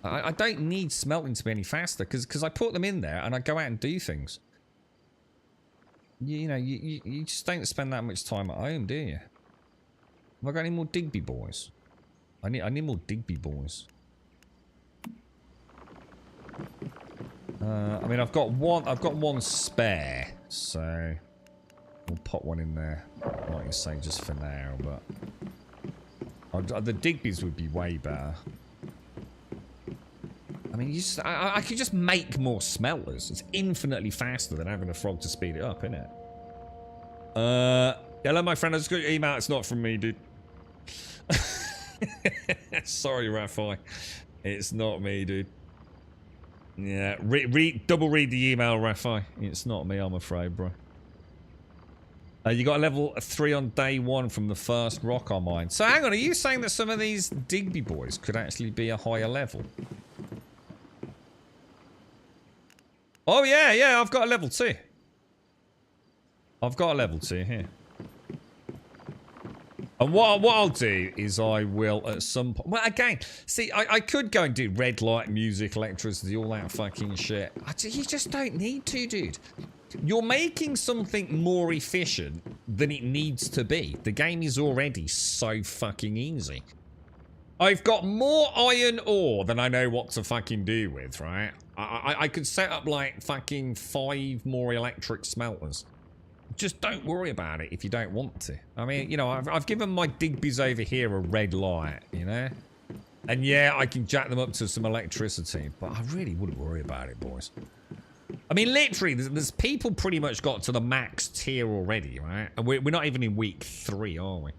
I don't need smelting to be any faster because I put them in there and I go out and do things. You know, you just don't spend that much time at home, do you? Have I got any more Digby boys? I need more Digby boys. I mean, I've got one spare, so we'll put one in there. Like you say, just for now, but the Digby's would be way better. I mean, I could just make more smelters. It's infinitely faster than having a frog to speed it up, isn't it? Hello, my friend. I just got your email. It's not from me, dude. Sorry, Raffi. It's not me, dude. Yeah, double read the email, Raffi. It's not me, I'm afraid, bro. You got a level 3 on day 1 from the first rock I mined. So hang on, are you saying that some of these Digby boys could actually be a higher level? Oh yeah, I've got a level 2. I've got a level 2 here. And what I'll do is I will at some point... Well, again, see, I could go and do red light, music, electricity, all that fucking shit. You just don't need to, dude. You're making something more efficient than it needs to be. The game is already so fucking easy. I've got more iron ore than I know what to fucking do with, right? I could set up like fucking 5 more electric smelters. Just don't worry about it if you don't want to. I mean, you know, I've given my Digby's over here a red light, you know? And yeah, I can jack them up to some electricity, but I really wouldn't worry about it, boys. I mean, literally, there's people pretty much got to the max tier already, right? And we're not even in week 3, are we?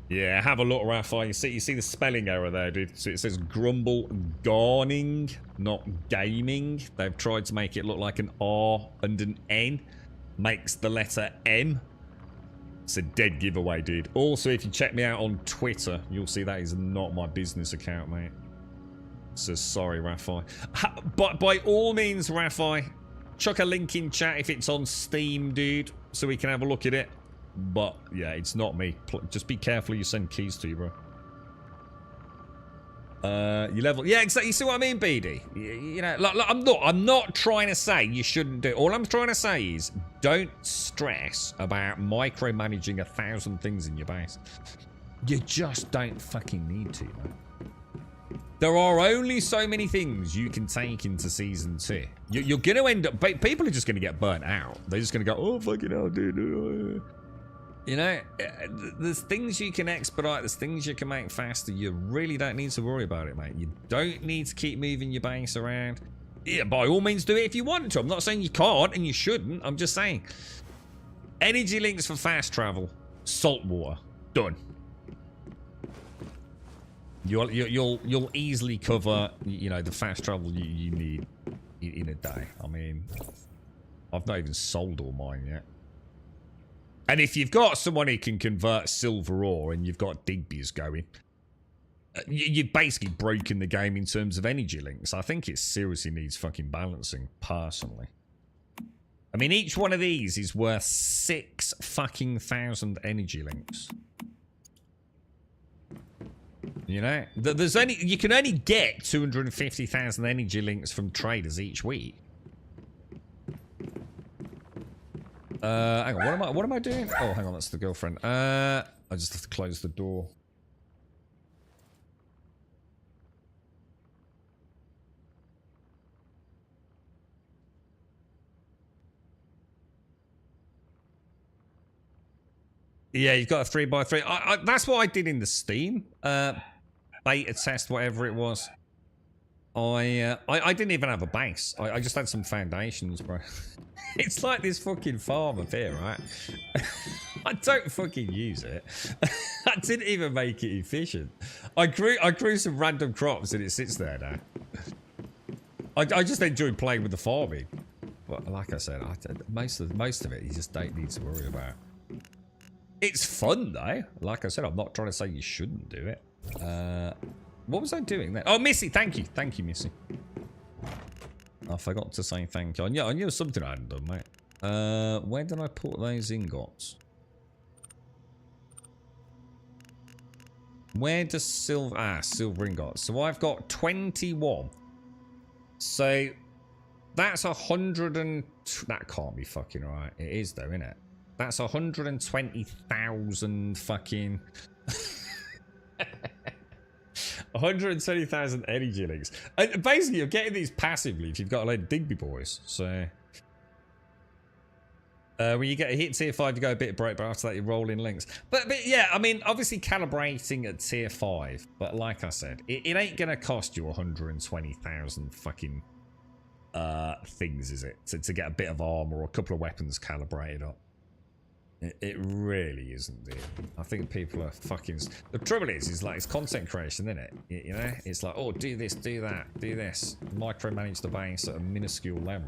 Yeah, have a look, Raphael. You see the spelling error there, dude. So it says Grumble Garning, not gaming. They've tried to make it look like an R and an N. Makes the letter M. It's a dead giveaway, dude. Also, if you check me out on Twitter, you'll see that is not my business account, mate. So sorry, Raphael. But by all means, Raphael, chuck a link in chat if it's on Steam, dude, so we can have a look at it. But yeah, it's not me. Just be careful you send keys to you, bro. You level, yeah, exactly. You see what I mean, BD? You know, like, I'm not trying to say you shouldn't do it. All I'm trying to say is don't stress about micromanaging 1,000 things in your base. You just don't fucking need to, man. There are only so many things you can take into Season 2. You're going to end up... People are just going to get burnt out. They're just going to go, oh, fucking hell, dude. You know, there's things you can expedite. There's things you can make faster. You really don't need to worry about it, mate. You don't need to keep moving your base around. Yeah, by all means, do it if you want to. I'm not saying you can't and you shouldn't. I'm just saying. Energy links for fast travel. Salt water. Done. You'll easily cover, you know, the fast travel you need in a day. I mean, I've not even sold all mine yet. And if you've got someone who can convert silver ore and you've got Digby's going, you've basically broken the game in terms of energy links. I think it seriously needs fucking balancing, personally. I mean, each one of these is worth 6 fucking thousand energy links. You know, you can only get 250,000 energy links from traders each week. Hang on, what am I doing? Oh, hang on, that's the girlfriend. I just have to close the door. Yeah, you've got a 3x3. That's what I did in the Steam beta test, whatever it was. I didn't even have a base. I just had some foundations, bro. It's like this fucking farm up here, right? I don't fucking use it. I didn't even make it efficient. I grew some random crops and it sits there now. I just enjoy playing with the farming. But like I said, most of it you just don't need to worry about. It's fun though. Like I said, I'm not trying to say you shouldn't do it. What was I doing there? Oh, Missy, thank you. Thank you, Missy. I forgot to say thank you. I knew something I hadn't done, mate. Where did I put those ingots? Where does silver... Ah, silver ingots. So I've got 21. So that's 100 and... That can't be fucking right. It is though, isn't it? That's 120,000 fucking... 120,000 energy links. And basically, you're getting these passively if you've got a load of Digby boys. So, when you get a hit tier 5, you go a bit broke, but after that, you roll in links. But yeah, I mean, obviously calibrating at tier 5. But like I said, it ain't gonna cost you 120,000 fucking things, is it? To get a bit of armor or a couple of weapons calibrated up. It really isn't, dude. I think people are fucking... The trouble is like, it's content creation, isn't it? You know? It's like, oh, do this, do that, do this. Micromanage the base at a minuscule level.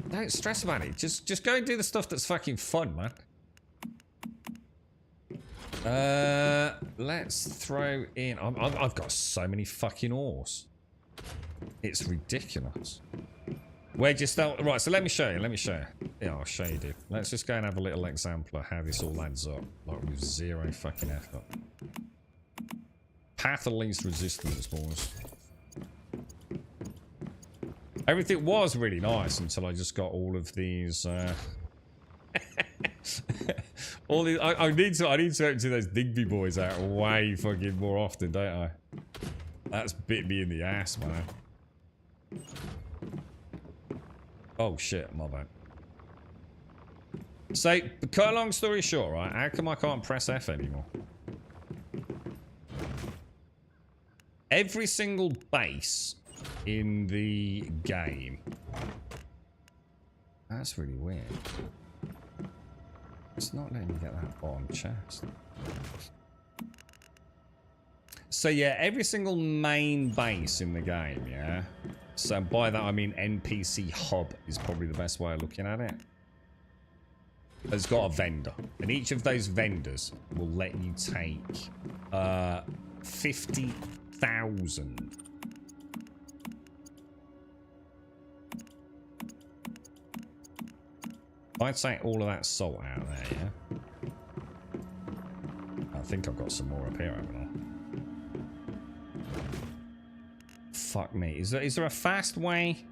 Don't stress about it. Just go and do the stuff that's fucking fun, man. Let's throw in... I've got so many fucking ores. It's ridiculous. Where'd you start? Right, so let me show you. Yeah, I'll show you, dude. Let's just go and have a little example of how this all adds up. Like, with zero fucking effort. Path of least resistance, boys. Everything was really nice until I just got all of these. All these. I need to empty those Digby boys out way fucking more often, don't I? That's bit me in the ass, man. Oh shit, my bad. So, cut a long story short, right? How come I can't press F anymore? Every single base in the game. That's really weird. It's not letting me get that bottom chest. So yeah, every single main base in the game, yeah? So by that I mean NPC hub is probably the best way of looking at it. Has got a vendor. And each of those vendors will let you take 50,000. I'd take all of that salt out of there, yeah? I think I've got some more up here, haven't I? Fuck me. Is there a fast way?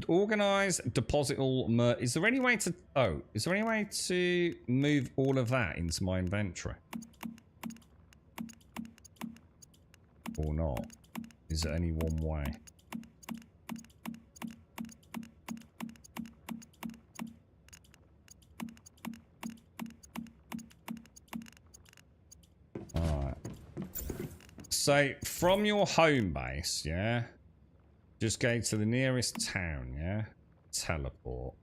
Organize, deposit all... Is there any way to... Oh, is there any way to move all of that into my inventory? Or not? Is there only one way? Alright. So, from your home base, yeah? Just go to the nearest town, yeah? Teleport.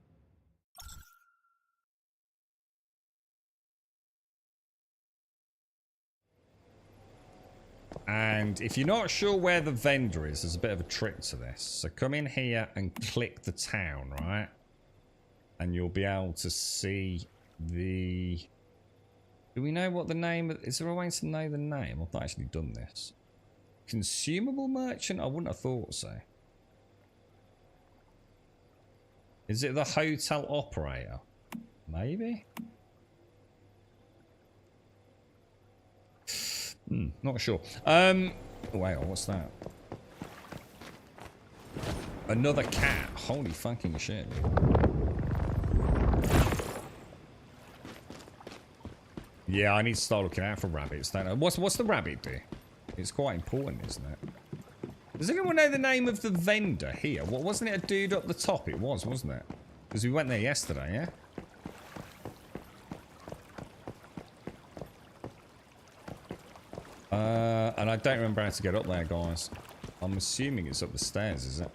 And if you're not sure where the vendor is, there's a bit of a trick to this. So come in here and click the town, right? And you'll be able to see the... Do we know what the name of... Is there a way to know the name? I've not actually done this. Consumable merchant? I wouldn't have thought so. Is it the hotel operator? Maybe? Not sure. Wait, what's that? Another cat. Holy fucking shit. Yeah, I need to start looking out for rabbits. Don't I? What's the rabbit do? It's quite important, isn't it? Does anyone know the name of the vendor here? What, wasn't it a dude up the top? It was, wasn't it? Because we went there yesterday, yeah? And I don't remember how to get up there, guys. I'm assuming it's up the stairs, is it?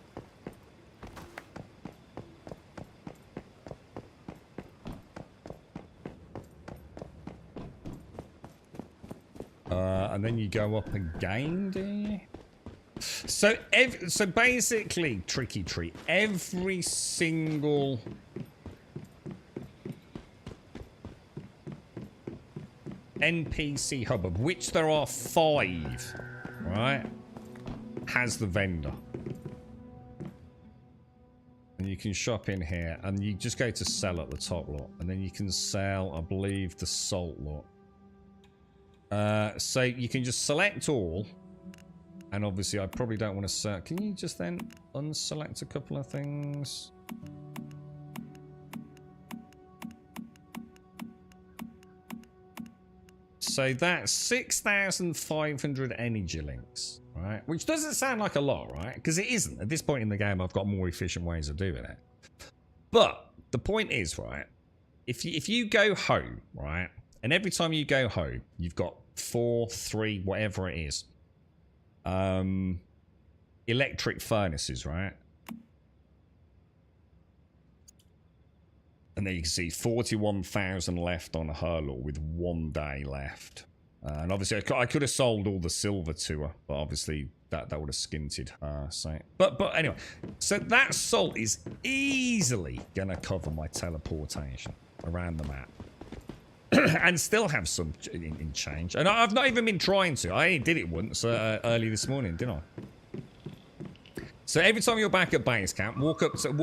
And then you go up again, do you? So basically, Tricky Treat, every single NPC hub, of which there are 5, right, has the vendor. And you can shop in here, and you just go to sell at the top lot, and then you can sell, I believe, the salt lot. So you can just select all, and obviously I probably don't want to can you just then unselect a couple of things? So that's 6,500 energy links, right? Which doesn't sound like a lot, right? Because it isn't. At this point in the game, I've got more efficient ways of doing it. But the point is, right, if you go home, right, and every time you go home, you've got 4, 3, whatever it is, electric furnaces, right? And then you can see 41,000 left on Hurl with 1 day left. And obviously, I could have sold all the silver to her, but obviously that would have skinted her. So, but anyway, so that salt is easily gonna cover my teleportation around the map. And still have some in change. And I've not even been trying to. I only did it once early this morning, didn't I? So every time you're back at base camp, walk up to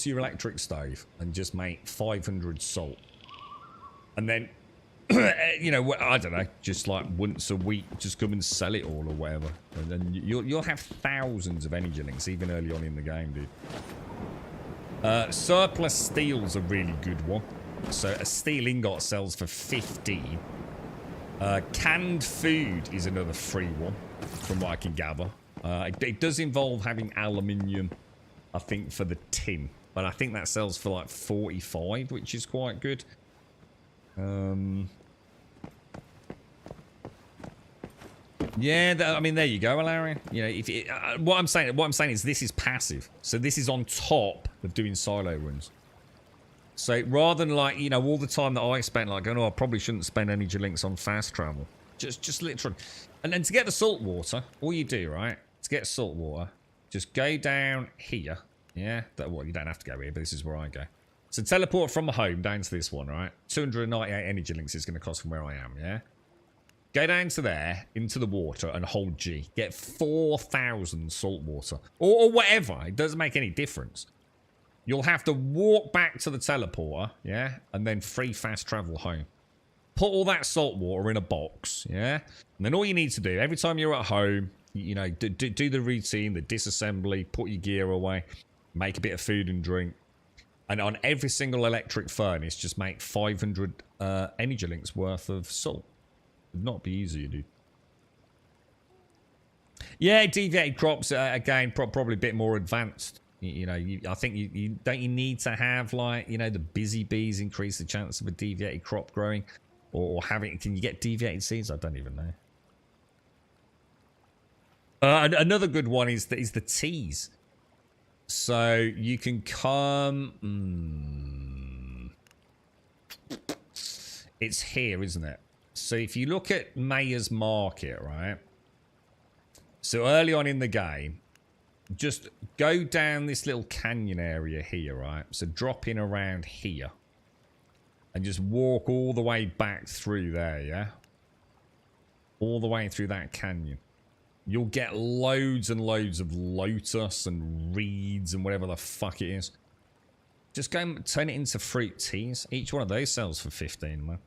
your electric stove and just make 500 salt. And then you know, I don't know, just like once a week, just come and sell it all or whatever. And then you'll have thousands of energy links even early on in the game, dude. Surplus steel's a really good one. So a steel ingot sells for 15. Canned food is another free one, from what I can gather. It does involve having aluminium, I think, for the tin. But I think that sells for like 45, which is quite good. Yeah, I mean, there you go, Larry. You know, if what I'm saying is this is passive. So this is on top of doing silo runs. So rather than like, you know, all the time that I spent like going, oh, I probably shouldn't spend energy links on fast travel. Just literally. And then to get the salt water, all you do, right? To get salt water, just go down here. Yeah, well, you don't have to go here, but this is where I go. So teleport from home down to this one, right? 298 energy links is going to cost from where I am, yeah? Go down to there, into the water, and hold G. Get 4,000 salt water. Or whatever. It doesn't make any difference. You'll have to walk back to the teleporter, yeah? And then free fast travel home. Put all that salt water in a box, yeah? And then all you need to do, every time you're at home, you know, do the routine, the disassembly, put your gear away, make a bit of food and drink. And on every single electric furnace, just make 500 energy links worth of salt. Would not be easy, dude. Yeah, deviated crops, again, probably a bit more advanced. You know, I think you don't need to have, like, you know, the busy bees increase the chance of a deviated crop growing. Or having, can you get deviated seeds? I don't even know. Another good one is the teas. So you can come... It's here, isn't it? So if you look at Mayor's Market, right? So early on in the game, just go down this little canyon area here, right? So drop in around here. And just walk all the way back through there, yeah? All the way through that canyon. You'll get loads and loads of lotus and reeds and whatever the fuck it is. Just go and turn it into fruit teas. Each one of those sells for 15, man.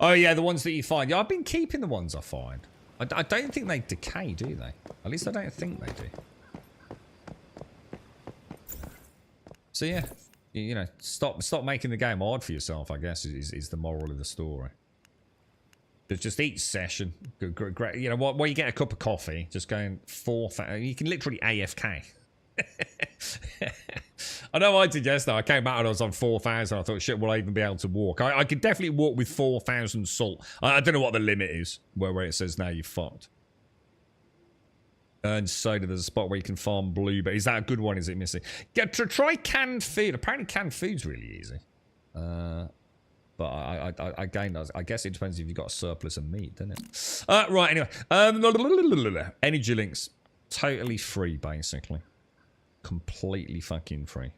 Oh, yeah, the ones that you find. Yeah, I've been keeping the ones I find. I don't think they decay, do they? At least I don't think they do. So, yeah. You know, stop making the game hard for yourself, I guess, is the moral of the story. Just each session, great. You know, while you get a cup of coffee, just going 4,000. You can literally AFK. I know I did yesterday. I came back and I was on 4,000. I thought, shit, will I even be able to walk? I could definitely walk with 4,000 salt. I don't know what the limit is, where it says now you're fucked. And soda, there's a spot where you can farm blueberries. Is that a good one? Is it missing? Try canned food. Apparently canned food's really easy. But again, I guess it depends if you've got a surplus of meat, doesn't it? Right, anyway. Energy links. Totally free, basically. Completely fucking free.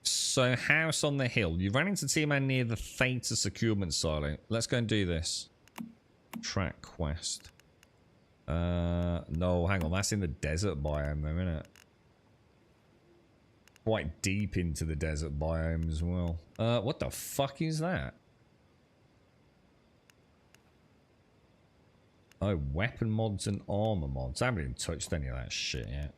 So, house on the hill. You ran into T-Man near the Theta securement silo. Let's go and do this. Track quest. No, hang on. That's in the desert biome, though, isn't it? Quite deep into the desert biome as well. What the fuck is that? Oh, weapon mods and armor mods. I haven't even touched any of that shit yet.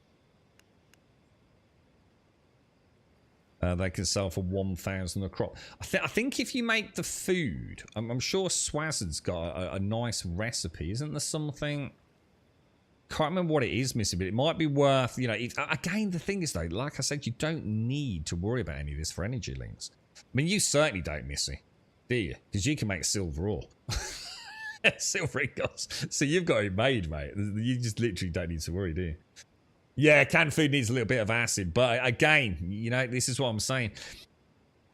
They can sell for 1,000 a crop. I think if you make the food, I'm sure Swazzard's got a nice recipe. Isn't there something? Can't remember what it is missing, but it might be worth, you know. Again, the thing is though, like I said, you don't need to worry about any of this for energy links. I mean, you certainly don't, Missy, do you? Because you can make silver ore. Silver ingots. So you've got it made, mate. You just literally don't need to worry, do you? Yeah, canned food needs a little bit of acid, but again, you know, this is what I'm saying.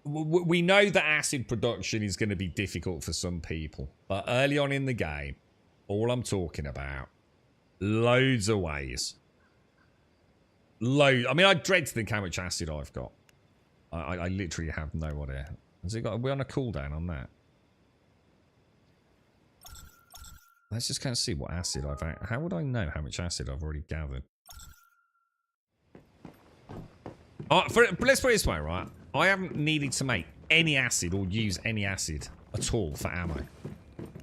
We know that acid production is going to be difficult for some people, but early on in the game, all I'm talking about, loads of ways. I mean, I dread to think how much acid I've got. I literally have no idea. Has it got? Are we on a cooldown on that? Let's just kind of see what acid I've... How would I know how much acid I've already gathered? Let's put it this way, right? I haven't needed to make any acid or use any acid at all for ammo.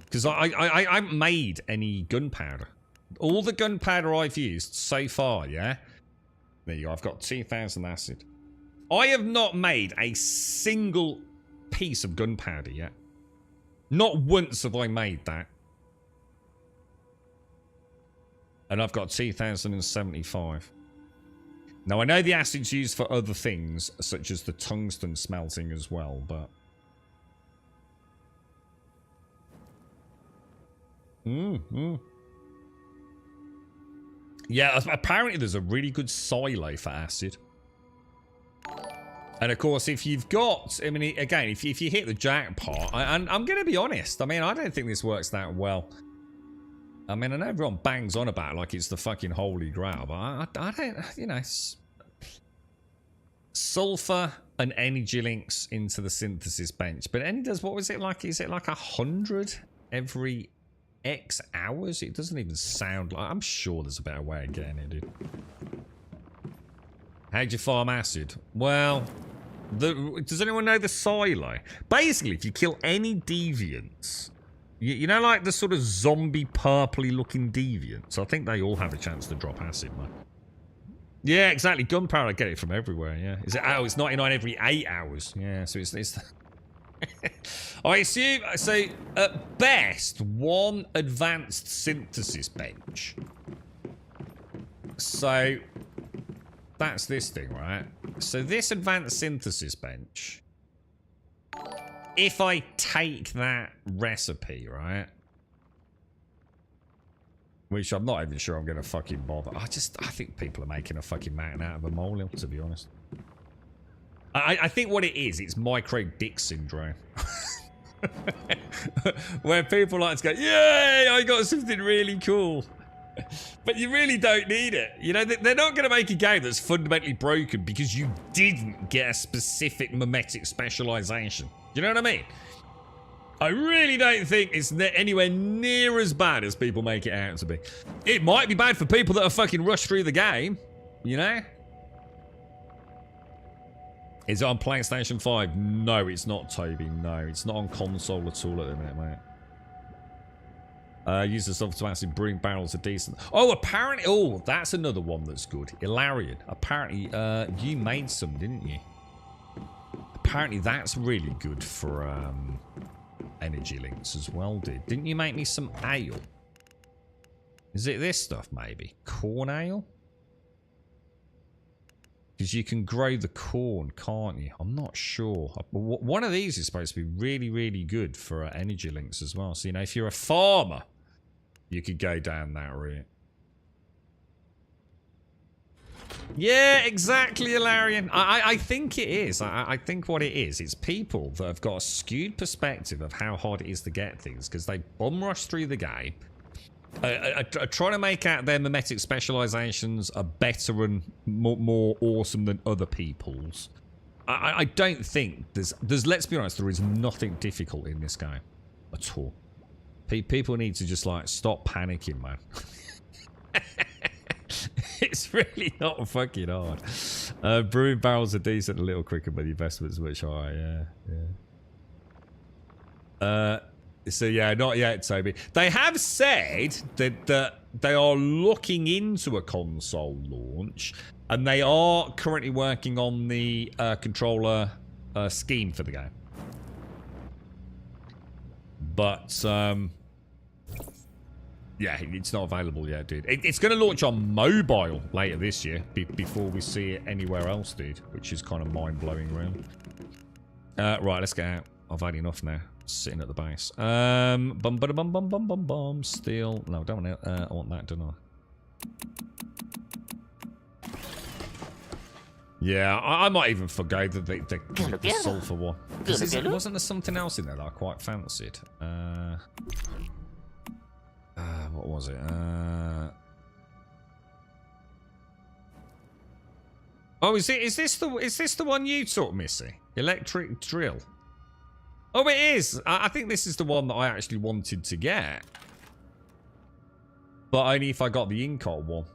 Because I haven't made any gunpowder. All the gunpowder I've used so far, yeah? There you go, I've got 2,000 acid. I have not made a single piece of gunpowder yet. Not once have I made that. And I've got 2,075. Now, I know the acid's used for other things, such as the tungsten smelting as well, but... Yeah, apparently there's a really good silo for acid. And of course, if you've got... I mean, again, if you hit the jackpot... And I'm going to be honest. I mean, I don't think this works that well. I mean, I know everyone bangs on about it like it's the fucking holy grail, but I don't... You know... Sulfur and energy links into the synthesis bench. But it only does... What was it like? Is it like 100 every X hours? It doesn't even sound like... I'm sure there's a better way of getting it, dude. How'd you farm acid? Well... does anyone know the silo? Basically, if you kill any deviants, you know, like the sort of zombie purpley looking deviants, I think they all have a chance to drop acid, man. Yeah, exactly. Gunpowder, I get it from everywhere, yeah. Is it? Oh, it's 99 every 8 hours. Yeah, so it's I assume, so at best, one advanced synthesis bench. So... That's this thing, right? So this advanced synthesis bench, if I take that recipe, right? Which I'm not even sure I'm going to fucking bother. I think people are making a fucking mountain out of a molehill, to be honest. I think what it is, it's micro-dick syndrome. Where people like to go, yay, I got something really cool. But you really don't need it. You know, they're not going to make a game that's fundamentally broken because you didn't get a specific mimetic specialization. You know what I mean? I really don't think it's anywhere near as bad as people make it out to be. It might be bad for people that have fucking rushed through the game, you know? Is it on PlayStation 5? No, it's not, Toby. No, it's not on console at all at the minute, mate. Use the stuff to actually brewing barrels are decent. Oh, apparently... Oh, that's another one that's good. Ilarion. Apparently, you made some, didn't you? Apparently, that's really good for energy links as well, dude. Didn't you make me some ale? Is it this stuff, maybe? Corn ale? Because you can grow the corn, can't you? I'm not sure. One of these is supposed to be really, really good for energy links as well. So, you know, if you're a farmer... You could go down that route. Yeah, exactly, Ilarion. I think it is. I think what it is, it's people that have got a skewed perspective of how hard it is to get things because they bum rush through the game, are trying to make out their mimetic specializations are better and more awesome than other people's. I don't think there's. Let's be honest, there is nothing difficult in this game at all. People need to just, like, stop panicking, man. It's really not fucking hard. Brewing barrels are decent, a little quicker, but the investment's much higher, yeah. So, yeah, not yet, Toby. They have said that they are looking into a console launch, and they are currently working on the controller scheme for the game. But, yeah, it's not available yet, dude. It's going to launch on mobile later this year before we see it anywhere else, dude. Which is kind of mind-blowing, really. Right, let's get out. I've had enough now. Sitting at the base. Bum. Steel. No, I don't want to. I want that, don't I? Yeah, I might even forgo the sulfur one. Wasn't there something else in there that I quite fancied? What was it? Oh, is this the one you took, Missy? Electric drill. Oh, it is. I think this is the one that I actually wanted to get, but only if I got the Incot one.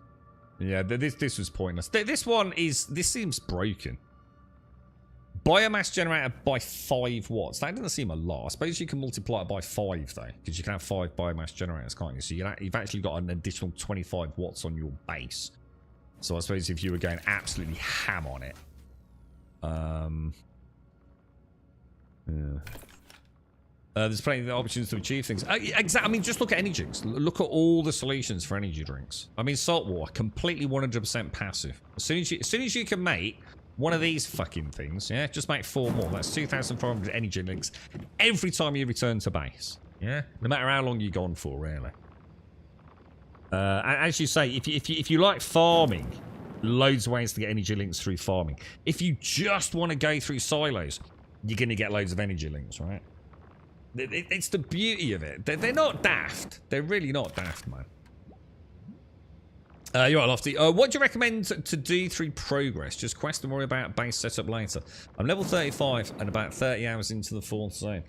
Yeah, this was pointless. This seems broken. Biomass generator by 5 watts. That doesn't seem a lot. I suppose you can multiply it by 5 though, because you can have 5 biomass generators, can't you? So you've actually got an additional 25 watts on your base. So I suppose if you were going absolutely ham on it, there's plenty of options to achieve things. Exactly. I mean, just look at energy drinks. Look at all the solutions for energy drinks. I mean, salt water, completely 100% passive. As soon as you can make one of these fucking things, yeah, just make 4 more. That's 2,500 energy drinks every time you return to base. Yeah, no matter how long you're gone for, really. As you say, if you like farming, loads of ways to get energy links through farming. If you just want to go through silos, you're going to get loads of energy links, right? It's the beauty of it. They're not daft. They're really not daft, man. You're right, Lofty. What do you recommend to do through progress? Just quest and worry about base setup later. I'm level 35 and about 30 hours into the 4th zone.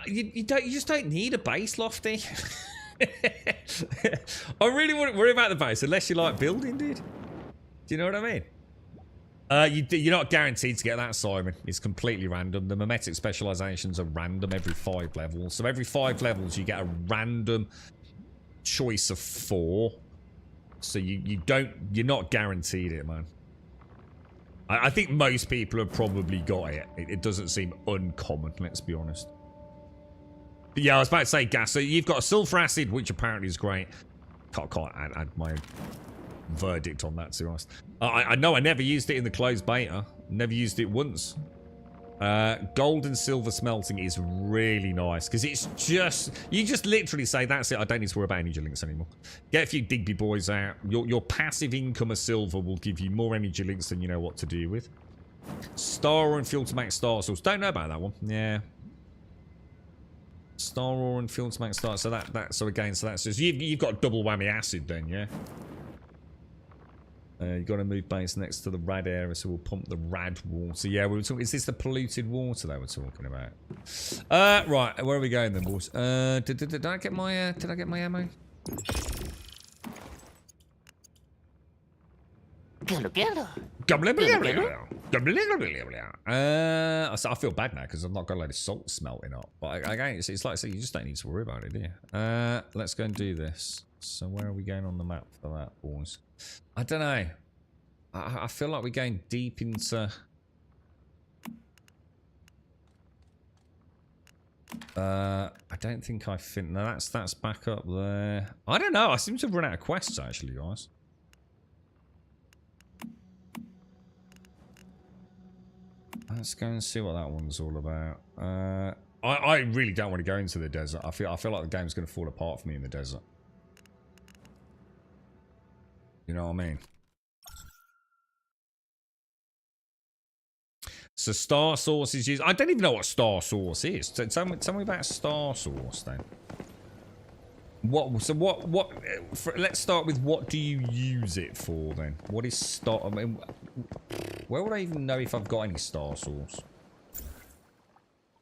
You just don't need a base, Lofty. I really wouldn't worry about the base unless you like building, dude. Do you know what I mean? You're not guaranteed to get that, Simon. It's completely random. The mimetic specializations are random every 5 levels. So every 5 levels, you get a random choice of 4. So you're not guaranteed it, man. I think most people have probably got it. It doesn't seem uncommon, let's be honest. But yeah, I was about to say gas. So you've got a sulfur acid, which apparently is great. Can't add my verdict on that, to be honest. I know I never used it in the closed beta. Never used it once. Gold and silver smelting is really nice because it's just, you just literally say, that's it, I don't need to worry about energy links anymore. Get a few Digby boys out. Your passive income of silver will give you more energy links than you know what to do with. Star ore and fuel to make star source. Don't know about that one. Yeah. Star ore and fuel to make star. So that's you've got double whammy acid then, yeah. You've got to move base next to the rad area, so we'll pump the rad water. Yeah, we were talking. Is this the polluted water that we're talking about? Right, where are we going then, boys? Did I get my ammo? I feel bad now because I've not got a load of salt smelting up. But again, it's like I say, you just don't need to worry about it, do you? Let's go and do this. So where are we going on the map for that, boys? I don't know. I feel like we're going deep into... I don't think I think... No, that's back up there. I don't know. I seem to have run out of quests, actually, guys. Let's go and see what that one's all about. I really don't want to go into the desert. I feel like the game's going to fall apart for me in the desert. You know what I mean? So star source is used. I don't even know what star source is. So tell me about star source then. Let's start with what do you use it for then? What is star? I mean, where would I even know if I've got any star source? I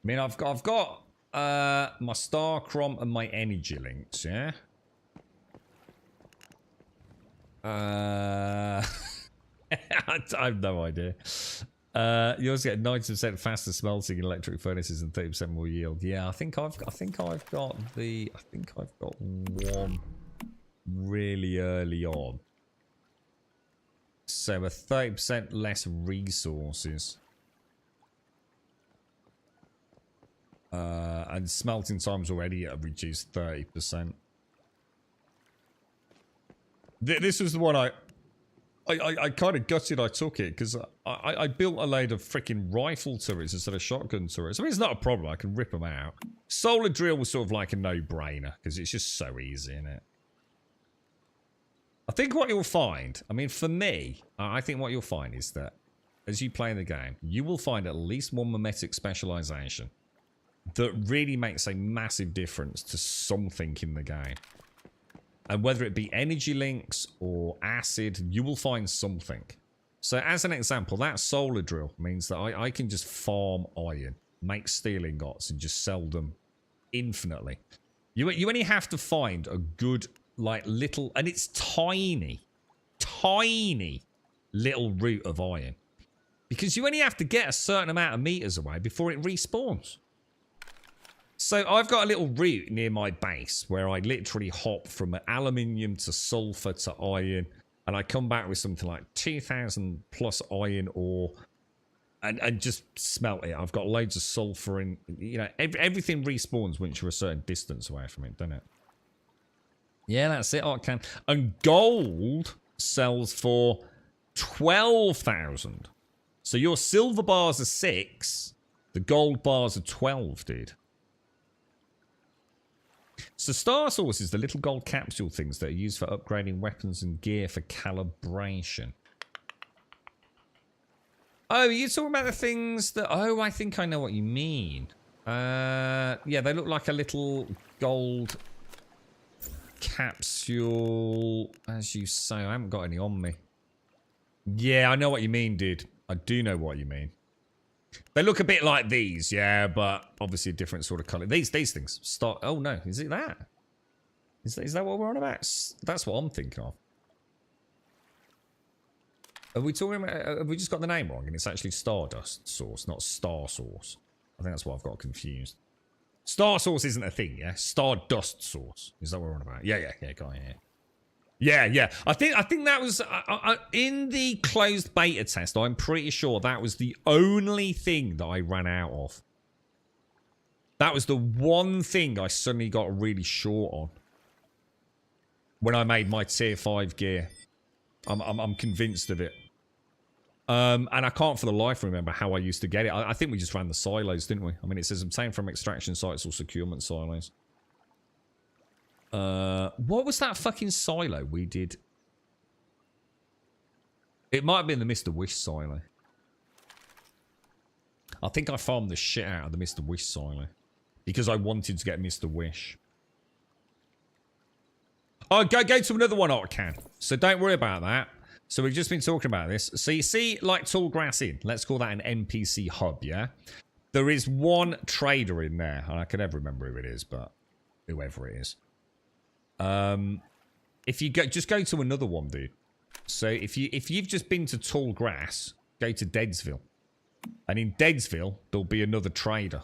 mean, I've got my star crom and my energy links, yeah. I have no idea. You also get 90% faster smelting in electric furnaces and 30% more yield. Yeah, I think I've got one really early on. So a 30% less resources. And smelting times already at a reduced 30%. This was the one I kind of gutted I took it because I built a load of freaking rifle turrets instead of shotgun turrets. I mean, it's not a problem. I can rip them out. Solar drill was sort of like a no-brainer because it's just so easy, isn't it? I think what you'll find, I mean, for me, I think what you'll find is that as you play the game, you will find at least one mimetic specialization that really makes a massive difference to something in the game. And whether it be energy links or acid, you will find something. So as an example, that solar drill means that I can just farm iron, make steel ingots, and just sell them infinitely. You only have to find a good, like, little... And it's tiny. tiny little root of iron. Because you only have to get a certain amount of meters away before it respawns. So I've got a little route near my base where I literally hop from aluminium to sulfur to iron, and I come back with something like 2,000 plus iron ore, and just smelt it. I've got loads of sulfur in, you know, everything respawns once you're a certain distance away from it, doesn't it? Yeah, that's it, Arcan. And gold sells for 12,000. So your silver bars are 6, the gold bars are 12, dude. So Star Source is the little gold capsule things that are used for upgrading weapons and gear for calibration. Oh, you're talking about the things that... Oh, I think I know what you mean. Yeah, they look like a little gold capsule, as you say. I haven't got any on me. Yeah, I know what you mean, dude. I do know what you mean. They look a bit like these, yeah, but obviously a different sort of colour. These things start... Oh, no. Is it that? Is that what we're on about? That's what I'm thinking of. Are we talking about... Have we just got the name wrong and it's actually Stardust Source, not Star Source? I think that's what I've got confused. Star Source isn't a thing, yeah? Stardust Source. Is that what we're on about? Yeah, got it, yeah. Yeah. I think that was in the closed beta test. I'm pretty sure that was the only thing that I ran out of. That was the one thing I suddenly got really short on when I made my tier 5 gear. I'm convinced of it. And I can't for the life remember how I used to get it. I think we just ran the silos, didn't we? I mean, it says obtain from extraction sites or securement silos. What was that fucking silo we did? It might have been the Mr. Wish silo. I think I farmed the shit out of the Mr. Wish silo because I wanted to get Mr. Wish. Oh, go to another one, Occan. So don't worry about that. So we've just been talking about this. So you see, like Tall Grass Inn, let's call that an NPC hub, yeah? There is one trader in there, and I can never remember who it is, but whoever it is. If you just go to another one, dude. So if you've just been to Tall Grass, go to Deadsville, and in Deadsville there'll be another trader.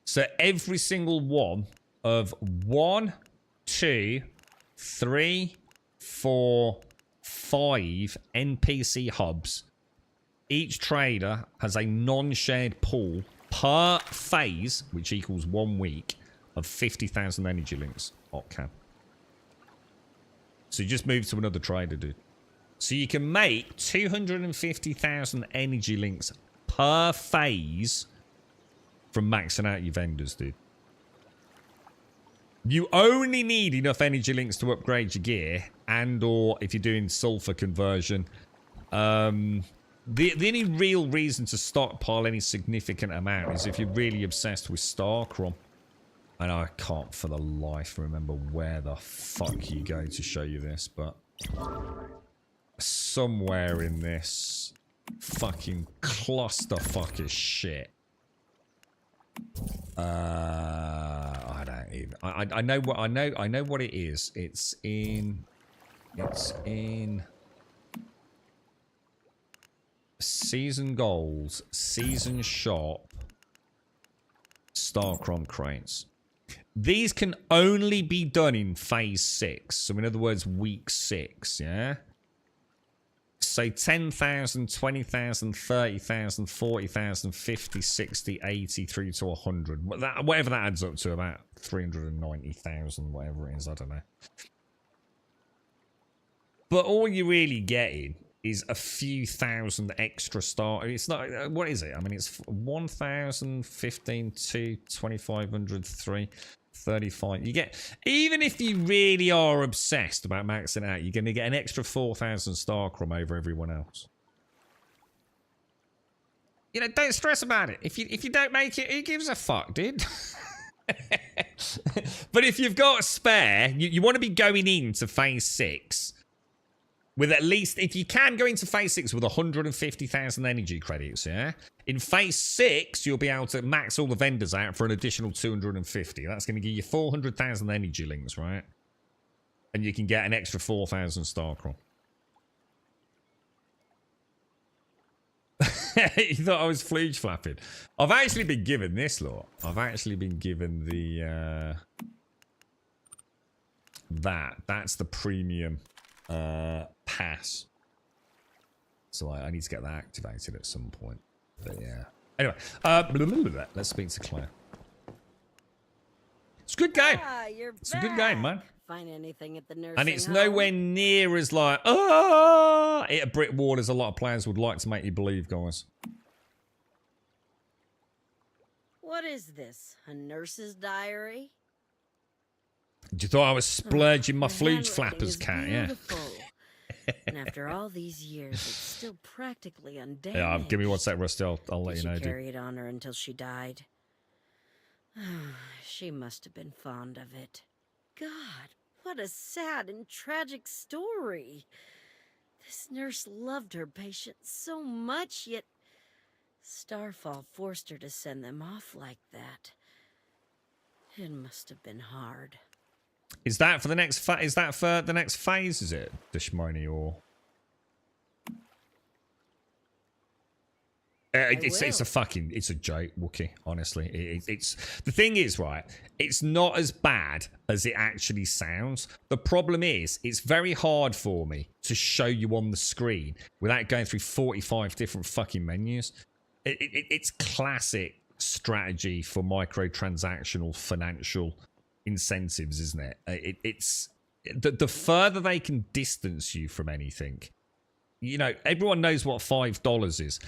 So every single one of 1, 2, 3, 4, 5 NPC hubs. Each trader has a non-shared pool per phase, which equals 1 week, of 50,000 energy links. Occan. So you just move to another trader, dude. So you can make 250,000 energy links per phase from maxing out your vendors, dude. You only need enough energy links to upgrade your gear, and or if you're doing sulfur conversion. The only real reason to stockpile any significant amount is if you're really obsessed with Starcrom. And I can't for the life remember where the fuck you go to show you this, but somewhere in this fucking clusterfuck of shit. I don't even. I know what I know what it is. It's in season goals, season shop, Starcrom crates. These can only be done in phase 6. So in other words, week 6, yeah? So 10,000, 20,000, 30,000, 40,000, 50, 60, 80, through to 100. Whatever that adds up to, about 390,000, whatever it is, I don't know. But all you're really getting is a few thousand extra star. It's not, what is it? I mean, it's 1,000, 15, 2, 2,500, 3, 35. You get, even if you really are obsessed about maxing out, you're going to get an extra 4,000 Starcrom over everyone else. You know, don't stress about it. If you don't make it, who gives a fuck, dude? But if you've got a spare, you want to be going into phase 6 with at least, if you can go into phase 6 with 150,000 energy credits, yeah? In phase 6, you'll be able to max all the vendors out for an additional 250. That's going to give you 400,000 energy links, right? And you can get an extra 4,000 Starcrom. You thought I was flooge flapping. I've actually been given this lot. I've actually been given the that's the premium pass. So I need to get that activated at some point. But yeah. Anyway, let's speak to Claire. It's a good game. It's a good game, man. Find anything at the nursing And it's home? nowhere near as like, hit a brick wall as a lot of players would like to make you believe, guys. What is this? A nurse's diary? You thought I was splurging my The flooge handwriting flappers, is cat, yeah. beautiful. And after all these years, it's still practically undamaged. Yeah, give me one sec, Rusty. I'll let you know, She dude. carried on her until she died. She must have been fond of it. God, what a sad and tragic story. This nurse loved her patients so much, yet Starfall forced her to send them off like that. It must have been hard. Is that for the next is that for the next phase, is it, Dishmoni, or it's a joke, Wookie, honestly. It's the thing is, right, it's not as bad as it actually sounds. The problem is it's very hard for me to show you on the screen without going through 45 different fucking menus. It's classic strategy for microtransactional financial incentives, isn't it? It's the further they can distance you from anything. You know, everyone knows what $5 is.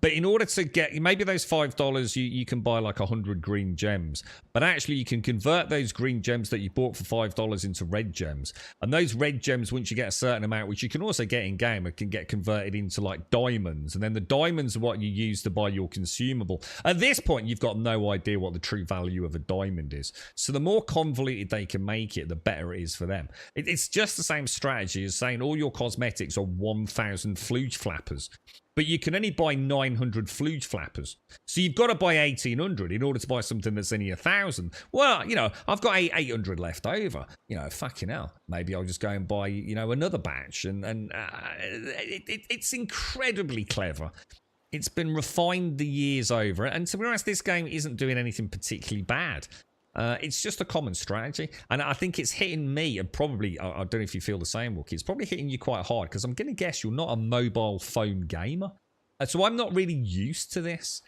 But in order to get, maybe those $5, you can buy like 100 green gems. But actually, you can convert those green gems that you bought for $5 into red gems. And those red gems, once you get a certain amount, which you can also get in game, it can get converted into like diamonds. And then the diamonds are what you use to buy your consumable. At this point, you've got no idea what the true value of a diamond is. So the more convoluted they can make it, the better it is for them. It's just the same strategy as saying all your cosmetics are 1,000 flooge flappers. But you can only buy 900 flooge flappers. So you've got to buy 1,800 in order to buy something that's only 1,000. Well, you know, I've got 800 left over. You know, fucking hell. Maybe I'll just go and buy, you know, another batch. And it's incredibly clever. It's been refined the years over. And to be honest, this game isn't doing anything particularly bad. It's just a common strategy. And I think it's hitting me, and probably, I don't know if you feel the same, Wookie, it's probably hitting you quite hard, because I'm going to guess you're not a mobile phone gamer. So I'm not really used to this.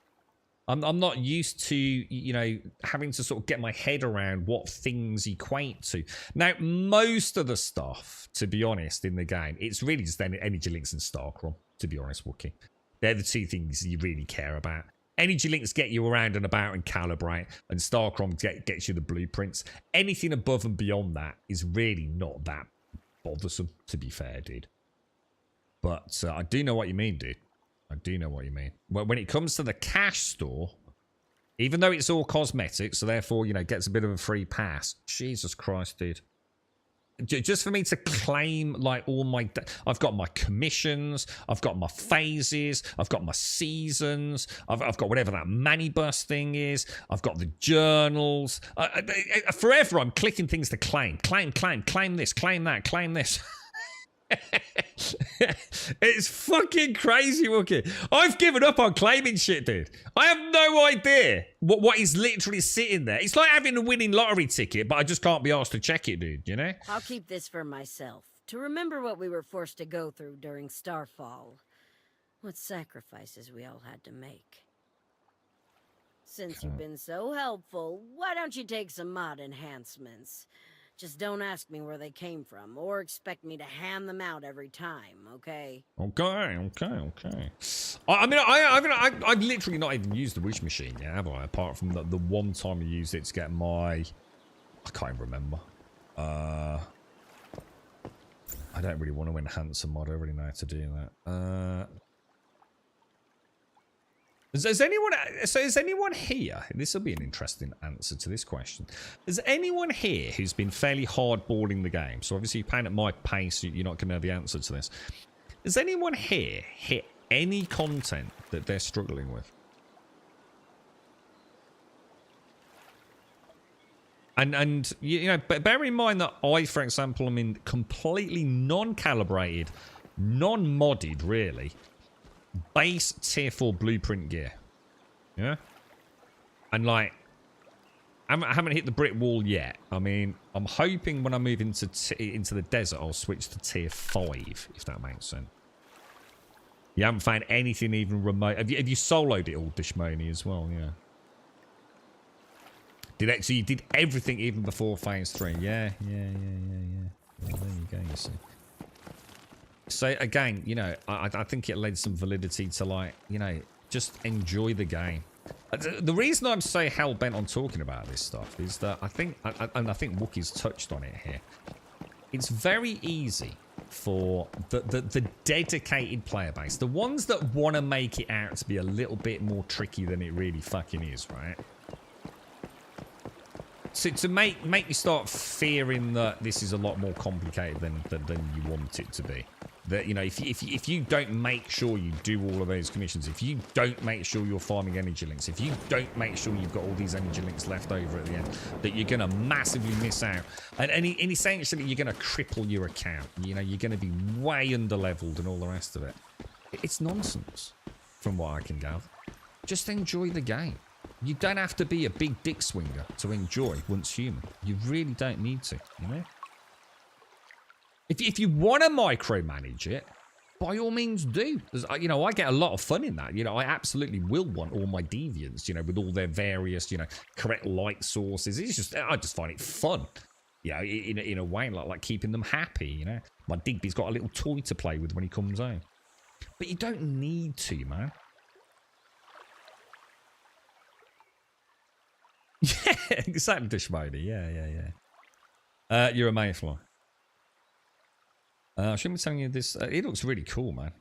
I'm not used to, you know, having to sort of get my head around what things equate to. Now, most of the stuff, to be honest, in the game, it's really just energy links and Starcrom, to be honest, Wookie. They're the two things you really care about. Energy links get you around and about and calibrate, and Starcrom gets you the blueprints. Anything above and beyond that is really not that bothersome, to be fair, dude. But I do know what you mean, dude. I do know what you mean. When it comes to the cash store, even though it's all cosmetics, so therefore, you know, gets a bit of a free pass. Jesus Christ, dude. Just for me to claim, like, all my... I've got my commissions, I've got my phases, I've got my seasons, I've got whatever that Manibus thing is, I've got the journals. Forever, I'm clicking things to claim. Claim this, claim that, claim this. It's fucking crazy, Wookie. I've given up on claiming shit, dude. I have no idea what is literally sitting there. It's like having a winning lottery ticket, but I just can't be asked to check it, dude, you know? I'll keep this for myself, to remember what we were forced to go through during Starfall. What sacrifices we all had to make. Since you've been so helpful, why don't you take some mod enhancements? Just don't ask me where they came from, or expect me to hand them out every time, okay? Okay. I mean, I've literally not even used the wish machine yet, have I? Apart from the one time I used it to get my... I can't even remember. I don't really want to enhance a mod. I really know how to do that. Is anyone here? This will be an interesting answer to this question. Is anyone here who's been fairly hardballing the game? So obviously you're playing at my pace, you're not going to know the answer to this. Has anyone here hit any content that they're struggling with? And you know, bear in mind that I, for example, am in completely non-calibrated, non-modded, really, base tier 4 blueprint gear. Yeah? And like, I haven't hit the brick wall yet. I mean, I'm hoping when I move into the desert, I'll switch to tier 5, if that makes sense. You haven't found anything even remote. Have you soloed it all, Dishmoni, as well? Yeah. So you did everything even before phase 3. Yeah. Well, there you go, you see. So again, you know, I think it led some validity to, like, you know, just enjoy the game. The reason I'm so hell-bent on talking about this stuff is that I think, and I think Wookie's touched on it here, it's very easy for the dedicated player base, the ones that want to make it out to be a little bit more tricky than it really fucking is, right? So to make you start fearing that this is a lot more complicated than you want it to be. That, you know, if you don't make sure you do all of those commissions, if you don't make sure you're farming energy links, if you don't make sure you've got all these energy links left over at the end, that you're going to massively miss out. And essentially, you're going to cripple your account. You know, you're going to be way under-leveled and all the rest of it. It's nonsense, from what I can gather. Just enjoy the game. You don't have to be a big dick swinger to enjoy Once Human. You really don't need to, you know? If you want to micromanage it, by all means do. You know, I get a lot of fun in that. You know, I absolutely will want all my deviants, you know, with all their various, you know, correct light sources. It's just, I just find it fun. You know, in a way, like keeping them happy, you know. My Digby's got a little toy to play with when he comes home. But you don't need to, man. Yeah, exactly, Dishmody. Yeah. You're a mayfly. I shouldn't be telling you this. It looks really cool, man.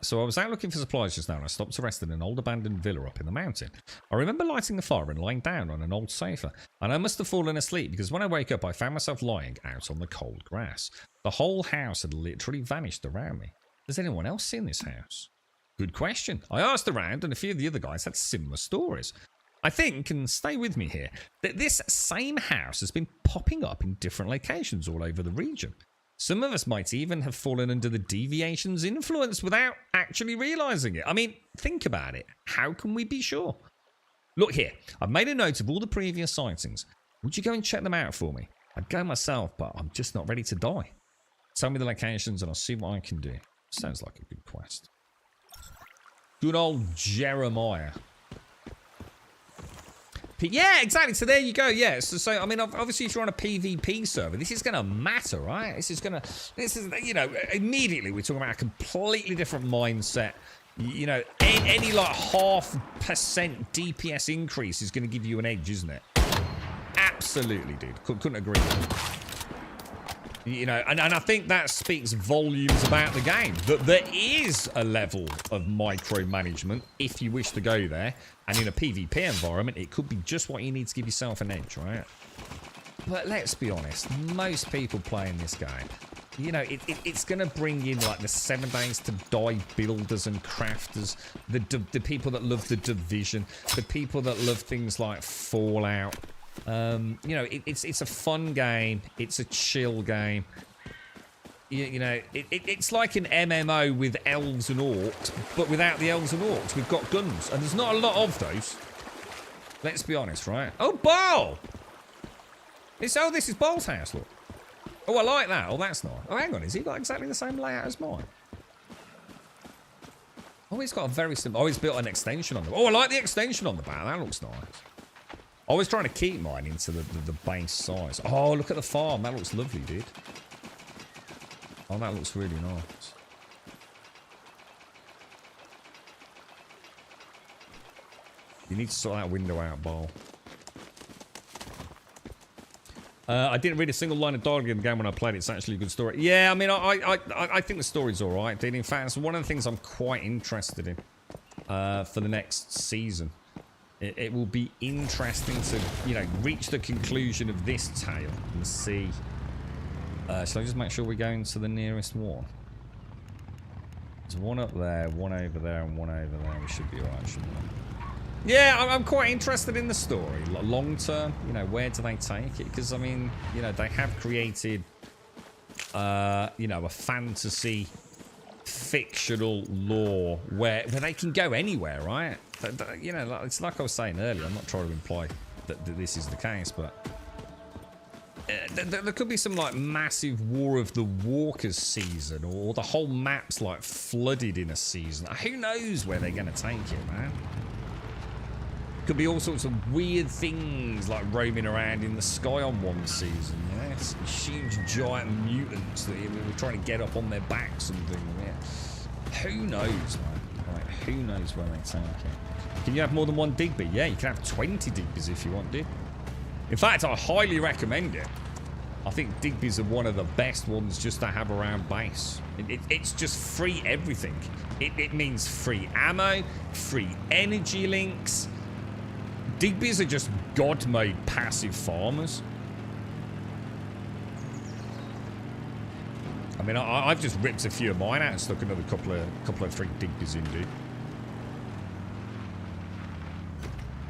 So I was out looking for supplies just now, and I stopped to rest in an old abandoned villa up in the mountain. I remember lighting a fire and lying down on an old sofa, and I must have fallen asleep because when I woke up, I found myself lying out on the cold grass. The whole house had literally vanished around me. Has anyone else seen this house? Good question. I asked around, and a few of the other guys had similar stories. I think, and stay with me here, that this same house has been popping up in different locations all over the region. Some of us might even have fallen under the deviation's influence without actually realising it. I mean, think about it. How can we be sure? Look here, I've made a note of all the previous sightings. Would you go and check them out for me? I'd go myself, but I'm just not ready to die. Tell me the locations and I'll see what I can do. Sounds like a good quest. Good old Jeremiah. Yeah, exactly. So there you go. Yeah. So I mean, obviously, if you're on a PvP server, this is going to matter, right? This is, you know, immediately we're talking about a completely different mindset. You know, any like 0.5% DPS increase is going to give you an edge, isn't it? Absolutely, dude. Couldn't agree. You know, and I think that speaks volumes about the game. That there is a level of micromanagement if you wish to go there. And in a PvP environment, it could be just what you need to give yourself an edge, right? But let's be honest, most people playing this game, you know, it's going to bring in like the 7 days to die builders and crafters, the people that love the Division, the people that love things like Fallout. You know, it's a fun game. It's a chill game. You know, it's like an MMO with elves and orcs, but without the elves and orcs. We've got guns, and there's not a lot of those. Let's be honest, right? Oh, Ball! This is Ball's house, look. Oh, I like that. Oh, that's nice. Oh, hang on. Has he got exactly the same layout as mine? Oh, he's got a very simple... Oh, he's built an extension on the... Oh, I like the extension on the back. That looks nice. I was trying to keep mine into the base size. Oh, look at the farm. That looks lovely, dude. Oh, that looks really nice. You need to sort that window out, Ball. I didn't read a single line of dialogue in the game when I played it. It's actually a good story. Yeah, I mean, I think the story's all right, dude. In fact, it's one of the things I'm quite interested in for the next season. It will be interesting to, you know, reach the conclusion of this tale and see. Shall I just make sure we're going to the nearest one? There's one up there, one over there, and one over there. We should be alright, shouldn't we? Yeah, I'm quite interested in the story. Long term, you know, where do they take it? Because, I mean, you know, they have created, you know, a fantasy fictional lore where they can go anywhere, right? You know, it's like I was saying earlier. I'm not trying to imply that this is the case, but there could be some like massive War of the Walkers season, or the whole map's like flooded in a season. Who knows where they're going to take it, man? Could be all sorts of weird things like roaming around in the sky on one season. Yeah, some huge giant mutants that we're trying to get up on their backs and things. Yeah. Who knows, man? Right, who knows where they take it? Can you have more than one Digby? Yeah, you can have 20 Digbies if you want, dude. In fact, I highly recommend it. I think Digbies are one of the best ones just to have around base. It's just free everything. It means free ammo, free energy links. Digbies are just god-mode passive farmers. I mean, I've just ripped a few of mine out and stuck another couple of free Digbies in, dude.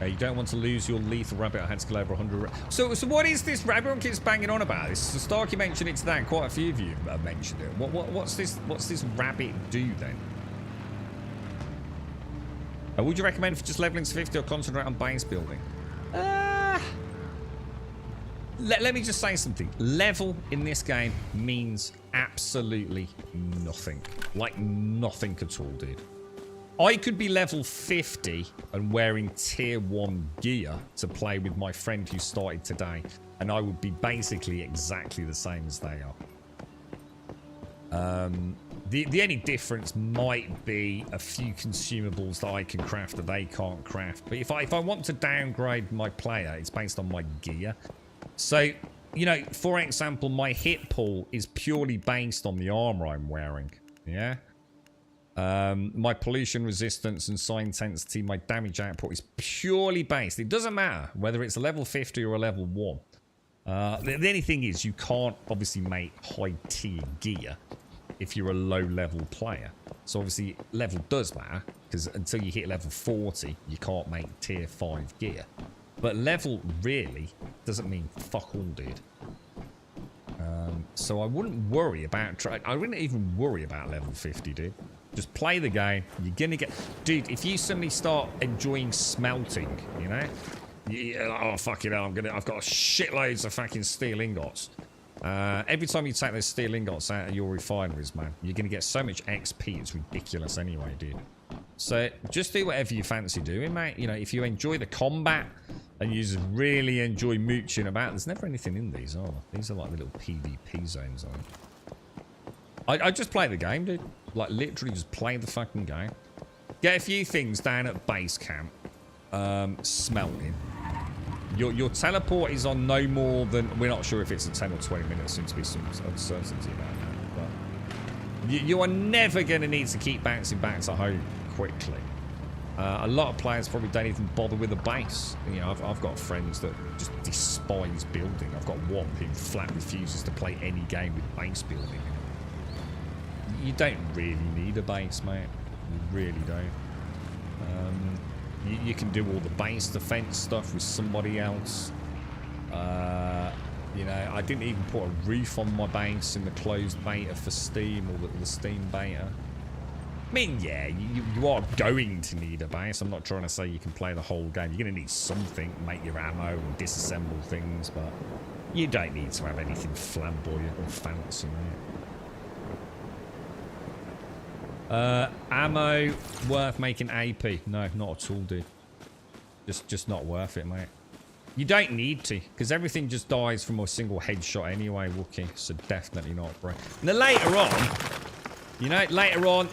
You don't want to lose your lethal rabbit. I had to kill over 100. So what is this? Everyone keeps banging on about this. So Starkey mentioned it today, and quite a few of you have mentioned it. What's this rabbit do then? Would you recommend for just leveling to 50 or concentrate on base building? Let me just say something. Level in this game means absolutely nothing. Like nothing at all, dude. I could be level 50 and wearing tier 1 gear to play with my friend who started today, and I would be basically exactly the same as they are. The only difference might be a few consumables that I can craft that they can't craft. But if I want to downgrade my player, it's based on my gear. So, you know, for example, my hit pool is purely based on the armor I'm wearing. Yeah? My pollution resistance and psi intensity, my damage output is purely based. It doesn't matter whether it's a level 50 or a level 1. The only thing is you can't obviously make high tier gear if you're a low level player. So obviously level does matter, because until you hit level 40 you can't make tier 5 gear. But level really doesn't mean fuck all, dude. So I wouldn't worry about I wouldn't even worry about level 50, dude. Just play the game. You're gonna get, dude. If you suddenly start enjoying smelting, you know, oh fucking hell, I've got shitloads of fucking steel ingots. Every time you take those steel ingots out of your refineries, man, you're gonna get so much XP. It's ridiculous, anyway, dude. So just do whatever you fancy doing, mate. You know, if you enjoy the combat and you just really enjoy mooching about, there's never anything in these, are there? These are like the little PvP zones, aren't they? I just play the game, dude. Like, literally just play the fucking game. Get a few things down at base camp. Smelting. Your teleport is on no more than... We're not sure if it's a 10 or 20 minutes. Seems to be some uncertainty about that. But you are never going to need to keep bouncing back to home quickly. A lot of players probably don't even bother with a base. You know, I've got friends that just despise building. I've got one who flat refuses to play any game with base building. You don't really need a base, mate. You really don't. You can do all the base defense stuff with somebody else. You know, I didn't even put a roof on my base in the closed beta for Steam, or the Steam beta. I mean, yeah, you are going to need a base. I'm not trying to say you can play the whole game. You're going to need something, make your ammo and disassemble things, but you don't need to have anything flamboyant or fancy, mate. Ammo worth making AP? No, not at all, dude. Just not worth it, mate. You don't need to, because everything just dies from a single headshot anyway, Wookie. So definitely not, bro. And then later on, you know,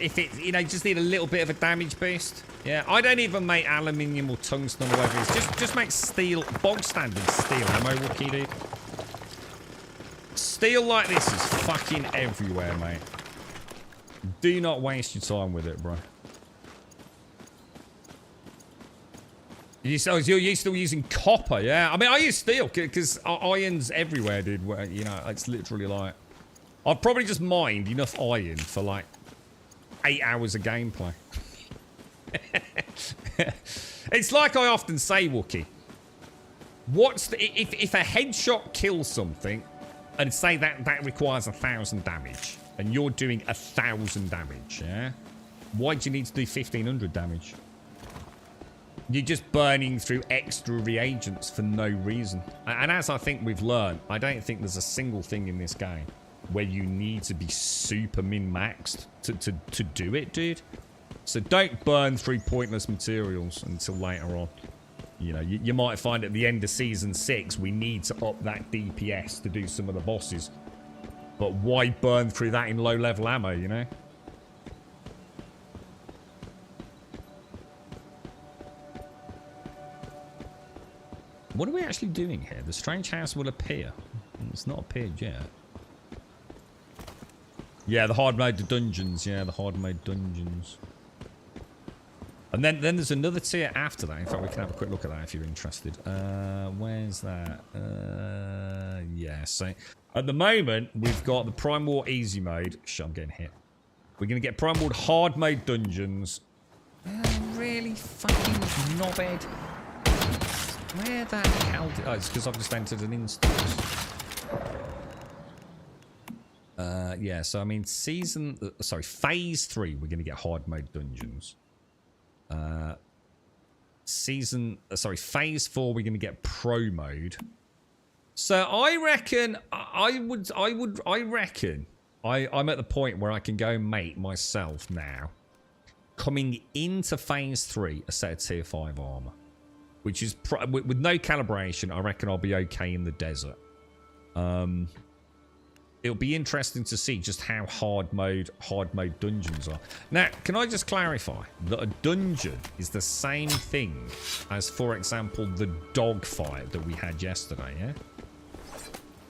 if it, you know, just need a little bit of a damage boost. Yeah, I don't even make aluminium or tungsten or whatever it is. Just make steel, bog standard steel ammo, Wookie, dude. Steel like this is fucking everywhere, mate. Do not waste your time with it, bro. You're still using copper, yeah? I mean, I use steel because iron's everywhere, dude. You know, it's literally like... I've probably just mined enough iron for like 8 hours of gameplay. It's like I often say, Wookie. What's the... If a headshot kills something, and say that requires 1,000 damage... and you're doing 1,000 damage, yeah? Why do you need to do 1,500 damage? You're just burning through extra reagents for no reason. And as I think we've learned, I don't think there's a single thing in this game where you need to be super min-maxed to do it, dude. So don't burn through pointless materials until later on. You know, you might find at the end of Season 6, we need to up that DPS to do some of the bosses. But why burn through that in low-level ammo, you know? What are we actually doing here? The strange house will appear. It's not appeared yet. Yeah, the hard mode dungeons. Yeah, the hard mode dungeons. And then there's another tier after that. In fact, we can have a quick look at that if you're interested. Where's that? Yeah, so at the moment, we've got the Prime War easy mode. Shit, I'm getting hit. We're going to get Prime War hard mode dungeons. Really fucking knobhead. Where the hell did... Oh, it's because I've just entered an instance. Yeah, so I mean, phase 3, we're going to get hard mode dungeons. Phase 4, we're going to get pro mode. So I reckon, I'm at the point where I can go mate myself now. Coming into phase 3, a set of tier 5 armor. Which is, with no calibration, I reckon I'll be okay in the desert. It'll be interesting to see just how hard mode dungeons are. Now, can I just clarify that a dungeon is the same thing as, for example, the dog fight that we had yesterday, yeah?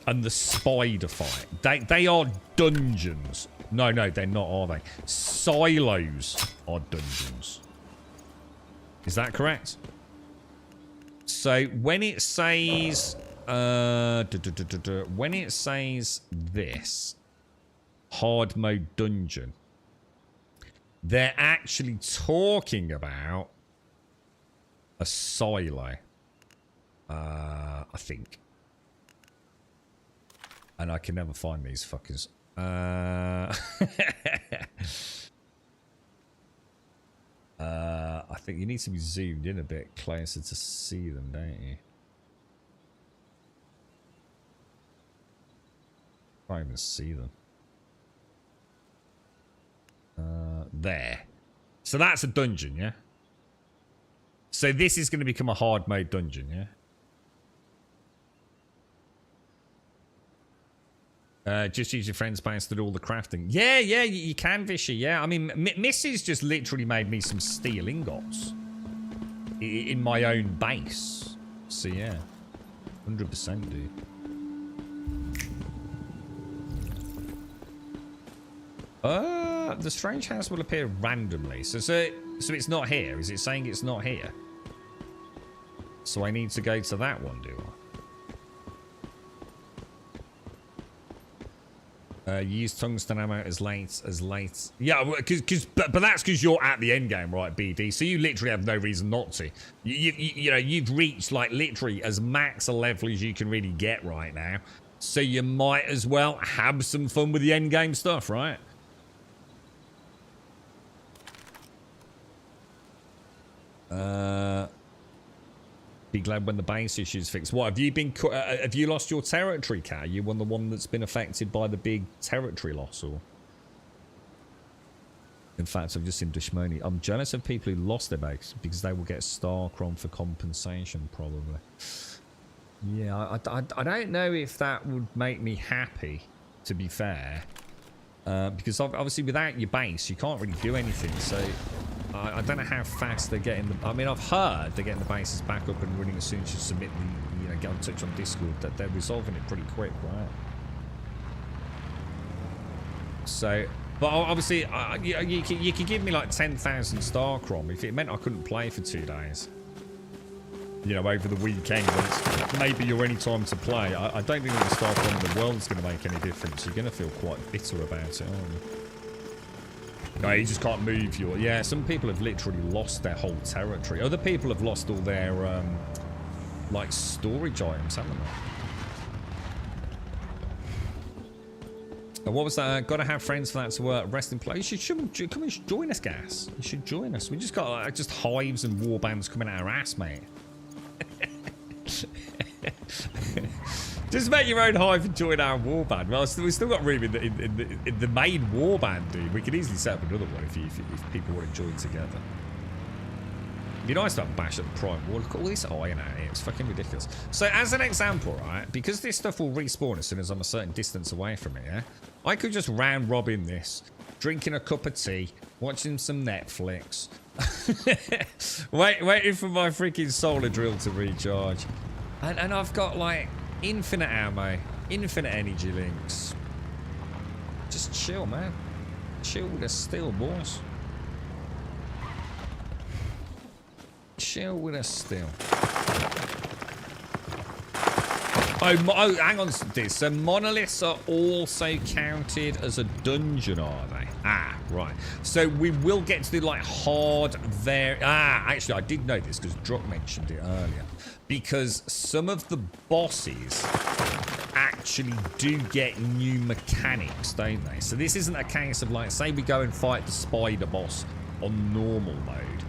And the spider fight. They are dungeons. No, they're not, are they? Silos are dungeons. Is that correct? So when it says when it says this hard mode dungeon, they're actually talking about a silo, I think. And I can never find these fuckers. I think you need to be zoomed in a bit closer to see them, don't you? Can't even see them. There. So that's a dungeon, yeah? So this is going to become a hard mode dungeon, yeah? Just use your friend's space to do all the crafting. Yeah, you can, Vishy, yeah. I mean, Missy's just literally made me some steel ingots. In my own base. So, yeah. 100%, dude. The strange house will appear randomly. So it's not here. Is it saying it's not here? So I need to go to that one, do I? Use tungsten ammo as late. Yeah, but that's because you're at the end game, right, BD? So you literally have no reason not to. You know, you've reached like literally as max a level as you can really get right now. So you might as well have some fun with the end game stuff, right? Be glad when the base issue's fixed. What, have you been? Have you lost your territory, Cat? Are you the one that's been affected by the big territory loss, or? In fact, I've just seen Dushmoni. I'm jealous of people who lost their base because they will get Starcrom for compensation, probably. Yeah, I don't know if that would make me happy, to be fair. Because obviously without your base, you can't really do anything. So I don't know how fast they're getting the... I mean, I've heard they're getting the bases back up and running as soon as you submit the, you know, get in touch on Discord. That they're resolving it pretty quick, right? So, but obviously, you could give me like 10,000 Starcrom if it meant I couldn't play for 2 days. You know, over the weekend, maybe your only time to play. I don't think that the Starcrom in the world is going to make any difference. You're going to feel quite bitter about it, aren't you? No, you just can't move your... Yeah, some people have literally lost their whole territory. Other people have lost all their, like, storage items, haven't What was that? Gotta have friends for that to work. Rest in place. You should come and join us, Gas. You should join us. We just got like, just hives and war bands coming out our ass, mate. Just make your own hive and join our war band. Well, we've still got room in the main war band, dude. We could easily set up another one if people want to join together. It'd be nice to have a bash at the Prime War. Look at all this iron out here. It's fucking ridiculous. So, as an example, right, because this stuff will respawn as soon as I'm a certain distance away from it, yeah? I could just round robin this, drinking a cup of tea, watching some Netflix, waiting for my freaking solar drill to recharge. And I've got, like, infinite ammo, infinite energy links. Just chill, man. Chill with us still, boys. Chill with us still. Oh, hang on. So monoliths are also counted as a dungeon, are they? Ah, right. So we will get to the like hard there. Ah, actually, I did know this because Druck mentioned it earlier. Because some of the bosses actually do get new mechanics, don't they? So this isn't a case of like, say we go and fight the spider boss on normal mode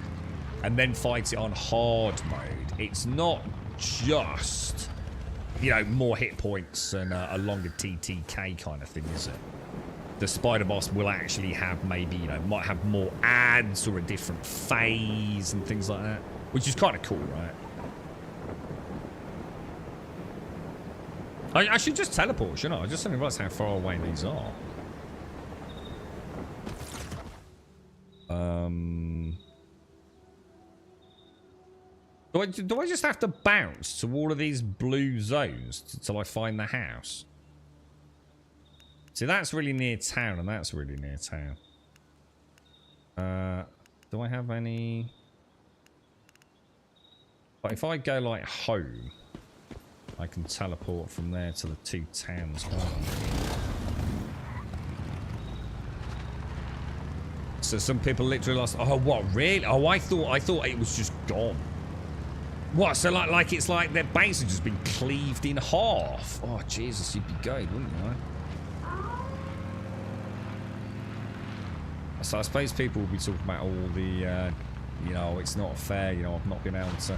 and then fight it on hard mode. It's not just, you know, more hit points and a longer TTK kind of thing, is it? The spider boss will actually have maybe, you know, might have more ads or a different phase and things like that, which is kind of cool, right? I should just teleport, shouldn't I? I just didn't realize how far away these are. Do I just have to bounce to all of these blue zones till I find the house? See, that's really near town, and that's really near town. Do I have any... But if I go, like, home, I can teleport from there to the two towns. So some people literally lost... Oh, what, really? Oh, I thought it was just gone. What, so like it's like their base has just been cleaved in half? Oh, Jesus, you'd be good, wouldn't you? So I suppose people will be talking about all the, you know, it's not fair, you know, I've not been able to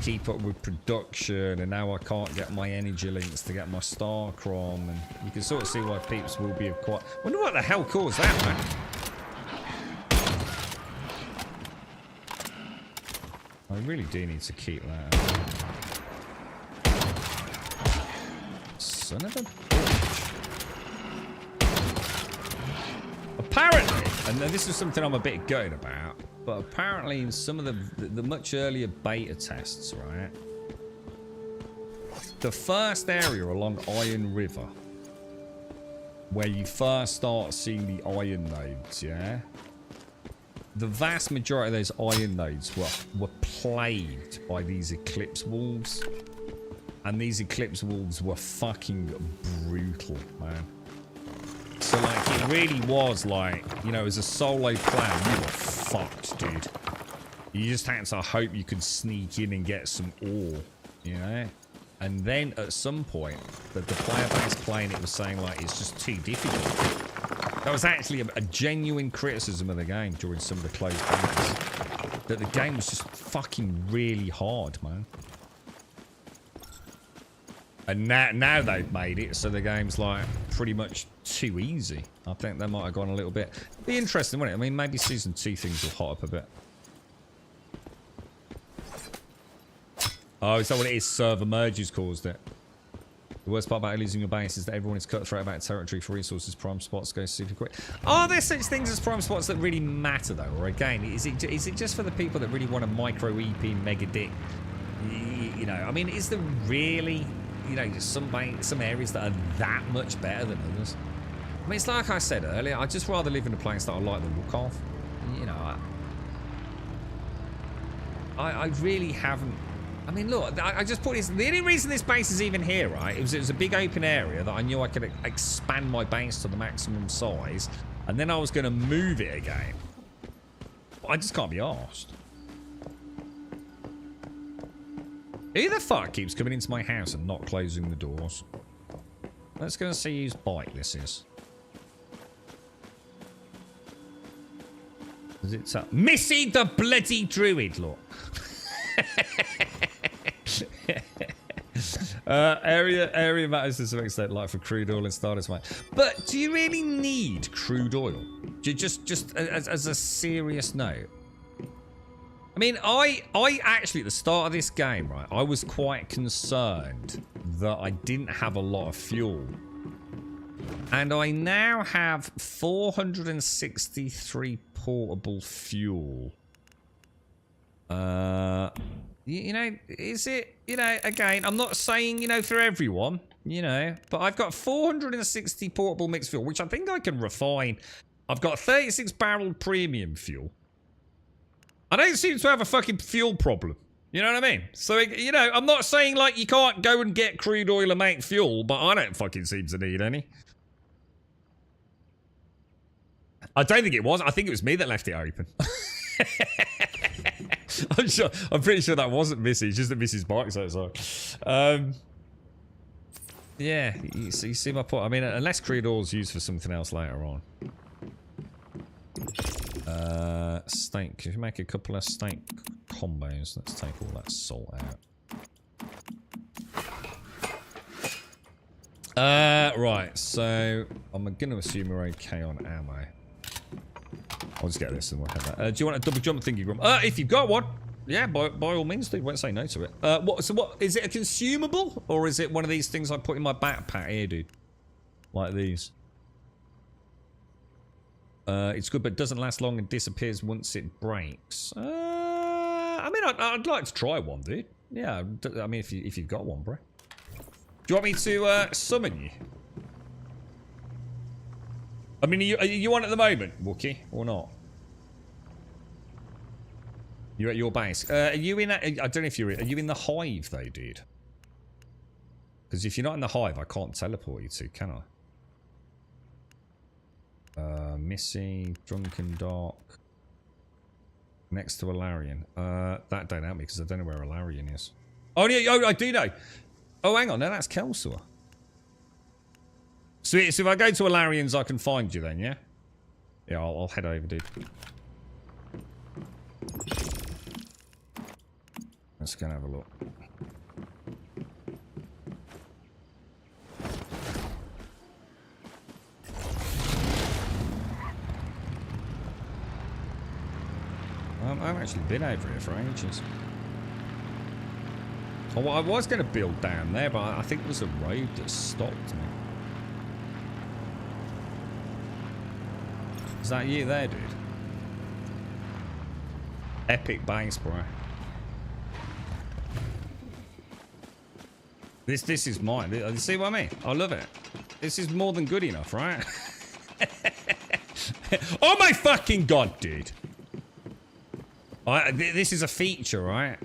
keep up with production, and now I can't get my energy links to get my star crom, and you can sort of see why peeps will be quite... Wonder what the hell caused that, man? I really do need to keep that up. Son of a bitch. Apparently, and this is something I'm a bit gutted about, but apparently in some of the much earlier beta tests, right, the first area along Iron River, where you first start seeing the iron nodes, yeah, the vast majority of those iron nodes were plagued by these Eclipse Wolves. And these Eclipse Wolves were fucking brutal, man. So, like, it really was like, you know, as a solo player, you were fucked, dude. You just had to hope you could sneak in and get some ore, you know? And then at some point, the player base playing it was saying, like, it's just too difficult. That was actually a genuine criticism of the game during some of the closed betas. That the game was just fucking really hard, man. And now they've made it so the game's like pretty much too easy. I think they might have gone a little bit... Be interesting, wouldn't it? I mean, maybe Season 2 things will hot up a bit. Oh, is that what it is? Server merges caused it. The worst part about losing your base is that everyone is cutthroat about territory for resources. Prime spots go super quick. Are there such things as prime spots that really matter, though? Or again, is it just for the people that really want a micro EP mega dick? You know, I mean, is there really, you know, some areas that are that much better than others? I mean, it's like I said earlier, I'd just rather live in a place that I like the look of. You know, I really haven't... I mean, look, I just put this... The only reason this base is even here, right, it was a big open area that I knew I could expand my base to the maximum size, and then I was going to move it again. I just can't be arsed. Who the fuck keeps coming into my house and not closing the doors? Let's go and see whose bike this is. Is it Missy the bloody druid, look. Area matters to some extent, like for crude oil and Stardust mine. But do you really need crude oil? Just as a serious note. I mean, I actually, at the start of this game, right, I was quite concerned that I didn't have a lot of fuel. And I now have 463 portable fuel. You know, is it, you know, again, I'm not saying, you know, for everyone, you know, but I've got 460 portable mixed fuel, which I think I can refine. I've got 36 barrel premium fuel. I don't seem to have a fucking fuel problem. You know what I mean? So, you know, I'm not saying, like, you can't go and get crude oil and make fuel, but I don't fucking seem to need any. I don't think it was. I think it was me that left it open. I'm pretty sure that wasn't Missy. It's just that Missy's bike's outside. Yeah, you see my point. I mean, unless crude oil's used for something else later on. Steak. If you make a couple of steak combos, let's take all that salt out. Right, so I'm going to assume we're okay on ammo. I'll just get this and we'll have that. Do you want a double jump thingy, Grum? If you've got one, yeah, by all means, dude. Won't say no to it. What is it? A consumable, or is it one of these things I put in my backpack here, dude? Like these. It's good, but it doesn't last long and disappears once it breaks. I mean, I'd like to try one, dude. Yeah, I mean, if you've got one, bro. Do you want me to summon you? I mean, are you on at the moment, Wookie, or not? You're at your base. Are you in? I don't know if you're in. Are you in the hive, though, dude? Because if you're not in the hive, I can't teleport you to, can I? Missy, Drunken Dark. Next to Alarion. That don't help me because I don't know where Alarion is. Oh, yeah, I do know. Oh, hang on. No, that's Kelsaw. So if I go to Alarion's, I can find you then, yeah? Yeah, I'll head over, dude. Let's go and have a look. I've actually been over here for ages. Oh, I was going to build down there, but I think there's a road that stopped me. Is that you there, dude? Epic base, bro. This is mine. You see what I mean? I love it. This is more than good enough, right? Oh my fucking god, dude. This is a feature, right?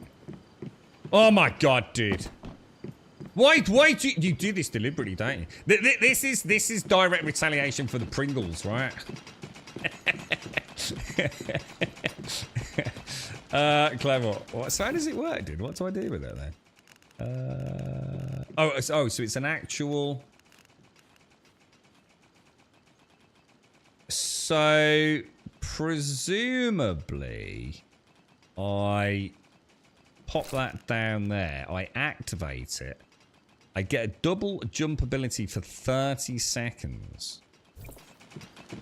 Oh my god, dude. Why do you do this deliberately, don't you? This is direct retaliation for the Pringles, right? Clever. So how does it work, dude? What do I do with it then? So it's an actual. So presumably, I pop that down there. I activate it. I get a double jump ability for 30 seconds.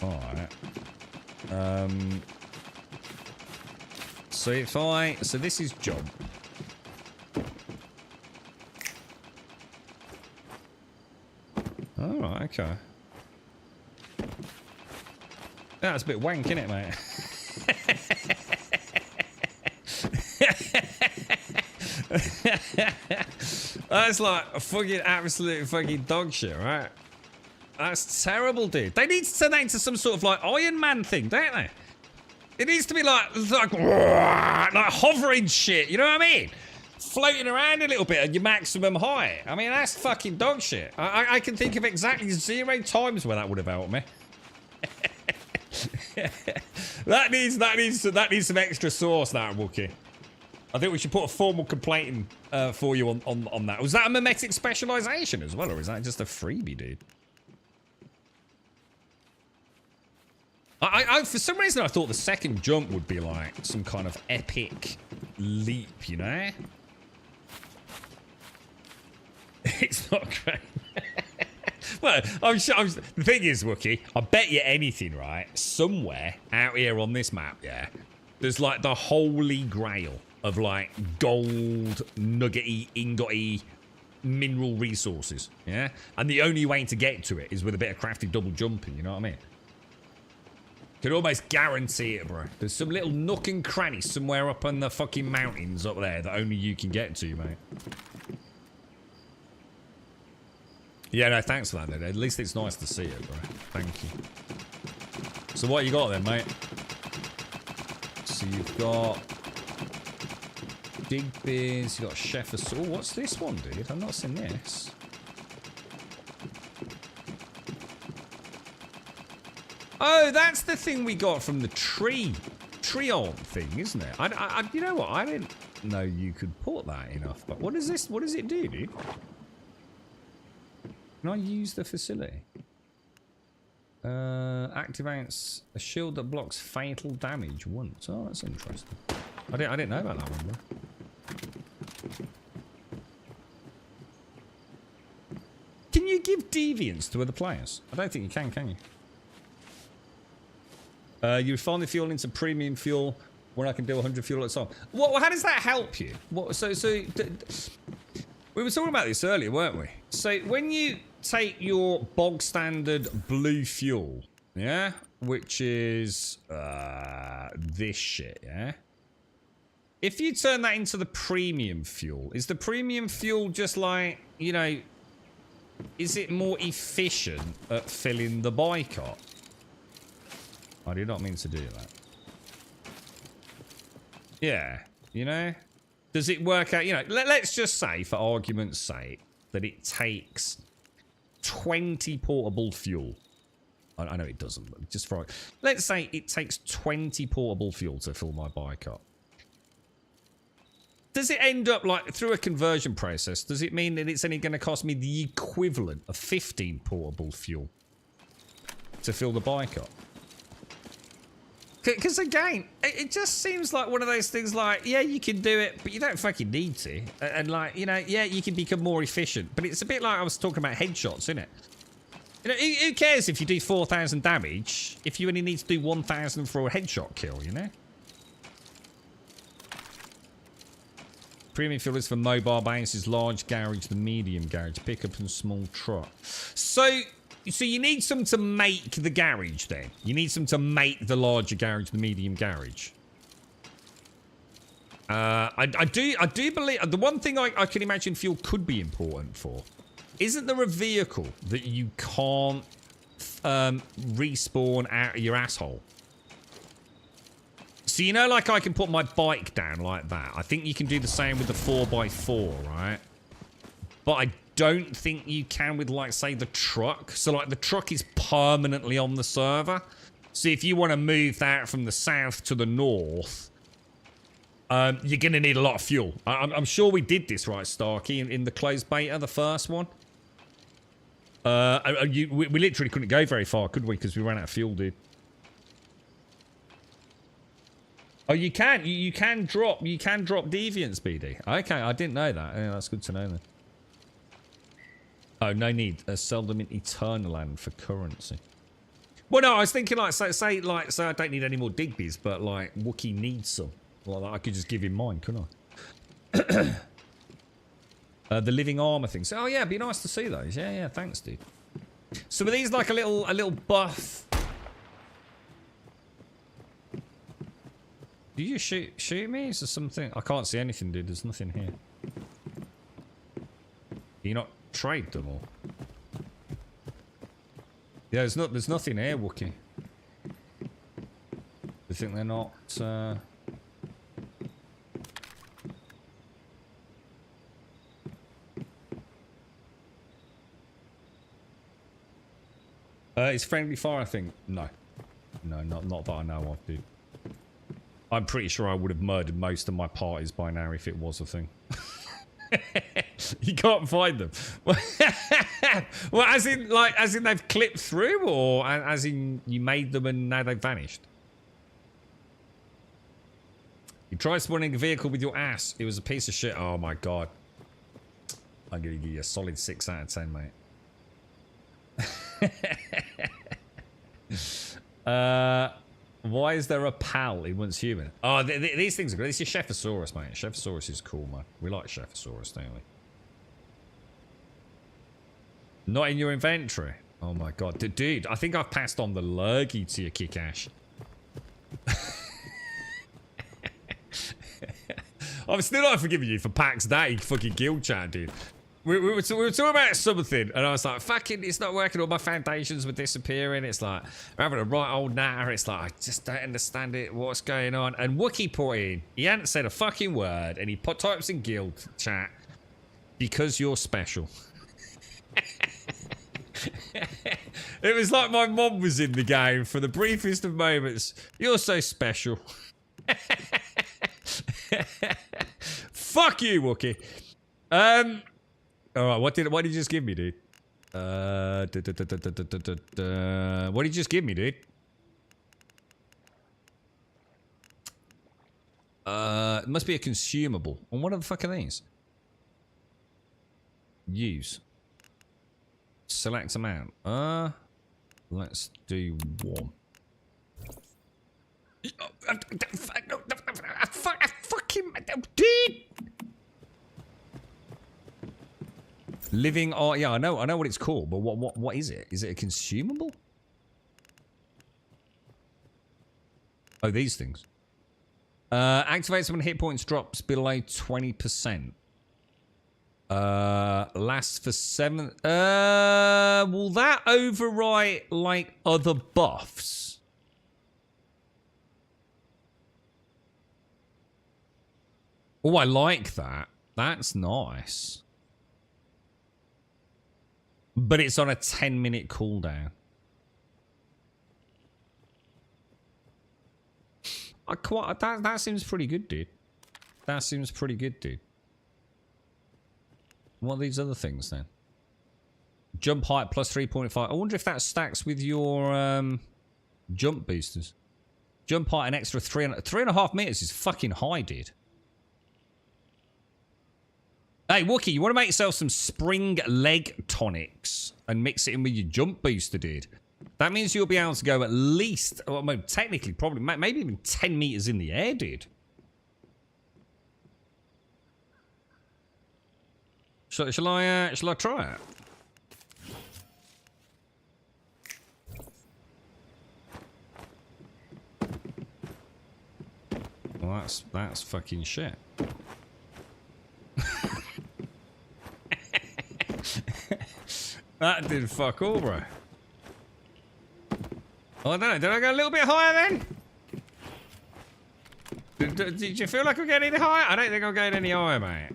All right. So this is jump. All right, okay. Yeah, that's a bit wank, isn't it, mate? That's like a fucking absolute fucking dog shit, right? That's terrible, dude. They need to turn that into some sort of like Iron Man thing, don't they? It needs to be like hovering shit, you know what I mean? Floating around a little bit at your maximum height. I mean, that's fucking dog shit. I can think of exactly 0 times where that would have helped me. that needs some extra sauce, that Wookie. I think we should put a formal complaint in for you on that. Was that a mimetic specialization as well, or is that just a freebie, dude? I for some reason I thought the second jump would be like some kind of epic leap, you know? It's not great. Well, I'm sure. The thing is, Wookie, I bet you anything, right? Somewhere out here on this map, yeah, there's like the holy grail of like gold, nuggety, ingoty, mineral resources, yeah? And the only way to get to it is with a bit of crafty double jumping, you know what I mean? Could almost guarantee it, bro. There's some little nook and cranny somewhere up on the fucking mountains up there that only you can get to, mate. Yeah, no, thanks for that, dude. At least it's nice to see it, bro. Thank you. So what you got then, mate? So you've got Digby's, you got Chef of... Oh, what's this one, dude? I've not seen this. Oh, that's the thing we got from the tree arm thing, isn't it? You know what? I didn't know you could put that enough. But what is this? What does it do, dude? Can I use the facility? Activates a shield that blocks fatal damage once. Oh, that's interesting. I didn't know about that one, bro. Can you give deviants to other players? I don't think you can you? You refine the fuel into premium fuel when I can do 100 fuel at a time. What? How does that help you? What? So we were talking about this earlier, weren't we? So when you take your bog standard blue fuel, yeah, which is this shit, yeah. If you turn that into the premium fuel, is the premium fuel just like, you know, is it more efficient at filling the bike up? I did not mean to do that. Yeah, you know? Does it work out, you know, let's just say, for argument's sake, that it takes 20 portable fuel. I know it doesn't, but just for... Let's say it takes 20 portable fuel to fill my bike up. Does it end up, like, through a conversion process, does it mean that it's only going to cost me the equivalent of 15 portable fuel to fill the bike up? Because again, it just seems like one of those things like, yeah, you can do it, but you don't fucking need to. And like, you know, yeah, you can become more efficient. But it's a bit like I was talking about headshots, isn't it? You know, who cares if you do 4,000 damage if you only need to do 1,000 for a headshot kill, you know? Premium fuel is for mobile bases, large garage, the medium garage, pickup and small truck. So you need some to make the garage then. You need some to make the larger garage, the medium garage. I do believe the one thing I can imagine fuel could be important for. Isn't there a vehicle that you can't respawn out of your asshole? So you know, like I can put my bike down like that. I think you can do the same with the 4x4, right? But I don't think you can with, like, say, the truck. So, like, the truck is permanently on the server. So if you want to move that from the south to the north, you're going to need a lot of fuel. I'm sure we did this, right, Starkey, in the closed beta, the first one. We literally couldn't go very far, could we? Because we ran out of fuel, dude. Oh, you can. You can drop deviants, BD. Okay, I didn't know that. Yeah, that's good to know then. Oh, no need. Sell them in Eternaland for currency. Well, no, I was thinking, like, say I don't need any more Digby's, but, like, Wookie needs some. Well, I could just give him mine, couldn't I? The living armor things. Oh, yeah, it'd be nice to see those. Yeah, thanks, dude. So were these, like, a little buff? Do you shoot me? Is there something? I can't see anything, dude. There's nothing here. Do you not trade them all? Yeah, there's nothing here, Wookie. You think they're not? It's friendly fire, I think. No, not that I know of, dude. I'm pretty sure I would have murdered most of my parties by now if it was a thing. You can't find them. Well, as in they've clipped through, or as in you made them and now they've vanished? You tried spawning a vehicle with your ass. It was a piece of shit. Oh my god. I'm gonna give you a solid 6 out of 10, mate. Why is there a pal in Once Human? Oh, these things are great. This is Chefsaurus, mate. Chefsaurus is cool, man. We like Chefsaurus, don't we? Not in your inventory. Oh my god. Dude, I think I've passed on the lurgy to your Kikash. I'm still not forgiving you for Pax Day fucking guild chat, dude. We were talking about something, and I was like, fucking, it's not working. All my foundations were disappearing. It's like, I'm having a right old natter. It's like, I just don't understand it. What's going on? And Wookie put in, he hadn't said a fucking word, and he types in guild chat, because you're special. It was like my mom was in the game for the briefest of moments. You're so special. Fuck you, Wookie. Alright, what did you just give me, dude? What did you just give me, dude? It must be a consumable. And what the fuck are these? Use. Select amount. Let's do 1. Fucking dude. Living art. Yeah, I know what it's called, but what is it? Is it a consumable? Oh, these things. Activates when hit points drops below 20%. Lasts for 7. Will that overwrite like other buffs? Oh, I like that. That's nice. But it's on a 10-minute cooldown. That seems pretty good, dude. That seems pretty good, dude. What are these other things then? Jump height plus 3.5. I wonder if that stacks with your jump boosters. Jump height an extra 3.5 meters is fucking high, dude. Hey, Wookie, you want to make yourself some spring leg tonics and mix it in with your jump booster, dude? That means you'll be able to go at least, well, technically, probably, maybe even 10 meters in the air, dude. Shall I try it? Well, that's fucking shit. That did fuck all, bro. Oh, I don't know. Did I go a little bit higher then? Did you feel like I'm getting any higher? I don't think I'm going any higher, mate.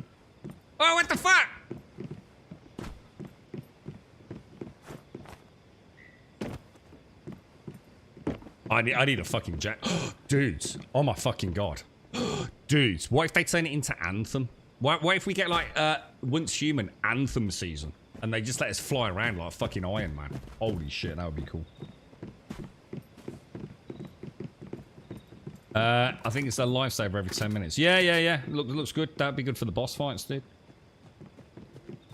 Oh, what the fuck? I need a fucking jack. Dudes. Oh my fucking god. Dudes. What if they turn it into Anthem? What if we get like Once Human Anthem season and they just let us fly around like fucking Iron Man? Holy shit, that would be cool. I think it's a lifesaver every 10 minutes. Yeah. Looks good. That'd be good for the boss fights, dude.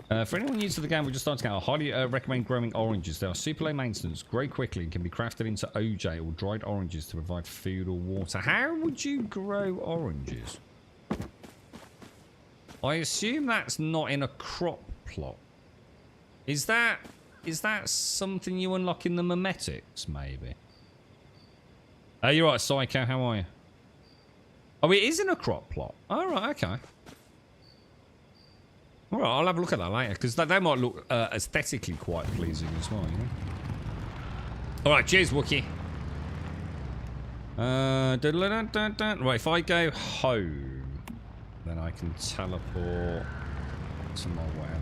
For anyone new to the game, we're just starting out. I highly recommend growing oranges. They are super low maintenance, grow quickly, and can be crafted into OJ or dried oranges to provide food or water. How would you grow oranges? I assume that's not in a crop plot. Is that something you unlock in the memetics, maybe? Oh, you're right, Psycho. How are you? Oh, it is in a crop plot. All right, okay. All right, I'll have a look at that later, because they might look aesthetically quite pleasing as well, you know? All right, cheers, Wookie. Right, if I go home, then I can teleport to my whatever.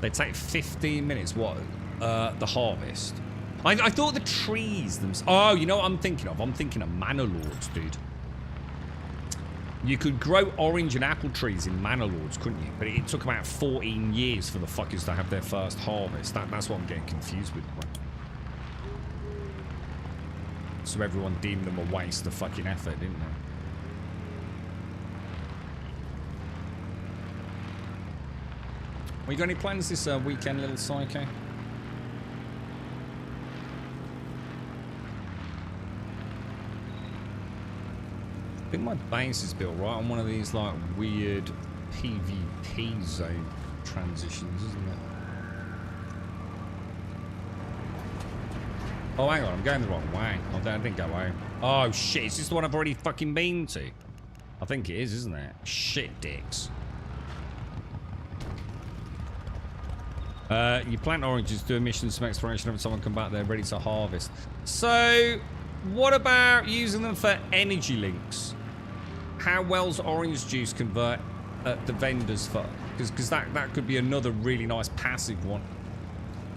They take 15 minutes. What? The harvest. I thought the trees themselves. Oh, you know what I'm thinking of? I'm thinking of Manor Lords, dude. You could grow orange and apple trees in Manor Lords, couldn't you? But it took about 14 years for the fuckers to have their first harvest. That's what I'm getting confused with. So everyone deemed them a waste of fucking effort, didn't they? Well, you got any plans this weekend, little psycho? I think my base is built right on one of these like weird PvP zone transitions, isn't it? Oh, hang on, I'm going the wrong way. I didn't go home. Oh shit, is this the one I've already fucking been to? I think it is, isn't it? Shit dicks. You plant oranges, do a mission, some exploration, have someone come back there ready to harvest. So, what about using them for energy links? How well's orange juice convert at the vendors for? Because that could be another really nice passive one.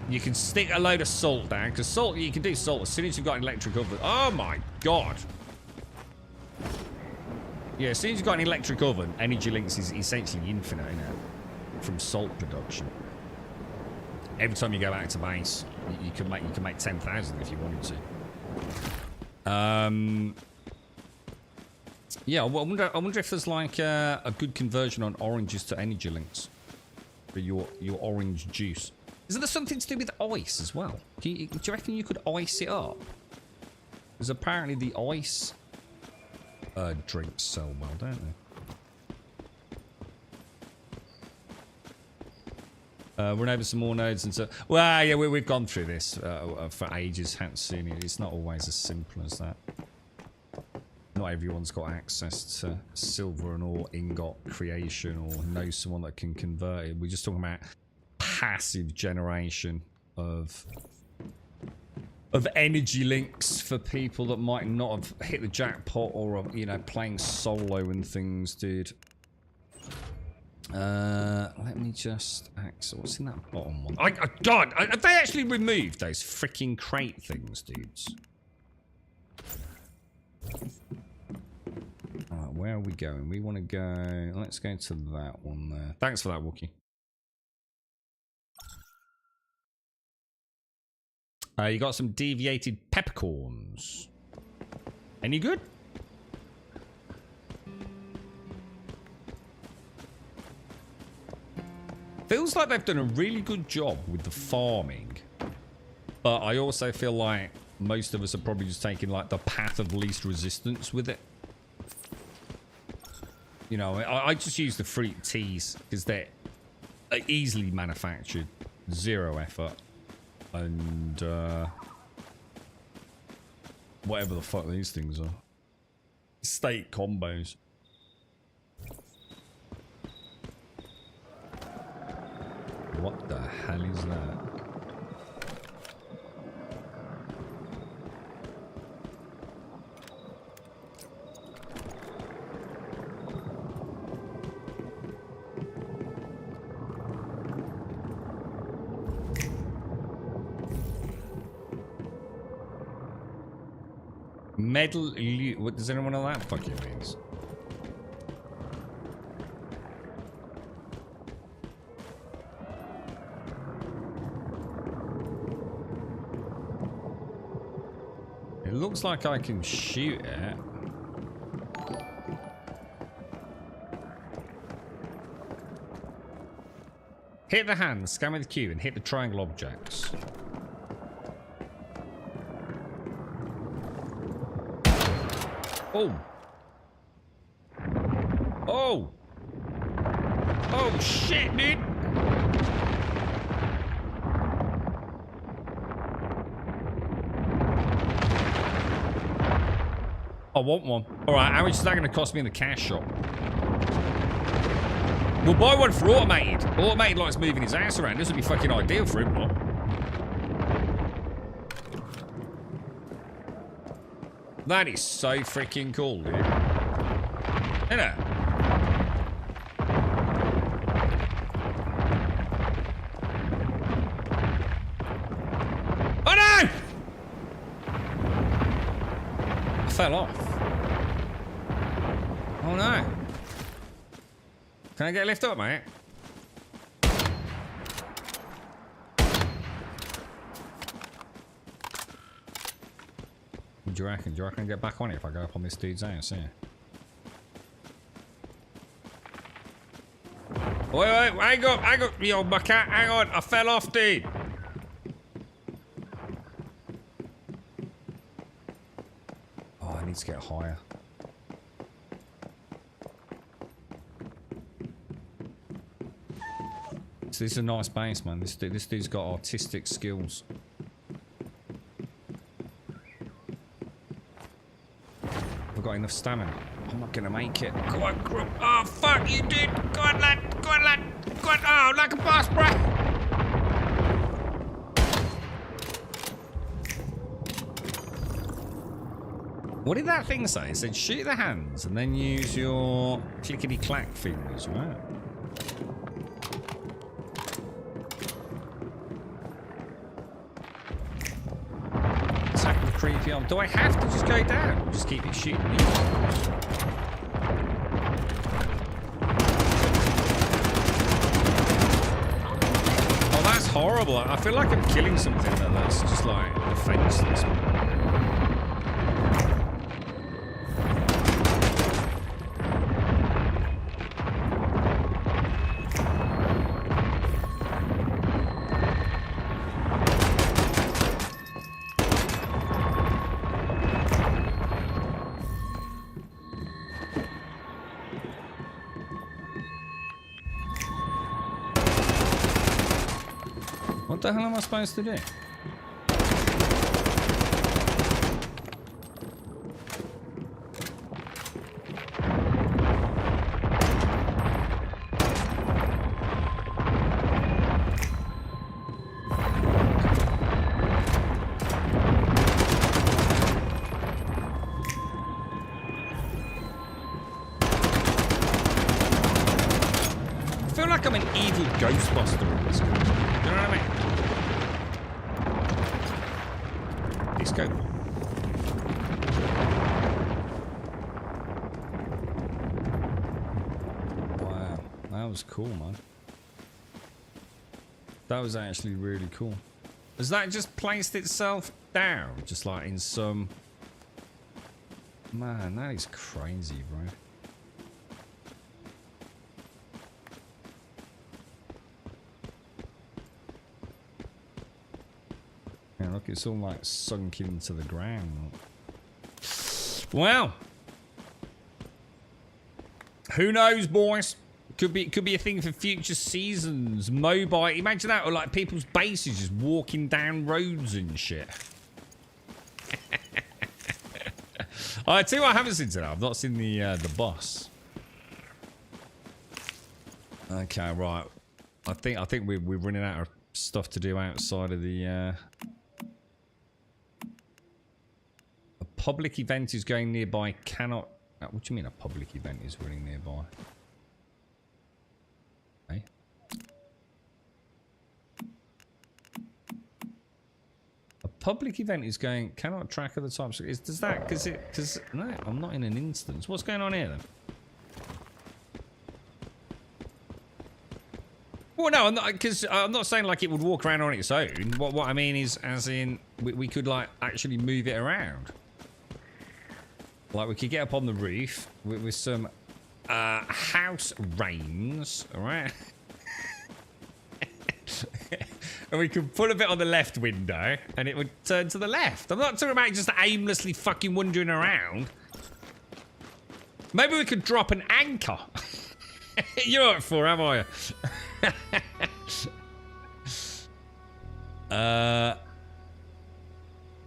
You can stick a load of salt down, because salt, you can do salt as soon as you've got an electric oven. Oh my god. Yeah, as soon as you've got an electric oven, energy links is essentially infinite now from salt production. Every time you go back to base, you can make 10,000 if you wanted to. Yeah, well, I wonder if there's like a good conversion on oranges to energy links for your orange juice. Is there something to do with ice as well? Do you reckon you could ice it up? Because apparently the ice drinks sell well, don't they? Run over some more nodes and so. Well, yeah, we've gone through this for ages, Hatsune. It's not always as simple as that. Not everyone's got access to silver and ore ingot creation or knows someone that can convert it. We're just talking about passive generation of energy links for people that might not have hit the jackpot or, you know, playing solo and things, dude. Let me just access. What's in that bottom one? God, have they actually removed those freaking crate things, dudes? Alright, where are we going? We want to go. Let's go to that one there. Thanks for that, Wookie. You got some deviated peppercorns. Any good? Feels like they've done a really good job with the farming. But I also feel like most of us are probably just taking like the path of least resistance with it. You know, I just use the fruit teas because they're easily manufactured, zero effort, and whatever the fuck these things are. Steak combos. What the hell is that? Metal. What does anyone know that fucking means? It looks like I can shoot it. Hit the hand, scan with the Q, and hit the triangle objects. Oh. Oh. Oh, shit, dude. I want one. Alright, how much is that going to cost me in the cash shop? We'll buy one for Automated. Automated likes moving his ass around. This would be fucking ideal for him, though. That is so freaking cool, dude. Isn't it? Oh no! I fell off. Oh no. Can I get a lift up, mate? What do you reckon? Do you reckon I can get back on it if I go up on this dude's house? Yeah. Wait, hang up, you old bucket. Hang on, I fell off, dude. Oh, I need to get higher. So this is a nice base, man. This dude's got artistic skills. I've got enough stamina. I'm not gonna make it. Go on, Grump. Oh, fuck you, dude. Go on, lad. Go on, lad. Go on. Oh, like a boss, bro. What did that thing say? It said shoot the hands and then use your clickety-clack fingers, right? Attack the creepy arm. Do I have to just go down or just keep it shooting me? Oh, that's horrible. I feel like I'm killing something that's just like defenseless. What the hell am I supposed to do? I feel like I'm an evil Ghostbuster in this game. You know what I mean? Let's go. Wow, that was cool, man. That was actually really cool. Has that just placed itself down? Just like in some... Man, that is crazy, bro. Yeah, look, it's all like sunk into the ground. Well, who knows, boys? Could be a thing for future seasons. Mobile, imagine that, or like people's bases just walking down roads and shit. I tell you what I haven't seen today. I've not seen the boss. Okay, right. I think we're running out of stuff to do outside of the. A public event is going nearby. Cannot. What do you mean a public event is running nearby? Hey. A public event is going. Cannot track other types. Does that? Because no, I'm not in an instance. What's going on here then? Well, no, I'm not, because I'm not saying like it would walk around on its own. What I mean is, as in, we could like actually move it around. Like we could get up on the roof with some house reins, all right? And we could put a bit on the left window, and it would turn to the left. I'm not talking about just aimlessly fucking wandering around. Maybe we could drop an anchor. You know what for, am I?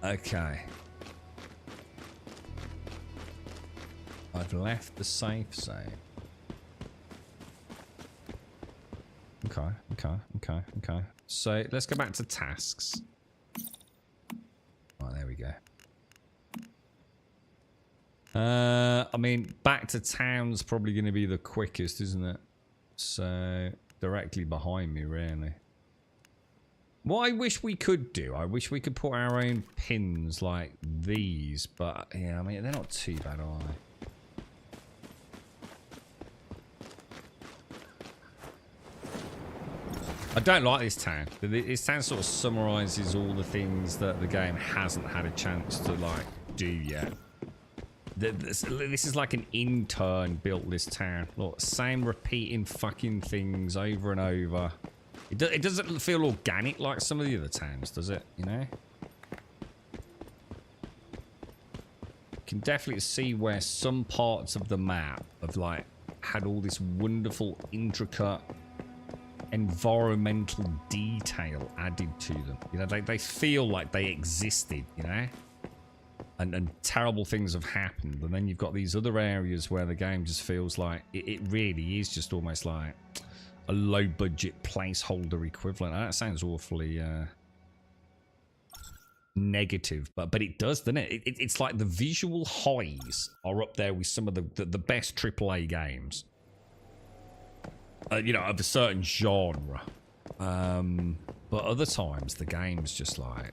Okay. I've left the safe zone. Okay. So let's go back to tasks. Oh, there we go. I mean, back to town's probably going to be the quickest, isn't it? So directly behind me, really. What I wish we could do, I wish we could put our own pins like these, but yeah, I mean, they're not too bad, are they? I don't like this town. This town sort of summarizes all the things that the game hasn't had a chance to like do yet. This is like an intern built this town. Look, same repeating fucking things over and over. It doesn't feel organic like some of the other towns, does it? You know? You can definitely see where some parts of the map have like had all this wonderful, intricate environmental detail added to them. You know, they feel like they existed, you know? And terrible things have happened. And then you've got these other areas where the game just feels like it really is just almost like a low-budget placeholder equivalent. That sounds awfully negative, but it does, doesn't it? It's like the visual highs are up there with some of the best AAA games. You know, of a certain genre. But other times, the game's just like...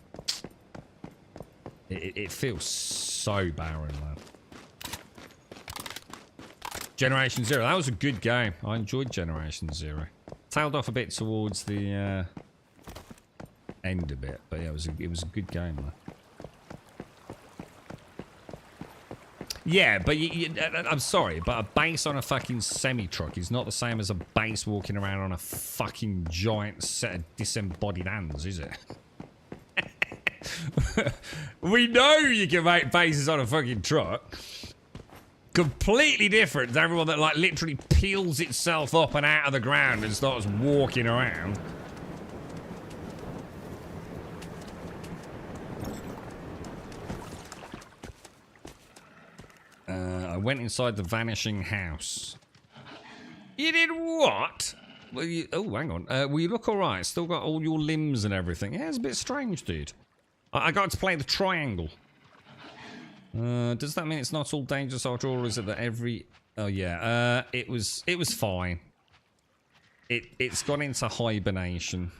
It feels so barren, man. Generation Zero, that was a good game. I enjoyed Generation Zero. Tailed off a bit towards the end a bit, but yeah, it was a good game, man. Yeah, but I'm sorry, but a base on a fucking semi-truck is not the same as a base walking around on a fucking giant set of disembodied hands, is it? We know you can make bases on a fucking truck. Completely different to everyone that like literally peels itself up and out of the ground and starts walking around. I went inside the vanishing house. You did what? Well, oh, hang on. Well, you look alright. Still got all your limbs and everything. Yeah, it's a bit strange, dude. I got to play the triangle. Does that mean it's not all dangerous after all, or is it that every... Oh, yeah. It was fine. It's gone into hibernation.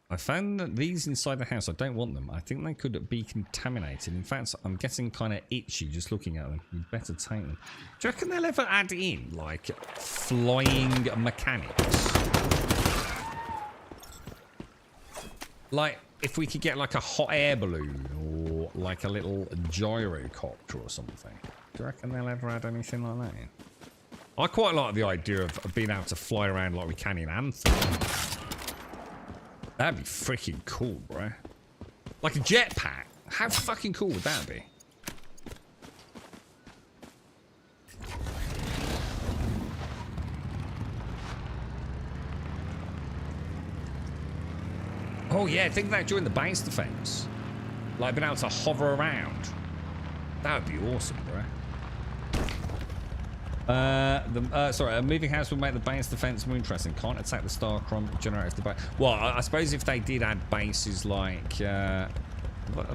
I found that these inside the house, I don't want them. I think they could be contaminated. In fact, I'm getting kind of itchy just looking at them. You'd better take them. Do you reckon they'll ever add in, like, flying mechanics? Like, if we could get, like, a hot air balloon or, like, a little gyrocopter or something. Do you reckon they'll ever add anything like that in? I quite like the idea of being able to fly around like we can in Anthem. That'd be freaking cool, bro. Like a jetpack. How fucking cool would that be? Oh yeah, think that during the base defense. Like being able to hover around. That would be awesome, bro. Sorry, a moving house would make the base defense more interesting. Can't attack the star crump generator the base. Well, I suppose if they did add bases like... have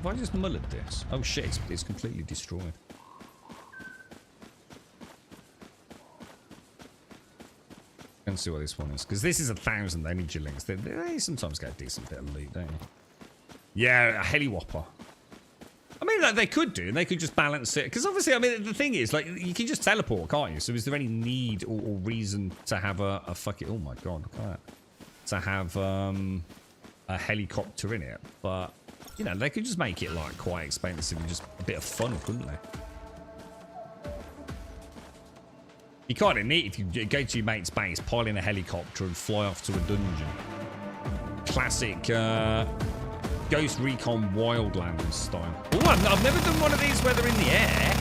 I just mullered this? Oh shit, it's completely destroyed. Let's see what this one is. Because this is 1,000 energy links. They sometimes get a decent bit of loot, don't you? Yeah, a heli-whopper. I mean, like, they could do, and they could just balance it. Because obviously, I mean, the thing is, like, you can just teleport, can't you? So is there any need or reason to have a fucking... Oh my god, look at that. To have a helicopter in it. But, you know, they could just make it, like, quite expensive and just a bit of fun, couldn't they? You kind of need, if you go to your mate's base, pile in a helicopter and fly off to a dungeon. Classic, Ghost Recon Wildlands style. Oh, I've never done one of these where they're in the air.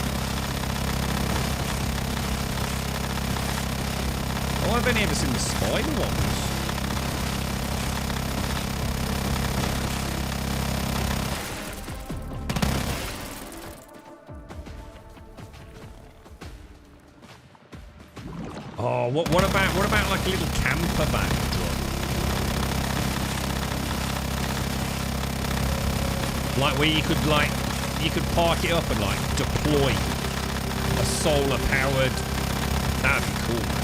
Oh, I've only ever seen the spider ones. Oh, what about like a little camper van drop? Like where you could park it up and like deploy a solar powered. That'd be cool, man.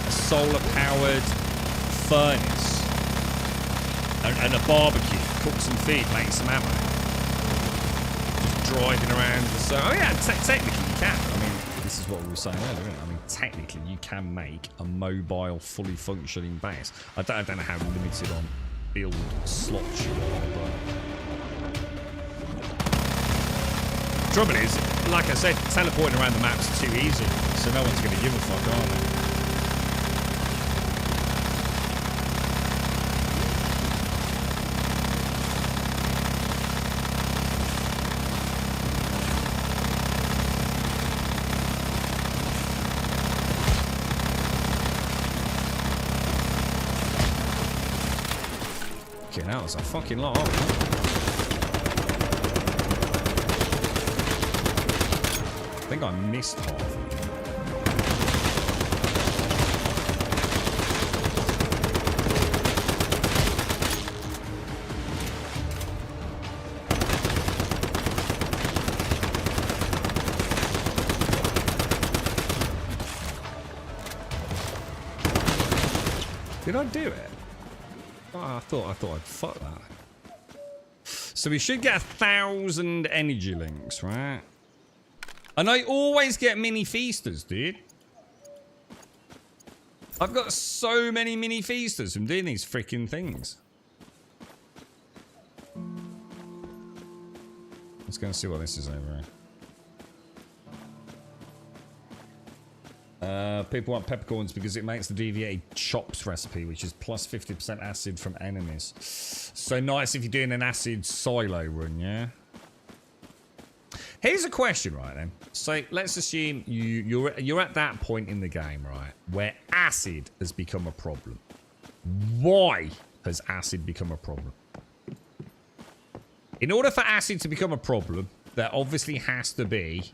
A solar powered furnace and a barbecue. Cook some food, make some ammo. Just driving around. So, oh yeah, technically you can. I mean, this is what we were saying earlier, isn't it? I mean, technically, you can make a mobile, fully functioning base. I don't know how limited on build slots you are, but... Trouble is, like I said, teleporting around the map's too easy, so no one's going to give a fuck, are they? Okay, that was a fucking lot of it. I think I missed half. Did I do it? Oh, I thought I'd fuck that. So we should get 1,000 energy links, right? And I always get mini feasters, dude. I've got so many mini feasters from doing these freaking things. Let's go and see what this is over here. People want peppercorns because it makes the deviated chops recipe, which is plus 50% acid from enemies. So nice if you're doing an acid silo run, yeah? Here's a question, right then. So let's assume you're at that point in the game, right, where acid has become a problem. Why has acid become a problem? In order for acid to become a problem, there obviously has to be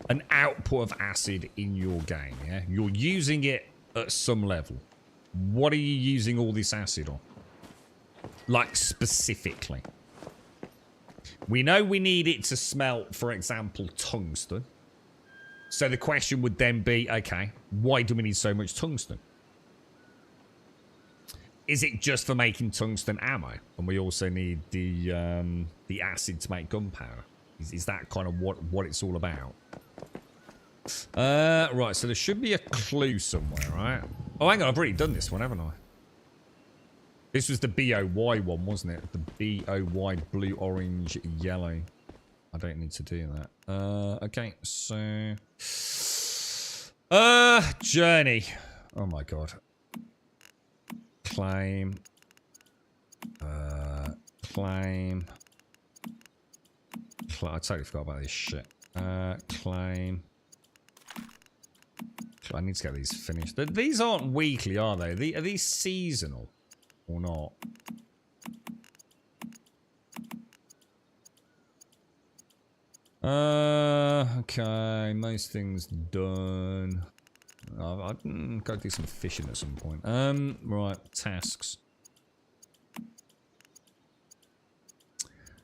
an output of acid in your game, yeah? You're using it at some level. What are you using all this acid on? Like, specifically. We know we need it to smelt, for example, tungsten. So the question would then be, okay, why do we need so much tungsten? Is it just for making tungsten ammo? And we also need the acid to make gunpowder? Is that kind of what it's all about? Right, so there should be a clue somewhere, right? Oh, hang on, I've already done this one, haven't I? This was the BOY one, wasn't it? The BOY blue, orange, yellow. I don't need to do that. Okay, so... journey. Oh my god. Claim. Claim. I totally forgot about this shit. Claim. I need to get these finished. These aren't weekly, are they? Are these seasonal or not? Okay, most things done. I've got to do some fishing at some point. Right, tasks.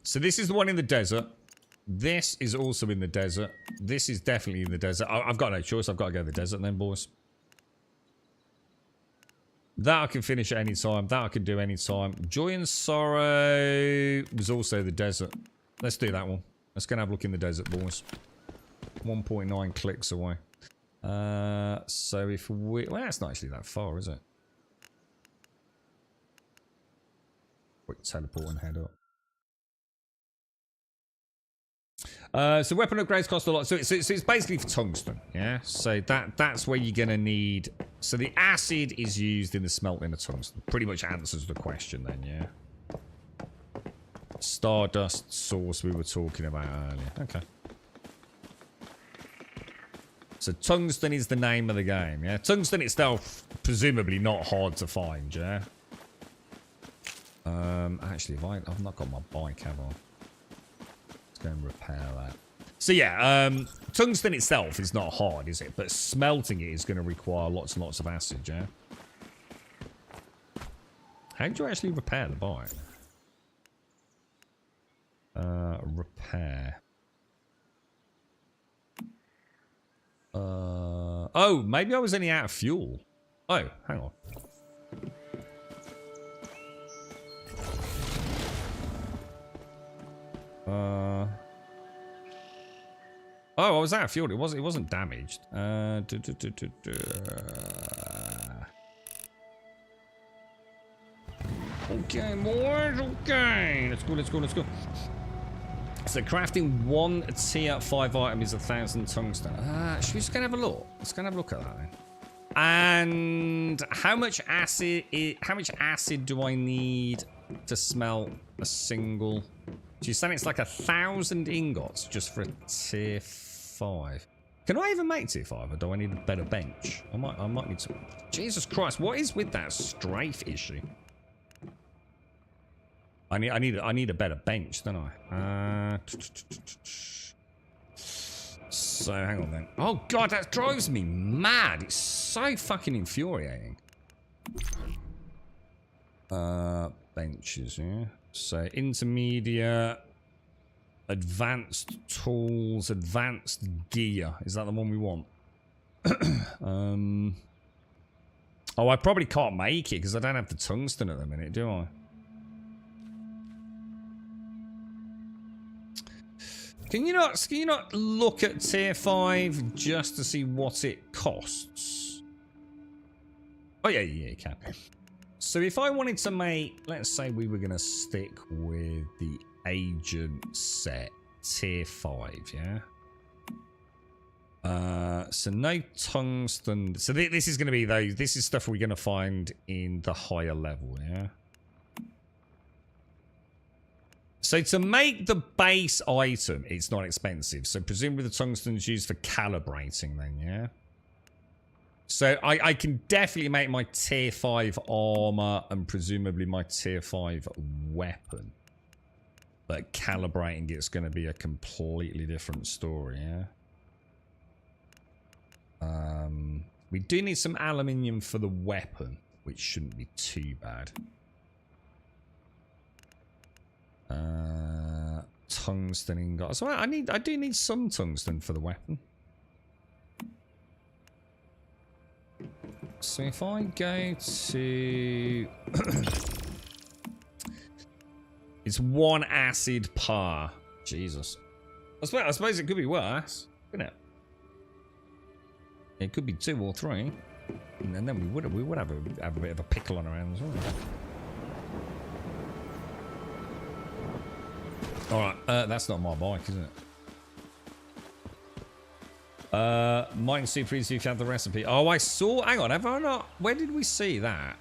So this is the one in the desert. This is also in the desert. This is definitely in the desert. I've got no choice. I've got to go to the desert then, boys. That I can finish at any time. That I can do any time. Joy and Sorrow was also the desert. Let's do that one. Let's go and have a look in the desert, boys. 1.9 clicks away. So if we... Well, that's not actually that far, is it? Quick teleport and head up. So weapon upgrades cost a lot. So it's basically for tungsten, yeah? So that's where you're going to need... So the acid is used in the smelting of tungsten. Pretty much answers the question then, yeah? Stardust source we were talking about earlier. Okay. So tungsten is the name of the game, yeah? Tungsten itself, presumably not hard to find, yeah? Actually, I've not got my bike, have I? Let's go and repair that. So yeah, tungsten itself is not hard, is it? But smelting it is going to require lots and lots of acid, yeah? How do you actually repair the bike? Repair. Oh, maybe I was only out of fuel. Oh, hang on. Oh, I was out of fuel. It wasn't damaged. Okay, boys. Okay. Let's go. So crafting one tier 5 item is 1,000 tungsten. Should we just go and have a look? Let's go and have a look at that then. And how much acid do I need to smelt a single? So you're saying it's like 1,000 ingots just for a tier 5. Can I even make tier 5, or do I need a better bench? I might need to. Jesus Christ, what is with that strafe issue? I need a better bench, don't I? So hang on then. Oh god, that drives me mad. It's so fucking infuriating. Benches, yeah. So intermediate, advanced tools, advanced gear. Is that the one we want? Oh, I probably can't make it because I don't have the tungsten at the minute, do I? Can you not look at tier 5 just to see what it costs? Oh yeah, you can. So if I wanted to make, let's say we were gonna stick with the agent set tier 5, yeah. So no tungsten. So this is gonna be those. This is stuff we're gonna find in the higher level, yeah. So to make the base item, it's not expensive. So presumably the tungsten's used for calibrating then, yeah? So I can definitely make my tier 5 armor and presumably my tier 5 weapon. But calibrating it's going to be a completely different story, yeah? We do need some aluminium for the weapon, which shouldn't be too bad. Tungsten ingot. So I do need some tungsten for the weapon. So if I go to it's 1 acid par. Jesus. I suppose it could be worse, couldn't it? It could be 2 or 3. And then we would have a bit of a pickle on our hands, wouldn't we? Alright, that's not my bike, is it? Might super easy if you have the recipe. Oh, I saw. Hang on, have I not? Where did we see that?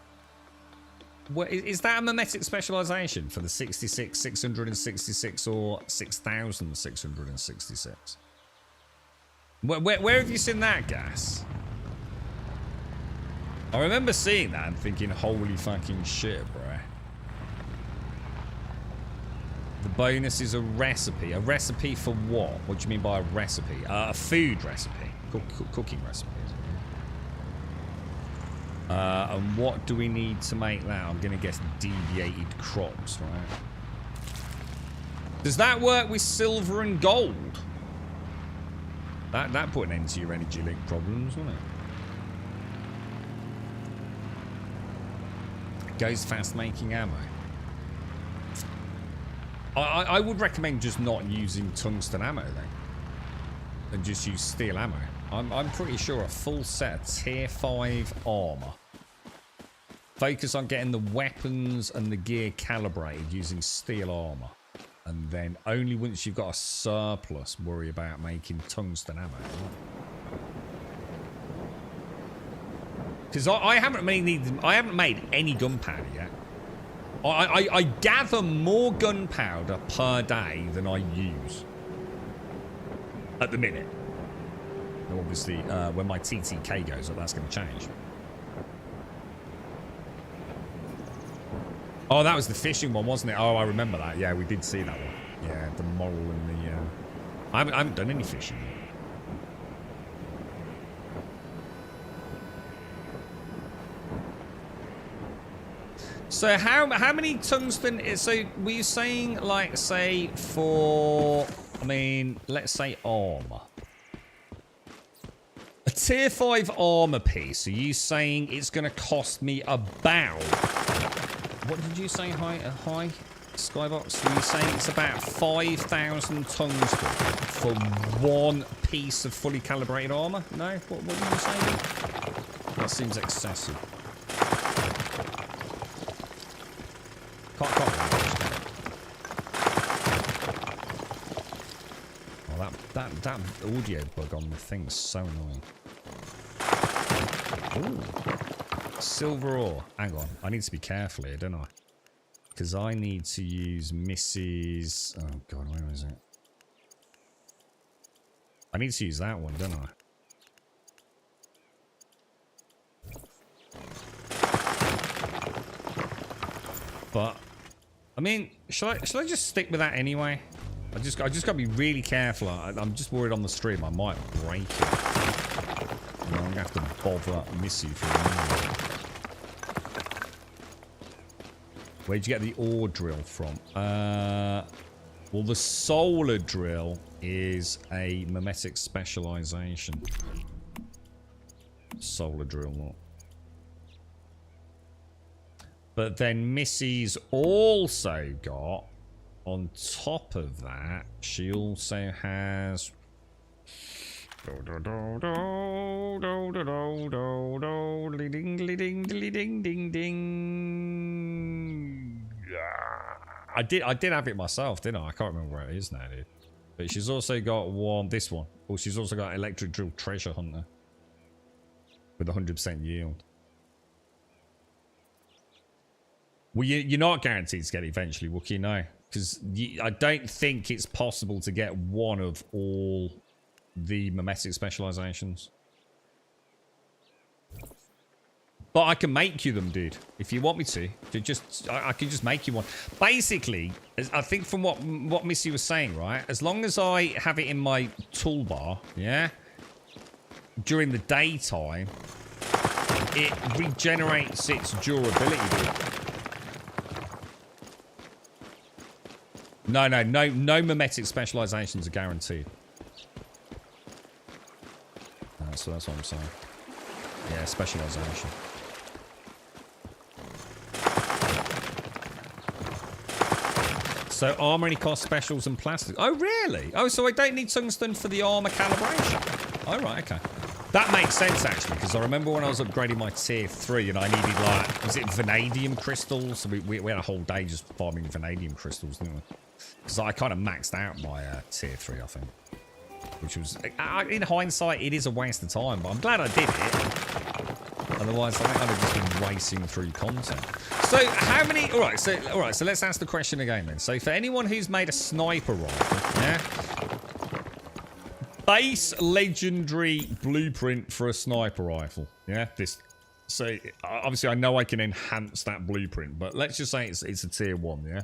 Where, is that a mimetic specialization for the 66, 666, or 6,666? Where have you seen that, Gas? I remember seeing that and thinking, holy fucking shit, bro. The bonus is a recipe. A recipe for what? What do you mean by a recipe? A food recipe. Cooking recipe. And what do we need to make that? I'm going to guess deviated crops, right? Does that work with silver and gold? That put an end to your energy link problems, wouldn't it? Goes fast making ammo. I would recommend just not using tungsten ammo then, and just use steel ammo. I'm pretty sure a full set of tier 5 armor. Focus on getting the weapons and the gear calibrated using steel armor, and then only once you've got a surplus worry about making tungsten ammo. Because I haven't made any gunpowder yet. I gather more gunpowder per day than I use at the minute. And obviously, when my TTK goes up, that's going to change. Oh, that was the fishing one, wasn't it? Oh, I remember that. Yeah, we did see that one. Yeah, the moral and the... I haven't done any fishing yet. So how many tungsten is, so were you saying, like, say for, I mean, let's say armor. A tier 5 armor piece, are you saying it's going to cost me about, what did you say, hi Skybox? Were you saying it's about 5,000 tungsten for 1 piece of fully calibrated armor? No? What were you saying? That seems excessive. Can't oh, that audio bug on the thing is so annoying. Ooh. Silver ore. Hang on. I need to be careful here, don't I? Because I need to use Mrs. Oh, God, where is it? I need to use that one, don't I? But, I mean, shall I just stick with that anyway? I just got to be really careful. I'm just worried on the stream I might break it. You know, I'm gonna have to bother up Missy for a minute. Where'd you get the ore drill from? Well, the solar drill is a mimetic specialization. Solar drill, not. But then Missy's also got, on top of that, she also has... I did have it myself, didn't I? I can't remember where it is now, dude. But she's also got this one. Oh, she's also got electric drill treasure hunter with 100% yield. Well, you're not guaranteed to get it eventually, Wookie, no. Because I don't think it's possible to get one of all the mimetic specializations. But I can make you them, dude. If you want me to. I can just make you one. Basically, I think from what Missy was saying, right? As long as I have it in my toolbar, yeah? During the daytime, it regenerates its durability, dude. No mimetic specializations are guaranteed. So that's what I'm saying. Yeah, specialization. So armor only costs specials and plastic. Oh, really? Oh, so I don't need tungsten for the armor calibration. Oh, right, okay. That makes sense, actually, because I remember when I was upgrading my tier 3 and I needed, like, was it vanadium crystals? So we had a whole day just farming vanadium crystals, didn't we? Because I kind of maxed out my tier 3, I think. Which was, in hindsight, it is a waste of time, but I'm glad I did it. Otherwise, I think I'd have just been racing through content. So, how many... All right, so let's ask the question again, then. So, for anyone who's made a sniper rifle, yeah? Base legendary blueprint for a sniper rifle, yeah? So, obviously, I know I can enhance that blueprint, but let's just say it's a tier 1, yeah?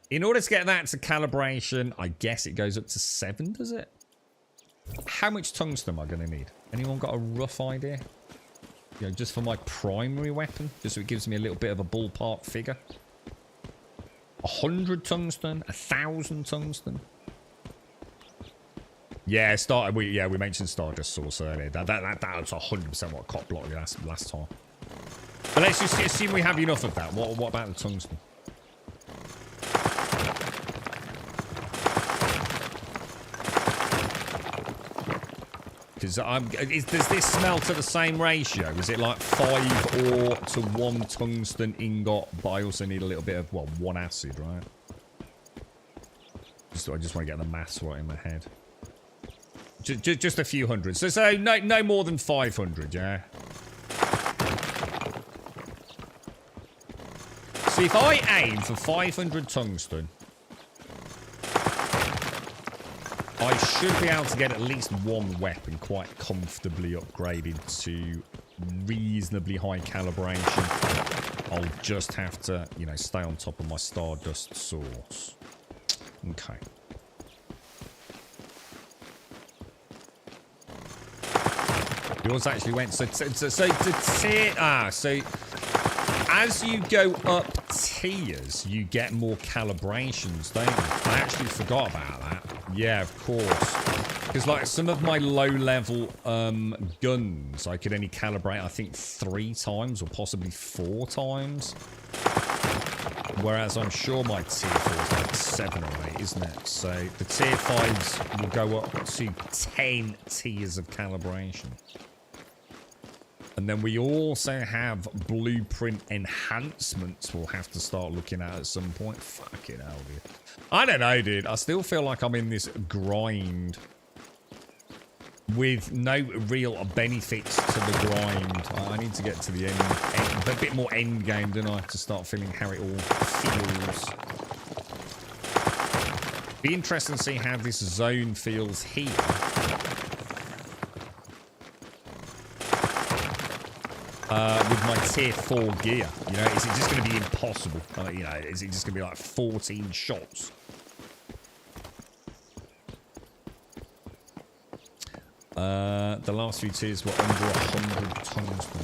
In order to get that to calibration, I guess it goes up to 7, does it? How much tungsten am I going to need? Anyone got a rough idea? You know, just for my primary weapon? Just so it gives me a little bit of a ballpark figure. 100 tungsten? 1,000 tungsten? Yeah, we mentioned Stardust Source earlier. That was 100% what Cop blocked last time. But let's just assume we have enough of that. What about the tungsten? Because does this smelt at the same ratio? Is it like 5 ore to 1 tungsten ingot? But I also need a little bit of, well, 1 acid, right? I just want to get the maths right in my head. Just a few hundred. So no more than 500, yeah? So if I aim for 500 tungsten, I should be able to get at least 1 weapon quite comfortably upgraded to reasonably high calibration. I'll just have to, you know, stay on top of my Stardust Source. Okay. Yours actually went so as you go up tiers, you get more calibrations, don't you? I actually forgot about that. Yeah, of course. Because, like, some of my low-level guns, I could only calibrate, I think, 3 times or possibly 4 times. Whereas I'm sure my tier 4 is like 7 or 8, isn't it? So the tier 5s will go up to 10 tiers of calibration. And then we also have blueprint enhancements we'll have to start looking at some point. Fucking hell, dude. I don't know, dude. I still feel like I'm in this grind with no real benefits to the grind. I need to get to the end a bit more end game, don't I, to start feeling how it all feels. Be interesting to see how this zone feels here. With my tier 4 gear, you know, is it just going to be impossible? You know, is it just going to be like 14 shots? The last few tiers were under 100 tungsten.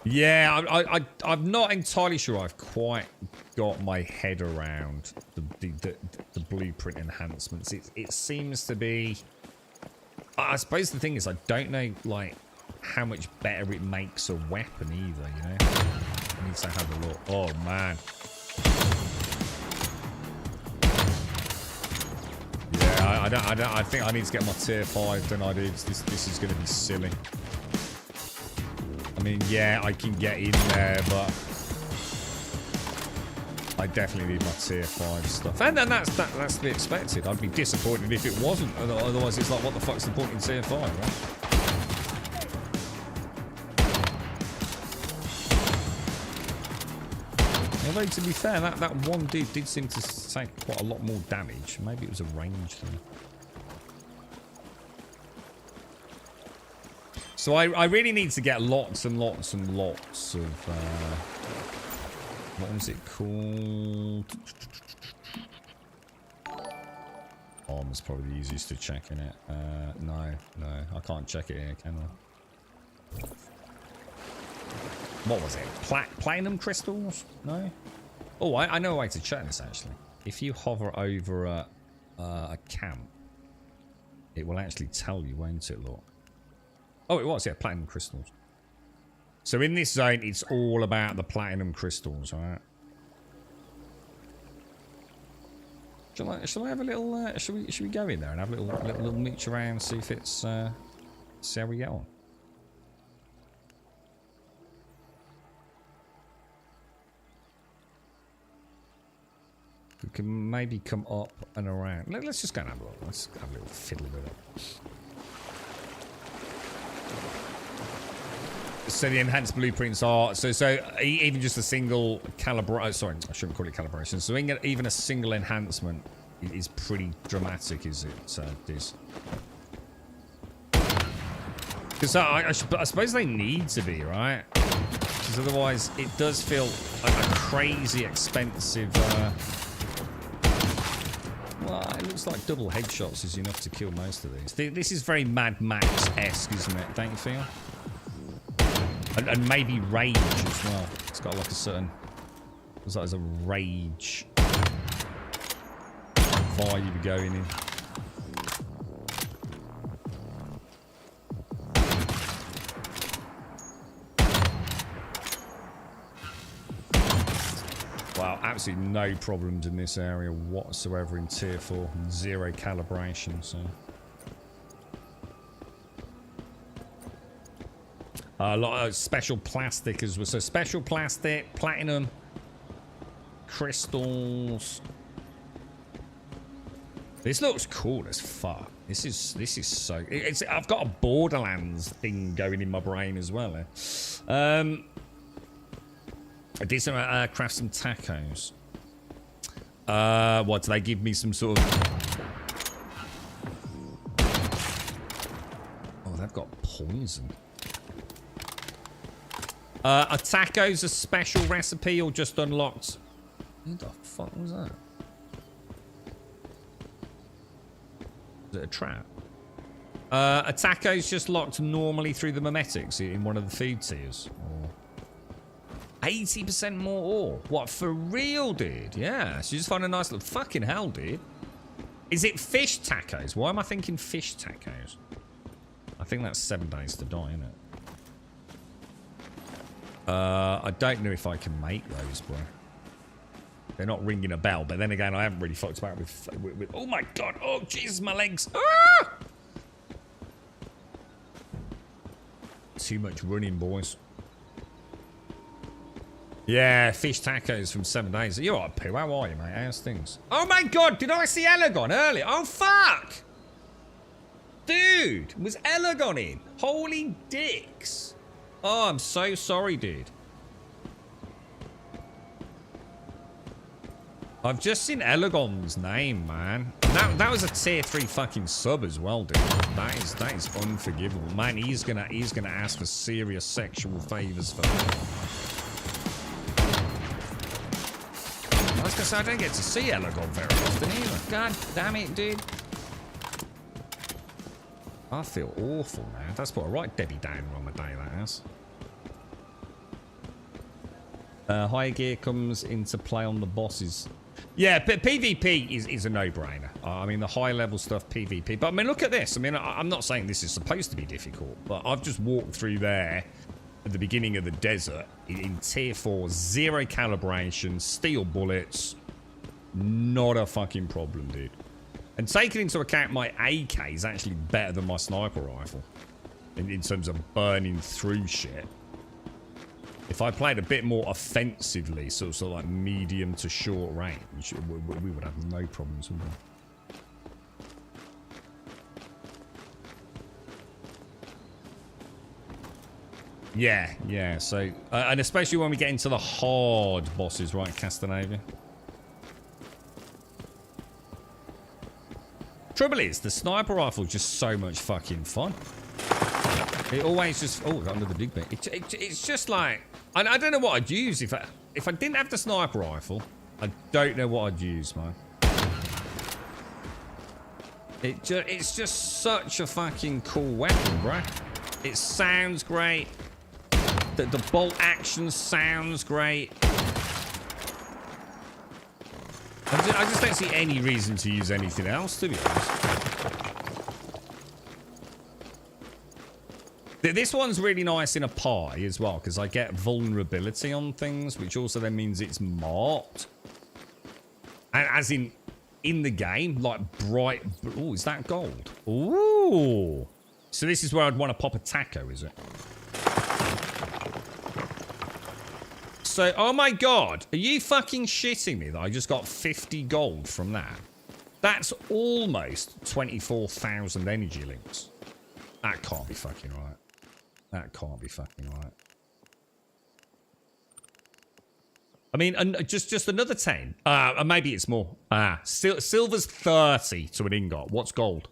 Yeah, I'm not entirely sure I've quite got my head around the blueprint enhancements. It seems to be... I suppose the thing is, I don't know, like, how much better it makes a weapon either, you know? I need to have a look. Oh, man. Yeah, I think I need to get my tier 5, don't I, dudes? This is going to be silly. I mean, yeah, I can get in there, but I definitely need my tier 5 stuff. And then that's to be expected. I'd be disappointed if it wasn't. Otherwise, it's like, what the fuck's the point in tier 5, right? Although, to be fair, that one dude did seem to take quite a lot more damage. Maybe it was a range thing. So I really need to get lots and lots and lots of... what was it called? Armor's probably the easiest to check, in it. No, I can't check it here, can I? What was it? Platinum crystals? No? Oh, I know a way to check this, actually. If you hover over a camp, it will actually tell you, won't it, look? Oh, it was, yeah, platinum crystals. So in this zone, it's all about the platinum crystals, right? Shall I have a little, should we go in there and have a little mooch around, see if it's, see how we get on? We can maybe come up and around. Let's just go and have a look. Let's have a little fiddle with it. So the enhanced blueprints are so even just a single calibration. Sorry, I shouldn't call it calibration. So even a single enhancement is pretty dramatic, is it? This. Because I suppose they need to be, right? Because otherwise it does feel like a crazy expensive. Well, it looks like double headshots is enough to kill most of these. This is very Mad Max-esque, isn't it? Don't you feel? And maybe rage as well. It's got like a certain... Looks like there's a rage vibe going in. Wow, absolutely no problems in this area whatsoever in tier 4. 0 calibration, so... A lot of special plastic as well. So special plastic, platinum, crystals. This looks cool as fuck. This is so... I've got a Borderlands thing going in my brain as well. I did some craft some tacos. What, do they give me some sort of... Oh, they've got poison. Are tacos a special recipe or just unlocked? What the fuck was that? Is it a trap? Are tacos just locked normally through the memetics in one of the food tiers? Or 80% more ore? What, for real, dude? Yeah, so you just find a nice little... Fucking hell, dude. Is it fish tacos? Why am I thinking fish tacos? I think that's 7 days to die, isn't it? I don't know if I can make those, bro. They're not ringing a bell, but then again, I haven't really fucked about with oh my god! Oh Jesus, my legs! Ah! Too much running, boys. Yeah, fish tacos from 7 days. You're alright, Pooh. How are you, mate? How's things? Oh my god, did I see Elegon earlier? Oh fuck! Dude, was Elegon in? Holy dicks! Oh, I'm so sorry, dude. I've just seen Elegon's name, man. That was a tier 3 fucking sub as well, dude. That is unforgivable. Man, he's gonna ask for serious sexual favors for me. I was gonna say I don't get to see Elegon very often either. God damn it, dude. I feel awful, man. That's put a right Debbie Downer on my day, that has. High gear comes into play on the bosses. Yeah, but PvP is a no-brainer. I mean, the high-level stuff, PvP. But, I mean, look at this. I mean, I'm not saying this is supposed to be difficult, but I've just walked through there at the beginning of the desert in tier 4, 0 calibration, steel bullets. Not a fucking problem, dude. And taking into account my AK is actually better than my sniper rifle in terms of burning through shit. If I played a bit more offensively, sort of like medium to short range, we would have no problems, would we? Yeah, so... and especially when we get into the hard bosses, right, Castanavia? Trouble is, the sniper rifle is just so much fucking fun. It always just... Oh, got another big bit. It's just like... I don't know what I'd use if I didn't have the sniper rifle. I don't know what I'd use, man. It's just such a fucking cool weapon, bro. It sounds great. The bolt action sounds great. I just don't see any reason to use anything else, to be honest. This one's really nice in a pie as well, because I get vulnerability on things, which also then means it's marked. And as in the game, like bright... Oh, is that gold? Ooh. So this is where I'd want to pop a taco, is it? So, oh my god, are you fucking shitting me that I just got 50 gold from that? That's almost 24,000 energy links. That can't be fucking right. That can't be fucking right. I mean, just another 10. Maybe it's more. Silver's 30 to an ingot. What's gold?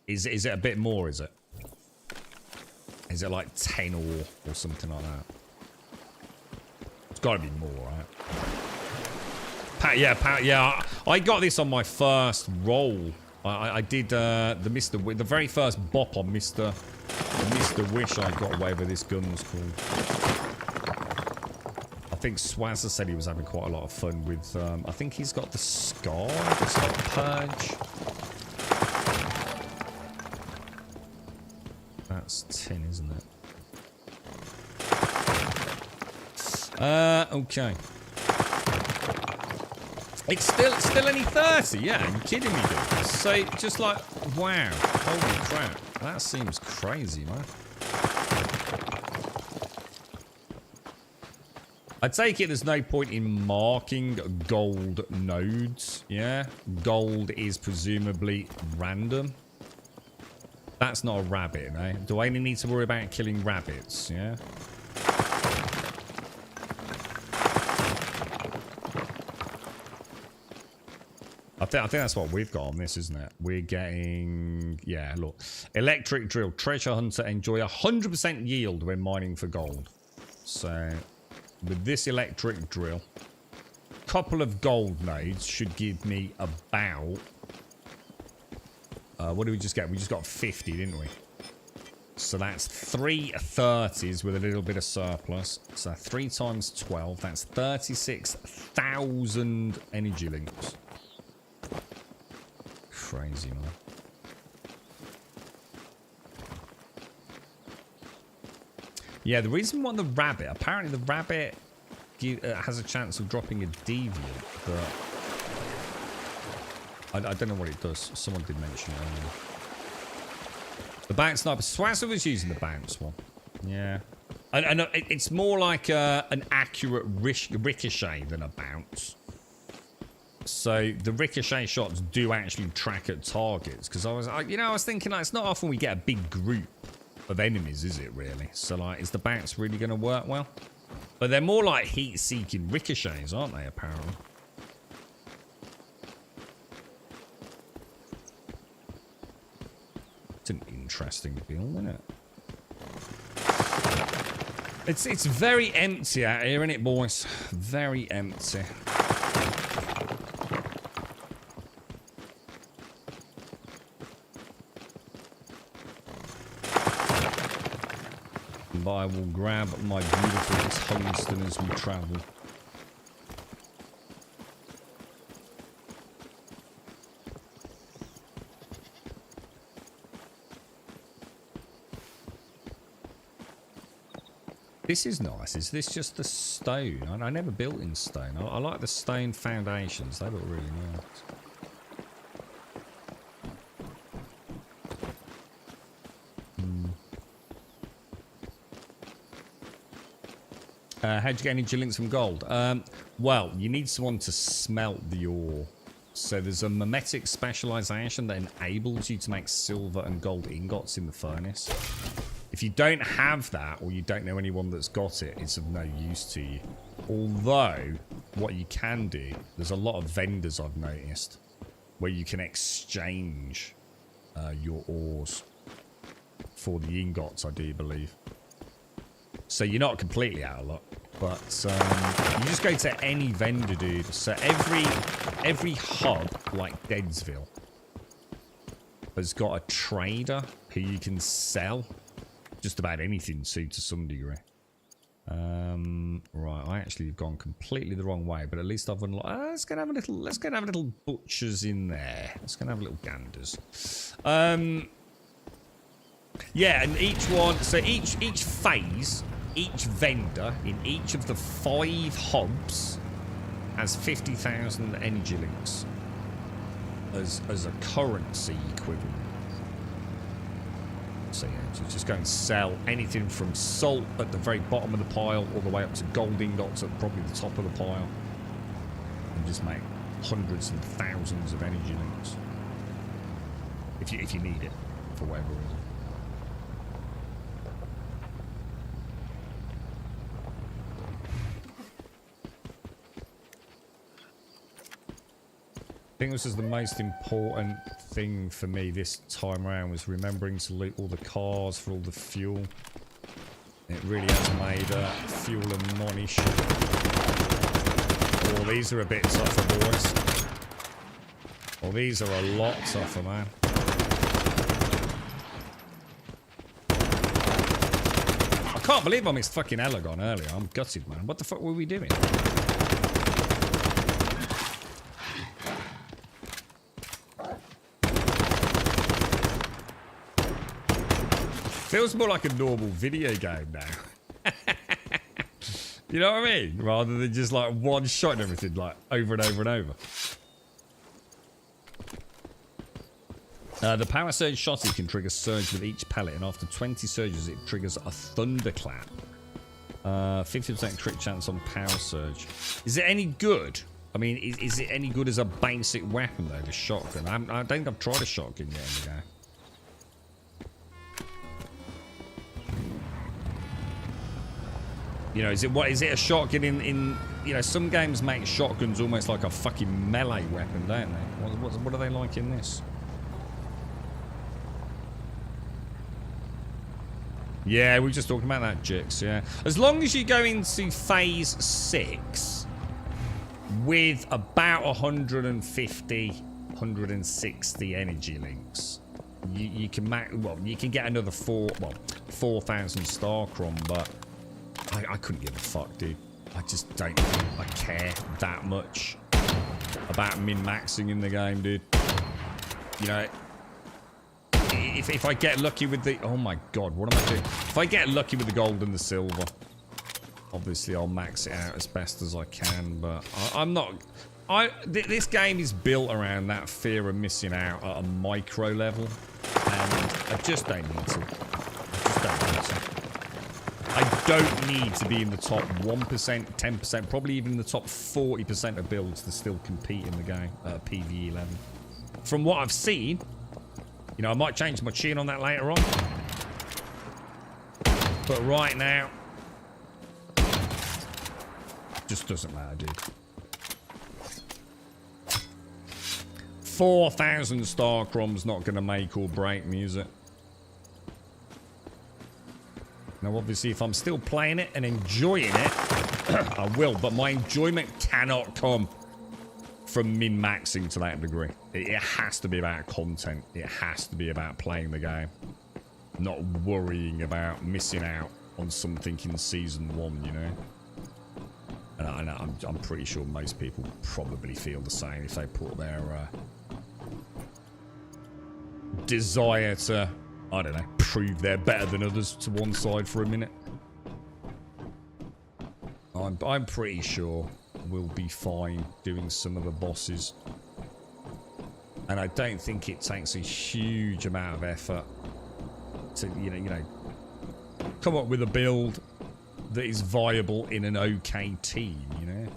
Is it a bit more, is it? Is it like 10 or something like that? It's got to be more, right? Yeah, I got this on my first roll. I did the very first bop on Mr. Wish. I got whatever this gun was called. I think Swazza said he was having quite a lot of fun with. I think he's got the Scar, it's like Purge. That's 10, isn't it? Okay. It's still only 30, yeah, are you kidding me, dude? So, just like, wow, holy crap, that seems crazy, man. I take it there's no point in marking gold nodes, yeah? Gold is presumably random. That's not a rabbit, eh? Do I only need to worry about killing rabbits, yeah? I think that's what we've got on this, isn't it? We're getting... Yeah, look. Electric drill. Treasure hunter enjoy 100% yield when mining for gold. So, with this electric drill, a couple of gold nodes should give me about... what did we just get? We just got 50, didn't we? So that's 3 30s with a little bit of surplus. So 3 times 12, that's 36,000 energy links. Crazy, man. Yeah, the reason why the rabbit, apparently the rabbit has a chance of dropping a deviant, but I don't know what it does. Someone did mention it earlier. The bounce sniper. Swazzer was using the bounce one. Yeah. I know it's more like an accurate ricochet than a bounce. So the ricochet shots do actually track at targets. Because I was thinking, like, it's not often we get a big group of enemies, is it really? So, like, is the bounce really going to work well? But they're more like heat-seeking ricochets, aren't they, apparently? It's an interesting build, isn't it? It's very empty out here, isn't it, boys? Very empty. And I will grab my beautiful tungsten as we travel. This is nice. Is this just the stone? I never built in stone. I like the stone foundations. They look really nice. How'd you get energy links from gold? Well, you need someone to smelt the ore. So there's a mimetic specialization that enables you to make silver and gold ingots in the furnace. If you don't have that, or you don't know anyone that's got it, it's of no use to you. Although, what you can do, there's a lot of vendors I've noticed, where you can exchange your ores for the ingots, I do believe. So you're not completely out of luck, but you just go to any vendor, dude. So every hub, like Deadsville, has got a trader who you can sell just about anything to some degree. Right, I actually have gone completely the wrong way, but at least I've unlocked. Let's go and have a little butchers in there. Let's go and have a little ganders. Yeah, and each one. So each phase, each vendor in each of the 5 hubs has 50,000 energy links as a currency equivalent. So yeah, so just go and sell anything from salt at the very bottom of the pile all the way up to gold ingots at probably the top of the pile. And just make hundreds and thousands of energy links. If you need it, for whatever reason. I think this is the most important thing for me this time around, was remembering to loot all the cars for all the fuel. It really has made fuel a non-issue. Oh, these are a bit tougher, boys. Oh, these are a lot tougher, man. I can't believe I missed fucking Elagon earlier. I'm gutted, man. What the fuck were we doing? Feels more like a normal video game now. You know what I mean? Rather than just like one shot and everything, like over and over and over. The power surge shotty can trigger surge with each pellet, and after 20 surges it triggers a thunderclap. 50% crit chance on power surge. Is it any good? I mean, is it any good as a basic weapon though, the shotgun? I don't think I've tried a shotgun yet in the game. You know, is it a shotgun in you know, some games make shotguns almost like a fucking melee weapon, don't they? What are they like in this? Yeah, we were just talking about that, Jix, yeah. As long as you go into phase 6 with about 150, 160 energy links, you can you can get another 4,000 Starcrom, but I couldn't give a fuck, dude. I just don't think I care that much about min-maxing in the game, dude. You know, if I get lucky with the... Oh my god, what am I doing? If I get lucky with the gold and the silver, obviously I'll max it out as best as I can, but I'm not... This game is built around that fear of missing out at a micro level, and I just don't need to. I don't need to be in the top 1%, 10%, probably even in the top 40% of builds to still compete in the game at PvE level. From what I've seen, you know, I might change my tune on that later on, but right now, just doesn't matter, dude. 4,000 star crumbs not going to make or break music. Now, obviously, if I'm still playing it and enjoying it, I will. But my enjoyment cannot come from min-maxing to that degree. It has to be about content. It has to be about playing the game. Not worrying about missing out on something in Season 1, you know? And I'm pretty sure most people probably feel the same if they put their desire to, I don't know, prove they're better than others to one side for a minute. I'm pretty sure we'll be fine doing some of the bosses. And I don't think it takes a huge amount of effort to, you know, come up with a build that is viable in an okay team, you know?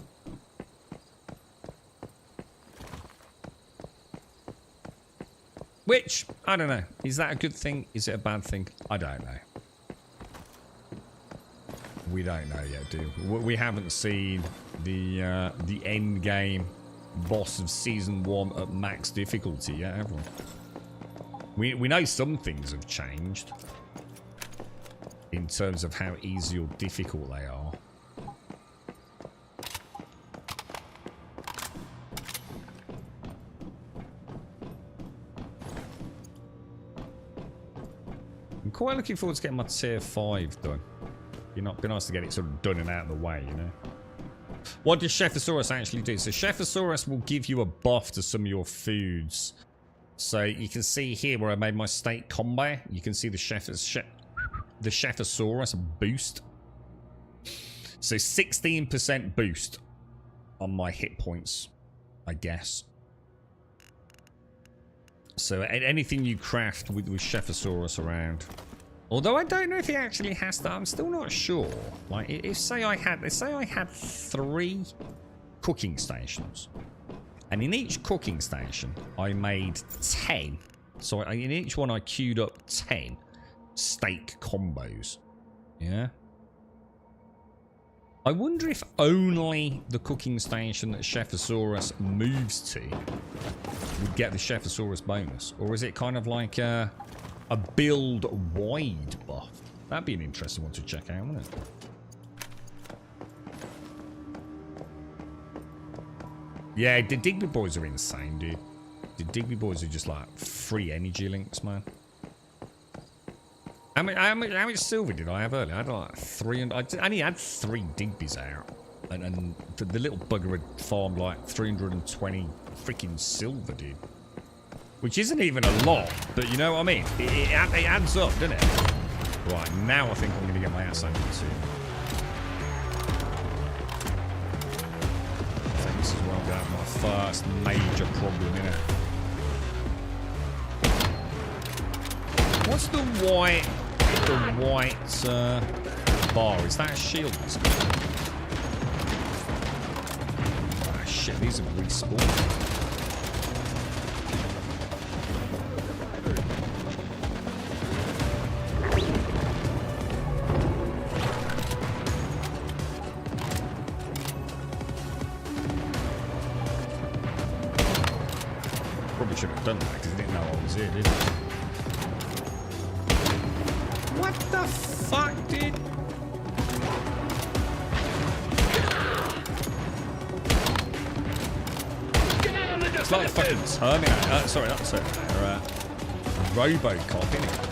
Which, I don't know. Is that a good thing? Is it a bad thing? I don't know. We don't know yet, do we? We haven't seen the end game boss of Season 1 at max difficulty yet, have we? We know some things have changed in terms of how easy or difficult they are. I'm quite looking forward to getting my tier 5 done. Be nice to get it sort of done and out of the way, you know. What does Chefsaurus actually do? So Chefsaurus will give you a buff to some of your foods. So you can see here where I made my steak combo. You can see the Chefsaurus boost. So 16% boost on my hit points, I guess. So anything you craft with Chefsaurus around. Although I don't know if he actually has to. I'm still not sure. Like, if say I had 3 cooking stations, and in each cooking station I made 10. So in each one I queued up 10 steak combos. Yeah. I wonder if only the cooking station that Chefsaurus moves to would get the Chefsaurus bonus, or is it kind of like a build-wide buff? That'd be an interesting one to check out, wouldn't it? Yeah, the Digby boys are insane, dude. The Digby boys are just like free energy links, man. How much silver did I have earlier? I had like 300. I only had 3 Digby's out, and the little bugger had farmed like 320 freaking silver, dude. Which isn't even a lot, but you know what I mean? It adds up, doesn't it? Right, now I think I'm going to get my ass over to. I think this is where I'm going to have my first major problem, innit? What's the white bar? Is that a shield? Ah, shit, these have respawned. Should have done that because he didn't know I was here, did he? What the fuck, dude? It's like a fucking Terminator. Sorry, not Terminator. Robocop, innit?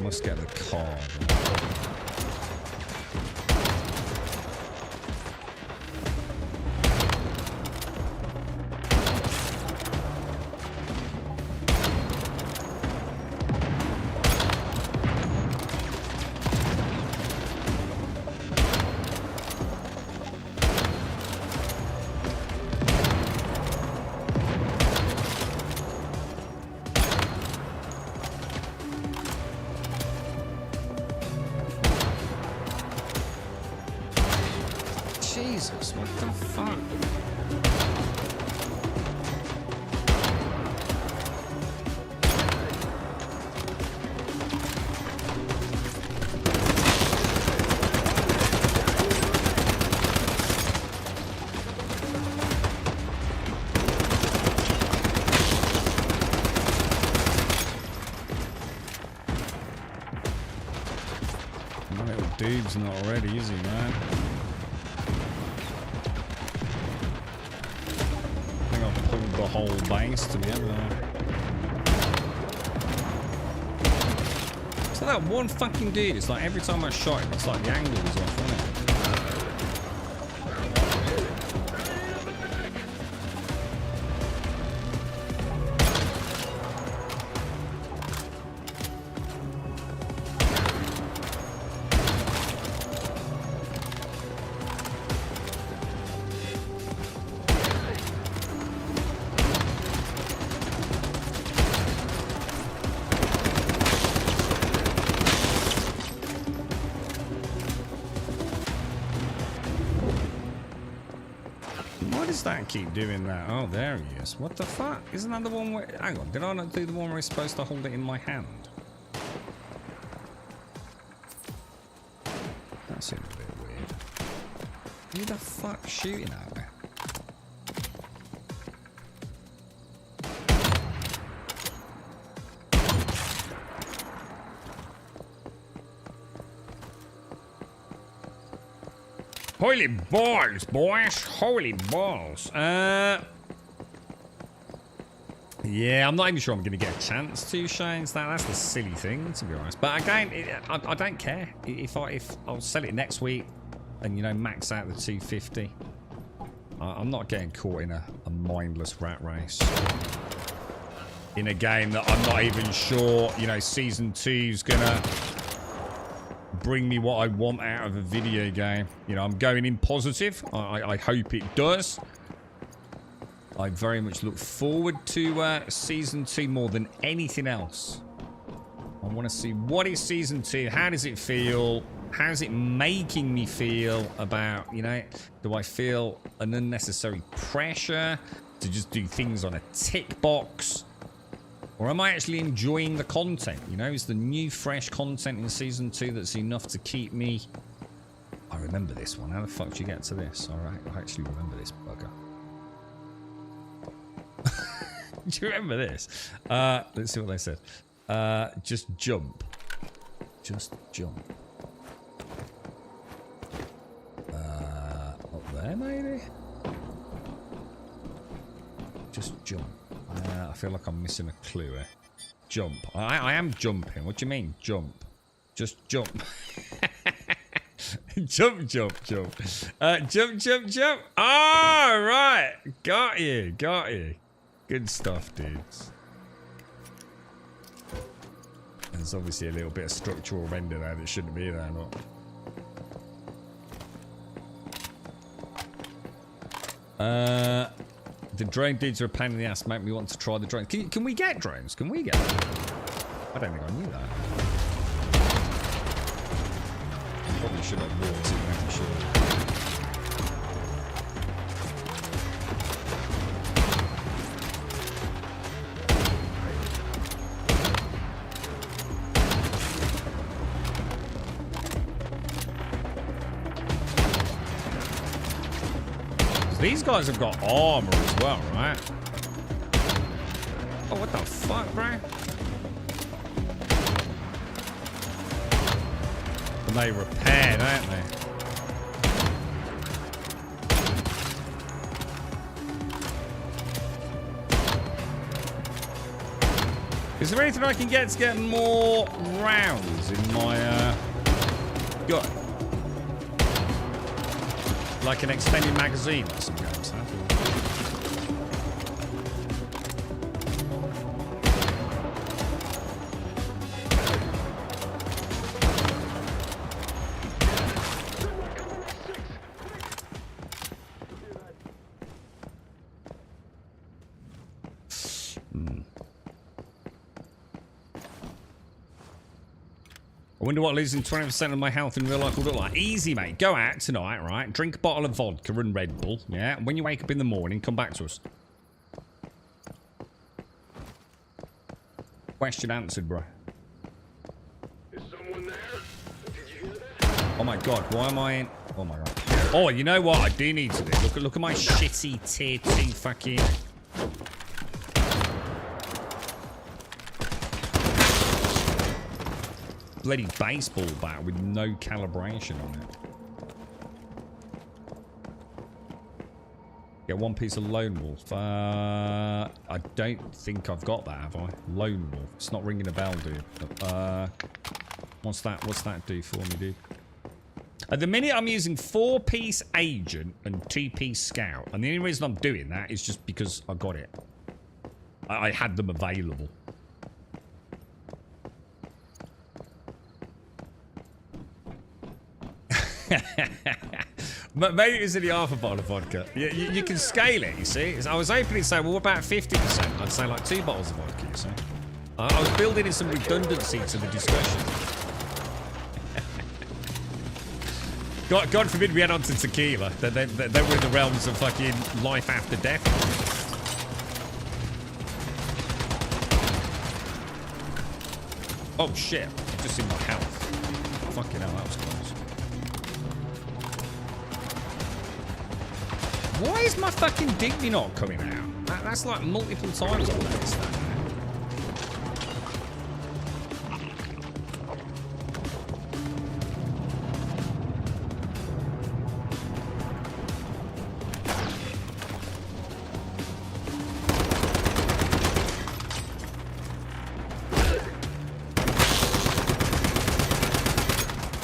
Let's get the card. Jesus, what the fuck? My little dude's not ready, is he, man? I think I've pulled the whole base together. So that one fucking dude, it's like every time I shot him, it's like the angle was off, wasn't it? Why does that keep doing that? Oh, there he is. What the fuck? Isn't that the one where... Hang on, did I not do the one where he's supposed to hold it in my hand? That seems a bit weird. Who the fuck's shooting at me? Holy balls, boys! Holy balls! Yeah, I'm not even sure I'm going to get a chance to, Shane's. That's the silly thing, to be honest. But again, I don't care if I'll sell it next week, and you know, max out the 250. I'm not getting caught in a mindless rat race in a game that I'm not even sure. You know, season 2's gonna bring me what I want out of a video game. You know, I'm going in positive. I hope it does. I very much look forward to season 2 more than anything else. I want to see what is season 2. How does it feel? How's it making me feel about, you know, do I feel an unnecessary pressure to just do things on a tick box? Or am I actually enjoying the content? You know, is the new fresh content in season 2 that's enough to keep me... I remember this one. How the fuck did you get to this? Alright, I actually remember this bugger. Do you remember this? Let's see what they said. Just jump. Just jump. Up there, maybe? Just jump. I feel like I'm missing a clue here. Jump. I am jumping. What do you mean, jump? Just jump. Jump, jump, jump. Jump, jump, jump. Oh, right. Got you. Got you. Good stuff, dudes. There's obviously a little bit of structural render there that shouldn't be there, not. The drone dudes are a pain in the ass. Make me want to try the drone. Can we get drones? Can we get them? I don't think I knew that. Probably should have walked in there, sure. These guys have got armor as well, right? Oh, what the fuck, bro? And they repair, don't they? Is there anything I can get to get more rounds in my gun? Like an extended magazine or some games, huh? I wonder what losing 20% of my health in real life will look like. Easy, mate. Go out tonight, right? Drink a bottle of vodka and Red Bull, yeah? And when you wake up in the morning, come back to us. Question answered, bro. Is someone there? Did you hear that? Oh my god, why am I in... Oh my god. Oh, you know what I do need to do? Look at my shitty tier 2 fucking... bloody baseball bat with no calibration on it. Get one piece of Lone Wolf. I don't think I've got that, have I? Lone Wolf. It's not ringing a bell, dude. What's that do for me, dude? At the minute, I'm using 4-piece Agent and 2-piece Scout. And the only reason I'm doing that is just because I got it. I had them available. Maybe it was in the half a bottle of vodka. You can scale it, you see. I was hoping to say, well, what about 50%? I'd say like 2 bottles of vodka, you see. I was building in some redundancy to the discussion. God forbid we head on to tequila. Then we're in the realms of fucking life after death. Oh shit, just in my health. Fucking hell, that was close. Why is my fucking Digby not coming out? That's like multiple times I've noticed that.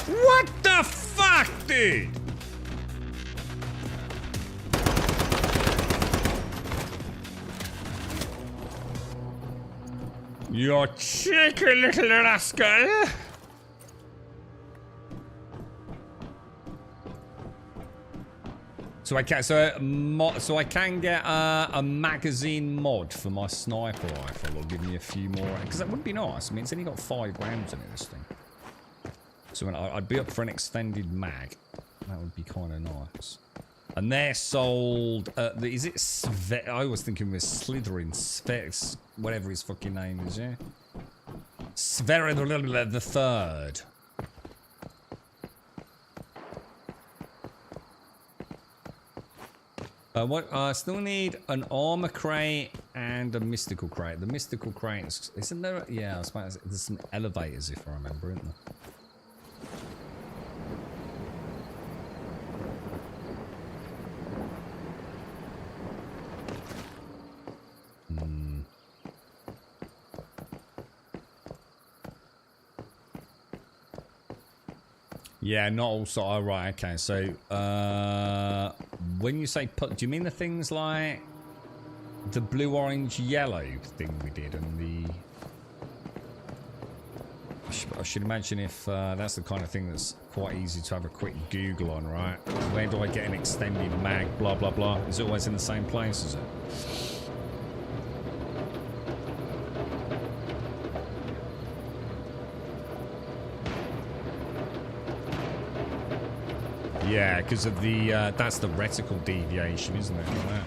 What the fuck, dude? You cheeky little rascal! So I can get a magazine mod for my sniper rifle, or give me a few more, because that would be nice. I mean, it's only got 5 rounds in it, this thing. So I'd be up for an extended mag. That would be kind of nice. And they're sold. Is it? I was thinking with Slytherin, whatever his fucking name is. Yeah. Sverre the Third. What? I still need an armor crate and a mystical crate. The mystical crate isn't there? Yeah, I suppose there's some elevators if I remember, isn't there? Yeah, not also. Oh, right, okay. So, when you say put, do you mean the things like the blue, orange, yellow thing we did and the... I should imagine if that's the kind of thing that's quite easy to have a quick Google on, right? Where do I get an extended mag, blah, blah, blah? Is it always in the same place, is it? Yeah, because of the, that's the reticle deviation, isn't it? Like that.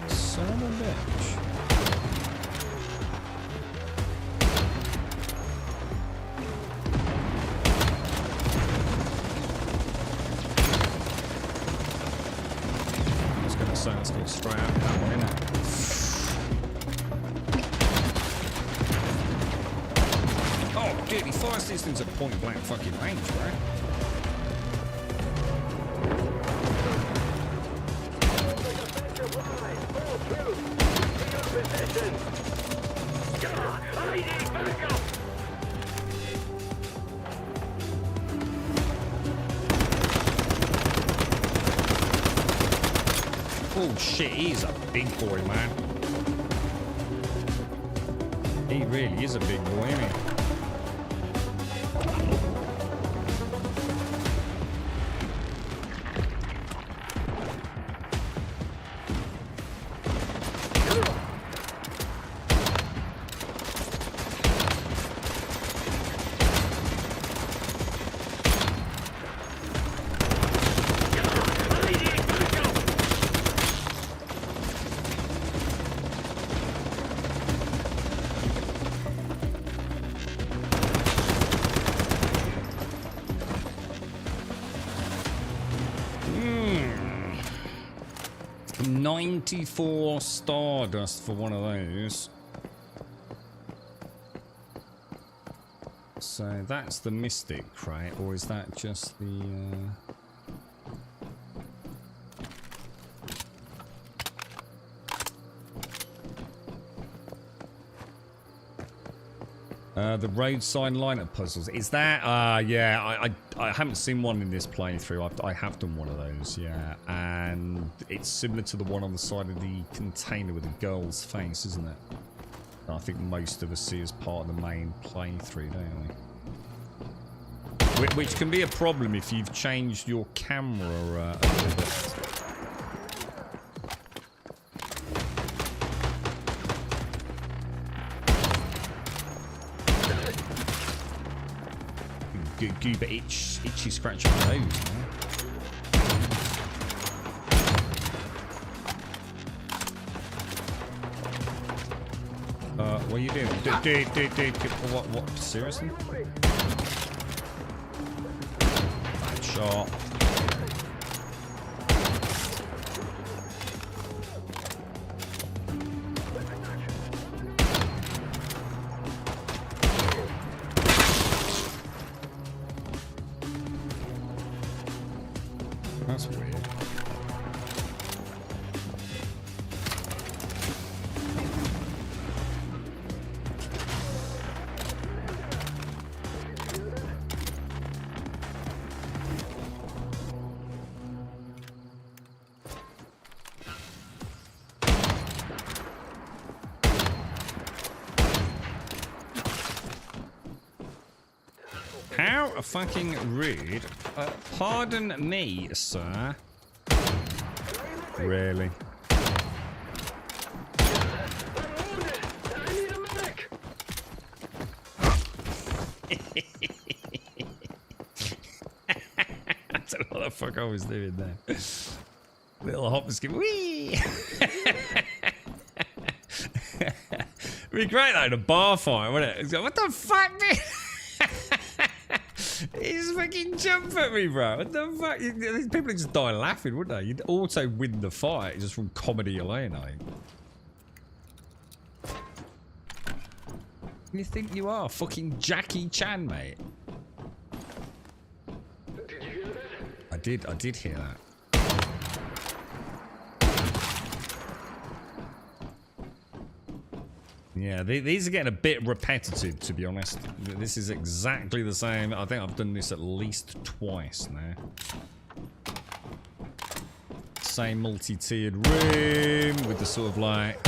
Son of a bitch. So let's go straight out that one, innit? Oh, dude, he fires these things at point blank fucking range, right? I need backup! Oh shit, he's a big boy, man. He really is a big boy, isn't he? 94 Stardust for one of those. So that's the Mystic crate, or is that just the... The roadside lineup puzzles. Is that? Yeah, I haven't seen one in this playthrough. I have done one of those, yeah. And it's similar to the one on the side of the container with the girl's face, isn't it? I think most of us see as part of the main playthrough, don't we? Which can be a problem if you've changed your camera a little bit. Goober itchy scratch on the nose, man. What are you doing? What? Seriously? Bad shot. That's weird. How fucking rude. Pardon me, sir. Really? I don't know what the fuck I was doing there. Little hop and skip. Whee! It'd be great though in a bar fight, wouldn't it? It's like, what the fuck, dude? He just fucking jumped at me, bro. What the fuck? These people would just die laughing, wouldn't they? You'd also win the fight just from comedy alone, I think. You think you are? Fucking Jackie Chan, mate. Did you hear that? I did hear that. Yeah, these are getting a bit repetitive, to be honest. This is exactly the same. I think I've done this at least twice now. Same multi-tiered room with the sort of like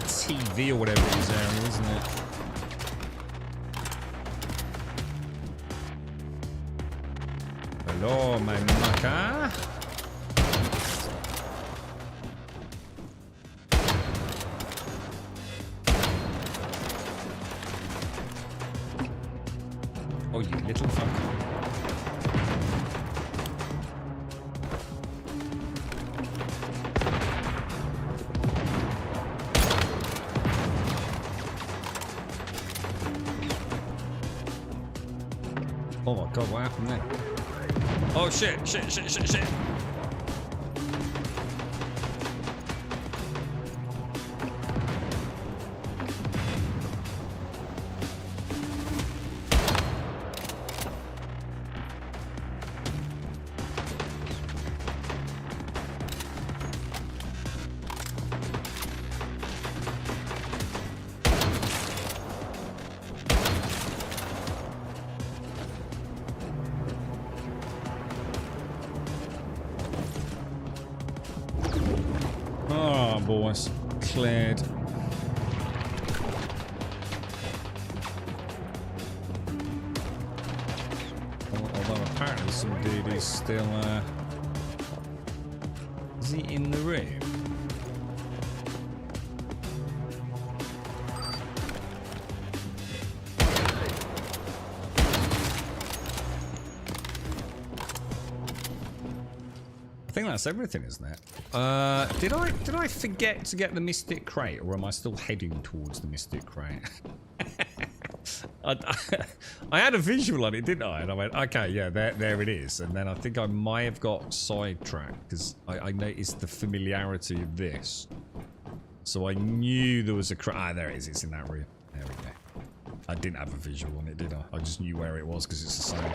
TV or whatever it is area, isn't it? Hello, my maca. Oh, you little fuck. Oh my god, what happened there? Oh shit. Boys, cleared. Although apparently some dude is still, is he in the room? I think that's everything, isn't it? Did I forget to get the Mystic Crate, or am I still heading towards the Mystic Crate? I had a visual on it, didn't I? And I went, okay, yeah, there it is. And then I think I might have got sidetracked because I noticed the familiarity of this. So I knew there was a there it is. It's in that room. There we go. I didn't have a visual on it, did I? I just knew where it was because it's the same.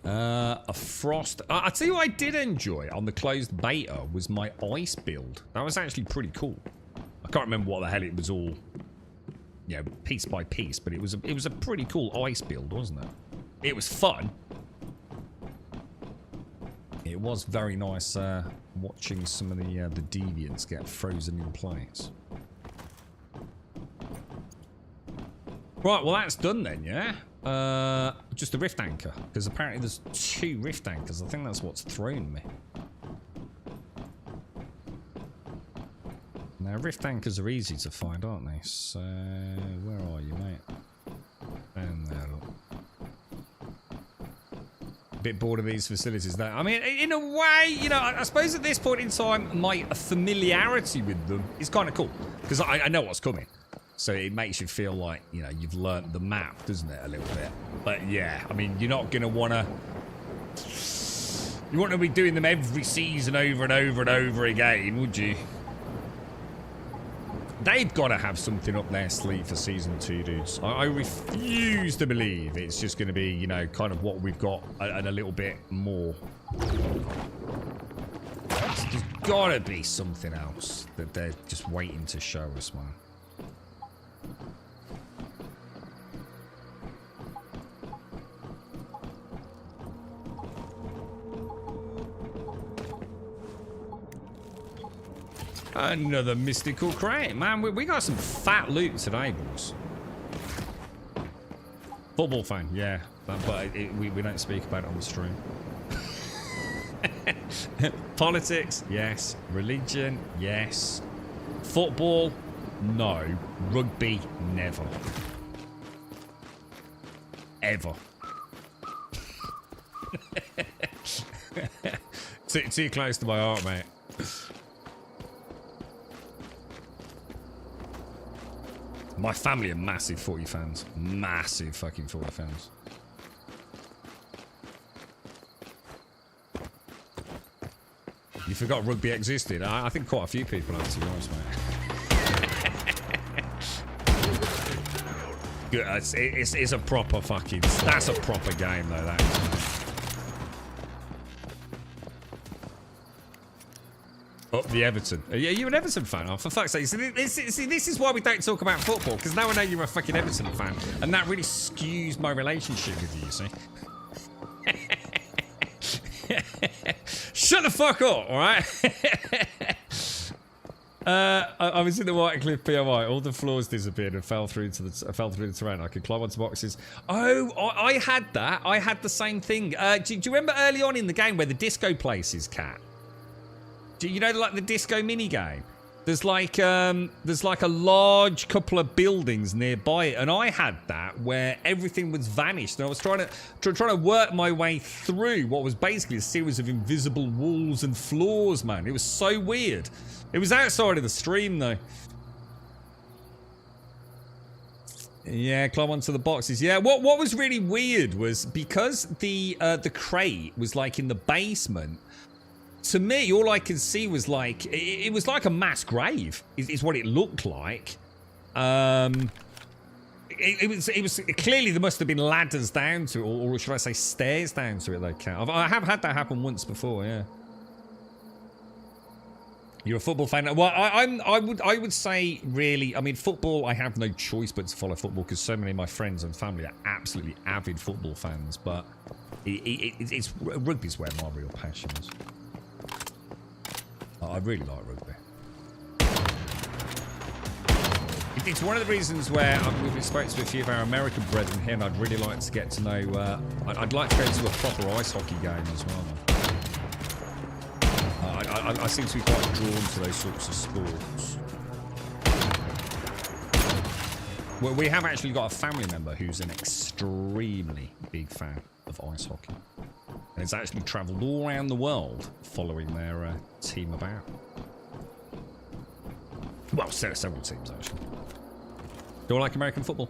A frost. I tell you what I did enjoy on the closed beta was my ice build. That was actually pretty cool. I can't remember what the hell it was all, you know, piece by piece, but it was a pretty cool ice build, wasn't it? It was fun. It was very nice watching some of the deviants get frozen in place. Right, well that's done then, yeah? Just a rift anchor, because apparently there's 2 rift anchors. I think that's what's thrown me. Now, rift anchors are easy to find, aren't they? So, where are you, mate? And there, look. A bit bored of these facilities now. I mean, in a way, you know, I suppose at this point in time, my familiarity with them is kind of cool, because I know what's coming. So it makes you feel like, you know, you've learnt the map, doesn't it, a little bit? But yeah, I mean, you're not going to want to... You want to be doing them every season over and over and over again, would you? They've got to have something up their sleeve for Season 2, dudes. I refuse to believe it's just going to be, you know, kind of what we've got and a little bit more. There's got to be something else that they're just waiting to show us, man. Another mystical crate. Man, we got some fat loot today, boys. Football fan, yeah. But we don't speak about it on the stream. Politics, yes. Religion, yes. Football, no. Rugby, never. Ever. Too close to my heart, mate. My family are massive footy fans. Massive fucking footy fans. You forgot rugby existed? I think quite a few people have, to be honest, mate. Good. It's a proper fucking... That's a proper game, though, that is. Oh, the Everton. Are you an Everton fan? Oh, for fuck's sake. See, this is why we don't talk about football, because now I know you're a fucking Everton fan, and that really skews my relationship with you, see? Shut the fuck up, alright? I was in the Whitecliff POI. All the floors disappeared and fell through the terrain. I could climb onto boxes. Oh, I had that. I had the same thing. Do you remember early on in the game where the disco places, Cat? Do you know, like, the disco mini game? There's like a large couple of buildings nearby it, and I had that where everything was vanished, and I was trying to work my way through what was basically a series of invisible walls and floors, man. It was so weird. It was outside of the stream, though. Yeah, climb onto the boxes. Yeah, what was really weird was because the crate was like in the basement. To me, all I could see was like it was like a mass grave. Is what it looked like. It was clearly there must have been ladders down to it, or should I say stairs down to it? Though, Cat. I have had that happen once before. Yeah. You're a football fan. Well, I would say really. I mean, football. I have no choice but to follow football because so many of my friends and family are absolutely avid football fans. But it's rugby's where my real passion is. I really like rugby. It's one of the reasons where we've spoken to a few of our American brethren here, and I'd really like to get to know. I'd like to go to a proper ice hockey game as well. I seem to be quite drawn to those sorts of sports. Well, we have actually got a family member who's an extremely big fan of ice hockey. And it's actually travelled all around the world following their team about. Well, several teams, actually. Do I like American football?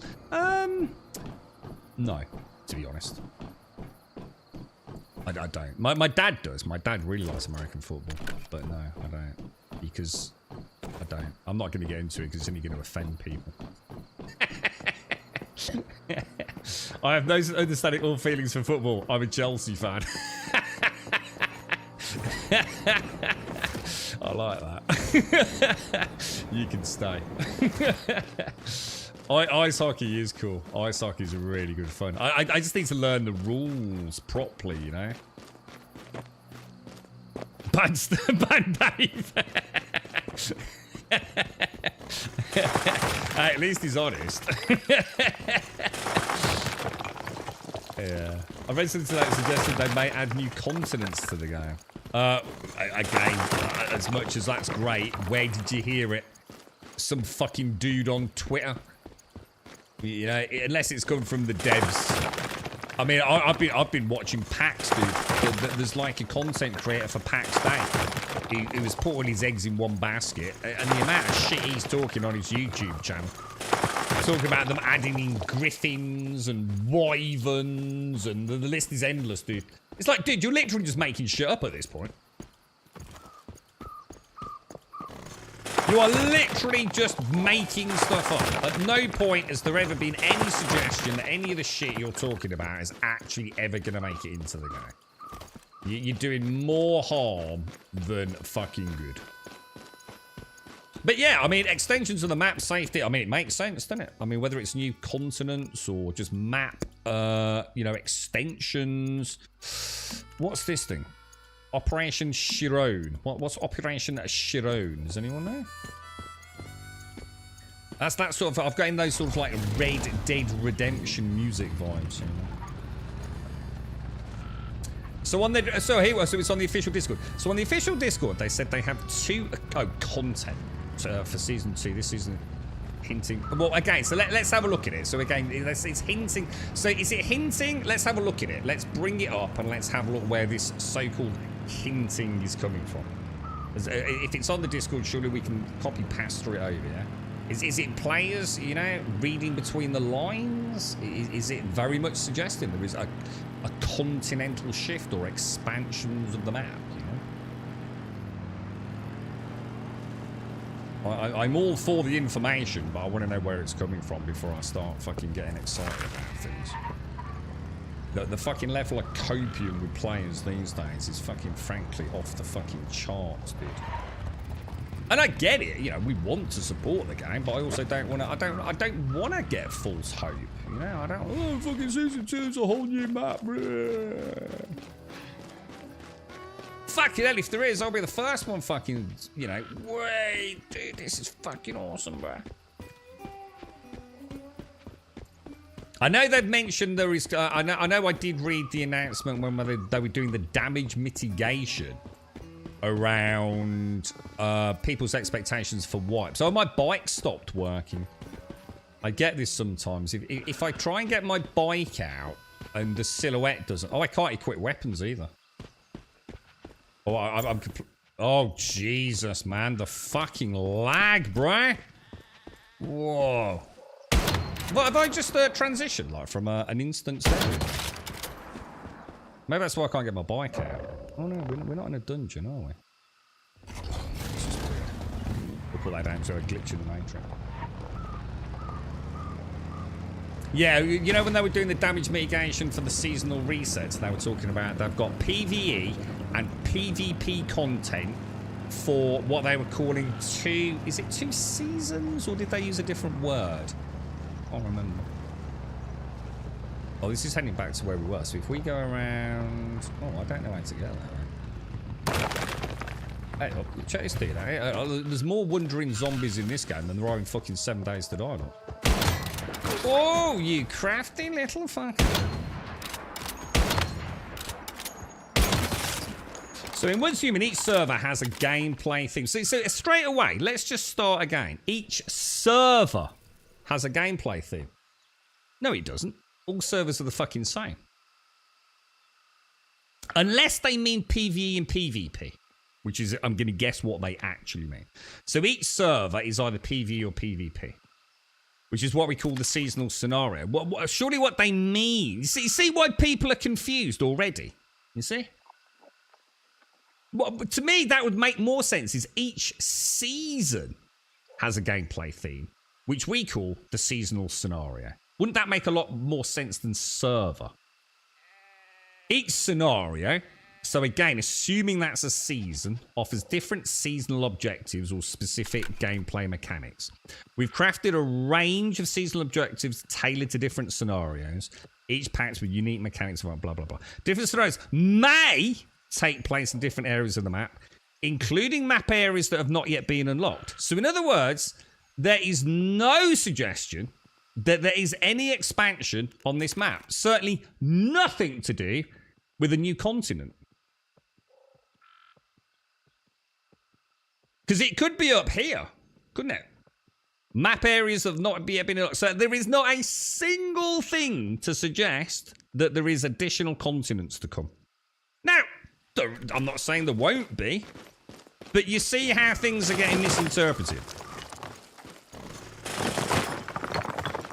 No, to be honest. I don't. My dad does. My dad really likes American football. But no, I don't. Because I don't. I'm not going to get into it because it's only going to offend people. I have no understanding all feelings for football. I'm a Chelsea fan. I like that. You can stay. Ice hockey is cool. Ice hockey is really good fun. I just need to learn the rules properly, you know? Bad Dave. Hey, at least he's honest. Yeah. I read something that suggested they may add new continents to the game. Again, as much as that's great, where did you hear it? Some fucking dude on Twitter. You know, unless it's come from the devs. I mean, I've been watching PAX, dude. There's like a content creator for PAX Day. He was putting his eggs in one basket, and the amount of shit he's talking on his YouTube channel. Talking about them adding in griffins and wyverns, and the list is endless, dude. It's like, dude, you're literally just making shit up at this point. You are literally just making stuff up. At no point has there ever been any suggestion that any of the shit you're talking about is actually ever going to make it into the game. You're doing more harm than fucking good. But yeah, I mean, extensions of the map safety, I mean, it makes sense, doesn't it? I mean, whether it's new continents or just map, you know, extensions. What's this thing? Operation Chiron. What's Operation Chiron? Does anyone know? That's that sort of, I've got in those sort of like Red Dead Redemption music vibes, you know? So on the, so it's on the official Discord. So on the official Discord, they said they have content for season 2. This season hinting. Well, again, so let's have a look at it. So again, it's hinting. So is it hinting? Let's have a look at it. Let's bring it up and let's have a look where this so-called hinting is coming from. If it's on the Discord, surely we can copy paste through it over, yeah? Is it players, you know, reading between the lines? Is it very much suggesting there is a continental shift or expansions of the map, you know? I'm all for the information, but I want to know where it's coming from before I start fucking getting excited about things. The fucking level of copium with players these days is fucking frankly off the fucking charts, dude. And I get it, you know, we want to support the game, but I also don't want to, I don't want to get false hope, you know, I don't, oh, fucking season 2 is a whole new map, fucking hell, if there is, I'll be the first one fucking, you know, wait, dude, this is fucking awesome, bro. I know they've mentioned there is, I know I did read the announcement when they were doing the damage mitigation around people's expectations for wipes. So my bike stopped working. I get this sometimes. If I try and get my bike out and the silhouette doesn't... Oh, I can't equip weapons either. Oh, I'm oh, Jesus, man. The fucking lag, bruh. Whoa. Well, have I just transitioned, like, from an instance there? Maybe that's why I can't get my bike out. Oh no, we're not in a dungeon, are we? This is weird. We'll put that down to a glitch in the matrix. Yeah, you know when they were doing the damage mitigation for the seasonal resets, they were talking about they've got PvE and PvP content for what they were calling is it 2 seasons, or did they use a different word? I can't remember. Oh, this is heading back to where we were. So if we go around... Oh, I don't know how to get that way. Hey, look, check this dude out. There's more wandering zombies in this game than there are in fucking 7 Days to Die. Look. Oh, you crafty little fucker. So in Once Human, each server has a gameplay thing. So straight away, let's just start again. Each server has a gameplay theme. No, it doesn't. All servers are the fucking same. Unless they mean PvE and PvP, which is, I'm going to guess what they actually mean. So each server is either PvE or PvP. which is what we call the seasonal scenario. Surely what they mean... You see why people are confused already? You see? To me, that would make more sense, is each season has a gameplay theme, which we call the seasonal scenario. Wouldn't that make a lot more sense than server? Each scenario, so again, assuming that's a season, offers different seasonal objectives or specific gameplay mechanics. We've crafted a range of seasonal objectives tailored to different scenarios, each packed with unique mechanics, blah, blah, blah. Different scenarios may take place in different areas of the map, including map areas that have not yet been unlocked. So in other words, there is no suggestion that there is any expansion on this map. Certainly nothing to do with a new continent. Because it could be up here, couldn't it? Map areas have not yet been unlocked. So there is not a single thing to suggest that there is additional continents to come. Now, I'm not saying there won't be, but you see how things are getting misinterpreted.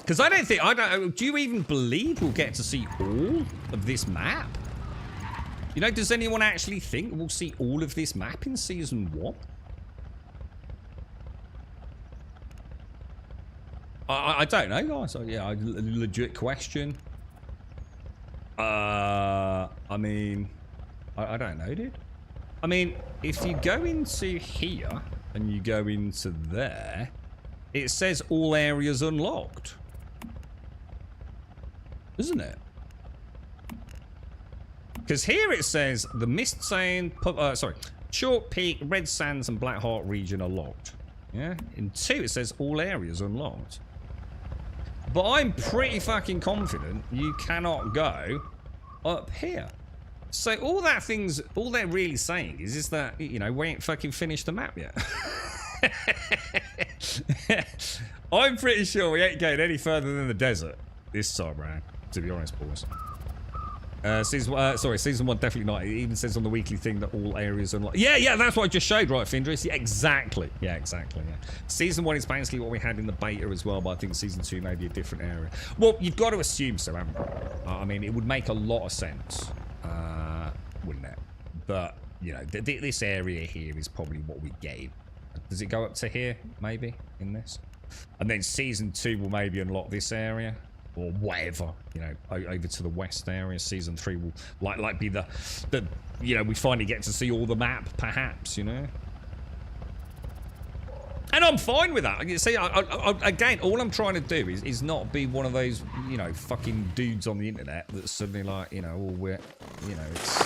Because do you even believe we'll get to see all of this map? You know, does anyone actually think we'll see all of this map in Season 1? I don't know, guys. Yeah, a legit question. I mean, I don't know, dude. I mean, if you go into here and you go into there, it says all areas unlocked. Isn't it? Because here it says the Mist Sand, Chalk Peak, Red Sands, and Black Heart region are locked. Yeah. In 2, it says all areas unlocked. But I'm pretty fucking confident you cannot go up here. So all they're really saying is that, you know, we ain't fucking finished the map yet. I'm pretty sure we ain't going any further than the desert this time round, to be honest, boys. Season 1 definitely not. It even says on the weekly thing that all areas unlocked. Yeah, that's what I just showed, right, Findris? Yeah, exactly. Yeah. Season 1 is basically what we had in the beta as well, but I think Season 2 may be a different area. Well, you've got to assume so, haven't you? I mean, it would make a lot of sense, wouldn't it? But, you know, this area here is probably what we get. Does it go up to here, maybe, in this? And then Season 2 will maybe unlock this area. Or whatever, you know, over to the west area. Season 3 will like be the you know, we finally get to see all the map, perhaps, you know. And I'm fine with that. You see, again, all I'm trying to do is not be one of those, you know, fucking dudes on the internet that's suddenly like, you know, we're, you know, it's...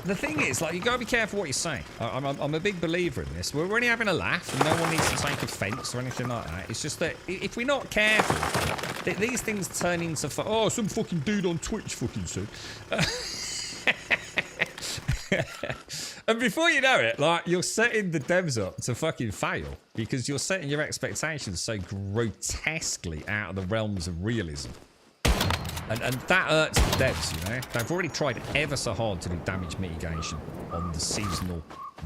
The thing is, like, you gotta be careful what you say. I'm a big believer in this. We're only having a laugh, and no one needs to take offence or anything like that. It's just that if we're not careful, these things turn into some fucking dude on Twitch fucking said. And before you know it, like, you're setting the devs up to fucking fail because you're setting your expectations so grotesquely out of the realms of realism. And that hurts the devs, you know? They've already tried ever so hard to do damage mitigation on the seasonal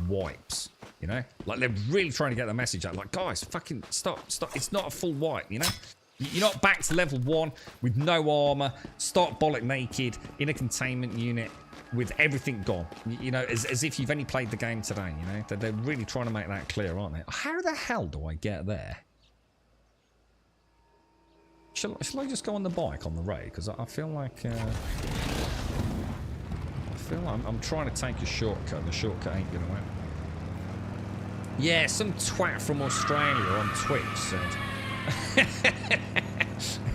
wipes, you know? Like, they're really trying to get the message out. Like, guys, fucking stop. It's not a full wipe, you know? You're not back to level 1 with no armor, start bollock naked, in a containment unit, with everything gone. You know, as if you've only played the game today, you know? They're really trying to make that clear, aren't they? How the hell do I get there? Shall I just go on the bike on the road? Because I feel like... I'm trying to take a shortcut, and the shortcut ain't gonna happen. Yeah, some twat from Australia on Twitch said...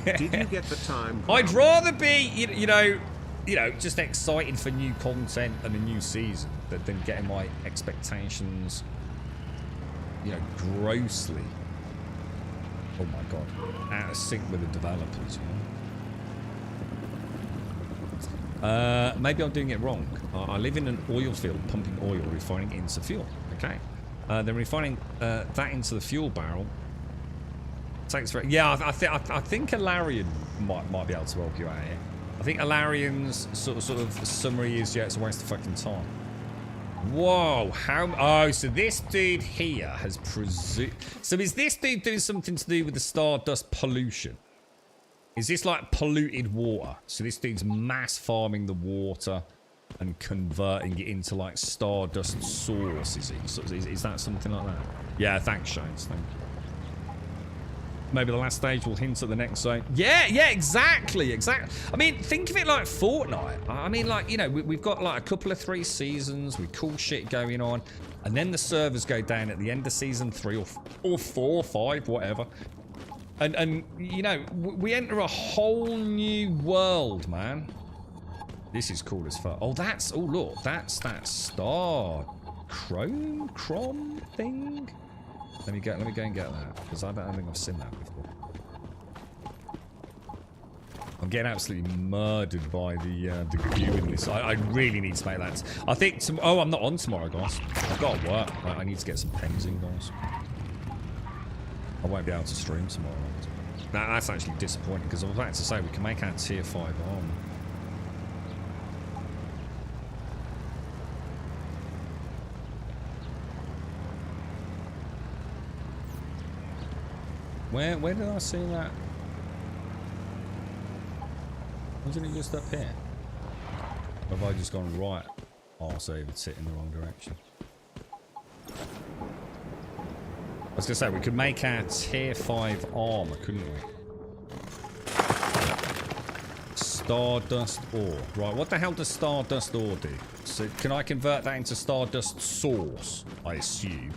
Did you get the time? I'd rather be, you know, just excited for new content and a new season than getting my expectations, you know, grossly, oh my god, out of sync with the developers, you know. Maybe I'm doing it wrong. I live in an oil field, pumping oil, refining it into fuel. Okay. Then refining that into the fuel barrel. Thanks for... Yeah, I think Alarian might be able to help you out here. I think Alarian's sort of summary is, yeah, it's a waste of fucking time. Whoa, how... Oh, so this dude here has presumed... So is this dude doing something to do with the Stardust pollution? Is this like polluted water? So this dude's mass farming the water and converting it into like Stardust sauce, is it? So is that something like that? Yeah, thanks, Shanes. Thank you. Maybe the last stage will hint at the next zone. Yeah, exactly. I mean, think of it like Fortnite. I mean, like, you know, we've got like a couple of 3 seasons with cool shit going on, and then the servers go down at the end of season 3 or 4 or 5, whatever. And you know, we enter a whole new world, man. This is cool as fuck. Oh, that's... Oh, look. That's that star chrome thing. Let me go and get that, because I don't think I've seen that before. I'm getting absolutely murdered by the goo in this. I really need to make that. I think... Oh, I'm not on tomorrow, guys. I've got to work. I need to get some pens in, guys. I won't be able to stream tomorrow. Now, that's actually disappointing, because I was about to say we can make our tier 5 armor. Where did I see that? Wasn't it just up here? Or have I just gone right? Oh, so it's in the wrong direction. I was gonna say we could make our tier 5 armor, couldn't we? Stardust ore. Right, what the hell does Stardust ore do? So can I convert that into Stardust sauce? I assume.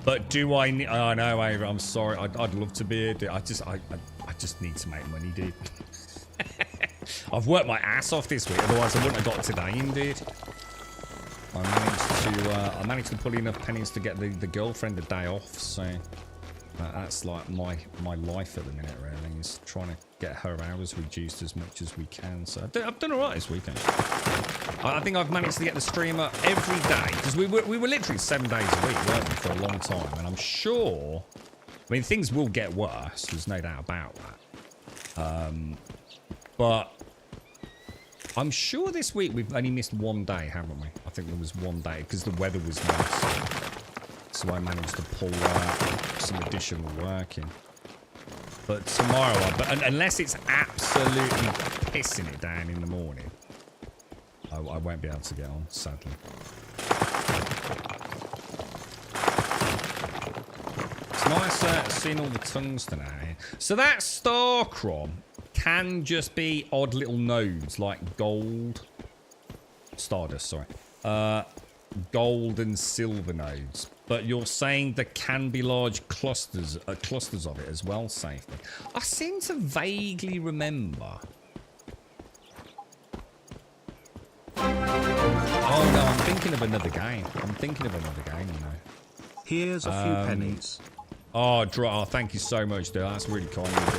But do I need... Oh, no, Ava, I'm sorry. I'd love to be here. I just need to make money, dude. I've worked my ass off this week. Otherwise, I wouldn't have got today in, dude. I managed to pull enough pennies to get the girlfriend a day off. So that's like my life at the minute, really. Is trying to get her hours reduced as much as we can. So I've done all right this weekend. I think I've managed to get the streamer every day, because we were literally 7 days a week, weren't we, for a long time. And I'm sure, I mean, things will get worse. There's no doubt about that. But I'm sure this week we've only missed 1 day, haven't we? I think there was 1 day because the weather was nice. So I managed to pull some additional work in. But tomorrow, unless it's absolutely pissing it down in the morning, I won't be able to get on, sadly. It's nice seeing all the tungsten out here. So that star crom can just be odd little nodes like gold. Stardust, sorry. Gold and silver nodes. But you're saying there can be large clusters of it as well, safely. I seem to vaguely remember. Oh no, I'm thinking of another game. You know. Here's a few pennies. Oh, thank you so much, dude. That's really kind of you.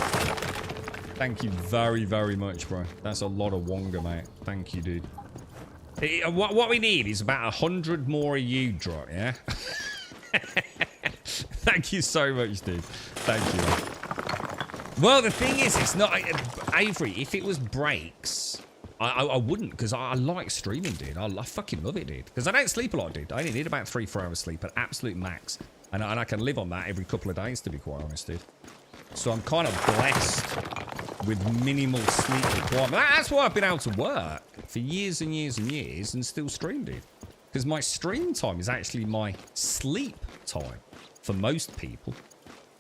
Thank you very, very much, bro. That's a lot of Wonga, mate. Thank you, dude. What we need is about 100 more of you, Drop, yeah? Thank you so much, dude. Thank you, man. Well, the thing is, it's not... Avery, if it was breaks... I wouldn't, because I like streaming, dude. I fucking love it, dude. Because I don't sleep a lot, dude. I only need about 3-4 hours sleep at absolute max. And I can live on that every couple of days, to be quite honest, dude. So I'm kind of blessed with minimal sleep requirement. That's why I've been able to work for years and years and years and still stream, dude. Because my stream time is actually my sleep time for most people.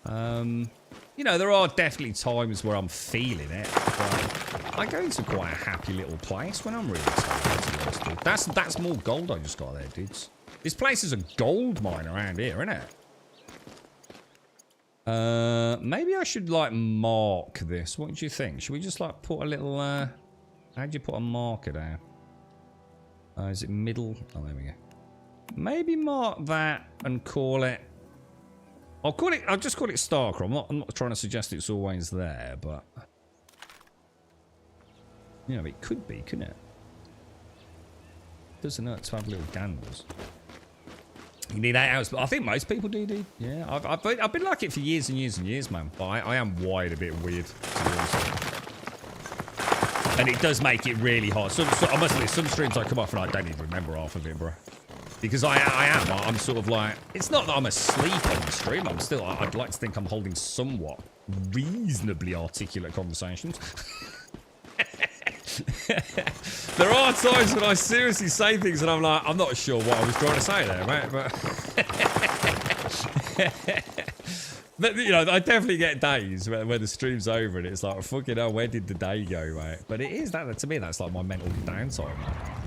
You know, there are definitely times where I'm feeling it, but I go into quite a happy little place when I'm really tired, to be honest, dude. That's more gold I just got there, dudes. This place is a gold mine around here, isn't it? Maybe I should, like, mark this. What do you think? Should we just, like, put a little, how do you put a marker down? Is it middle? Oh, there we go. Maybe mark that and call it... I'll just call it Starcrom. I'm not trying to suggest it's always there, but... You know, it could be, couldn't it? Doesn't hurt to have little gambles. You need 8 hours, but I think most people do, dude. Yeah, I've been like it for years and years and years, man. But I am wired a bit weird, to be honest. And it does make it really hard. So I must admit, some streams I come off and I don't even remember half of it, bro. Because I'm sort of like, it's not that I'm asleep on the stream. I'd like to think I'm holding somewhat reasonably articulate conversations. There are times when I seriously say things and I'm like, I'm not sure what I was trying to say there, mate. But you know, I definitely get days where the stream's over and it's like, fucking hell, where did the day go, mate? But it is that, to me, that's like my mental downtime.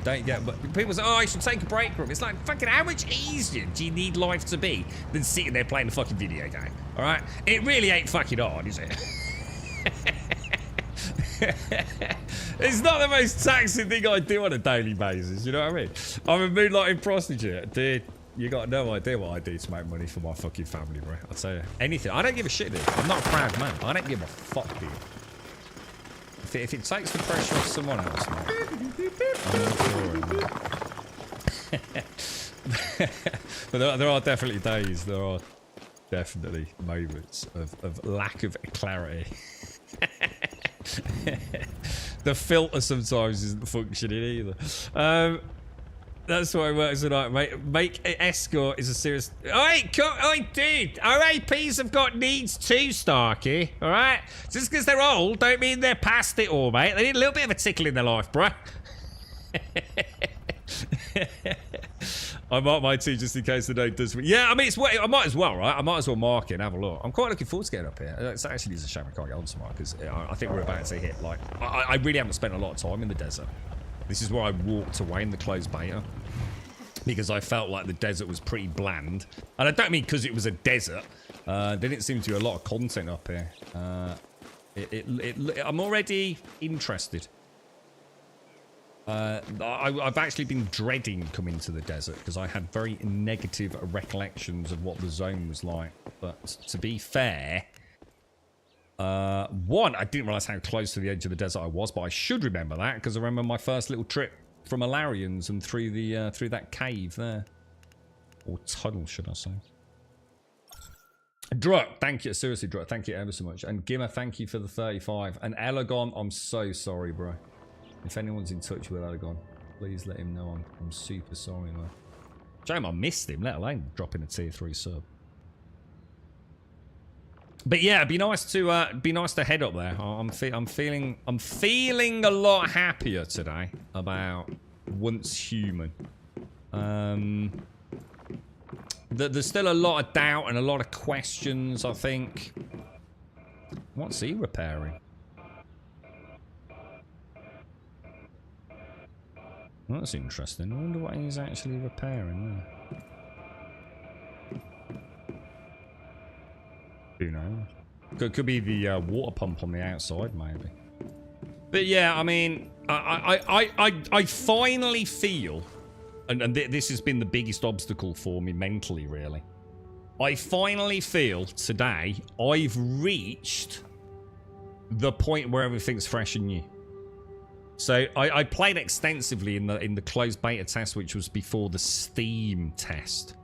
Don't get, but people say, oh, I should take a break from it. It's like, fucking, how much easier do you need life to be than sitting there playing a fucking video game? All right, it really ain't fucking hard, is it? It's not the most taxing thing I do on a daily basis, you know what I mean? I'm a moonlighting prostitute, dude. You got no idea what I do to make money for my fucking family, bro. I'll tell you. Anything. I don't give a shit, dude. I'm not a proud man. I don't give a fuck, dude. If it takes the pressure off someone else, man, I'm all for it, man. But there are definitely days, there are definitely moments of lack of clarity. The filter sometimes isn't functioning either. That's why it works tonight, mate. Make escort is a serious. Alright, dude. RAPs have got needs too, Starkey. Alright? Just because they're old don't mean they're past it all, mate. They need a little bit of a tickle in their life, bruh. I mark my too just in case the note does. Yeah, I mean, I might as well, right? I might as well mark it and have a look. I'm quite looking forward to getting up here. It's actually a shame I can't get on tomorrow because I think we're about to hit, like, I really haven't spent a lot of time in the desert. This is where I walked away in the closed beta because I felt like the desert was pretty bland. And I don't mean because it was a desert. There didn't seem to be a lot of content up here. I'm already interested. I've actually been dreading coming to the desert because I had very negative recollections of what the zone was like. But to be fair, one, I didn't realize how close to the edge of the desert I was, but I should remember that because I remember my first little trip from Alarians and through the through that cave there, or tunnel, should I say? Druk, thank you, seriously, Druk, thank you ever so much, and Gimmer, thank you for the 35, and Elagon, I'm so sorry, bro. If anyone's in touch with Elagon, please let him know I'm super sorry, man. Shame I missed him, let alone dropping a tier 3 sub. But yeah, it'd be nice to head up there. I'm feeling a lot happier today about Once Human. There's still a lot of doubt and a lot of questions, I think. What's he repairing? Well, that's interesting. I wonder what he's actually repairing there. Who knows? Could be the water pump on the outside, maybe. But yeah, I mean, I finally feel, and this has been the biggest obstacle for me mentally, really. I finally feel today I've reached the point where everything's fresh and new. So I played extensively in the closed beta test, which was before the Steam test.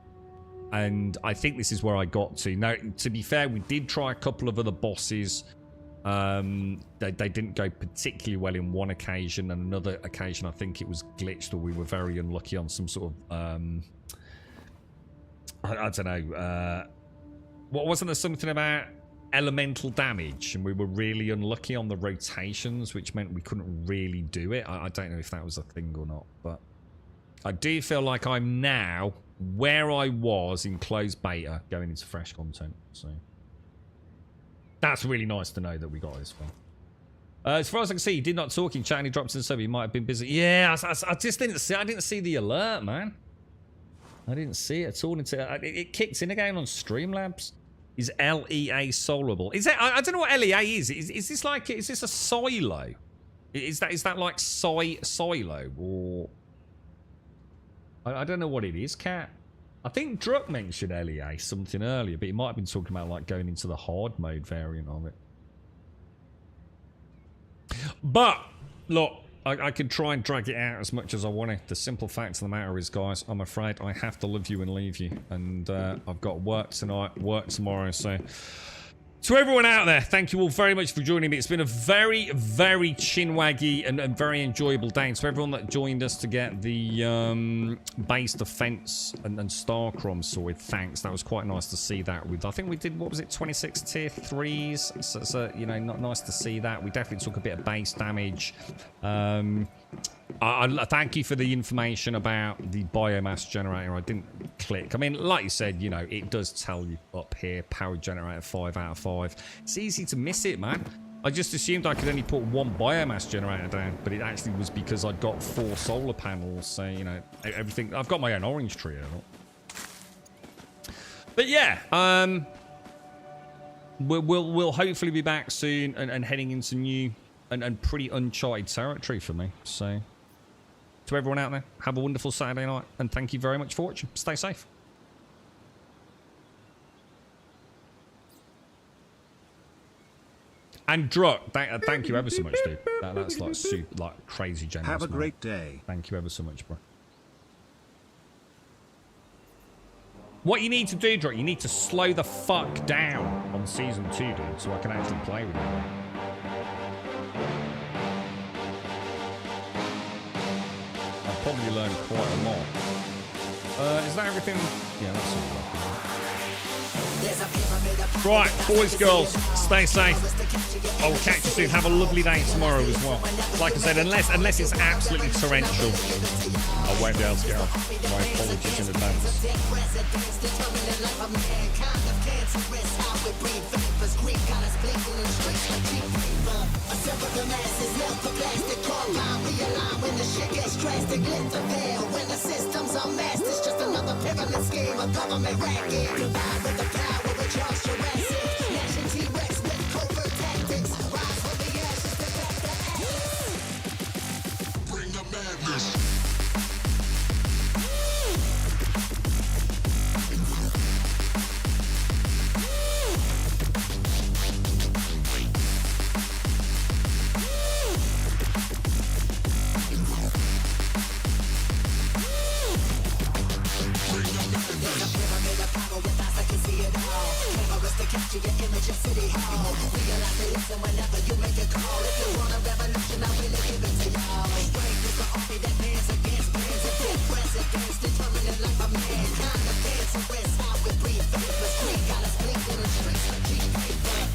And I think this is where I got to. Now, to be fair, we did try a couple of other bosses. They didn't go particularly well in one occasion, and another occasion I think it was glitched, or we were very unlucky on some sort of I don't know, what wasn't there something about elemental damage, and we were really unlucky on the rotations, which meant we couldn't really do it. I don't know if that was a thing or not, but I do feel like I'm now where I was in closed beta going into fresh content, so that's really nice to know that we got this far. As far as I can see, he did not talk in chat and he dropped in the sub. He might have been busy. Yeah, I just didn't see. I didn't see the alert, man. I didn't see it at all until it kicked in again on Streamlabs. Is LEA solvable? Is that? I don't know what LEA is. Is this like? Is this a silo? Is that like silo or? I don't know what it is, Cat. I think Druk mentioned LEA something earlier, but he might have been talking about like going into the hard mode variant of it. But look, I could try and drag it out as much as I want to. The simple fact of the matter is, guys, I'm afraid I have to love you and leave you. And I've got work tonight, work tomorrow, so... To everyone out there, thank you all very much for joining me. It's been a very, very chinwaggy and very enjoyable day. And to everyone that joined us to get the base defense and Starcrom sorted, thanks. That was quite nice to see that. I think we did, what was it, 26 tier 3s? So you know, not nice to see that. We definitely took a bit of base damage. I thank you for the information about the biomass generator. I didn't click. I mean, like you said, you know, it does tell you up here, power generator 5 out of 5. It's easy to miss it, man. I just assumed I could only put one biomass generator down, but it actually was because I'd got 4 solar panels. So, you know, everything. I've got my own orange tree. But yeah, we'll hopefully be back soon and heading into new and pretty uncharted territory for me. So, to everyone out there, have a wonderful Saturday night, and thank you very much for watching. Stay safe. And Druck, thank you ever so much, dude. That's like super, like crazy generous. Have a great day. Thank you ever so much, bro. What you need to do, Druck, you need to slow the fuck down on season 2, dude, so I can actually play with you. I've probably learned quite a lot. Is that everything? Yeah, that's all. Right, boys, girls, stay safe. I will catch you soon. Have a lovely day tomorrow as well. Like I said, unless it's absolutely torrential, I won't be able to get off. My apologies in advance. When the system's unmasked, it's just another pyramid scheme, a government racket. Combined with the power of Charles Jurassic, snatching T-Rex with covert tactics. Rise from the ashes to back the ashes. Bring the madness. Capture your image of City Hall. Realize they listen whenever you make a call. If you want a revolution, I really give it to y'all. Strength is the army that bands against bands and dead presidents, determining life of mankind. The fans and rest how we breathe. Vapors green got us blinking in the streets like cheap paper.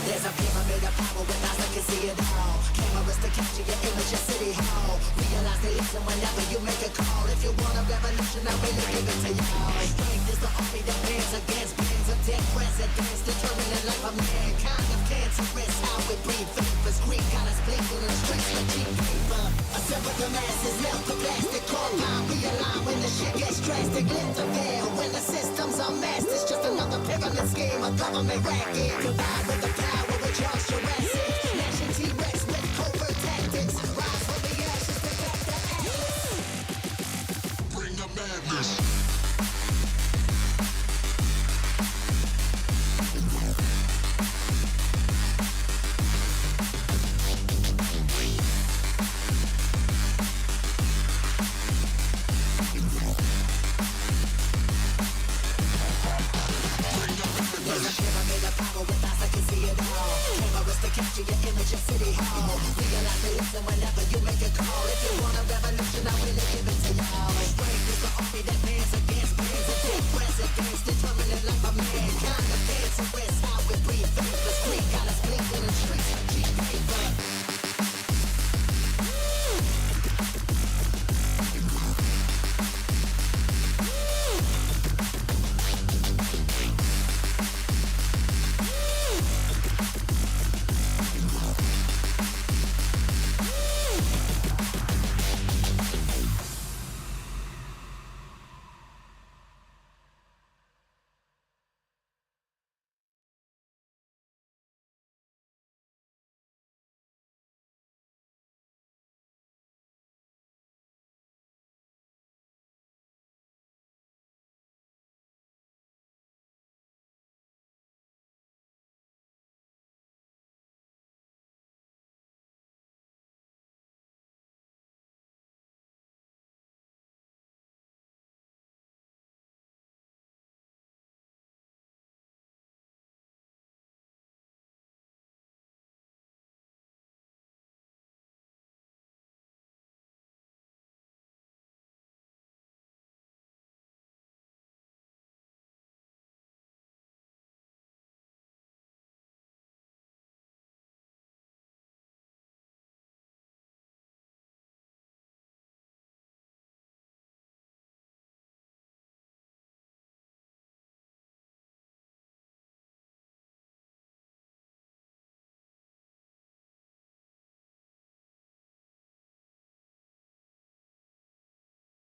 There's a pyramid of power with eyes that can see it all. Cameras to capture your image of City Hall. Realize they listen whenever you make a call. If you want a revolution, I really give it to y'all. Strength is the army that bands against bands of dead presidents, determining life of mankind. Of cancerous, how we breathe. Vapors green got us blinking in the streets like cheap paper. Assemble the masses, melt the plastic, compound, realign when the shit gets drastic. Lift the veil when the system's unmasked. It's just another pyramid scheme, a government racket. Combined with the power